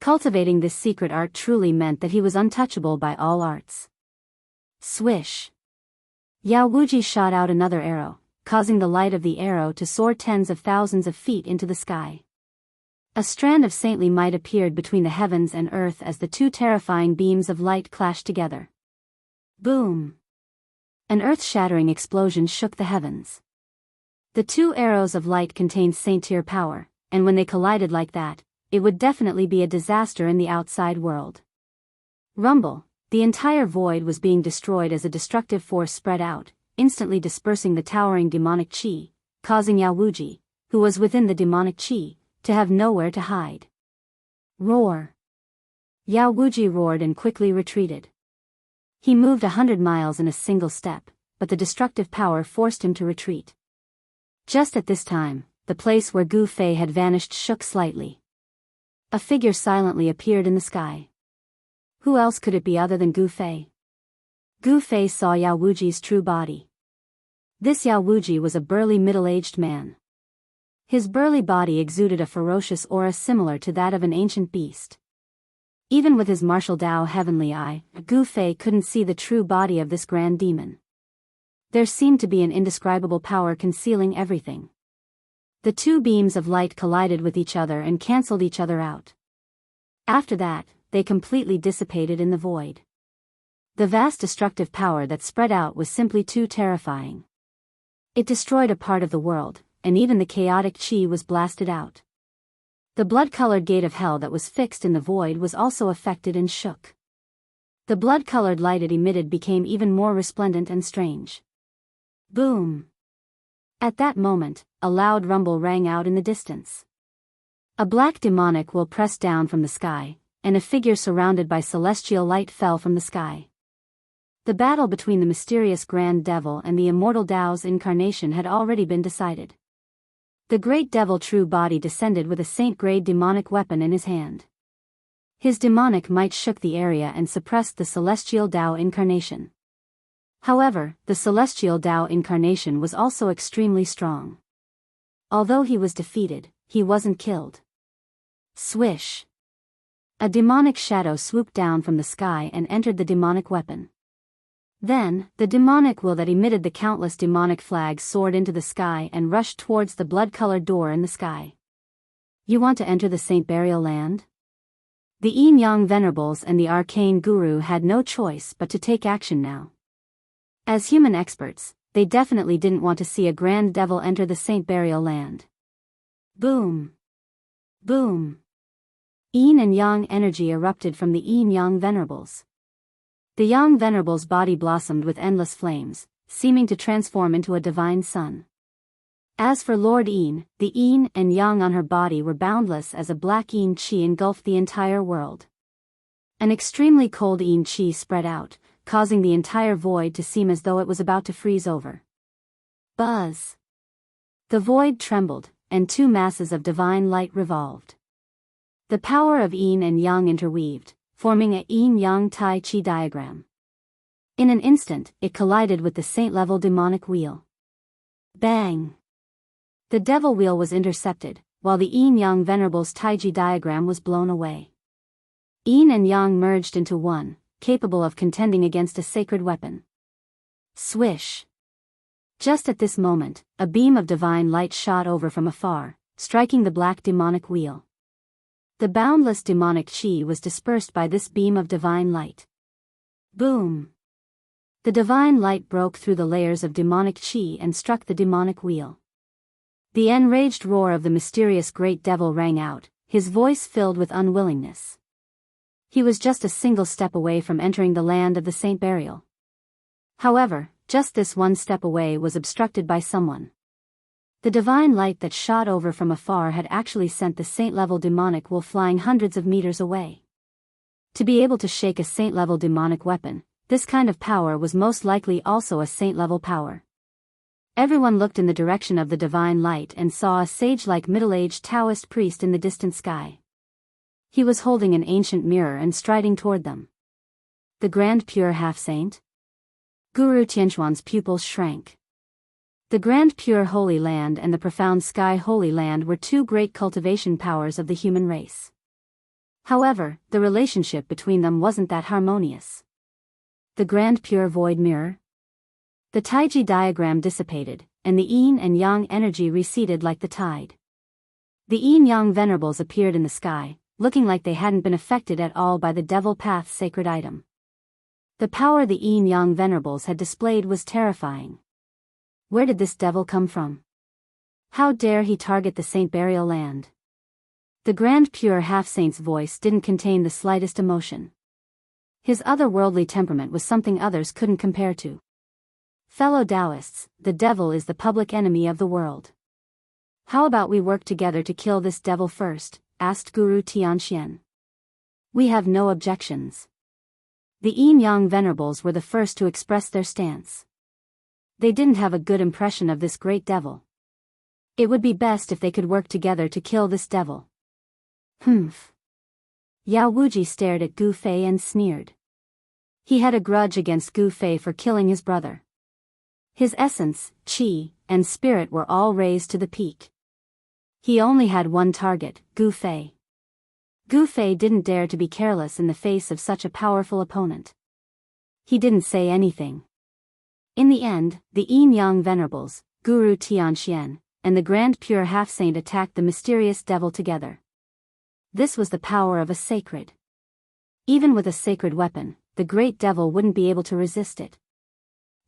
Cultivating this secret art truly meant that he was untouchable by all arts. Swish! Yao Wuji shot out another arrow, causing the light of the arrow to soar tens of thousands of feet into the sky. A strand of saintly might appeared between the heavens and earth as the two terrifying beams of light clashed together. Boom! An earth-shattering explosion shook the heavens. The 2 arrows of light contained saint-tier power, and when they collided like that, it would definitely be a disaster in the outside world. Rumble! The entire void was being destroyed as a destructive force spread out, instantly dispersing the towering demonic chi, causing Yao Wuji, who was within the demonic chi, to have nowhere to hide. Roar! Yao Wuji roared and quickly retreated. He moved 100 miles in a single step, but the destructive power forced him to retreat. Just at this time, the place where Gu Fei had vanished shook slightly. A figure silently appeared in the sky. Who else could it be other than Gu Fei? Gu Fei saw Yao Wuji's true body. This Yao Wuji was a burly middle-aged man. His burly body exuded a ferocious aura similar to that of an ancient beast. Even with his martial Tao heavenly eye, Gu Fei couldn't see the true body of this grand demon. There seemed to be an indescribable power concealing everything. The 2 beams of light collided with each other and cancelled each other out. After that, they completely dissipated in the void. The vast destructive power that spread out was simply too terrifying. It destroyed a part of the world, and even the chaotic chi was blasted out. The blood-colored gate of hell that was fixed in the void was also affected and shook. The blood-colored light it emitted became even more resplendent and strange. Boom! At that moment, a loud rumble rang out in the distance. A black demonic will pressed down from the sky, and a figure surrounded by celestial light fell from the sky. The battle between the mysterious Grand Devil and the immortal Tao's incarnation had already been decided. The great devil true body descended with a saint-grade demonic weapon in his hand. His demonic might shook the area and suppressed the celestial Tao incarnation. However, the celestial Tao incarnation was also extremely strong. Although he was defeated, he wasn't killed. Swish! A demonic shadow swooped down from the sky and entered the demonic weapon. Then, the demonic will that emitted the countless demonic flags soared into the sky and rushed towards the blood-colored door in the sky. You want to enter the Saint Burial Land? The yin-yang venerables and the arcane guru had no choice but to take action now. As human experts, they definitely didn't want to see a grand devil enter the Saint Burial Land. Boom! Boom! Yin and yang energy erupted from the yin-yang venerables. The Yang Venerable's body blossomed with endless flames, seeming to transform into a divine sun. As for Lord Yin, the Yin and Yang on her body were boundless as a black Yin chi engulfed the entire world. An extremely cold yin qi spread out, causing the entire void to seem as though it was about to freeze over. Buzz! The void trembled, and two masses of divine light revolved. The power of yin and yang interweaved, forming a yin-yang tai chi diagram. In an instant, it collided with the saint-level demonic wheel. Bang! The devil wheel was intercepted, while the yin-yang venerables taiji diagram was blown away. Yin and yang merged into one, capable of contending against a sacred weapon. Swish! Just at this moment, a beam of divine light shot over from afar, striking the black demonic wheel. The boundless demonic chi was dispersed by this beam of divine light. Boom! The divine light broke through the layers of demonic chi and struck the demonic wheel. The enraged roar of the mysterious great devil rang out, his voice filled with unwillingness. He was just a single step away from entering the land of the saint burial. However, just this one step away was obstructed by someone. The divine light that shot over from afar had actually sent the saint-level demonic wolf flying hundreds of meters away. To be able to shake a saint-level demonic weapon, this kind of power was most likely also a saint-level power. Everyone looked in the direction of the divine light and saw a sage-like middle-aged Taoist priest in the distant sky. He was holding an ancient mirror and striding toward them. The grand pure half-saint? Guru Tianquan's pupils shrank. The grand pure Holy Land and the profound sky Holy Land were two great cultivation powers of the human race. However, the relationship between them wasn't that harmonious. The grand pure void mirror? The taiji diagram dissipated, and the yin and yang energy receded like the tide. The yin-yang venerables appeared in the sky, looking like they hadn't been affected at all by the devil path's sacred item. The power the yin-yang venerables had displayed was terrifying. Where did this devil come from? How dare he target the saint burial land? The grand pure half-saint's voice didn't contain the slightest emotion. His otherworldly temperament was something others couldn't compare to. Fellow Taoists, the devil is the public enemy of the world. How about we work together to kill this devil first? Asked Guru Tianxian. We have no objections. The yin-yang venerables were the first to express their stance. They didn't have a good impression of this great devil. It would be best if they could work together to kill this devil. Humph. Yao Wuji stared at Gu Fei and sneered. He had a grudge against Gu Fei for killing his brother. His essence, qi, and spirit were all raised to the peak. He only had one target, Gu Fei. Gu Fei didn't dare to be careless in the face of such a powerful opponent. He didn't say anything. In the end, the yin-yang venerables, Guru Tianxian, and the grand pure half-saint attacked the mysterious devil together. This was the power of a sacred. Even with a sacred weapon, the great devil wouldn't be able to resist it.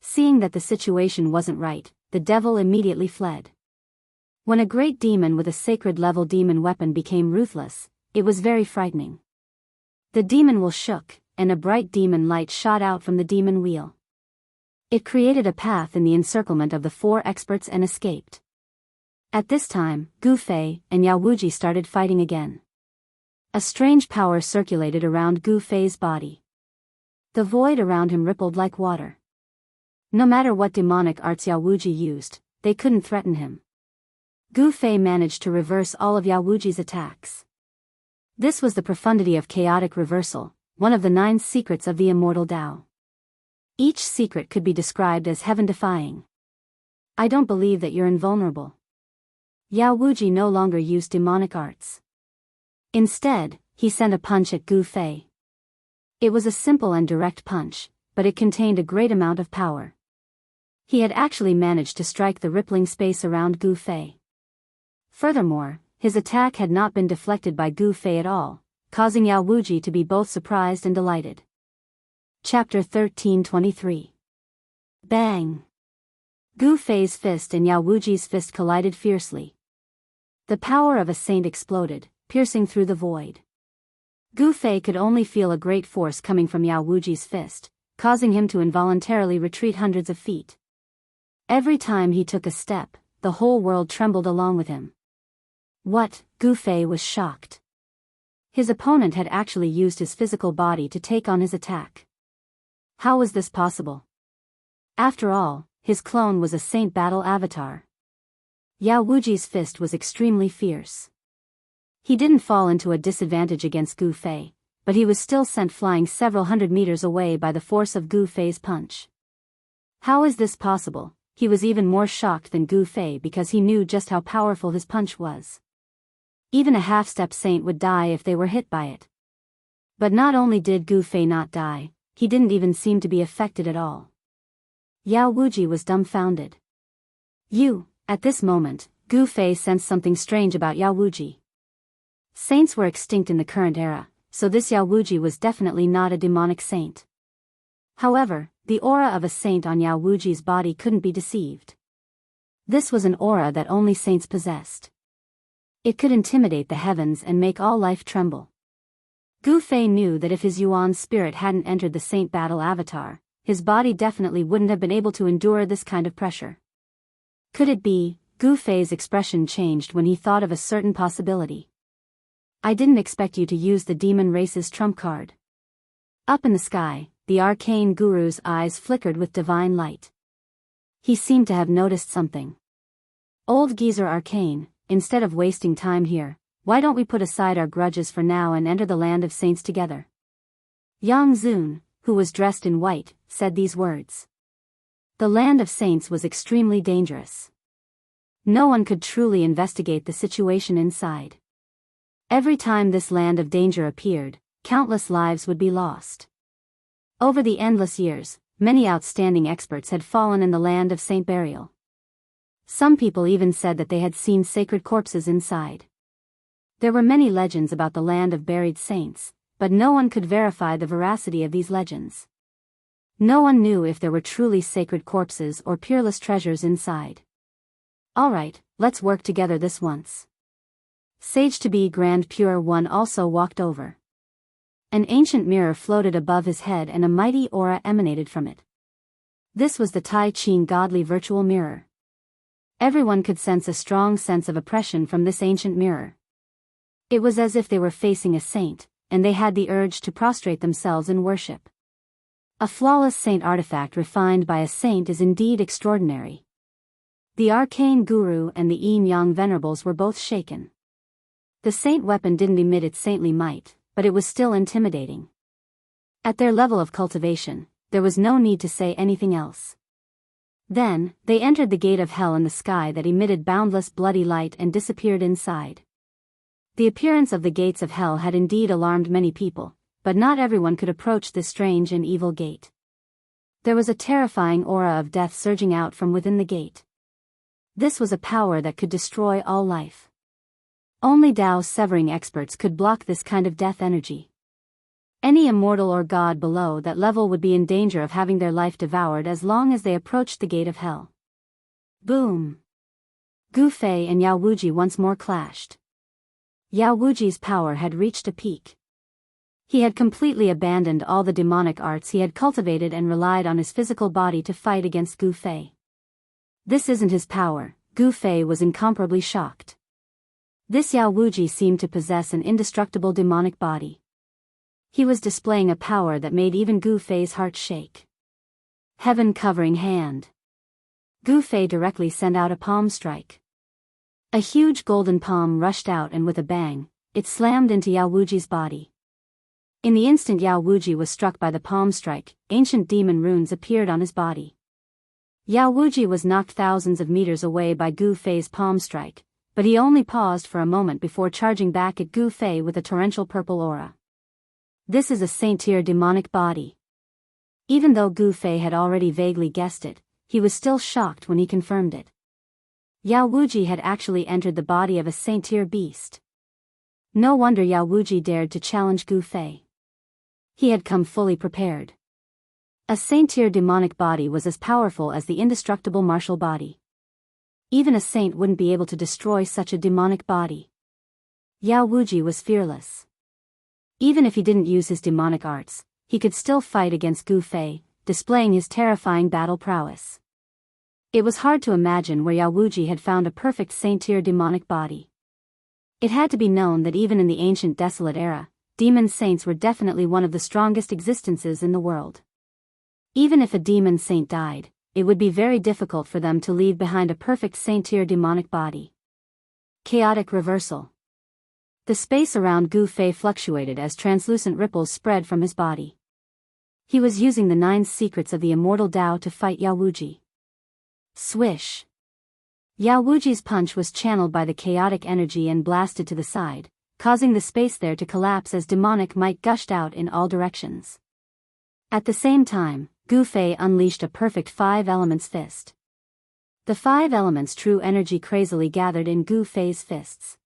Seeing that the situation wasn't right, the devil immediately fled. When a great demon with a sacred-level demon weapon became ruthless, it was very frightening. The demon will shook, and a bright demon light shot out from the demon wheel. It created a path in the encirclement of the four experts and escaped. At this time, Gu Fei and Yao Wuji started fighting again. A strange power circulated around Gu Fei's body. The void around him rippled like water. No matter what demonic arts Yao Wuji used, they couldn't threaten him. Gu Fei managed to reverse all of Yao Wuji's attacks. This was the profundity of chaotic reversal, one of the 9 secrets of the immortal Tao. Each secret could be described as heaven-defying. I don't believe that you're invulnerable. Yao Wuji no longer used demonic arts. Instead, he sent a punch at Gu Fei. It was a simple and direct punch, but it contained a great amount of power. He had actually managed to strike the rippling space around Gu Fei. Furthermore, his attack had not been deflected by Gu Fei at all, causing Yao Wuji to be both surprised and delighted. Chapter 1323. Bang! Gu Fei's fist and Yao Wuji's fist collided fiercely. The power of a saint exploded, piercing through the void. Gu Fei could only feel a great force coming from Yao Wuji's fist, causing him to involuntarily retreat hundreds of feet. Every time he took a step, the whole world trembled along with him. What? Gu Fei was shocked. His opponent had actually used his physical body to take on his attack. How was this possible? After all, his clone was a saint battle avatar. Yao Wuji's fist was extremely fierce. He didn't fall into a disadvantage against Gu Fei, but he was still sent flying several hundred meters away by the force of Gu Fei's punch. How is this possible? He was even more shocked than Gu Fei because he knew just how powerful his punch was. Even a half-step saint would die if they were hit by it. But not only did Gu Fei not die, he didn't even seem to be affected at all. Yao Wuji was dumbfounded. At this moment, Gu Fei sensed something strange about Yao Wuji. Saints were extinct in the current era, so this Yao Wuji was definitely not a demonic saint. However, the aura of a saint on Yao Wuji's body couldn't be deceived. This was an aura that only saints possessed. It could intimidate the heavens and make all life tremble. Gu Fei knew that if his Yuan spirit hadn't entered the saint battle avatar, his body definitely wouldn't have been able to endure this kind of pressure. Could it be? Gu Fei's expression changed when he thought of a certain possibility. I didn't expect you to use the demon race's trump card. Up in the sky, the arcane guru's eyes flickered with divine light. He seemed to have noticed something. Old geezer Arcane, instead of wasting time here, why don't we put aside our grudges for now and enter the land of saints together? Yang Zun, who was dressed in white, said these words. The land of saints was extremely dangerous. No one could truly investigate the situation inside. Every time this land of danger appeared, countless lives would be lost. Over the endless years, many outstanding experts had fallen in the land of saint burial. Some people even said that they had seen sacred corpses inside. There were many legends about the land of buried saints, but no one could verify the veracity of these legends. No one knew if there were truly sacred corpses or peerless treasures inside. Alright, let's work together this once. Sage-to-be Grand Pure One also walked over. An ancient mirror floated above his head and a mighty aura emanated from it. This was the Tai Ching godly virtual mirror. Everyone could sense a strong sense of oppression from this ancient mirror. It was as if they were facing a saint, and they had the urge to prostrate themselves in worship. A flawless saint artifact refined by a saint is indeed extraordinary. The arcane guru and the yin yang venerables were both shaken. The saint weapon didn't emit its saintly might, but it was still intimidating. At their level of cultivation, there was no need to say anything else. Then, they entered the gate of hell in the sky that emitted boundless bloody light and disappeared inside. The appearance of the gates of hell had indeed alarmed many people, but not everyone could approach this strange and evil gate. There was a terrifying aura of death surging out from within the gate. This was a power that could destroy all life. Only Dao-severing experts could block this kind of death energy. Any immortal or god below that level would be in danger of having their life devoured as long as they approached the gate of hell. Boom! Gu Fei and Yao Wuji once more clashed. Yao Wuji's power had reached a peak. He had completely abandoned all the demonic arts he had cultivated and relied on his physical body to fight against Gu Fei. This isn't his power, Gu Fei was incomparably shocked. This Yao Wuji seemed to possess an indestructible demonic body. He was displaying a power that made even Gu Fei's heart shake. Heaven-covering hand. Gu Fei directly sent out a palm strike. A huge golden palm rushed out and with a bang, it slammed into Yao Wuji's body. In the instant Yao Wuji was struck by the palm strike, ancient demon runes appeared on his body. Yao Wuji was knocked thousands of meters away by Gu Fei's palm strike, but he only paused for a moment before charging back at Gu Fei with a torrential purple aura. This is a saint-tier demonic body. Even though Gu Fei had already vaguely guessed it, he was still shocked when he confirmed it. Yao Wuji had actually entered the body of a saint-tier beast. No wonder Yao Wuji dared to challenge Gu Fei. He had come fully prepared. A saint-tier demonic body was as powerful as the indestructible martial body. Even a saint wouldn't be able to destroy such a demonic body. Yao Wuji was fearless. Even if he didn't use his demonic arts, he could still fight against Gu Fei, displaying his terrifying battle prowess. It was hard to imagine where Yao Wuji had found a perfect saint-tier demonic body. It had to be known that even in the ancient desolate era, demon saints were definitely one of the strongest existences in the world. Even if a demon saint died, it would be very difficult for them to leave behind a perfect saint-tier demonic body. Chaotic reversal. The space around Gu Fei fluctuated as translucent ripples spread from his body. He was using the 9 secrets of the immortal Tao to fight Yao Wuji. Swish. Yao Wuji's punch was channeled by the chaotic energy and blasted to the side, causing the space there to collapse as demonic might gushed out in all directions. At the same time, Gu Fei unleashed a perfect 5 elements fist. The 5 elements true energy crazily gathered in Gu Fei's fists.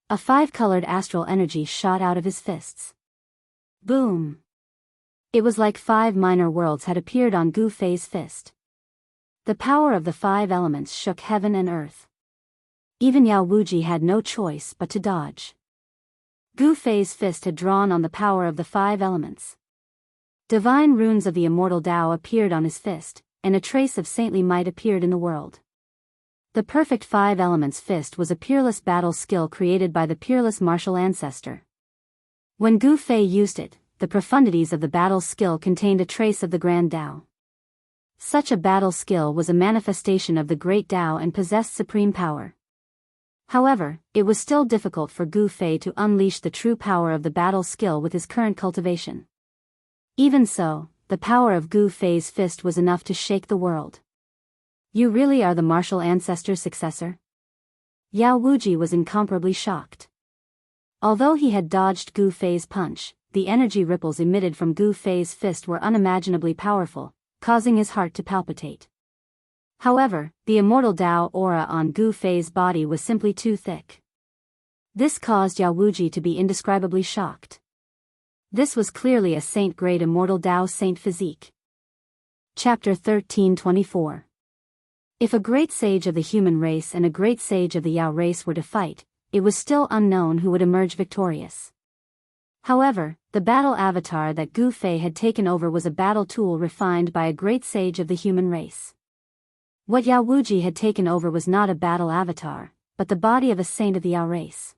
A 5-colored astral energy shot out of his fists. Boom! It was like 5 minor worlds had appeared on Gu Fei's fist. The power of the 5 elements shook heaven and earth. Even Yao Wuji had no choice but to dodge. Gu Fei's fist had drawn on the power of the 5 elements. Divine runes of the immortal Tao appeared on his fist, and a trace of saintly might appeared in the world. The perfect 5 elements fist was a peerless battle skill created by the peerless martial ancestor. When Gu Fei used it, the profundities of the battle skill contained a trace of the grand Tao. Such a battle skill was a manifestation of the great Tao and possessed supreme power. However, it was still difficult for Gu Fei to unleash the true power of the battle skill with his current cultivation. Even so, the power of Gu Fei's fist was enough to shake the world. You really are the martial ancestor's successor? Yao Wuji was incomparably shocked. Although he had dodged Gu Fei's punch, the energy ripples emitted from Gu Fei's fist were unimaginably powerful, causing his heart to palpitate. However, the immortal Tao aura on Gu Fei's body was simply too thick. This caused Yao Wuji to be indescribably shocked. This was clearly a saint-grade immortal Tao saint physique. Chapter 1324. If a great sage of the human race and a great sage of the Yao race were to fight, it was still unknown who would emerge victorious. However, the battle avatar that Gu Fei had taken over was a battle tool refined by a great sage of the human race. What Yao Wuji had taken over was not a battle avatar, but the body of a saint of the Yao race.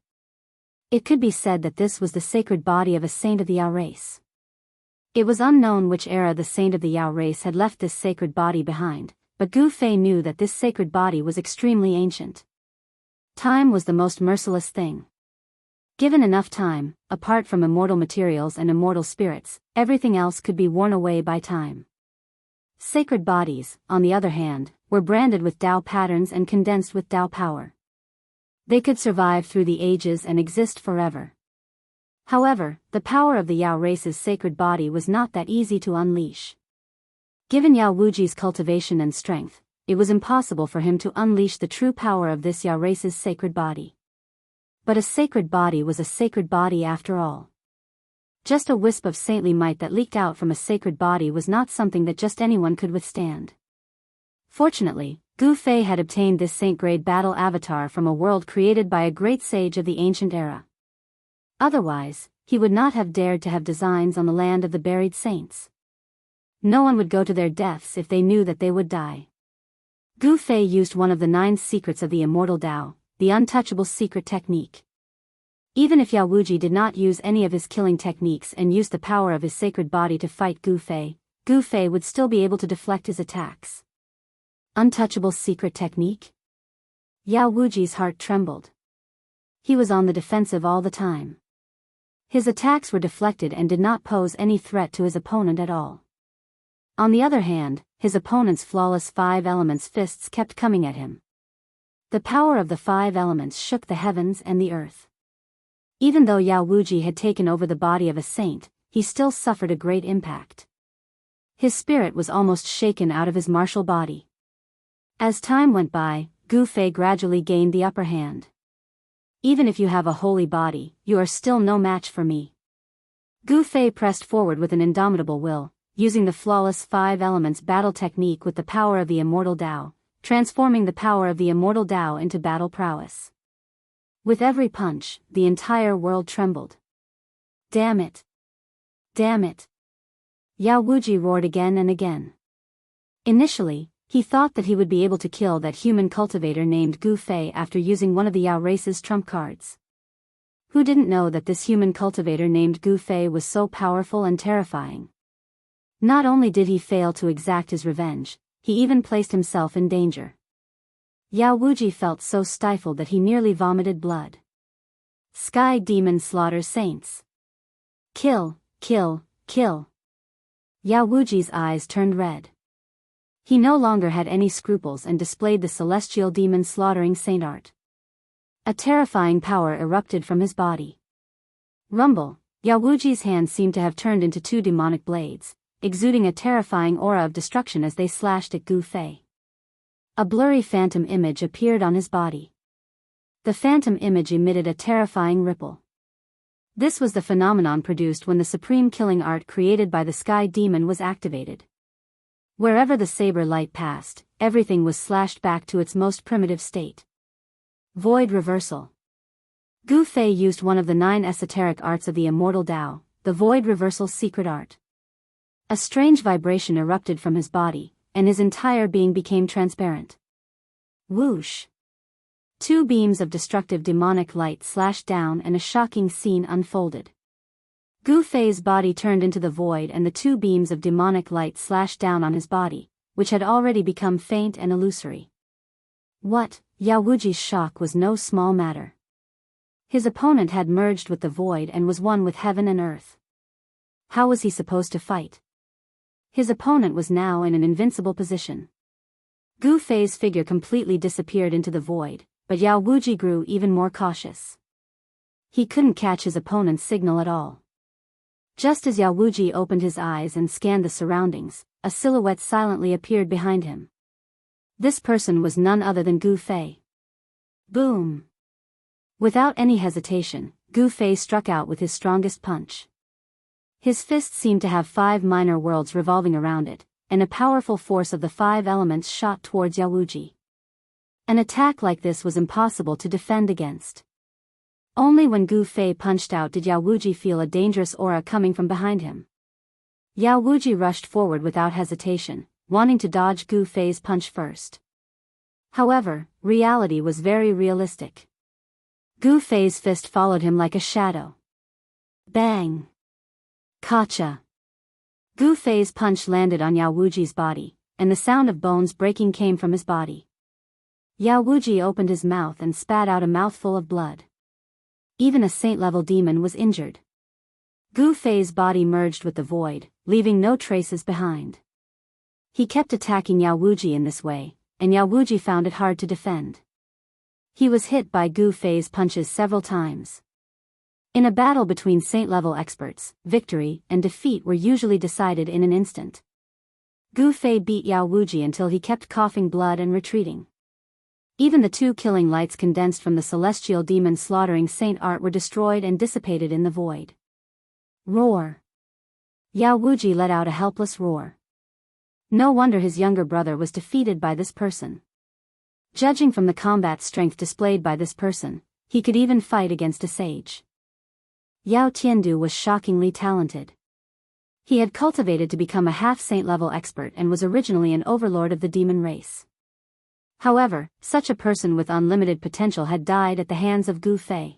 It could be said that this was the sacred body of a saint of the Yao race. It was unknown which era the saint of the Yao race had left this sacred body behind, but Gu Fei knew that this sacred body was extremely ancient. Time was the most merciless thing. Given enough time, apart from immortal materials and immortal spirits, everything else could be worn away by time. Sacred bodies, on the other hand, were branded with Tao patterns and condensed with Tao power. They could survive through the ages and exist forever. However, the power of the Yao race's sacred body was not that easy to unleash. Given Yao Wuji's cultivation and strength, it was impossible for him to unleash the true power of this Yao race's sacred body. But a sacred body was a sacred body after all. Just a wisp of saintly might that leaked out from a sacred body was not something that just anyone could withstand. Fortunately, Gu Fei had obtained this saint-grade battle avatar from a world created by a great sage of the ancient era. Otherwise, he would not have dared to have designs on the land of the buried saints. No one would go to their deaths if they knew that they would die. Gu Fei used one of the 9 secrets of the immortal Tao, the untouchable secret technique. Even if Yao Wuji did not use any of his killing techniques and used the power of his sacred body to fight Gu Fei would still be able to deflect his attacks. Untouchable secret technique? Yao Wuji's heart trembled. He was on the defensive all the time. His attacks were deflected and did not pose any threat to his opponent at all. On the other hand, his opponent's flawless 5 elements fists kept coming at him. The power of the 5 elements shook the heavens and the earth. Even though Yao Wuji had taken over the body of a saint, he still suffered a great impact. His spirit was almost shaken out of his martial body. As time went by, Gu Fei gradually gained the upper hand. Even if you have a holy body, you are still no match for me. Gu Fei pressed forward with an indomitable will, using the flawless 5 elements battle technique with the power of the immortal Tao, transforming the power of the immortal Tao into battle prowess. With every punch, the entire world trembled. Damn it! Damn it! Yao Wuji roared again and again. Initially, he thought that he would be able to kill that human cultivator named Gu Fei after using one of the Yao race's trump cards. Who didn't know that this human cultivator named Gu Fei was so powerful and terrifying? Not only did he fail to exact his revenge, he even placed himself in danger. Yao Wuji felt so stifled that he nearly vomited blood. Sky Demon slaughters saints. Kill, kill, kill. Yao Wuji's eyes turned red. He no longer had any scruples and displayed the celestial demon slaughtering saint art. A terrifying power erupted from his body. Rumble, Yao Wuji's hands seemed to have turned into two demonic blades, exuding a terrifying aura of destruction as they slashed at Gu Fei. A blurry phantom image appeared on his body. The phantom image emitted a terrifying ripple. This was the phenomenon produced when the supreme killing art created by the Sky Demon was activated. Wherever the saber light passed, everything was slashed back to its most primitive state. Void Reversal. Gu Fei used one of the 9 esoteric arts of the immortal Tao, the Void Reversal secret art. A strange vibration erupted from his body, and his entire being became transparent. Whoosh! 2 beams of destructive demonic light slashed down and a shocking scene unfolded. Gu Fei's body turned into the void and the 2 beams of demonic light slashed down on his body, which had already become faint and illusory. What? Yao Wuji's shock was no small matter. His opponent had merged with the void and was one with heaven and earth. How was he supposed to fight? His opponent was now in an invincible position. Gu Fei's figure completely disappeared into the void, but Yao Wuji grew even more cautious. He couldn't catch his opponent's signal at all. Just as Yao Wuji opened his eyes and scanned the surroundings, a silhouette silently appeared behind him. This person was none other than Gu Fei. Boom! Without any hesitation, Gu Fei struck out with his strongest punch. His fist seemed to have 5 minor worlds revolving around it, and a powerful force of the 5 elements shot towards Yao Wuji. An attack like this was impossible to defend against. Only when Gu Fei punched out did Yao Wuji feel a dangerous aura coming from behind him. Yao Wuji rushed forward without hesitation, wanting to dodge Gu Fei's punch first. However, reality was very realistic. Gu Fei's fist followed him like a shadow. Bang! Gotcha! Gu Fei's punch landed on Yao Wuji's body, and the sound of bones breaking came from his body. Yao Wuji opened his mouth and spat out a mouthful of blood. Even a saint-level demon was injured. Gu Fei's body merged with the void, leaving no traces behind. He kept attacking Yao Wuji in this way, and Yao Wuji found it hard to defend. He was hit by Gu Fei's punches several times. In a battle between saint-level experts, victory and defeat were usually decided in an instant. Gu Fei beat Yao Wuji until he kept coughing blood and retreating. Even the 2 killing lights condensed from the celestial demon slaughtering saint art were destroyed and dissipated in the void. Roar! Yao Wuji let out a helpless roar. No wonder his younger brother was defeated by this person. Judging from the combat strength displayed by this person, he could even fight against a sage. Yao Tiandu was shockingly talented. He had cultivated to become a half-saint level expert and was originally an overlord of the demon race. However, such a person with unlimited potential had died at the hands of Gu Fei.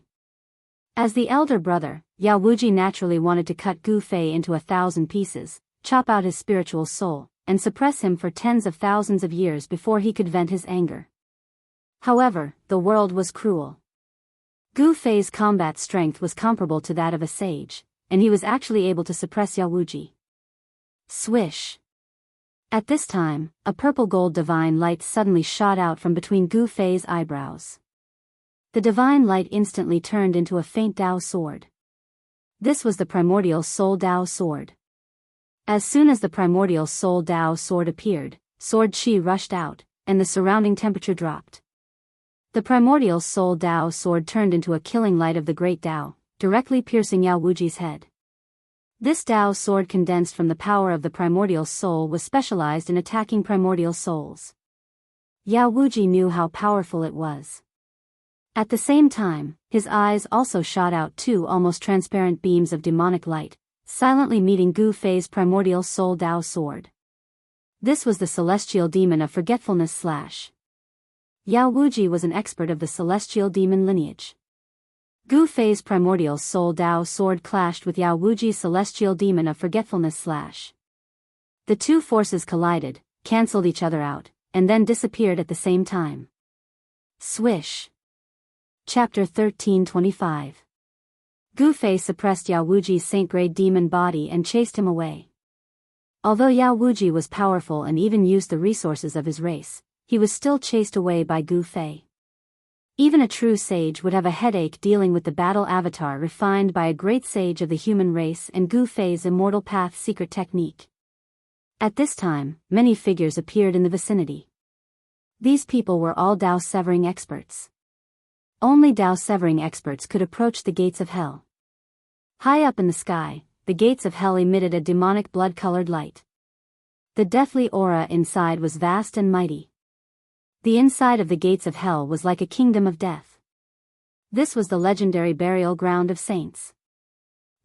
As the elder brother, Yao Wuji naturally wanted to cut Gu Fei into 1,000 pieces, chop out his spiritual soul, and suppress him for tens of thousands of years before he could vent his anger. However, the world was cruel. Gu Fei's combat strength was comparable to that of a sage, and he was actually able to suppress Yao Wuji. Swish! At this time, a purple-gold divine light suddenly shot out from between Gu Fei's eyebrows. The divine light instantly turned into a faint Dao sword. This was the primordial soul Dao sword. As soon as the primordial soul Dao sword appeared, sword chi rushed out, and the surrounding temperature dropped. The primordial soul Dao sword turned into a killing light of the great Dao, directly piercing Yao Wuji's head. This Dao sword condensed from the power of the primordial soul was specialized in attacking primordial souls. Yao Wuji knew how powerful it was. At the same time, his eyes also shot out 2 almost transparent beams of demonic light, silently meeting Gu Fei's primordial soul Dao sword. This was the celestial demon of forgetfulness / Yao Wuji was an expert of the celestial demon lineage. Gu Fei's primordial soul Dao sword clashed with Yao Wuji's celestial demon of forgetfulness / The two forces collided, cancelled each other out, and then disappeared at the same time. Swish. Chapter 1325. Gu Fei suppressed Yao Wuji's saint-grade demon body and chased him away. Although Yao Wuji was powerful and even used the resources of his race, he was still chased away by Gu Fei. Even a true sage would have a headache dealing with the battle avatar refined by a great sage of the human race and Gu Fei's immortal path secret technique. At this time, many figures appeared in the vicinity. These people were all Dao severing experts. Only Dao severing experts could approach the gates of hell. High up in the sky, the gates of hell emitted a demonic blood-colored light. The deathly aura inside was vast and mighty. The inside of the gates of hell was like a kingdom of death. This was the legendary burial ground of saints.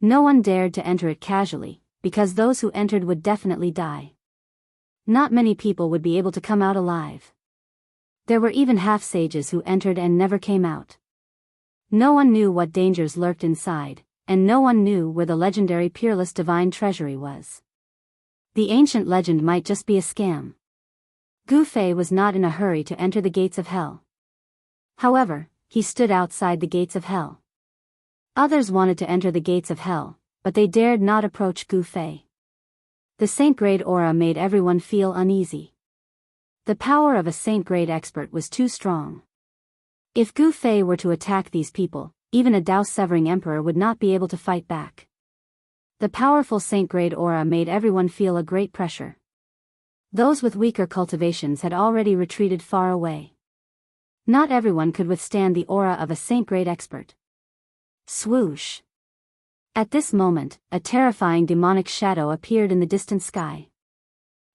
No one dared to enter it casually, because those who entered would definitely die. Not many people would be able to come out alive. There were even half-sages who entered and never came out. No one knew what dangers lurked inside, and no one knew where the legendary peerless divine treasury was. The ancient legend might just be a scam. Gu Fei was not in a hurry to enter the gates of hell. However, he stood outside the gates of hell. Others wanted to enter the gates of hell, but they dared not approach Gu Fei. The saint-grade aura made everyone feel uneasy. The power of a saint-grade expert was too strong. If Gu Fei were to attack these people, even a Dao-severing emperor would not be able to fight back. The powerful saint-grade aura made everyone feel a great pressure. Those with weaker cultivations had already retreated far away. Not everyone could withstand the aura of a saint-grade expert. Swoosh. At this moment, a terrifying demonic shadow appeared in the distant sky.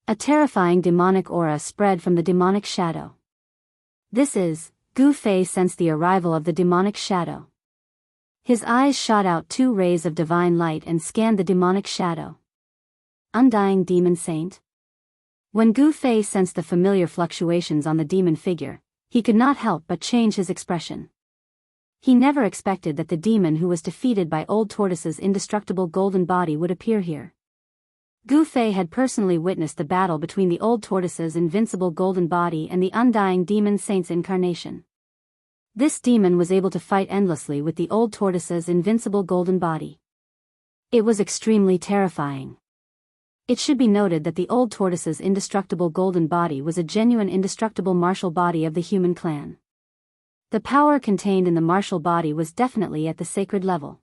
A terrifying demonic aura spread from the demonic shadow. Gu Fei sensed the arrival of the demonic shadow. His eyes shot out 2 rays of divine light and scanned the demonic shadow. Undying demon saint? When Gu Fei sensed the familiar fluctuations on the demon figure, he could not help but change his expression. He never expected that the demon who was defeated by Old Tortoise's indestructible golden body would appear here. Gu Fei had personally witnessed the battle between the Old Tortoise's invincible golden body and the undying demon saint's incarnation. This demon was able to fight endlessly with the Old Tortoise's invincible golden body. It was extremely terrifying. It should be noted that the Old Tortoise's indestructible golden body was a genuine indestructible martial body of the human clan. The power contained in the martial body was definitely at the sacred level.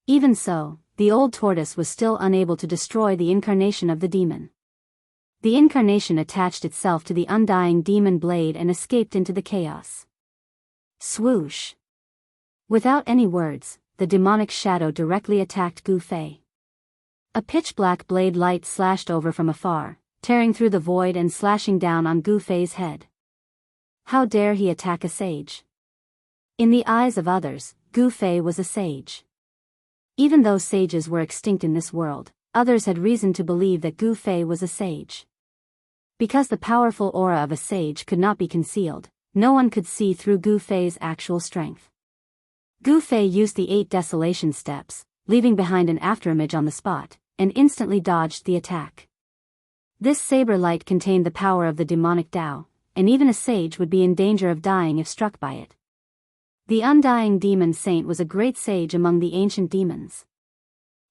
Even so, the Old Tortoise was still unable to destroy the incarnation of the demon. The incarnation attached itself to the undying demon blade and escaped into the chaos. Swoosh. Without any words, the demonic shadow directly attacked Gu Fei. A pitch-black blade light slashed over from afar, tearing through the void and slashing down on Gu Fei's head. How dare he attack a sage? In the eyes of others, Gu Fei was a sage. Even though sages were extinct in this world, others had reason to believe that Gu Fei was a sage. Because the powerful aura of a sage could not be concealed, no one could see through Gu Fei's actual strength. Gu Fei used the 8 desolation steps, leaving behind an afterimage on the spot, and instantly dodged the attack. This saber light contained the power of the demonic Dao, and even a sage would be in danger of dying if struck by it. The undying demon saint was a great sage among the ancient demons.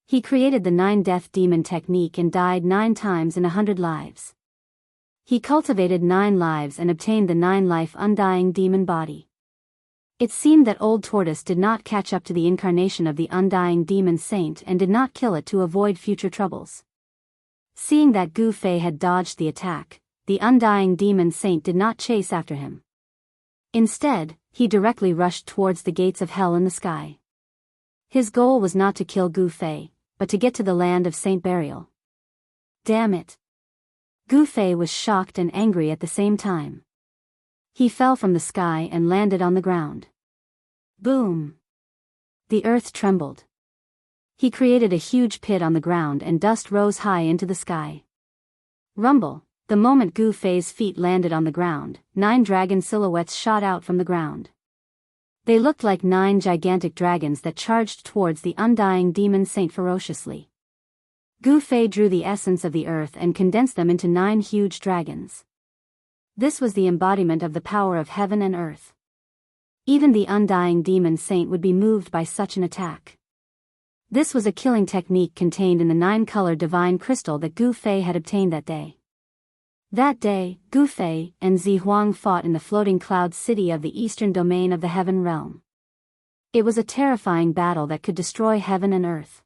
He created the 9-death demon technique and died 9 times in 100 lives. He cultivated 9 lives and obtained the 9-life undying demon body. It seemed that Old Tortoise did not catch up to the incarnation of the undying demon saint and did not kill it to avoid future troubles. Seeing that Gu Fei had dodged the attack, the undying demon saint did not chase after him. Instead, he directly rushed towards the gates of hell in the sky. His goal was not to kill Gu Fei, but to get to the land of Saint Burial. Damn it! Gu Fei was shocked and angry at the same time. He fell from the sky and landed on the ground. Boom! The earth trembled. He created a huge pit on the ground and dust rose high into the sky. Rumble! The moment Gu Fei's feet landed on the ground, 9 dragon silhouettes shot out from the ground. They looked like 9 gigantic dragons that charged towards the undying demon saint ferociously. Gu Fei drew the essence of the earth and condensed them into 9 huge dragons. This was the embodiment of the power of heaven and earth. Even the undying demon saint would be moved by such an attack. This was a killing technique contained in the 9-color divine crystal that Gu Fei had obtained that day. That day, Gu Fei and Zi Huang fought in the floating cloud city of the eastern domain of the heaven realm. It was a terrifying battle that could destroy heaven and earth.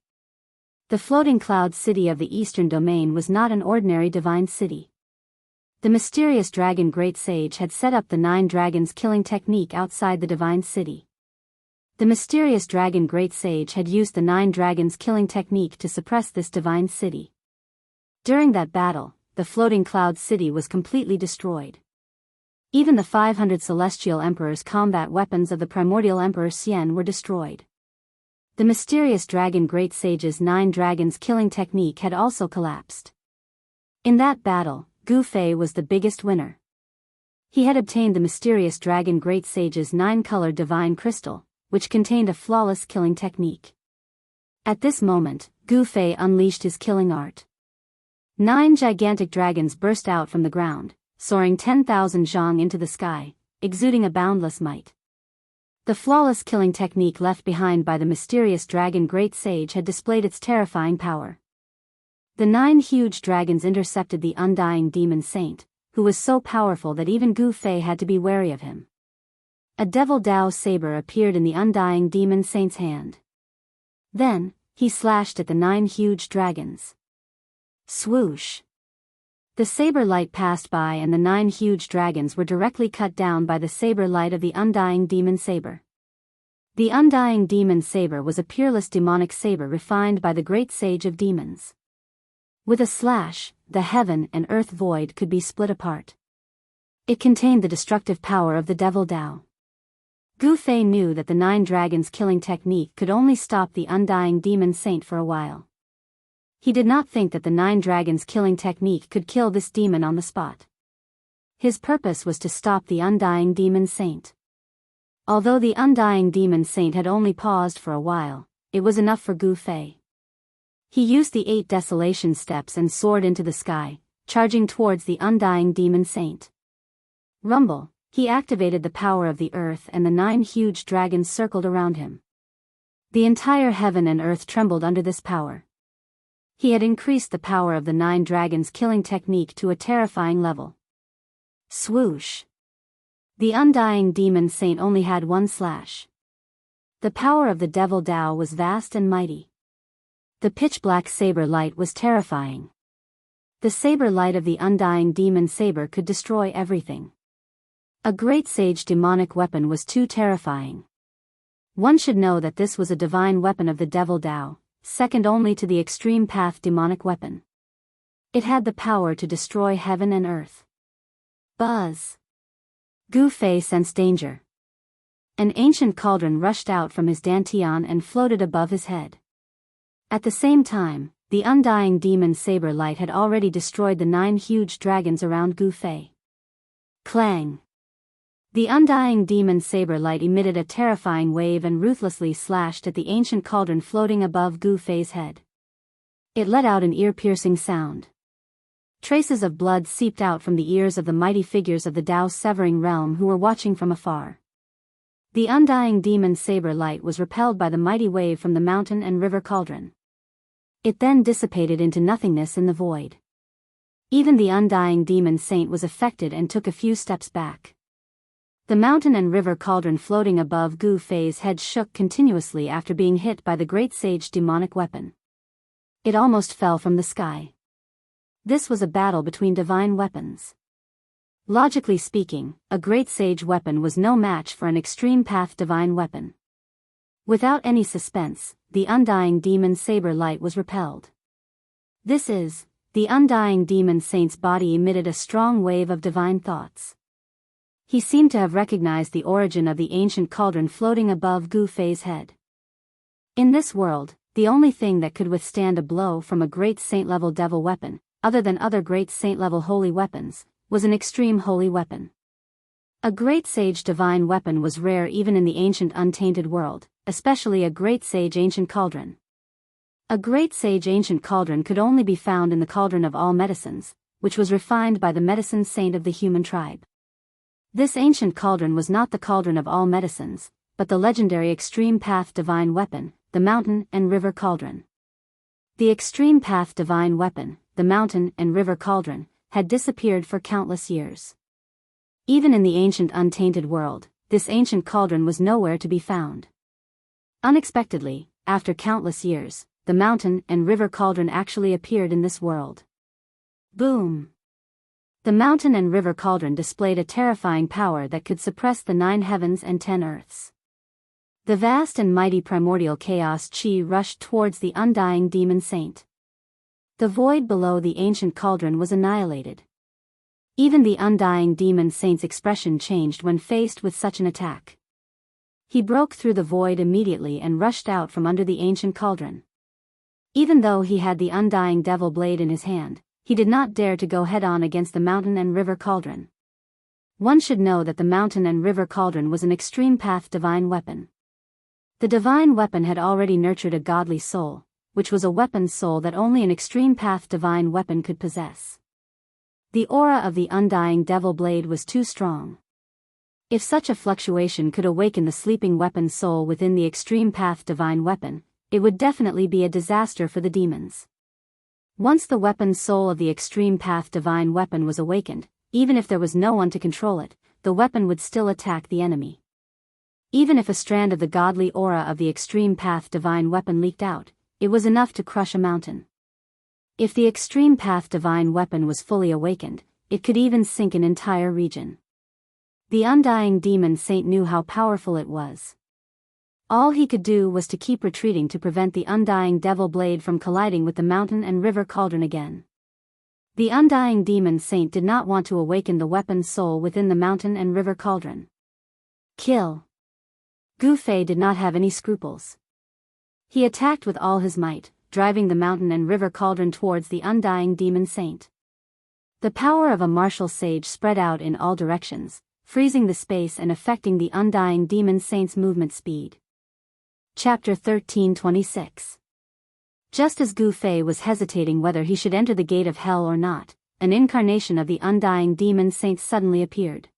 The floating cloud city of the eastern domain was not an ordinary divine city. The mysterious dragon Great Sage had set up the 9 dragons killing technique outside the divine city. The mysterious dragon Great Sage had used the 9 dragons killing technique to suppress this divine city. During that battle, the floating cloud city was completely destroyed. Even the 500 celestial emperors' combat weapons of the primordial emperor Xian were destroyed. The mysterious dragon Great Sage's 9 dragons killing technique had also collapsed. In that battle, Gu Fei was the biggest winner. He had obtained the mysterious dragon Great Sage's 9-color divine crystal, which contained a flawless killing technique. At this moment, Gu Fei unleashed his killing art. 9 gigantic dragons burst out from the ground, soaring 10,000 zhang into the sky, exuding a boundless might. The flawless killing technique left behind by the mysterious dragon Great Sage had displayed its terrifying power. The 9 huge dragons intercepted the undying demon saint, who was so powerful that even Gu Fei had to be wary of him. A devil Dao saber appeared in the undying demon saint's hand. Then, he slashed at the 9 huge dragons. Swoosh! The saber light passed by and the 9 huge dragons were directly cut down by the saber light of the undying demon saber. The undying demon saber was a peerless demonic saber refined by the great sage of demons. With a slash, the heaven and earth void could be split apart. It contained the destructive power of the devil Dao. Gu Fei knew that the 9 dragons killing technique could only stop the undying demon saint for a while. He did not think that the 9 dragons killing technique could kill this demon on the spot. His purpose was to stop the undying demon saint. Although the undying demon saint had only paused for a while, it was enough for Gu Fei. He used the 8 desolation steps and soared into the sky, charging towards the undying demon saint. Rumble, he activated the power of the earth and the 9 huge dragons circled around him. The entire heaven and earth trembled under this power. He had increased the power of the 9 dragons killing technique to a terrifying level. Swoosh! The undying demon saint only had 1 slash. The power of the devil Dao was vast and mighty. The pitch-black saber light was terrifying. The saber light of the undying demon saber could destroy everything. A great sage demonic weapon was too terrifying. One should know that this was a divine weapon of the devil Dao, second only to the extreme path demonic weapon. It had the power to destroy heaven and earth. Buzz! Gu Fei sensed danger. An ancient cauldron rushed out from his dantian and floated above his head. At the same time, the undying demon saber light had already destroyed the 9 huge dragons around Gu Fei. Clang! The undying demon saber light emitted a terrifying wave and ruthlessly slashed at the ancient cauldron floating above Gu Fei's head. It let out an ear-piercing sound. Traces of blood seeped out from the ears of the mighty figures of the Dao severing realm who were watching from afar. The undying demon saber light was repelled by the mighty wave from the mountain and river cauldron. It then dissipated into nothingness in the void. Even the undying demon saint was affected and took a few steps back. The mountain and river cauldron floating above Gu Fei's head shook continuously after being hit by the great sage demonic weapon. It almost fell from the sky. This was a battle between divine weapons. Logically speaking, a great sage weapon was no match for an extreme path divine weapon. Without any suspense, the undying demon saber light was repelled. The undying demon saint's body emitted a strong wave of divine thoughts. He seemed to have recognized the origin of the ancient cauldron floating above Gu Fei's head. In this world, the only thing that could withstand a blow from a great saint-level devil weapon, other than other great saint-level holy weapons, was an extreme holy weapon. A great sage divine weapon was rare even in the ancient untainted world, especially a great sage ancient cauldron. A great sage ancient cauldron could only be found in the cauldron of all medicines, which was refined by the medicine saint of the human tribe. This ancient cauldron was not the cauldron of all medicines, but the legendary extreme path divine weapon, the mountain and river cauldron. The extreme path divine weapon, the mountain and river cauldron, had disappeared for countless years. Even in the ancient untainted world, this ancient cauldron was nowhere to be found. Unexpectedly, after countless years, the mountain and river cauldron actually appeared in this world. Boom! The mountain and river cauldron displayed a terrifying power that could suppress the 9 heavens and 10 earths. The vast and mighty primordial chaos chi rushed towards the undying demon saint. The void below the ancient cauldron was annihilated. Even the undying demon saint's expression changed when faced with such an attack. He broke through the void immediately and rushed out from under the ancient cauldron. Even though he had the undying devil blade in his hand, he did not dare to go head-on against the mountain and river cauldron. One should know that the mountain and river cauldron was an extreme path divine weapon. The divine weapon had already nurtured a godly soul, which was a weapon soul that only an extreme path divine weapon could possess. The aura of the undying devil blade was too strong. If such a fluctuation could awaken the sleeping weapon soul within the extreme path divine weapon, it would definitely be a disaster for the demons. Once the weapon soul of the extreme path divine weapon was awakened, even if there was no one to control it, the weapon would still attack the enemy. Even if a strand of the godly aura of the extreme path divine weapon leaked out, it was enough to crush a mountain. If the extreme path divine weapon was fully awakened, it could even sink an entire region. The undying demon saint knew how powerful it was. All he could do was to keep retreating to prevent the undying devil blade from colliding with the mountain and river cauldron again. The undying demon saint did not want to awaken the weapon soul within the mountain and river cauldron. Kill. Gu Fei did not have any scruples. He attacked with all his might, driving the mountain and river cauldron towards the undying demon saint. The power of a martial sage spread out in all directions, freezing the space and affecting the undying demon saint's movement speed. Chapter 1326. Just as Gu Fei was hesitating whether he should enter the gate of hell or not, an incarnation of the undying demon saint suddenly appeared.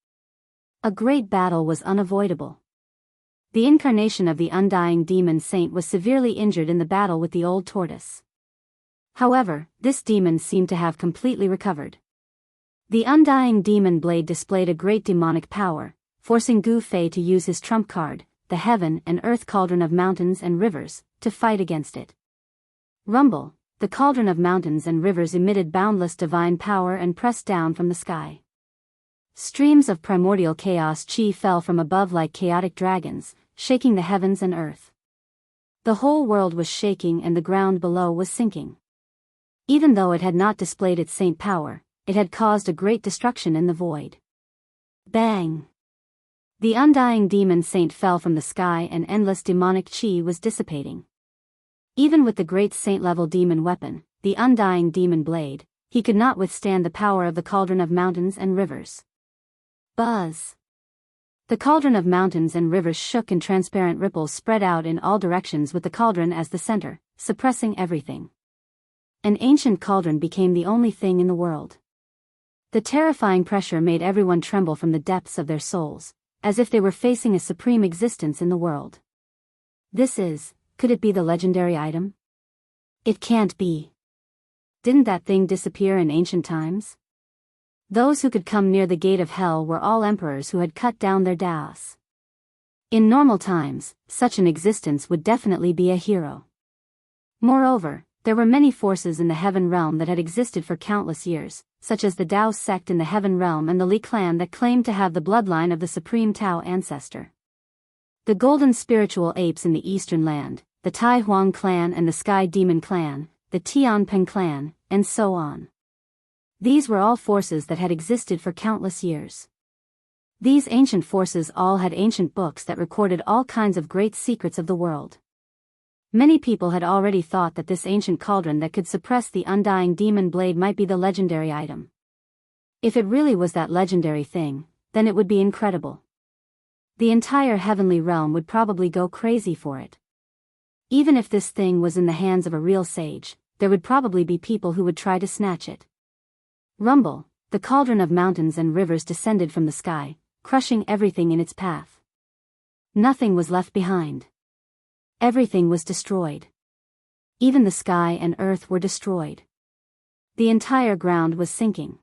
A great battle was unavoidable. The incarnation of the undying demon saint was severely injured in the battle with the old tortoise. However, this demon seemed to have completely recovered. The undying demon blade displayed a great demonic power, forcing Gu Fei to use his trump card, the heaven and earth cauldron of mountains and rivers, to fight against it. Rumble, the cauldron of mountains and rivers emitted boundless divine power and pressed down from the sky. Streams of primordial chaos chi fell from above like chaotic dragons, shaking the heavens and earth. The whole world was shaking and the ground below was sinking. Even though it had not displayed its saint power, it had caused a great destruction in the void. Bang! The undying demon saint fell from the sky and endless demonic chi was dissipating. Even with the great saint-level demon weapon, the undying demon blade, he could not withstand the power of the cauldron of mountains and rivers. Buzz! The cauldron of mountains and rivers shook and transparent ripples spread out in all directions with the cauldron as the center, suppressing everything. An ancient cauldron became the only thing in the world. The terrifying pressure made everyone tremble from the depths of their souls, as if they were facing a supreme existence in the world. Could it be the legendary item? It can't be. Didn't that thing disappear in ancient times? Those who could come near the gate of hell were all emperors who had cut down their daos. In normal times, such an existence would definitely be a hero. Moreover, there were many forces in the heaven realm that had existed for countless years, such as the Tao sect in the heaven realm and the Li clan that claimed to have the bloodline of the supreme Tao ancestor. The golden spiritual apes in the eastern land, the Tai Huang clan and the Sky Demon clan, the Tianping clan, and so on. These were all forces that had existed for countless years. These ancient forces all had ancient books that recorded all kinds of great secrets of the world. Many people had already thought that this ancient cauldron that could suppress the undying demon blade might be the legendary item. If it really was that legendary thing, then it would be incredible. The entire heavenly realm would probably go crazy for it. Even if this thing was in the hands of a real sage, there would probably be people who would try to snatch it. Rumble, the cauldron of mountains and rivers descended from the sky, crushing everything in its path. Nothing was left behind. Everything was destroyed. Even the sky and earth were destroyed. The entire ground was sinking.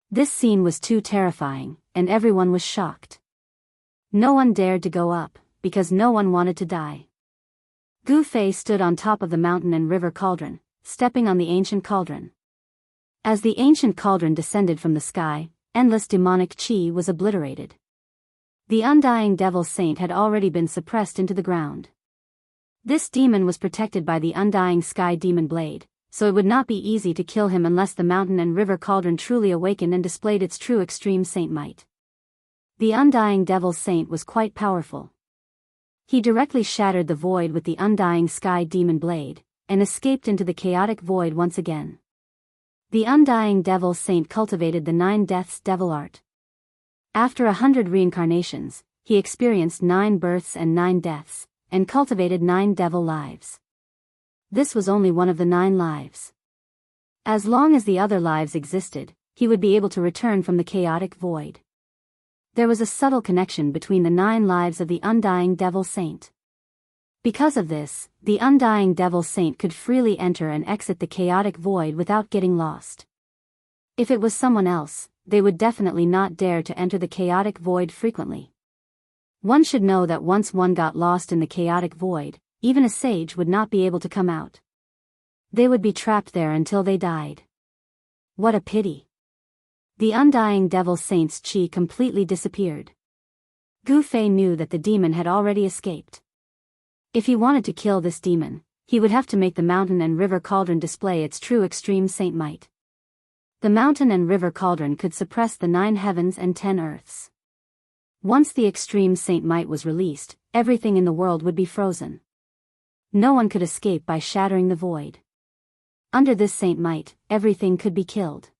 This scene was too terrifying, and everyone was shocked. No one dared to go up, because no one wanted to die. Gu Fei stood on top of the mountain and river cauldron, stepping on the ancient cauldron. As the ancient cauldron descended from the sky, endless demonic qi was obliterated. The undying devil saint had already been suppressed into the ground. This demon was protected by the undying sky demon blade, so it would not be easy to kill him unless the mountain and river cauldron truly awakened and displayed its true extreme saint might. The undying devil saint was quite powerful. He directly shattered the void with the undying sky demon blade, and escaped into the chaotic void once again. The undying devil saint cultivated the 9 deaths devil art. After 100 reincarnations, he experienced 9 births and 9 deaths, and cultivated 9 devil lives. This was only one of the 9 lives. As long as the other lives existed, he would be able to return from the chaotic void. There was a subtle connection between the 9 lives of the undying devil saint. Because of this, the undying devil saint could freely enter and exit the chaotic void without getting lost. If it was someone else, they would definitely not dare to enter the chaotic void frequently. One should know that once one got lost in the chaotic void, even a sage would not be able to come out. They would be trapped there until they died. What a pity. The undying devil saint's qi completely disappeared. Gu Fei knew that the demon had already escaped. If he wanted to kill this demon, he would have to make the mountain and river cauldron display its true extreme saint might. The mountain and river cauldron could suppress the 9 heavens and 10 earths. Once the extreme saint might was released, everything in the world would be frozen. No one could escape by shattering the void. Under this saint might, everything could be killed.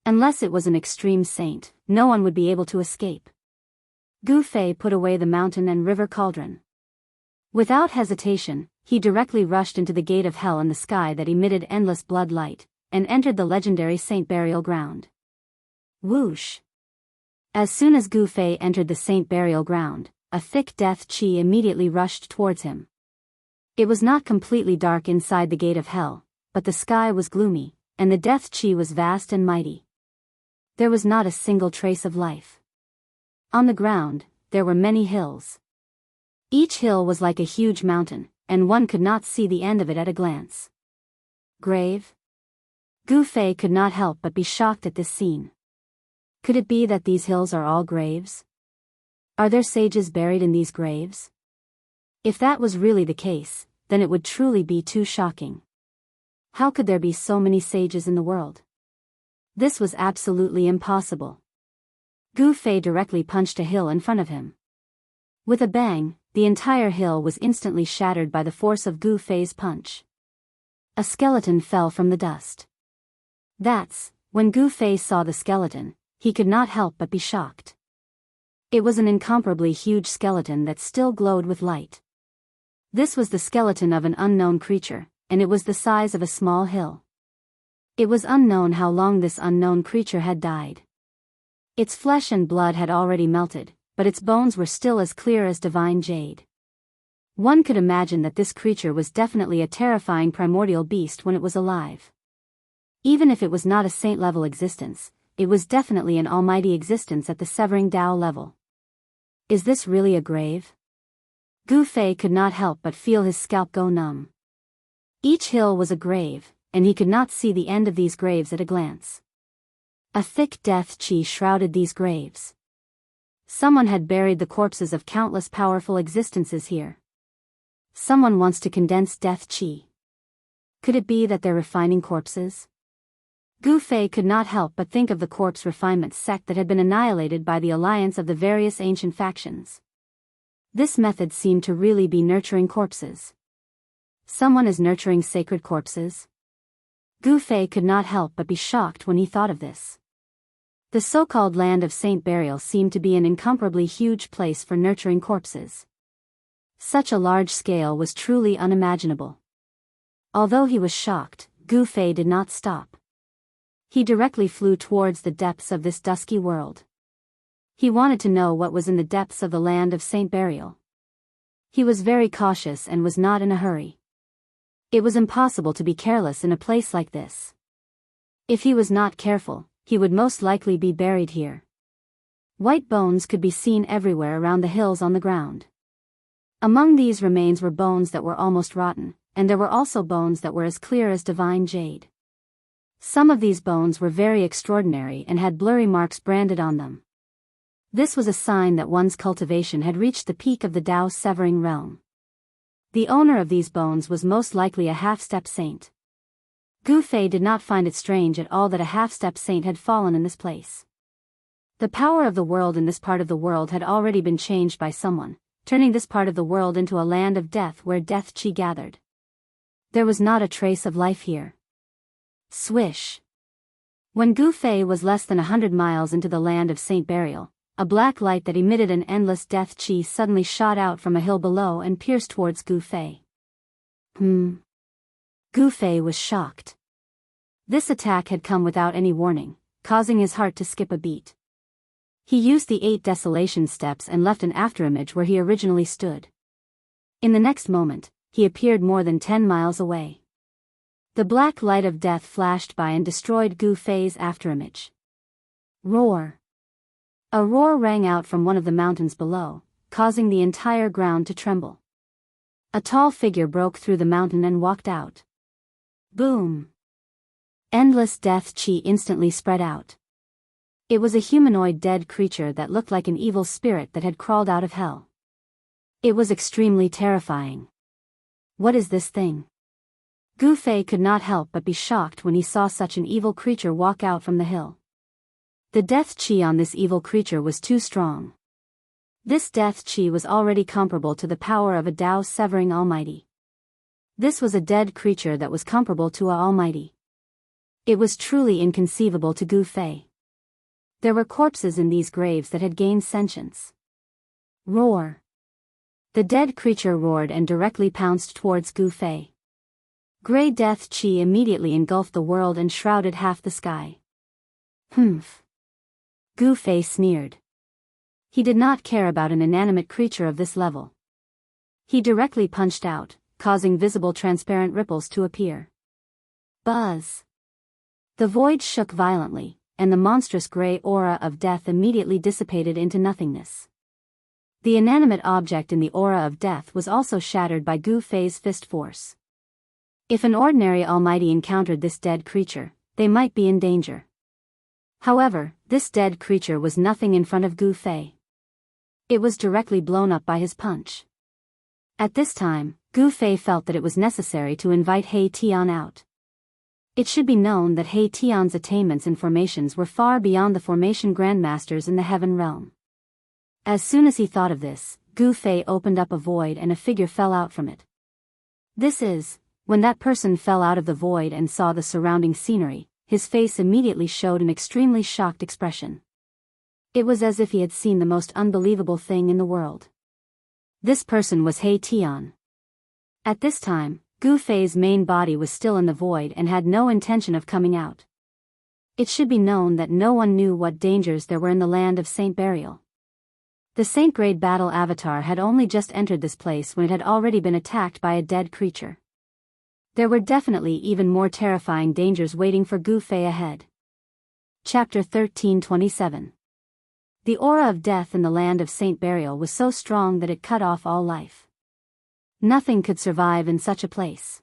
Unless it was an extreme saint, no one would be able to escape. Gu Fei put away the mountain and river cauldron. Without hesitation, he directly rushed into the gate of hell in the sky that emitted endless blood light, and entered the legendary saint burial ground. Whoosh! As soon as Gu Fei entered the saint burial ground, a thick death qi immediately rushed towards him. It was not completely dark inside the gate of hell, but the sky was gloomy, and the death qi was vast and mighty. There was not a single trace of life. On the ground, there were many hills. Each hill was like a huge mountain, and one could not see the end of it at a glance. Grave? Gu Fei could not help but be shocked at this scene. Could it be that these hills are all graves? Are there sages buried in these graves? If that was really the case, then it would truly be too shocking. How could there be so many sages in the world? This was absolutely impossible. Gu Fei directly punched a hill in front of him. With a bang, the entire hill was instantly shattered by the force of Gu Fei's punch. A skeleton fell from the dust. When Gu Fei saw the skeleton, he could not help but be shocked. It was an incomparably huge skeleton that still glowed with light. This was the skeleton of an unknown creature, and it was the size of a small hill. It was unknown how long this unknown creature had died. Its flesh and blood had already melted, but its bones were still as clear as divine jade. One could imagine that this creature was definitely a terrifying primordial beast when it was alive. Even if it was not a saint-level existence, it was definitely an almighty existence at the severing Tao level. Is this really a grave? Gu Fei could not help but feel his scalp go numb. Each hill was a grave, and he could not see the end of these graves at a glance. A thick death qi shrouded these graves. Someone had buried the corpses of countless powerful existences here. Someone wants to condense death qi. Could it be that they're refining corpses? Gu Fei could not help but think of the corpse refinement sect that had been annihilated by the alliance of the various ancient factions. This method seemed to really be nurturing corpses. Someone is nurturing sacred corpses? Gu Fei could not help but be shocked when he thought of this. The so-called land of Saint Burial seemed to be an incomparably huge place for nurturing corpses. Such a large scale was truly unimaginable. Although he was shocked, Gu Fei did not stop. He directly flew towards the depths of this dusky world. He wanted to know what was in the depths of the land of Saint Burial. He was very cautious and was not in a hurry. It was impossible to be careless in a place like this. If he was not careful, he would most likely be buried here. White bones could be seen everywhere around the hills on the ground. Among these remains were bones that were almost rotten, and there were also bones that were as clear as divine jade. Some of these bones were very extraordinary and had blurry marks branded on them. This was a sign that one's cultivation had reached the peak of the Tao-severing realm. The owner of these bones was most likely a half-step saint. Gu Fei did not find it strange at all that a half-step saint had fallen in this place. The power of the world in this part of the world had already been changed by someone, turning this part of the world into a land of death where death chi gathered. There was not a trace of life here. Swish! When Gu Fei was less than 100 miles into the land of Saint Burial, a black light that emitted an endless death chi suddenly shot out from a hill below and pierced towards Gu Fei. Gu Fei was shocked. This attack had come without any warning, causing his heart to skip a beat. He used the 8 desolation steps and left an afterimage where he originally stood. In the next moment, he appeared more than 10 miles away. The black light of death flashed by and destroyed Gu Fei's afterimage. Roar! A roar rang out from one of the mountains below, causing the entire ground to tremble. A tall figure broke through the mountain and walked out. Boom! Endless death chi instantly spread out. It was a humanoid dead creature that looked like an evil spirit that had crawled out of hell. It was extremely terrifying. What is this thing? Gu Fei could not help but be shocked when he saw such an evil creature walk out from the hill. The death chi on this evil creature was too strong. This death chi was already comparable to the power of a Tao-severing Almighty. This was a dead creature that was comparable to a Almighty. It was truly inconceivable to Gu Fei. There were corpses in these graves that had gained sentience. Roar! The dead creature roared and directly pounced towards Gu Fei. Grey death chi immediately engulfed the world and shrouded half the sky. Humph! Gu Fei sneered. He did not care about an inanimate creature of this level. He directly punched out, causing visible transparent ripples to appear. Buzz! The void shook violently, and the monstrous grey aura of death immediately dissipated into nothingness. The inanimate object in the aura of death was also shattered by Gu Fei's fist force. If an ordinary Almighty encountered this dead creature, they might be in danger. However, this dead creature was nothing in front of Gu Fei. It was directly blown up by his punch. At this time, Gu Fei felt that it was necessary to invite He Tian out. It should be known that He Tian's attainments and formations were far beyond the formation grandmasters in the heaven realm. As soon as he thought of this, Gu Fei opened up a void and a figure fell out from it. When that person fell out of the void and saw the surrounding scenery, his face immediately showed an extremely shocked expression. It was as if he had seen the most unbelievable thing in the world. This person was He Tian. At this time, Gu Fei's main body was still in the void and had no intention of coming out. It should be known that no one knew what dangers there were in the land of Saint Burial. The Saint-grade battle avatar had only just entered this place when it had already been attacked by a dead creature. There were definitely even more terrifying dangers waiting for Gu Fei ahead. Chapter 1327. The aura of death in the land of Saint Burial was so strong that it cut off all life. Nothing could survive in such a place.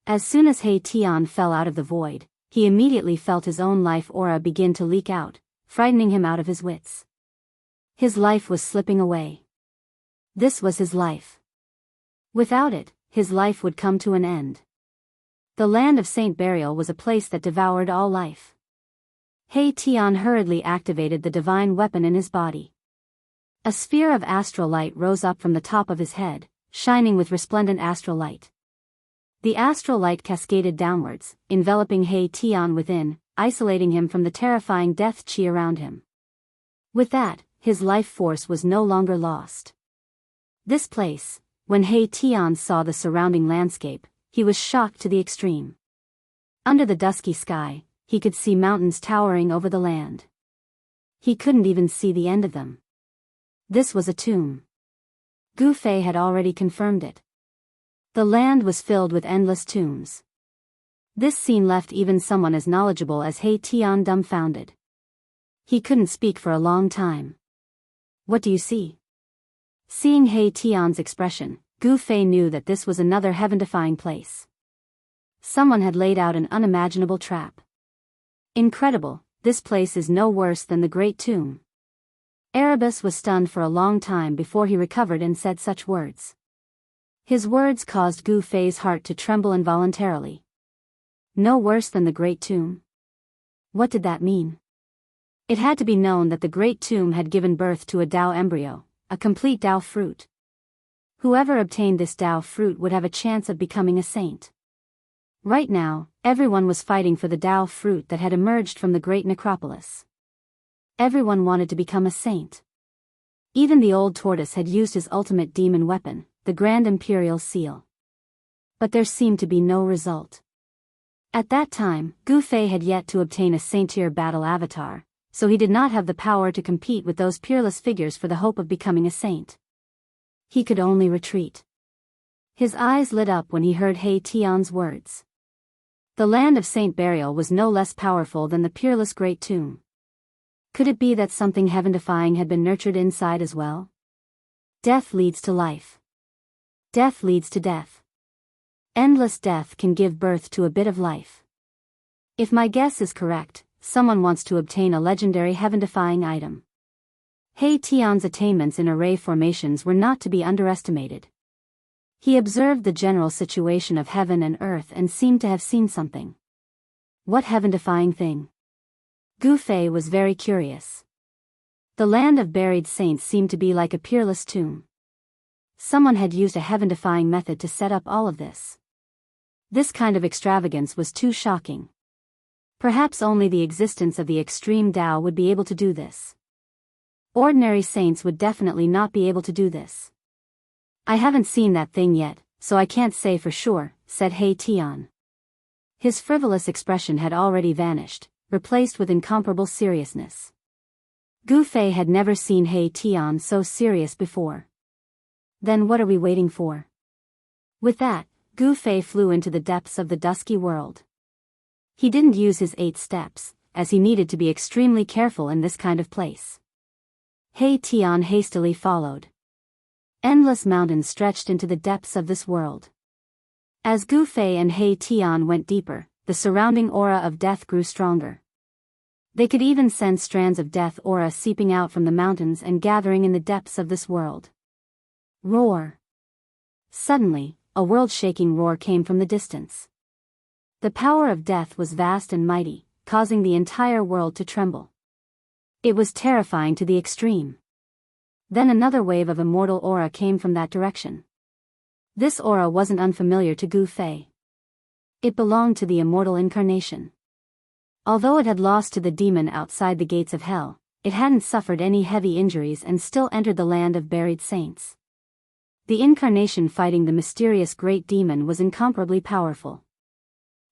As soon as He Tian fell out of the void, he immediately felt his own life aura begin to leak out, frightening him out of his wits. His life was slipping away. This was his life. Without it, his life would come to an end. The land of Saint Burial was a place that devoured all life. He Tian hurriedly activated the divine weapon in his body. A sphere of astral light rose up from the top of his head, shining with resplendent astral light. The astral light cascaded downwards, enveloping He Tian within, isolating him from the terrifying death chi around him. With that, his life force was no longer lost. This place, when He Tian saw the surrounding landscape, he was shocked to the extreme. Under the dusky sky, he could see mountains towering over the land. He couldn't even see the end of them. This was a tomb. Gu Fei had already confirmed it. The land was filled with endless tombs. This scene left even someone as knowledgeable as He Tian dumbfounded. He couldn't speak for a long time. What do you see? Seeing He Tian's expression, Gu Fei knew that this was another heaven-defying place. Someone had laid out an unimaginable trap. Incredible, this place is no worse than the Great Tomb. Erebus was stunned for a long time before he recovered and said such words. His words caused Gu Fei's heart to tremble involuntarily. No worse than the Great Tomb? What did that mean? It had to be known that the Great Tomb had given birth to a Dao embryo, a complete Dao fruit. Whoever obtained this Dao fruit would have a chance of becoming a saint. Right now, everyone was fighting for the Dao fruit that had emerged from the great necropolis. Everyone wanted to become a saint. Even the old tortoise had used his ultimate demon weapon, the Grand Imperial Seal. But there seemed to be no result. At that time, Gu Fei had yet to obtain a saint-tier battle avatar, so he did not have the power to compete with those peerless figures for the hope of becoming a saint. He could only retreat. His eyes lit up when he heard He Tian's words. The land of Saint Burial was no less powerful than the peerless Great Tomb. Could it be that something heaven-defying had been nurtured inside as well? Death leads to life. Death leads to death. Endless death can give birth to a bit of life. If my guess is correct, someone wants to obtain a legendary heaven-defying item. He Tian's attainments in array formations were not to be underestimated. He observed the general situation of heaven and earth and seemed to have seen something. What heaven-defying thing? Gu Fei was very curious. The land of buried saints seemed to be like a peerless tomb. Someone had used a heaven-defying method to set up all of this. This kind of extravagance was too shocking. Perhaps only the existence of the extreme Tao would be able to do this. Ordinary saints would definitely not be able to do this. I haven't seen that thing yet, so I can't say for sure, said He Tian. His frivolous expression had already vanished, replaced with incomparable seriousness. Gu Fei had never seen He Tian so serious before. Then what are we waiting for? With that, Gu Fei flew into the depths of the dusky world. He didn't use his 8 steps, as he needed to be extremely careful in this kind of place. He Tian hastily followed. Endless mountains stretched into the depths of this world. As Gu Fei and He Tian went deeper, the surrounding aura of death grew stronger. They could even sense strands of death aura seeping out from the mountains and gathering in the depths of this world. Roar! Suddenly, a world-shaking roar came from the distance. The power of death was vast and mighty, causing the entire world to tremble. It was terrifying to the extreme. Then another wave of immortal aura came from that direction. This aura wasn't unfamiliar to Gu Fei. It belonged to the immortal incarnation. Although it had lost to the demon outside the gates of hell, it hadn't suffered any heavy injuries and still entered the land of buried saints. The incarnation fighting the mysterious great demon was incomparably powerful.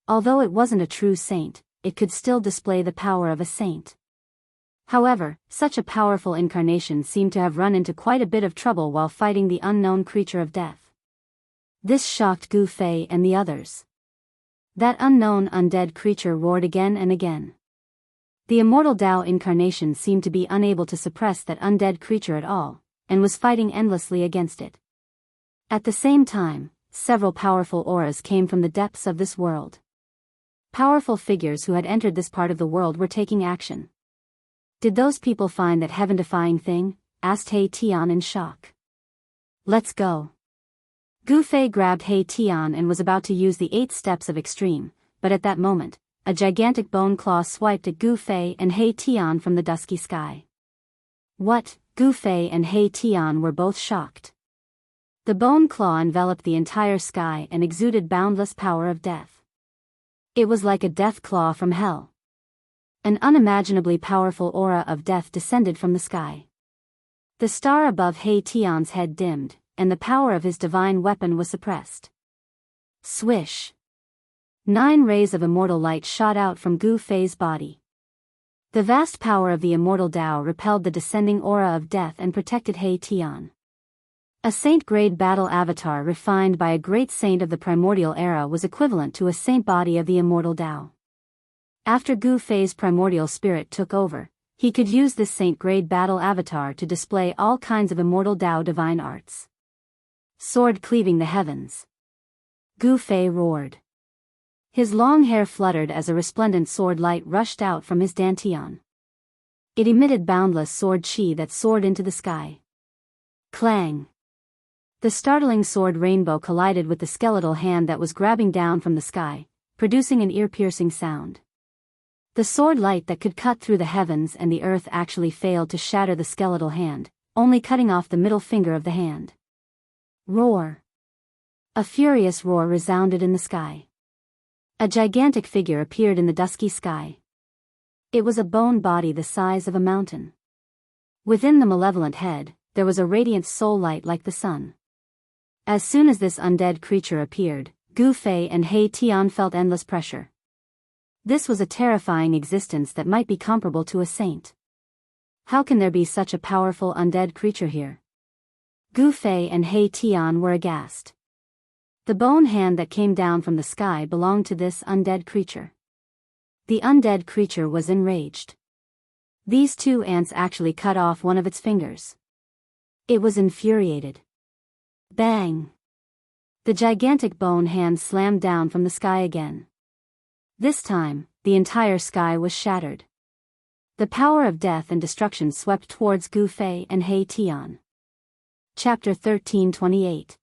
Although it wasn't a true saint, it could still display the power of a saint. However, such a powerful incarnation seemed to have run into quite a bit of trouble while fighting the unknown creature of death. This shocked Gu Fei and the others. That unknown undead creature roared again and again. The immortal Tao incarnation seemed to be unable to suppress that undead creature at all, and was fighting endlessly against it. At the same time, several powerful auras came from the depths of this world. Powerful figures who had entered this part of the world were taking action. Did those people find that heaven-defying thing? Asked He Tian in shock. Let's go. Gu Fei grabbed He Tian and was about to use the 8 steps of extreme, but at that moment, a gigantic bone claw swiped at Gu Fei and He Tian from the dusky sky. What? Gu Fei and He Tian were both shocked. The bone claw enveloped the entire sky and exuded boundless power of death. It was like a death claw from hell. An unimaginably powerful aura of death descended from the sky. The star above He Tian's head dimmed, and the power of his divine weapon was suppressed. Swish! 9 rays of immortal light shot out from Gu Fei's body. The vast power of the immortal Tao repelled the descending aura of death and protected He Tian. A saint-grade battle avatar refined by a great saint of the primordial era was equivalent to a saint body of the immortal Tao. After Gu Fei's primordial spirit took over, he could use this saint-grade battle avatar to display all kinds of immortal Tao divine arts. Sword cleaving the heavens. Gu Fei roared. His long hair fluttered as a resplendent sword light rushed out from his dantian. It emitted boundless sword chi that soared into the sky. Clang! The startling sword rainbow collided with the skeletal hand that was grabbing down from the sky, producing an ear-piercing sound. The sword light that could cut through the heavens and the earth actually failed to shatter the skeletal hand, only cutting off the middle finger of the hand. Roar! A furious roar resounded in the sky. A gigantic figure appeared in the dusky sky. It was a bone body the size of a mountain. Within the malevolent head, there was a radiant soul light like the sun. As soon as this undead creature appeared, Gu Fei and He Tian felt endless pressure. This was a terrifying existence that might be comparable to a saint. How can there be such a powerful undead creature here? Gu Fei and He Tian were aghast. The bone hand that came down from the sky belonged to this undead creature. The undead creature was enraged. These 2 ants actually cut off one of its fingers. It was infuriated. Bang! The gigantic bone hand slammed down from the sky again. This time, the entire sky was shattered. The power of death and destruction swept towards Gu Fei and He Tian. Chapter 1328.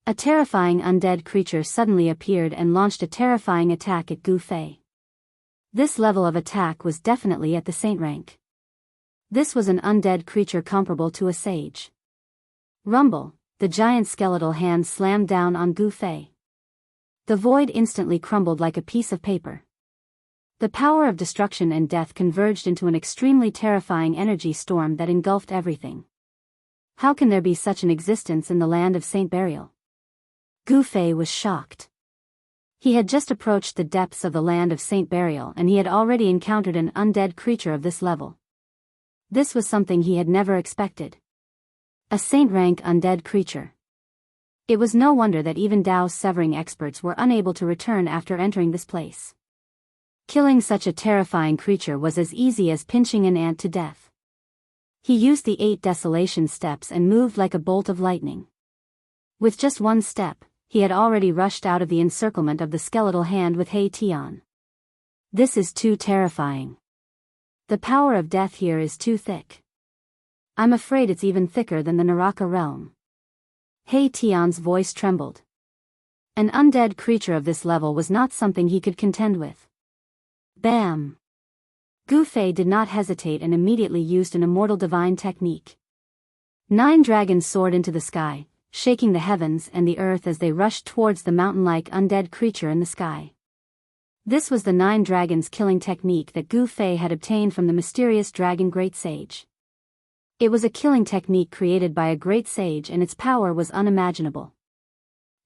A terrifying undead creature suddenly appeared and launched a terrifying attack at Gu Fei. This level of attack was definitely at the saint rank. This was an undead creature comparable to a sage. Rumble! The giant skeletal hand slammed down on Gu Fei. The void instantly crumbled like a piece of paper. The power of destruction and death converged into an extremely terrifying energy storm that engulfed everything. How can there be such an existence in the land of Saint Burial? Gu Fei was shocked. He had just approached the depths of the land of Saint Burial and he had already encountered an undead creature of this level. This was something he had never expected. A saint-rank undead creature. It was no wonder that even Dao severing experts were unable to return after entering this place. Killing such a terrifying creature was as easy as pinching an ant to death. He used the 8 desolation steps and moved like a bolt of lightning. With just 1 step, he had already rushed out of the encirclement of the skeletal hand with He Tian. This is too terrifying. The power of death here is too thick. I'm afraid it's even thicker than the Naraka realm. He Tian's voice trembled. An undead creature of this level was not something he could contend with. Bam! Gu Fei did not hesitate and immediately used an immortal divine technique. 9 dragons soared into the sky, shaking the heavens and the earth as they rushed towards the mountain-like undead creature in the sky. This was the 9 dragons killing technique that Gu Fei had obtained from the mysterious dragon great sage. It was a killing technique created by a great sage and its power was unimaginable.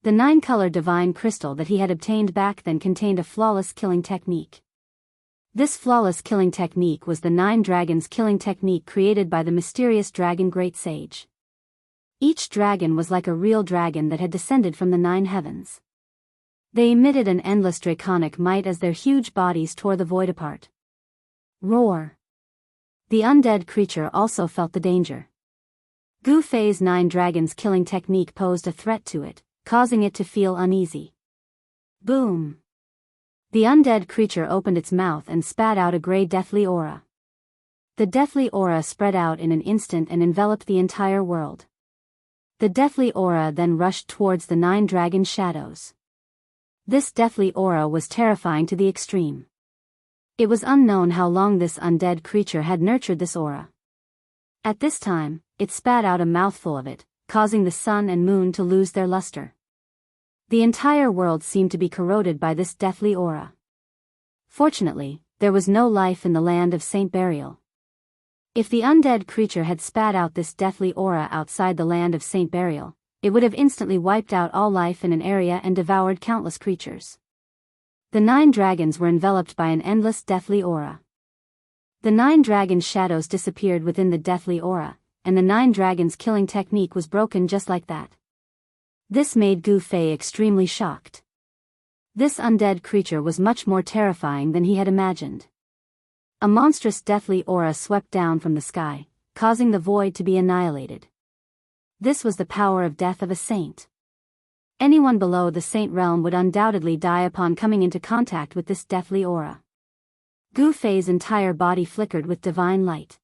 The 9-color divine crystal that he had obtained back then contained a flawless killing technique. This flawless killing technique was the 9 dragons killing technique created by the mysterious dragon great sage. Each dragon was like a real dragon that had descended from the 9 heavens. They emitted an endless draconic might as their huge bodies tore the void apart. Roar! The undead creature also felt the danger. Gu Fei's 9 dragons killing technique posed a threat to it, causing it to feel uneasy. Boom! The undead creature opened its mouth and spat out a grey deathly aura. The deathly aura spread out in an instant and enveloped the entire world. The deathly aura then rushed towards the 9 dragon shadows. This deathly aura was terrifying to the extreme. It was unknown how long this undead creature had nurtured this aura. At this time, it spat out a mouthful of it, causing the sun and moon to lose their luster. The entire world seemed to be corroded by this deathly aura. Fortunately, there was no life in the land of Saint Burial. If the undead creature had spat out this deathly aura outside the land of Saint Burial, it would have instantly wiped out all life in an area and devoured countless creatures. The 9 dragons were enveloped by an endless deathly aura. The 9 dragons' shadows disappeared within the deathly aura, and the 9 dragons' killing technique was broken just like that. This made Gu Fei extremely shocked. This undead creature was much more terrifying than he had imagined. A monstrous deathly aura swept down from the sky, causing the void to be annihilated. This was the power of death of a saint. Anyone below the saint realm would undoubtedly die upon coming into contact with this deathly aura. Gu Fei's entire body flickered with divine light.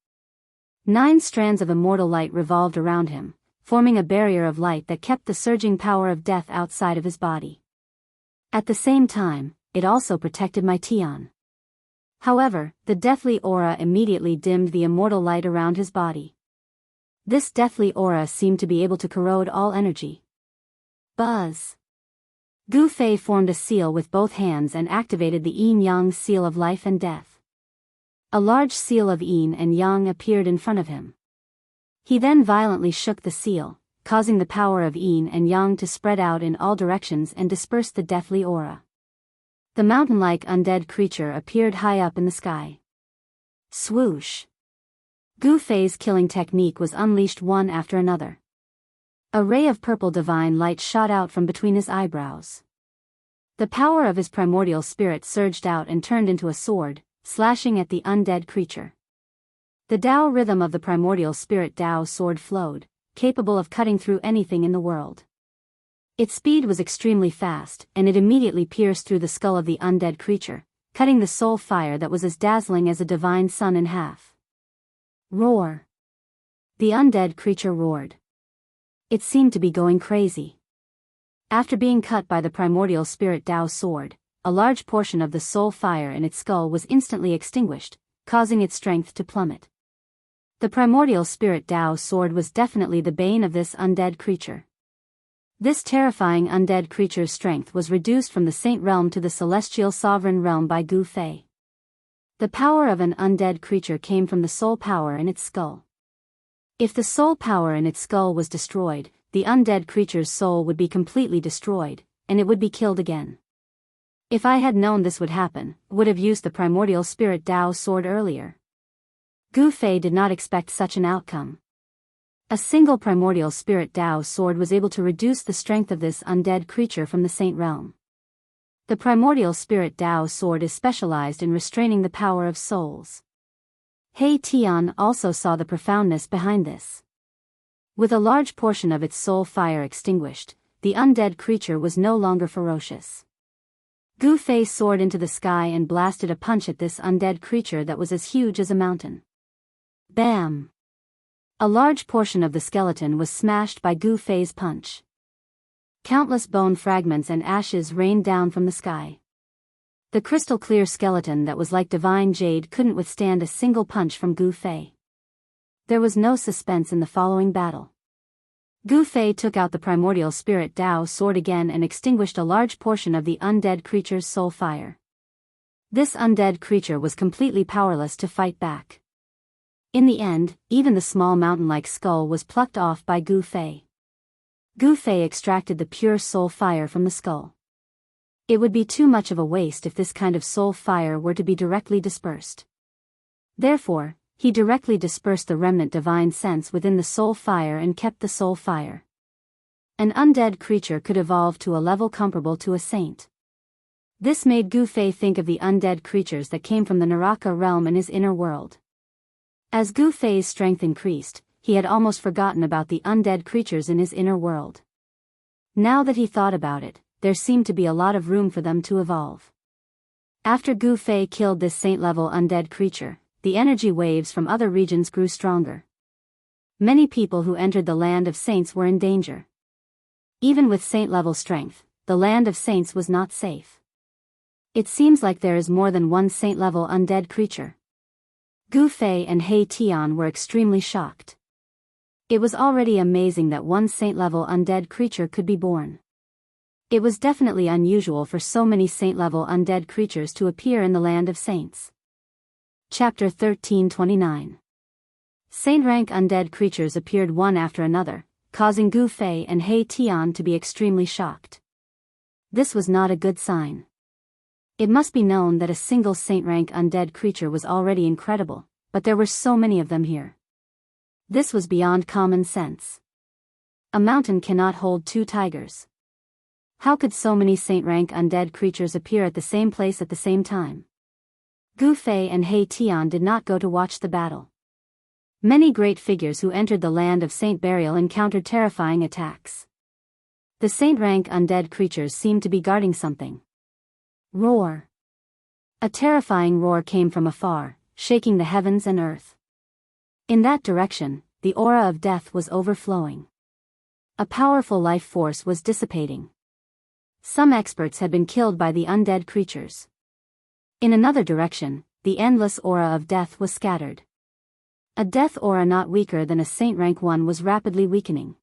9 strands of immortal light revolved around him, forming a barrier of light that kept the surging power of death outside of his body. At the same time, it also protected my Tian. However, the deathly aura immediately dimmed the immortal light around his body. This deathly aura seemed to be able to corrode all energy. Buzz! Gu Fei formed a seal with both hands and activated the yin-yang seal of life and death. A large seal of yin and yang appeared in front of him. He then violently shook the seal, causing the power of yin and yang to spread out in all directions and disperse the deathly aura. The mountain-like undead creature appeared high up in the sky. Swoosh! Gu Fei's killing technique was unleashed one after another. A ray of purple divine light shot out from between his eyebrows. The power of his primordial spirit surged out and turned into a sword, slashing at the undead creature. The Tao rhythm of the primordial spirit Tao sword flowed, capable of cutting through anything in the world. Its speed was extremely fast, and it immediately pierced through the skull of the undead creature, cutting the soul fire that was as dazzling as a divine sun in half. Roar! The undead creature roared. It seemed to be going crazy. After being cut by the primordial spirit Tao sword, a large portion of the soul fire in its skull was instantly extinguished, causing its strength to plummet. The primordial spirit Tao sword was definitely the bane of this undead creature. This terrifying undead creature's strength was reduced from the saint realm to the celestial sovereign realm by Gu Fei. The power of an undead creature came from the soul power in its skull. If the soul power in its skull was destroyed, the undead creature's soul would be completely destroyed, and it would be killed again. If I had known this would happen, I would have used the primordial spirit Tao sword earlier. Gu Fei did not expect such an outcome. A single primordial spirit Tao sword was able to reduce the strength of this undead creature from the saint realm. The primordial spirit Tao sword is specialized in restraining the power of souls. He Tian also saw the profoundness behind this. With a large portion of its soul fire extinguished, the undead creature was no longer ferocious. Gu Fei soared into the sky and blasted a punch at this undead creature that was as huge as a mountain. Bam! A large portion of the skeleton was smashed by Gu Fei's punch. Countless bone fragments and ashes rained down from the sky. The crystal-clear skeleton that was like divine jade couldn't withstand a single punch from Gu Fei. There was no suspense in the following battle. Gu Fei took out the primordial spirit Tao sword again and extinguished a large portion of the undead creature's soul fire. This undead creature was completely powerless to fight back. In the end, even the small mountain-like skull was plucked off by Gu Fei. Gu Fei extracted the pure soul fire from the skull. It would be too much of a waste if this kind of soul fire were to be directly dispersed. Therefore, he directly dispersed the remnant divine sense within the soul fire and kept the soul fire. An undead creature could evolve to a level comparable to a saint. This made Gu Fei think of the undead creatures that came from the Naraka realm in his inner world. As Gu Fei's strength increased, he had almost forgotten about the undead creatures in his inner world. Now that he thought about it, there seemed to be a lot of room for them to evolve. After Gu Fei killed this saint-level undead creature, the energy waves from other regions grew stronger. Many people who entered the land of saints were in danger. Even with saint-level strength, the land of saints was not safe. It seems like there is more than one saint-level undead creature. Gu Fei and He Tian were extremely shocked. It was already amazing that one saint-level undead creature could be born. It was definitely unusual for so many saint-level undead creatures to appear in the land of saints. Chapter 1329. Saint-rank undead creatures appeared one after another, causing Gu Fei and He Tian to be extremely shocked. This was not a good sign. It must be known that a single saint-rank undead creature was already incredible, but there were so many of them here. This was beyond common sense. A mountain cannot hold two tigers. How could so many saint-rank undead creatures appear at the same place at the same time? Gu Fei and He Tian did not go to watch the battle. Many great figures who entered the land of Saint Burial encountered terrifying attacks. The saint-rank undead creatures seemed to be guarding something. Roar. A terrifying roar came from afar, shaking the heavens and earth. In that direction, the aura of death was overflowing. A powerful life force was dissipating. Some experts had been killed by the undead creatures. In another direction, the endless aura of death was scattered. A death aura not weaker than a saint-rank one was rapidly weakening.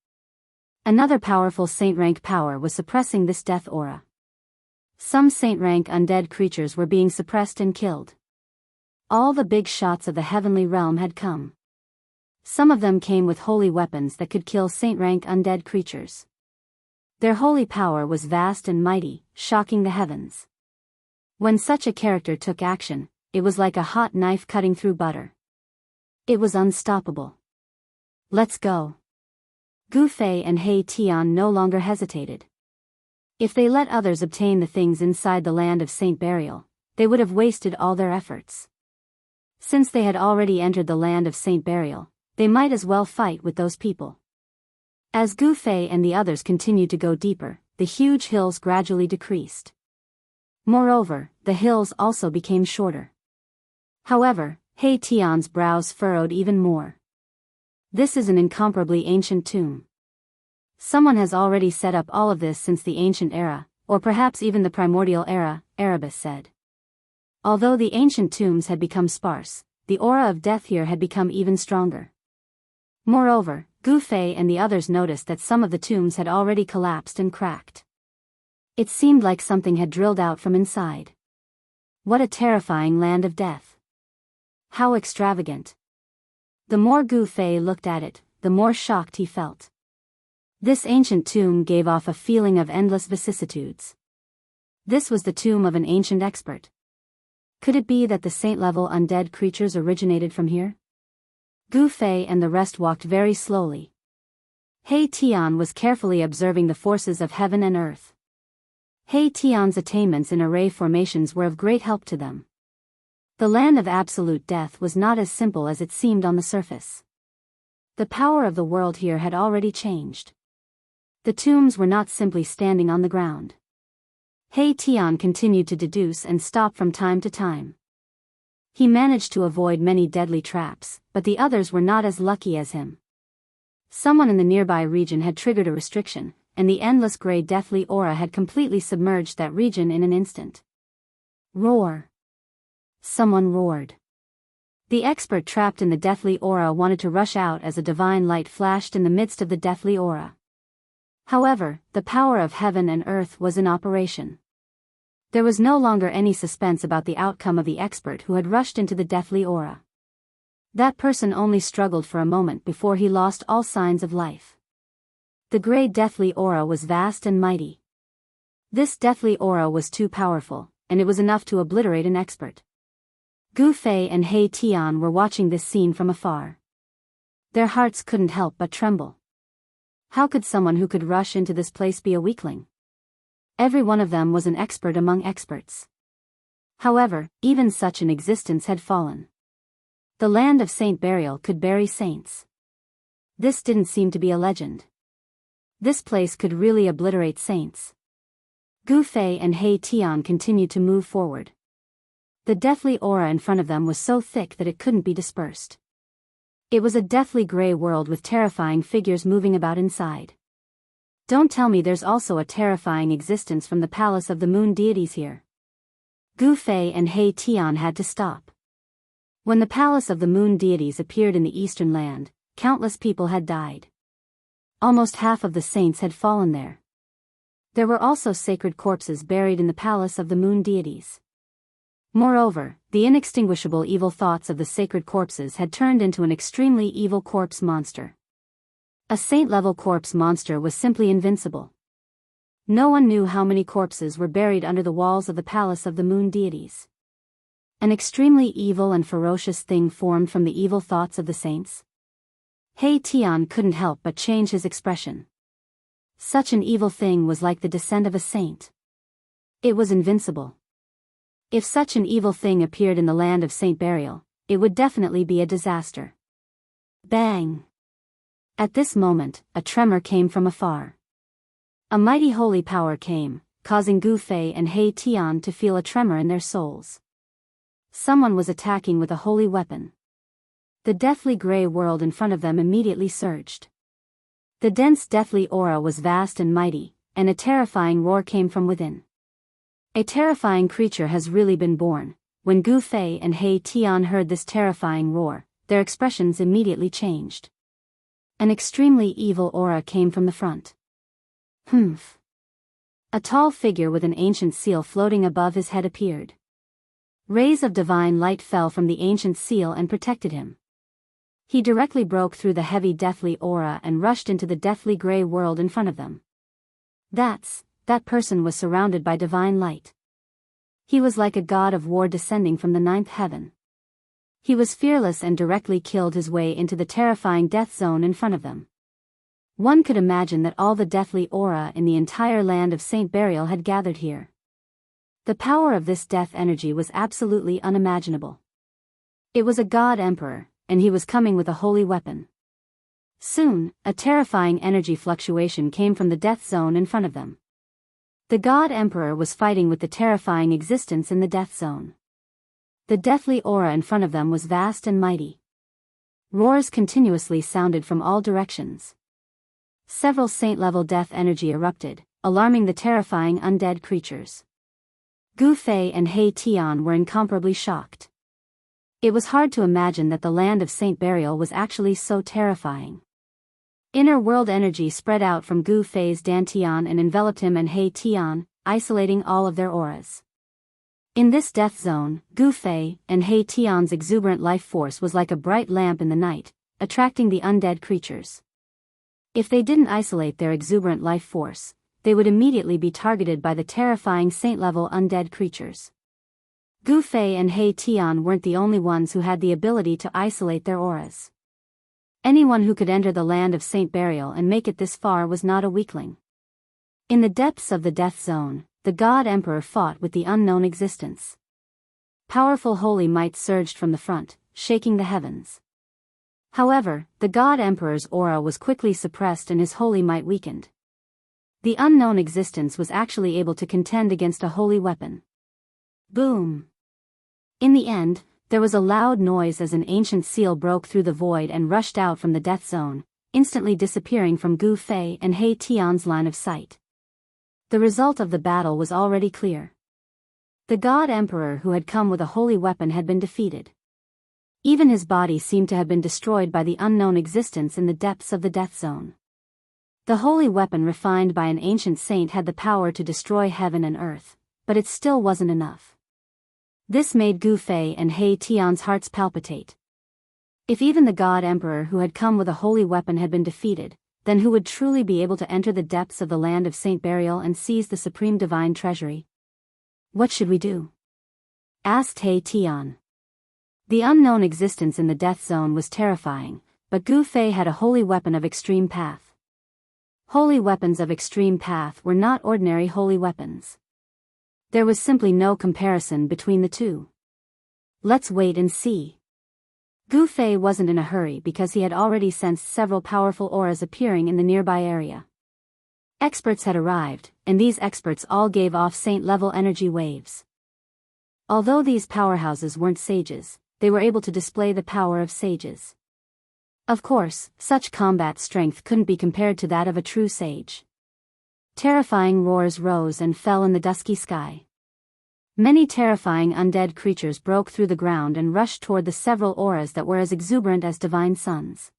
Another powerful saint-rank power was suppressing this death aura. Some saint-rank undead creatures were being suppressed and killed. All the big shots of the heavenly realm had come. Some of them came with holy weapons that could kill saint-rank undead creatures. Their holy power was vast and mighty, shocking the heavens. When such a character took action, it was like a hot knife cutting through butter. It was unstoppable. Let's go. Gu Fei and He Tian no longer hesitated. If they let others obtain the things inside the land of Saint Burial, they would have wasted all their efforts. Since they had already entered the land of Saint Burial, they might as well fight with those people. As Gu Fei and the others continued to go deeper, the huge hills gradually decreased. Moreover, the hills also became shorter. However, He Tian's brows furrowed even more. This is an incomparably ancient tomb. Someone has already set up all of this since the ancient era, or perhaps even the primordial era, Erebus said. Although the ancient tombs had become sparse, the aura of death here had become even stronger. Moreover, Gu Fei and the others noticed that some of the tombs had already collapsed and cracked. It seemed like something had drilled out from inside. What a terrifying land of death. How extravagant. The more Gu Fei looked at it, the more shocked he felt. This ancient tomb gave off a feeling of endless vicissitudes. This was the tomb of an ancient expert. Could it be that the saint-level undead creatures originated from here? Gu Fei and the rest walked very slowly. He Tian was carefully observing the forces of heaven and earth. He Tian's attainments in array formations were of great help to them. The land of absolute death was not as simple as it seemed on the surface. The power of the world here had already changed. The tombs were not simply standing on the ground. He Tian continued to deduce and stop from time to time. He managed to avoid many deadly traps, but the others were not as lucky as him. Someone in the nearby region had triggered a restriction, and the endless gray deathly aura had completely submerged that region in an instant. Roar. Someone roared. The expert trapped in the deathly aura wanted to rush out as a divine light flashed in the midst of the deathly aura. However, the power of heaven and earth was in operation. There was no longer any suspense about the outcome of the expert who had rushed into the deathly aura. That person only struggled for a moment before he lost all signs of life. The gray deathly aura was vast and mighty. This deathly aura was too powerful, and it was enough to obliterate an expert. Gu Fei and He Tian were watching this scene from afar. Their hearts couldn't help but tremble. How could someone who could rush into this place be a weakling? Every one of them was an expert among experts. However, even such an existence had fallen. The land of Saint Burial could bury saints. This didn't seem to be a legend. This place could really obliterate saints. Gu Fei and He Tian continued to move forward. The deathly aura in front of them was so thick that it couldn't be dispersed. It was a deathly gray world with terrifying figures moving about inside. Don't tell me there's also a terrifying existence from the palace of the moon deities here. Gu Fei and He Tian had to stop. When the palace of the moon deities appeared in the eastern land, countless people had died. Almost half of the saints had fallen there. There were also sacred corpses buried in the palace of the moon deities. Moreover, the inextinguishable evil thoughts of the sacred corpses had turned into an extremely evil corpse monster. A saint-level corpse monster was simply invincible. No one knew how many corpses were buried under the walls of the palace of the moon deities. An extremely evil and ferocious thing formed from the evil thoughts of the saints. He Tian couldn't help but change his expression. Such an evil thing was like the descent of a saint. It was invincible. If such an evil thing appeared in the land of Saint Burial, it would definitely be a disaster. Bang! At this moment, a tremor came from afar. A mighty holy power came, causing Gu Fei and He Tian to feel a tremor in their souls. Someone was attacking with a holy weapon. The deathly gray world in front of them immediately surged. The dense deathly aura was vast and mighty, and a terrifying roar came from within. A terrifying creature has really been born. When Gu Fei and He Tian heard this terrifying roar, their expressions immediately changed. An extremely evil aura came from the front. Humph. A tall figure with an ancient seal floating above his head appeared. Rays of divine light fell from the ancient seal and protected him. He directly broke through the heavy deathly aura and rushed into the deathly gray world in front of them. That person was surrounded by divine light. He was like a god of war descending from the ninth heaven. He was fearless and directly killed his way into the terrifying death zone in front of them. One could imagine that all the deathly aura in the entire land of Saint Burial had gathered here. The power of this death energy was absolutely unimaginable. It was a god emperor, and he was coming with a holy weapon. Soon, a terrifying energy fluctuation came from the death zone in front of them. The god emperor was fighting with the terrifying existence in the death zone. The deathly aura in front of them was vast and mighty. Roars continuously sounded from all directions. Several saint-level death energy erupted, alarming the terrifying undead creatures. Gu Fei and He Tian were incomparably shocked. It was hard to imagine that the land of Saint Burial was actually so terrifying. Inner world energy spread out from Gu Fei's dantian and enveloped him and He Tian, isolating all of their auras. In this death zone, Gu Fei and He Tian's exuberant life force was like a bright lamp in the night, attracting the undead creatures. If they didn't isolate their exuberant life force, they would immediately be targeted by the terrifying saint-level undead creatures. Gu Fei and He Tian weren't the only ones who had the ability to isolate their auras. Anyone who could enter the land of Saint Burial and make it this far was not a weakling. In the depths of the death zone, the god emperor fought with the unknown existence. Powerful holy might surged from the front, shaking the heavens. However, the god emperor's aura was quickly suppressed and his holy might weakened. The unknown existence was actually able to contend against a holy weapon. Boom! In the end, there was a loud noise as an ancient seal broke through the void and rushed out from the death zone, instantly disappearing from Gu Fei and He Tian's line of sight. The result of the battle was already clear. The god emperor who had come with a holy weapon had been defeated. Even his body seemed to have been destroyed by the unknown existence in the depths of the death zone. The holy weapon refined by an ancient saint had the power to destroy heaven and earth, but it still wasn't enough. This made Gu Fei and He Tian's hearts palpitate. If even the god emperor who had come with a holy weapon had been defeated, then who would truly be able to enter the depths of the land of Saint Burial and seize the supreme divine treasury? What should we do? Asked He Tian. The unknown existence in the death zone was terrifying, but Gu Fei had a holy weapon of extreme path. Holy weapons of extreme path were not ordinary holy weapons. There was simply no comparison between the two. Let's wait and see. Gu Fei wasn't in a hurry because he had already sensed several powerful auras appearing in the nearby area. Experts had arrived, and these experts all gave off saint-level energy waves. Although these powerhouses weren't sages, they were able to display the power of sages. Of course, such combat strength couldn't be compared to that of a true sage. Terrifying roars rose and fell in the dusky sky. Many terrifying undead creatures broke through the ground and rushed toward the several auras that were as exuberant as divine suns.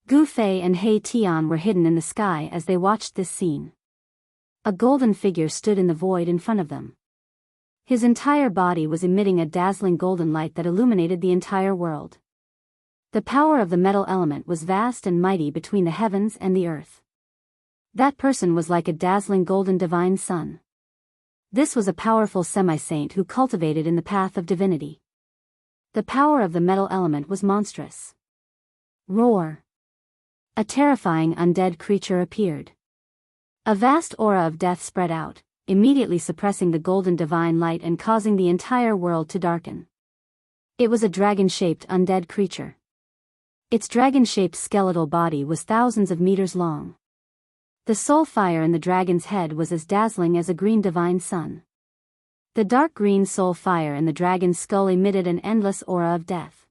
Gu Fei and He Tian were hidden in the sky as they watched this scene. A golden figure stood in the void in front of them. His entire body was emitting a dazzling golden light that illuminated the entire world. The power of the metal element was vast and mighty between the heavens and the earth. That person was like a dazzling golden divine sun. This was a powerful semi-saint who cultivated in the path of divinity. The power of the metal element was monstrous. Roar! A terrifying undead creature appeared. A vast aura of death spread out, immediately suppressing the golden divine light and causing the entire world to darken. It was a dragon-shaped undead creature. Its dragon-shaped skeletal body was thousands of meters long. The soul fire in the dragon's head was as dazzling as a green divine sun. The dark green soul fire in the dragon's skull emitted an endless aura of death.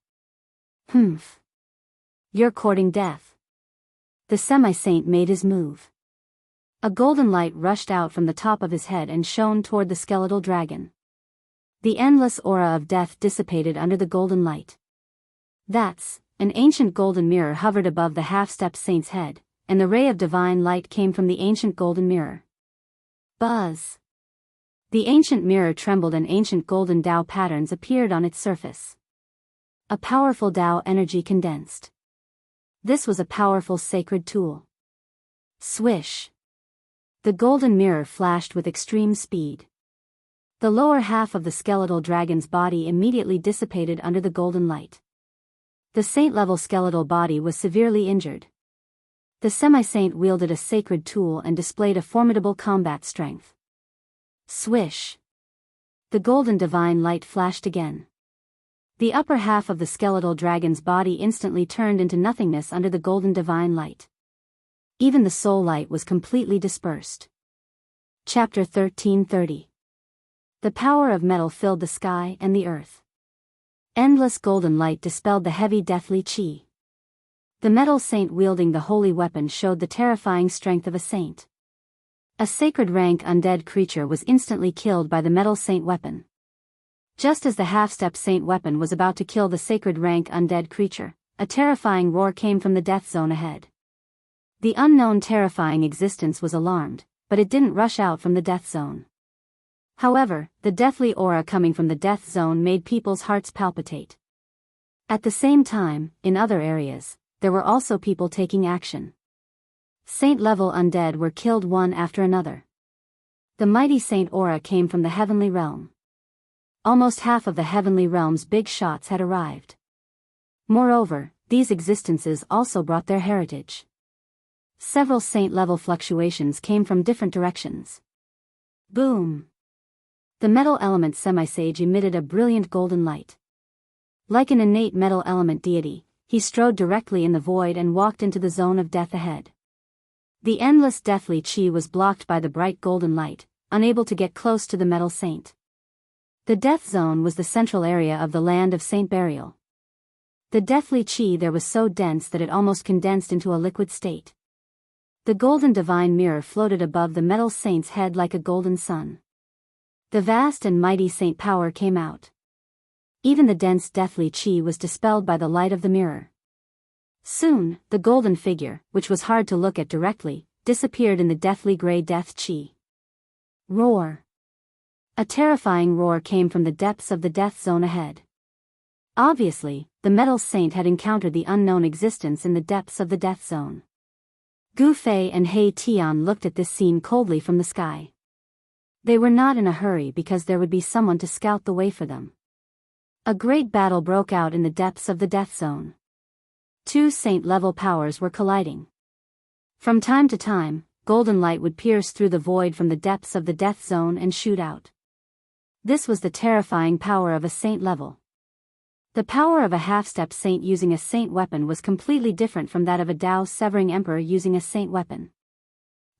Humph. You're courting death. The semi-saint made his move. A golden light rushed out from the top of his head and shone toward the skeletal dragon. The endless aura of death dissipated under the golden light. An ancient golden mirror hovered above the half-stepped saint's head, and the ray of divine light came from the ancient golden mirror. Buzz! The ancient mirror trembled and ancient golden Tao patterns appeared on its surface. A powerful Tao energy condensed. This was a powerful sacred tool. Swish! The golden mirror flashed with extreme speed. The lower half of the skeletal dragon's body immediately dissipated under the golden light. The saint-level skeletal body was severely injured. The semi-saint wielded a sacred tool and displayed a formidable combat strength. Swish! The golden divine light flashed again. The upper half of the skeletal dragon's body instantly turned into nothingness under the golden divine light. Even the soul light was completely dispersed. Chapter 1330. The power of metal filled the sky and the earth. Endless golden light dispelled the heavy deathly chi. The metal saint wielding the holy weapon showed the terrifying strength of a saint. A sacred rank undead creature was instantly killed by the metal saint weapon. Just as the half-step saint weapon was about to kill the sacred rank undead creature, a terrifying roar came from the death zone ahead. The unknown terrifying existence was alarmed, but it didn't rush out from the death zone. However, the deathly aura coming from the death zone made people's hearts palpitate. At the same time, in other areas, there were also people taking action. Saint-level undead were killed one after another. The mighty saint aura came from the heavenly realm. Almost half of the heavenly realm's big shots had arrived. Moreover, these existences also brought their heritage. Several saint-level fluctuations came from different directions. Boom! The metal element semi-sage emitted a brilliant golden light. Like an innate metal element deity, he strode directly in the void and walked into the zone of death ahead. The endless deathly chi was blocked by the bright golden light, unable to get close to the metal saint. The death zone was the central area of the land of saint burial. The deathly chi there was so dense that it almost condensed into a liquid state. The golden divine mirror floated above the metal saint's head like a golden sun. The vast and mighty saint power came out. Even the dense deathly chi was dispelled by the light of the mirror. Soon, the golden figure, which was hard to look at directly, disappeared in the deathly gray death chi. Roar! A terrifying roar came from the depths of the death zone ahead. Obviously, the metal saint had encountered the unknown existence in the depths of the death zone. Gu Fei and He Tian looked at this scene coldly from the sky. They were not in a hurry because there would be someone to scout the way for them. A great battle broke out in the depths of the death zone. Two saint-level powers were colliding. From time to time, golden light would pierce through the void from the depths of the death zone and shoot out. This was the terrifying power of a saint level. The power of a half-step saint using a saint weapon was completely different from that of a Tao-severing emperor using a saint weapon.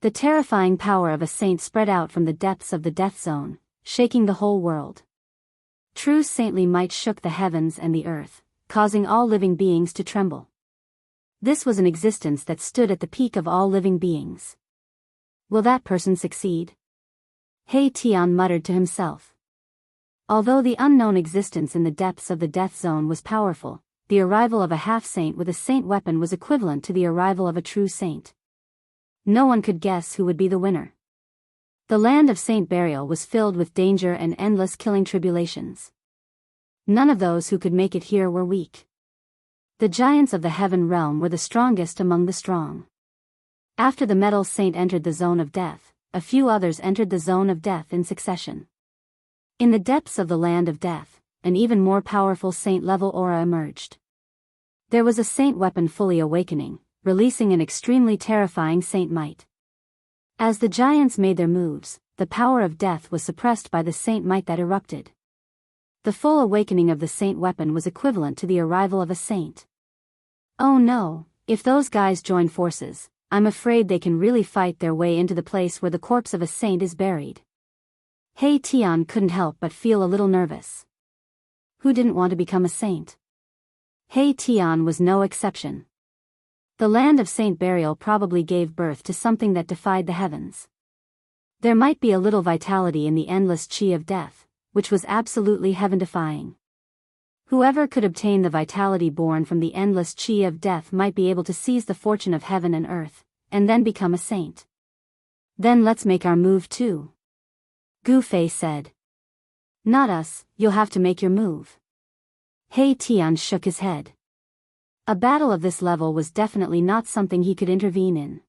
The terrifying power of a saint spread out from the depths of the death zone, shaking the whole world. True saintly might shook the heavens and the earth, causing all living beings to tremble. This was an existence that stood at the peak of all living beings. Will that person succeed? He Tian muttered to himself. Although the unknown existence in the depths of the death zone was powerful, the arrival of a half-saint with a saint weapon was equivalent to the arrival of a true saint. No one could guess who would be the winner. The land of Saint Burial was filled with danger and endless killing tribulations. None of those who could make it here were weak. The giants of the heaven realm were the strongest among the strong. After the metal saint entered the zone of death, a few others entered the zone of death in succession. In the depths of the land of death, an even more powerful saint-level aura emerged. There was a saint weapon fully awakening, releasing an extremely terrifying saint might. As the giants made their moves, the power of death was suppressed by the saint might that erupted. The full awakening of the saint weapon was equivalent to the arrival of a saint. Oh no, if those guys join forces, I'm afraid they can really fight their way into the place where the corpse of a saint is buried. Hey Tian couldn't help but feel a little nervous. Who didn't want to become a saint? Hey Tian was no exception. The land of Saint Burial probably gave birth to something that defied the heavens. There might be a little vitality in the endless chi of death, which was absolutely heaven-defying. Whoever could obtain the vitality born from the endless chi of death might be able to seize the fortune of heaven and earth, and then become a saint. Then let's make our move too. Gu Fei said. Not us, you'll have to make your move. He Tian shook his head. A battle of this level was definitely not something he could intervene in.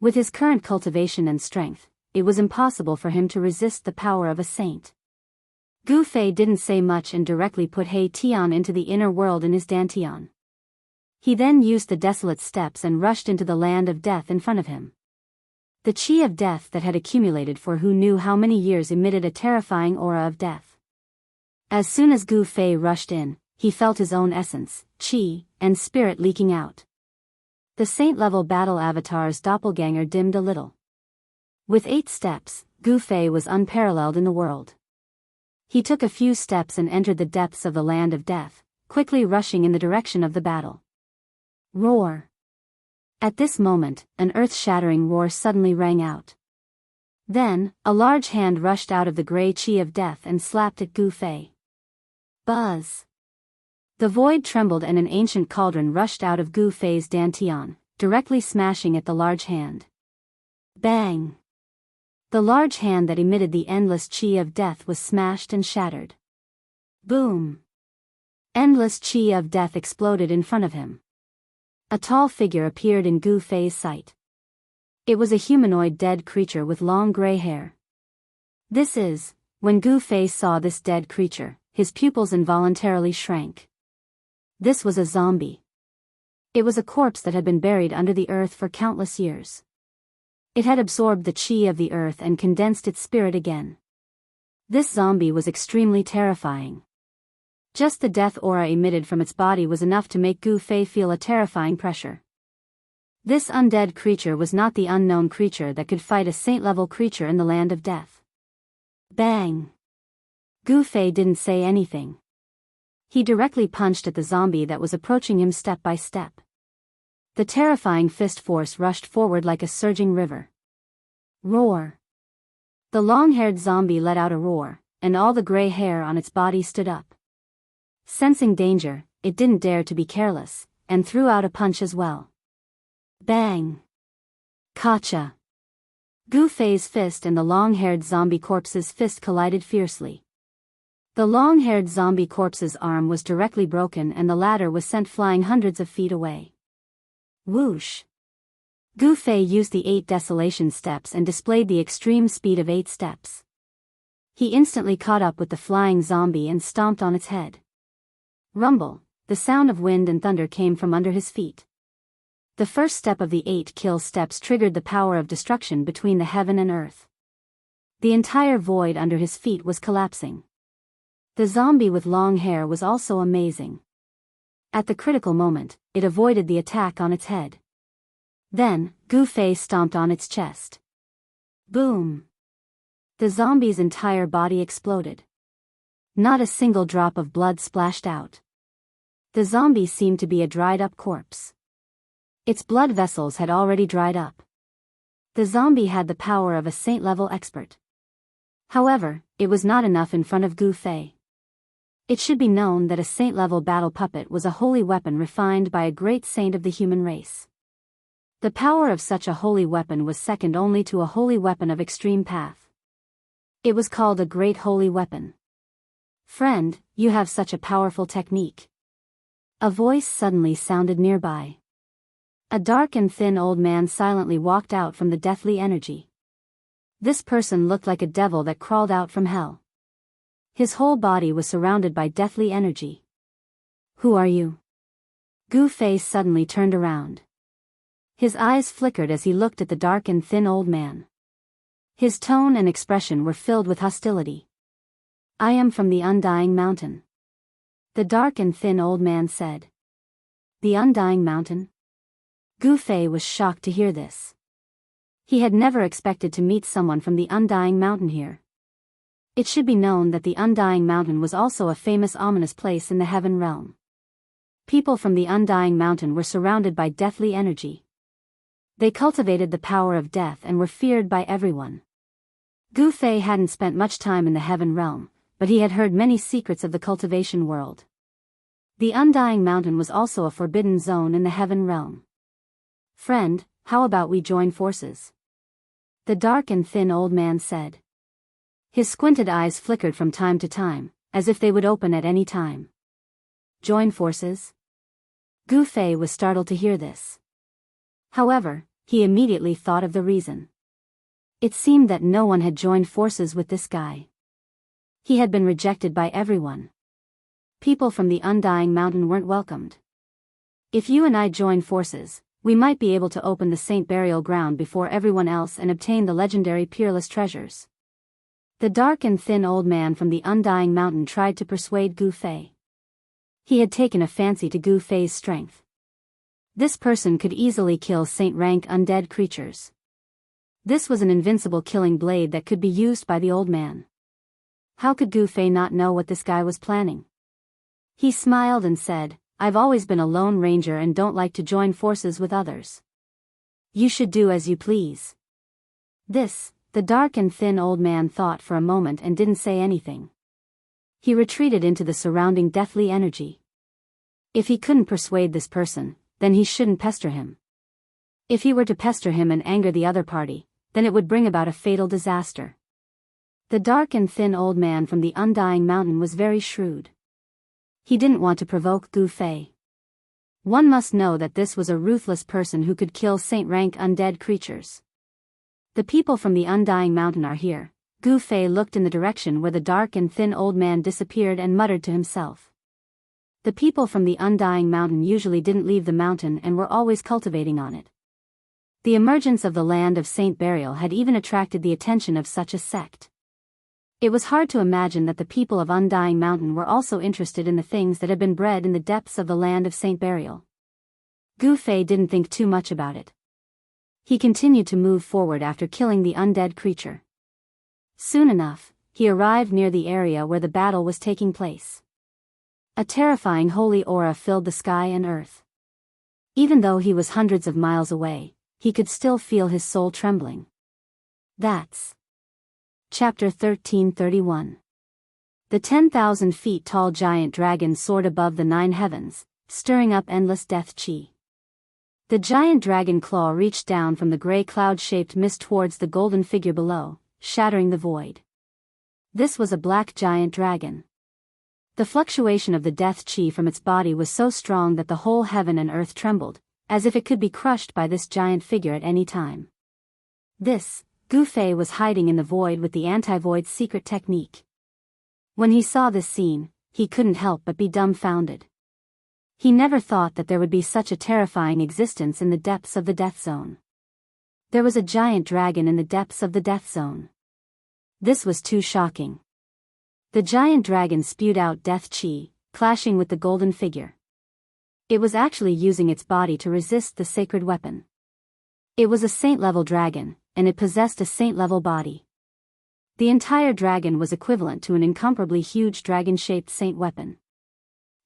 With his current cultivation and strength, it was impossible for him to resist the power of a saint. Gu Fei didn't say much and directly put He Tian into the inner world in his dantian. He then used the desolate steps and rushed into the land of death in front of him. The chi of death that had accumulated for who knew how many years emitted a terrifying aura of death. As soon as Gu Fei rushed in, he felt his own essence, chi, and spirit leaking out. The saint-level battle avatar's doppelganger dimmed a little. With 8 steps, Gu Fei was unparalleled in the world. He took a few steps and entered the depths of the land of death, quickly rushing in the direction of the battle. Roar! At this moment, an earth-shattering roar suddenly rang out. Then, a large hand rushed out of the grey chi of death and slapped at Gu Fei. Buzz! The void trembled and an ancient cauldron rushed out of Gu Fei's dantian, directly smashing at the large hand. Bang! The large hand that emitted the endless chi of death was smashed and shattered. Boom! Endless chi of death exploded in front of him. A tall figure appeared in Gu Fei's sight. It was a humanoid dead creature with long gray hair. When Gu Fei saw this dead creature, his pupils involuntarily shrank. This was a zombie. It was a corpse that had been buried under the earth for countless years. It had absorbed the chi of the earth and condensed its spirit again. This zombie was extremely terrifying. Just the death aura emitted from its body was enough to make Gu Fei feel a terrifying pressure. This undead creature was not the unknown creature that could fight a saint-level creature in the land of death. Bang! Gu Fei didn't say anything. He directly punched at the zombie that was approaching him step by step. The terrifying fist force rushed forward like a surging river. Roar! The long-haired zombie let out a roar, and all the gray hair on its body stood up. Sensing danger, it didn't dare to be careless, and threw out a punch as well. Bang! Gotcha! Gu Fei's fist and the long-haired zombie corpse's fist collided fiercely. The long-haired zombie corpse's arm was directly broken and the latter was sent flying hundreds of feet away. Whoosh! Gu Fei used the 8 desolation steps and displayed the extreme speed of 8 steps. He instantly caught up with the flying zombie and stomped on its head. Rumble! The sound of wind and thunder came from under his feet. The first step of the 8 kill steps triggered the power of destruction between the heaven and earth. The entire void under his feet was collapsing. The zombie with long hair was also amazing. At the critical moment, it avoided the attack on its head. Then, Gu Fei stomped on its chest. Boom! The zombie's entire body exploded. Not a single drop of blood splashed out. The zombie seemed to be a dried-up corpse. Its blood vessels had already dried up. The zombie had the power of a saint-level expert. However, it was not enough in front of Gu Fei. It should be known that a saint-level battle puppet was a holy weapon refined by a great saint of the human race. The power of such a holy weapon was second only to a holy weapon of extreme path. It was called a great holy weapon. Friend, you have such a powerful technique. A voice suddenly sounded nearby. A dark and thin old man silently walked out from the deathly energy. This person looked like a devil that crawled out from hell. His whole body was surrounded by deathly energy. Who are you? Gu Fei suddenly turned around. His eyes flickered as he looked at the dark and thin old man. His tone and expression were filled with hostility. I am from the Undying Mountain. The dark and thin old man said. The Undying Mountain? Gu Fei was shocked to hear this. He had never expected to meet someone from the Undying Mountain here. It should be known that the Undying Mountain was also a famous ominous place in the heaven realm. People from the Undying Mountain were surrounded by deathly energy. They cultivated the power of death and were feared by everyone. Gu Fei hadn't spent much time in the heaven realm, but he had heard many secrets of the cultivation world. The Undying Mountain was also a forbidden zone in the heaven realm. Friend, how about we join forces? The dark and thin old man said. His squinted eyes flickered from time to time, as if they would open at any time. Join forces? Gu Fei was startled to hear this. However, he immediately thought of the reason. It seemed that no one had joined forces with this guy. He had been rejected by everyone. People from the Undying Mountain weren't welcomed. If you and I join forces, we might be able to open the Saint Burial Ground before everyone else and obtain the legendary peerless treasures. The dark and thin old man from the Undying Mountain tried to persuade Gu Fei. He had taken a fancy to Gu Fei's strength. This person could easily kill saint-rank undead creatures. This was an invincible killing blade that could be used by the old man. How could Gu Fei not know what this guy was planning? He smiled and said, I've always been a lone ranger and don't like to join forces with others. You should do as you please. The dark and thin old man thought for a moment and didn't say anything. He retreated into the surrounding deathly energy. If he couldn't persuade this person, then he shouldn't pester him. If he were to pester him and anger the other party, then it would bring about a fatal disaster. The dark and thin old man from the Undying Mountain was very shrewd. He didn't want to provoke Gu Fei. One must know that this was a ruthless person who could kill saint-rank undead creatures. The people from the Undying Mountain are here. Gu Fei looked in the direction where the dark and thin old man disappeared and muttered to himself. The people from the Undying Mountain usually didn't leave the mountain and were always cultivating on it. The emergence of the land of Saint Burial had even attracted the attention of such a sect. It was hard to imagine that the people of Undying Mountain were also interested in the things that had been bred in the depths of the land of Saint Burial. Gu Fei didn't think too much about it. He continued to move forward after killing the undead creature. Soon enough, he arrived near the area where the battle was taking place. A terrifying holy aura filled the sky and earth. Even though he was hundreds of miles away, he could still feel his soul trembling. That's Chapter 1331. The 10,000 feet tall giant dragon soared above the 9 heavens, stirring up endless death chi. The giant dragon claw reached down from the gray cloud-shaped mist towards the golden figure below, shattering the void. This was a black giant dragon. The fluctuation of the death chi from its body was so strong that the whole heaven and earth trembled, as if it could be crushed by this giant figure at any time. Gu Fei was hiding in the void with the anti-void secret technique. When he saw this scene, he couldn't help but be dumbfounded. He never thought that there would be such a terrifying existence in the depths of the death zone. There was a giant dragon in the depths of the death zone. This was too shocking. The giant dragon spewed out death chi, clashing with the golden figure. It was actually using its body to resist the sacred weapon. It was a saint-level dragon, and it possessed a saint-level body. The entire dragon was equivalent to an incomparably huge dragon-shaped saint weapon.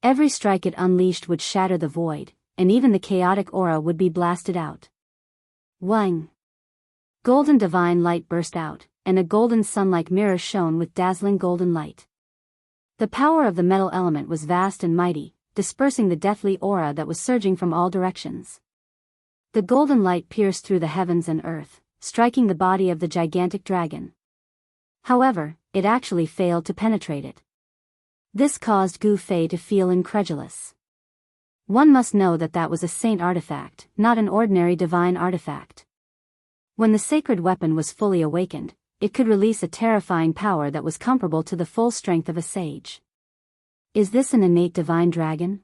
Every strike it unleashed would shatter the void, and even the chaotic aura would be blasted out. Wang! Golden divine light burst out, and a golden sun-like mirror shone with dazzling golden light. The power of the metal element was vast and mighty, dispersing the deathly aura that was surging from all directions. The golden light pierced through the heavens and earth, striking the body of the gigantic dragon. However, it actually failed to penetrate it. This caused Gu Fei to feel incredulous. One must know that that was a saint artifact, not an ordinary divine artifact. When the sacred weapon was fully awakened, it could release a terrifying power that was comparable to the full strength of a sage. Is this an innate divine dragon?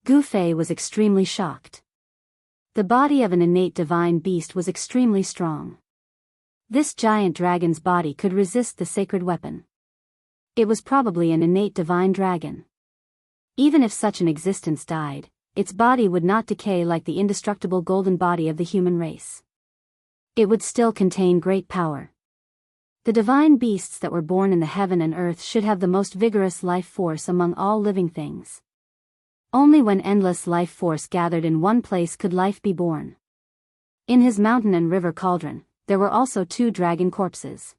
Gu Fei was extremely shocked. The body of an innate divine beast was extremely strong. This giant dragon's body could resist the sacred weapon. It was probably an innate divine dragon. Even if such an existence died, its body would not decay like the indestructible golden body of the human race. It would still contain great power. The divine beasts that were born in the heaven and earth should have the most vigorous life force among all living things. Only when endless life force gathered in one place could life be born. In his mountain and river cauldron, there were also 2 dragon corpses.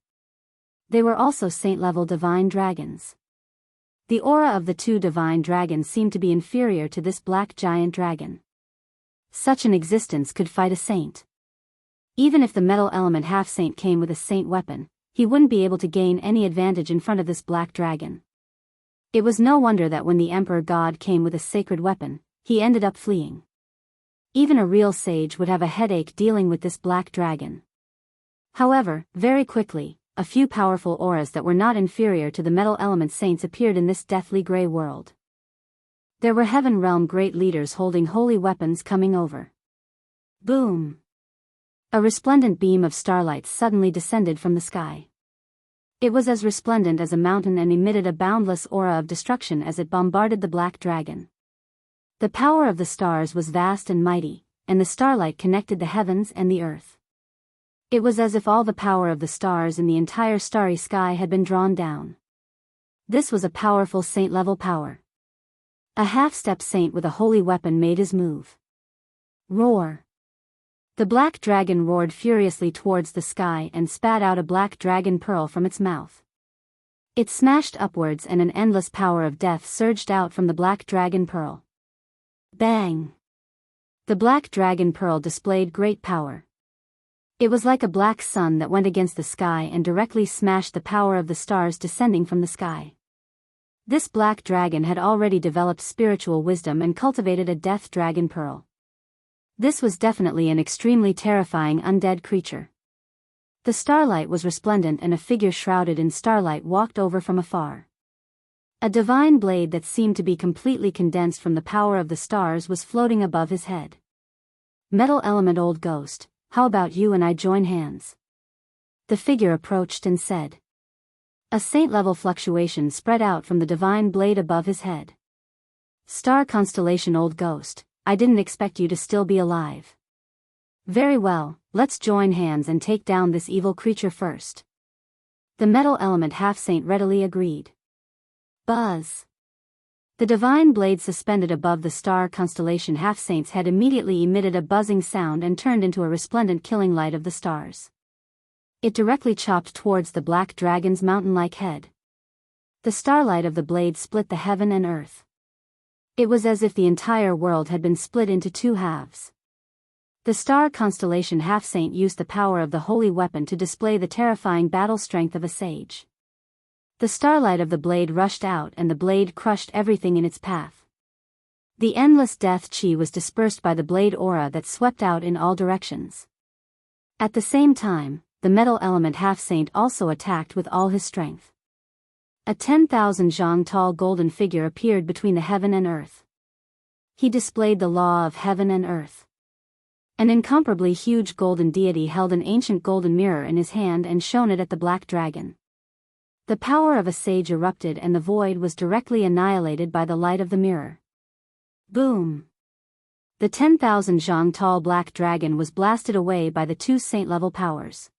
They were also saint-level divine dragons. The aura of the 2 divine dragons seemed to be inferior to this black giant dragon. Such an existence could fight a saint. Even if the metal element half-saint came with a saint weapon, he wouldn't be able to gain any advantage in front of this black dragon. It was no wonder that when the Emperor God came with a sacred weapon, he ended up fleeing. Even a real sage would have a headache dealing with this black dragon. However, very quickly, a few powerful auras that were not inferior to the metal element saints appeared in this deathly gray world. There were heaven realm great leaders holding holy weapons coming over. Boom! A resplendent beam of starlight suddenly descended from the sky. It was as resplendent as a mountain and emitted a boundless aura of destruction as it bombarded the black dragon. The power of the stars was vast and mighty, and the starlight connected the heavens and the earth. It was as if all the power of the stars in the entire starry sky had been drawn down. This was a powerful saint-level power. A half-step saint with a holy weapon made his move. Roar! The black dragon roared furiously towards the sky and spat out a black dragon pearl from its mouth. It smashed upwards and an endless power of death surged out from the black dragon pearl. Bang! The black dragon pearl displayed great power. It was like a black sun that went against the sky and directly smashed the power of the stars descending from the sky. This black dragon had already developed spiritual wisdom and cultivated a death dragon pearl. This was definitely an extremely terrifying undead creature. The starlight was resplendent and a figure shrouded in starlight walked over from afar. A divine blade that seemed to be completely condensed from the power of the stars was floating above his head. Metal element old ghost, how about you and I join hands? The figure approached and said. A saint-level fluctuation spread out from the divine blade above his head. Star constellation old ghost, I didn't expect you to still be alive. Very well, let's join hands and take down this evil creature first. The metal element half-saint readily agreed. Buzz! The divine blade suspended above the star constellation half-saint's head immediately emitted a buzzing sound and turned into a resplendent killing light of the stars. It directly chopped towards the black dragon's mountain-like head. The starlight of the blade split the heaven and earth. It was as if the entire world had been split into 2 halves. The star constellation half-saint used the power of the holy weapon to display the terrifying battle strength of a sage. The starlight of the blade rushed out and the blade crushed everything in its path. The endless death chi was dispersed by the blade aura that swept out in all directions. At the same time, the metal element half-saint also attacked with all his strength. A 10,000 zhang tall golden figure appeared between the heaven and earth. He displayed the law of heaven and earth. An incomparably huge golden deity held an ancient golden mirror in his hand and shone it at the black dragon. The power of a sage erupted and the void was directly annihilated by the light of the mirror. Boom! The 10,000 zhang tall black dragon was blasted away by the 2 saint-level powers.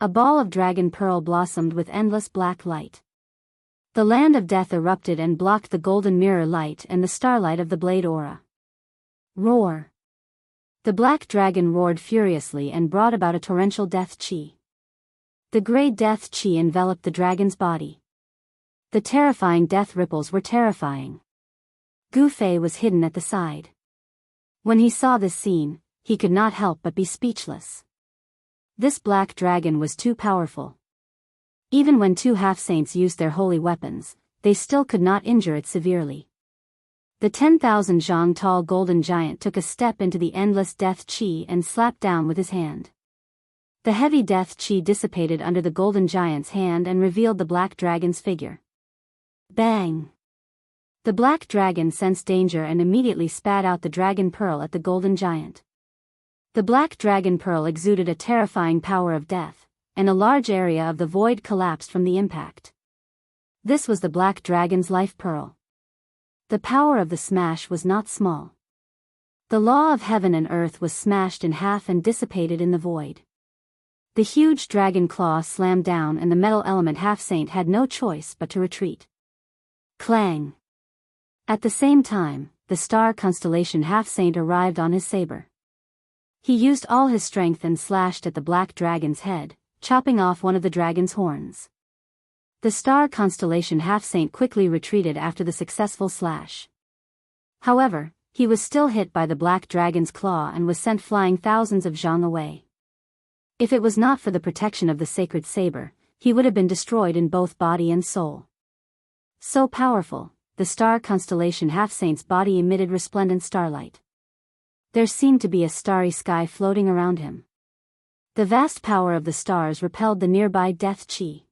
A ball of dragon pearl blossomed with endless black light. The land of death erupted and blocked the golden mirror light and the starlight of the blade aura. Roar! The black dragon roared furiously and brought about a torrential death chi. The grey death chi enveloped the dragon's body. The terrifying death ripples were terrifying. Gu Fei was hidden at the side. When he saw this scene, he could not help but be speechless. This black dragon was too powerful. Even when two half-saints used their holy weapons, they still could not injure it severely. The 10,000 zhang tall golden giant took a step into the endless death chi and slapped down with his hand. The heavy death chi dissipated under the golden giant's hand and revealed the black dragon's figure. Bang! The black dragon sensed danger and immediately spat out the dragon pearl at the golden giant. The black dragon pearl exuded a terrifying power of death, and a large area of the void collapsed from the impact. This was the black dragon's life pearl. The power of the smash was not small. The law of heaven and earth was smashed in half and dissipated in the void. The huge dragon claw slammed down and the metal element half-saint had no choice but to retreat. Clang! At the same time, the star constellation half-saint arrived on his saber. He used all his strength and slashed at the black dragon's head, chopping off one of the dragon's horns. The star constellation half-saint quickly retreated after the successful slash. However, he was still hit by the black dragon's claw and was sent flying thousands of zhang away. If it was not for the protection of the sacred saber, he would have been destroyed in both body and soul. So powerful, the star constellation half-saint's body emitted resplendent starlight. There seemed to be a starry sky floating around him. The vast power of the stars repelled the nearby death chi.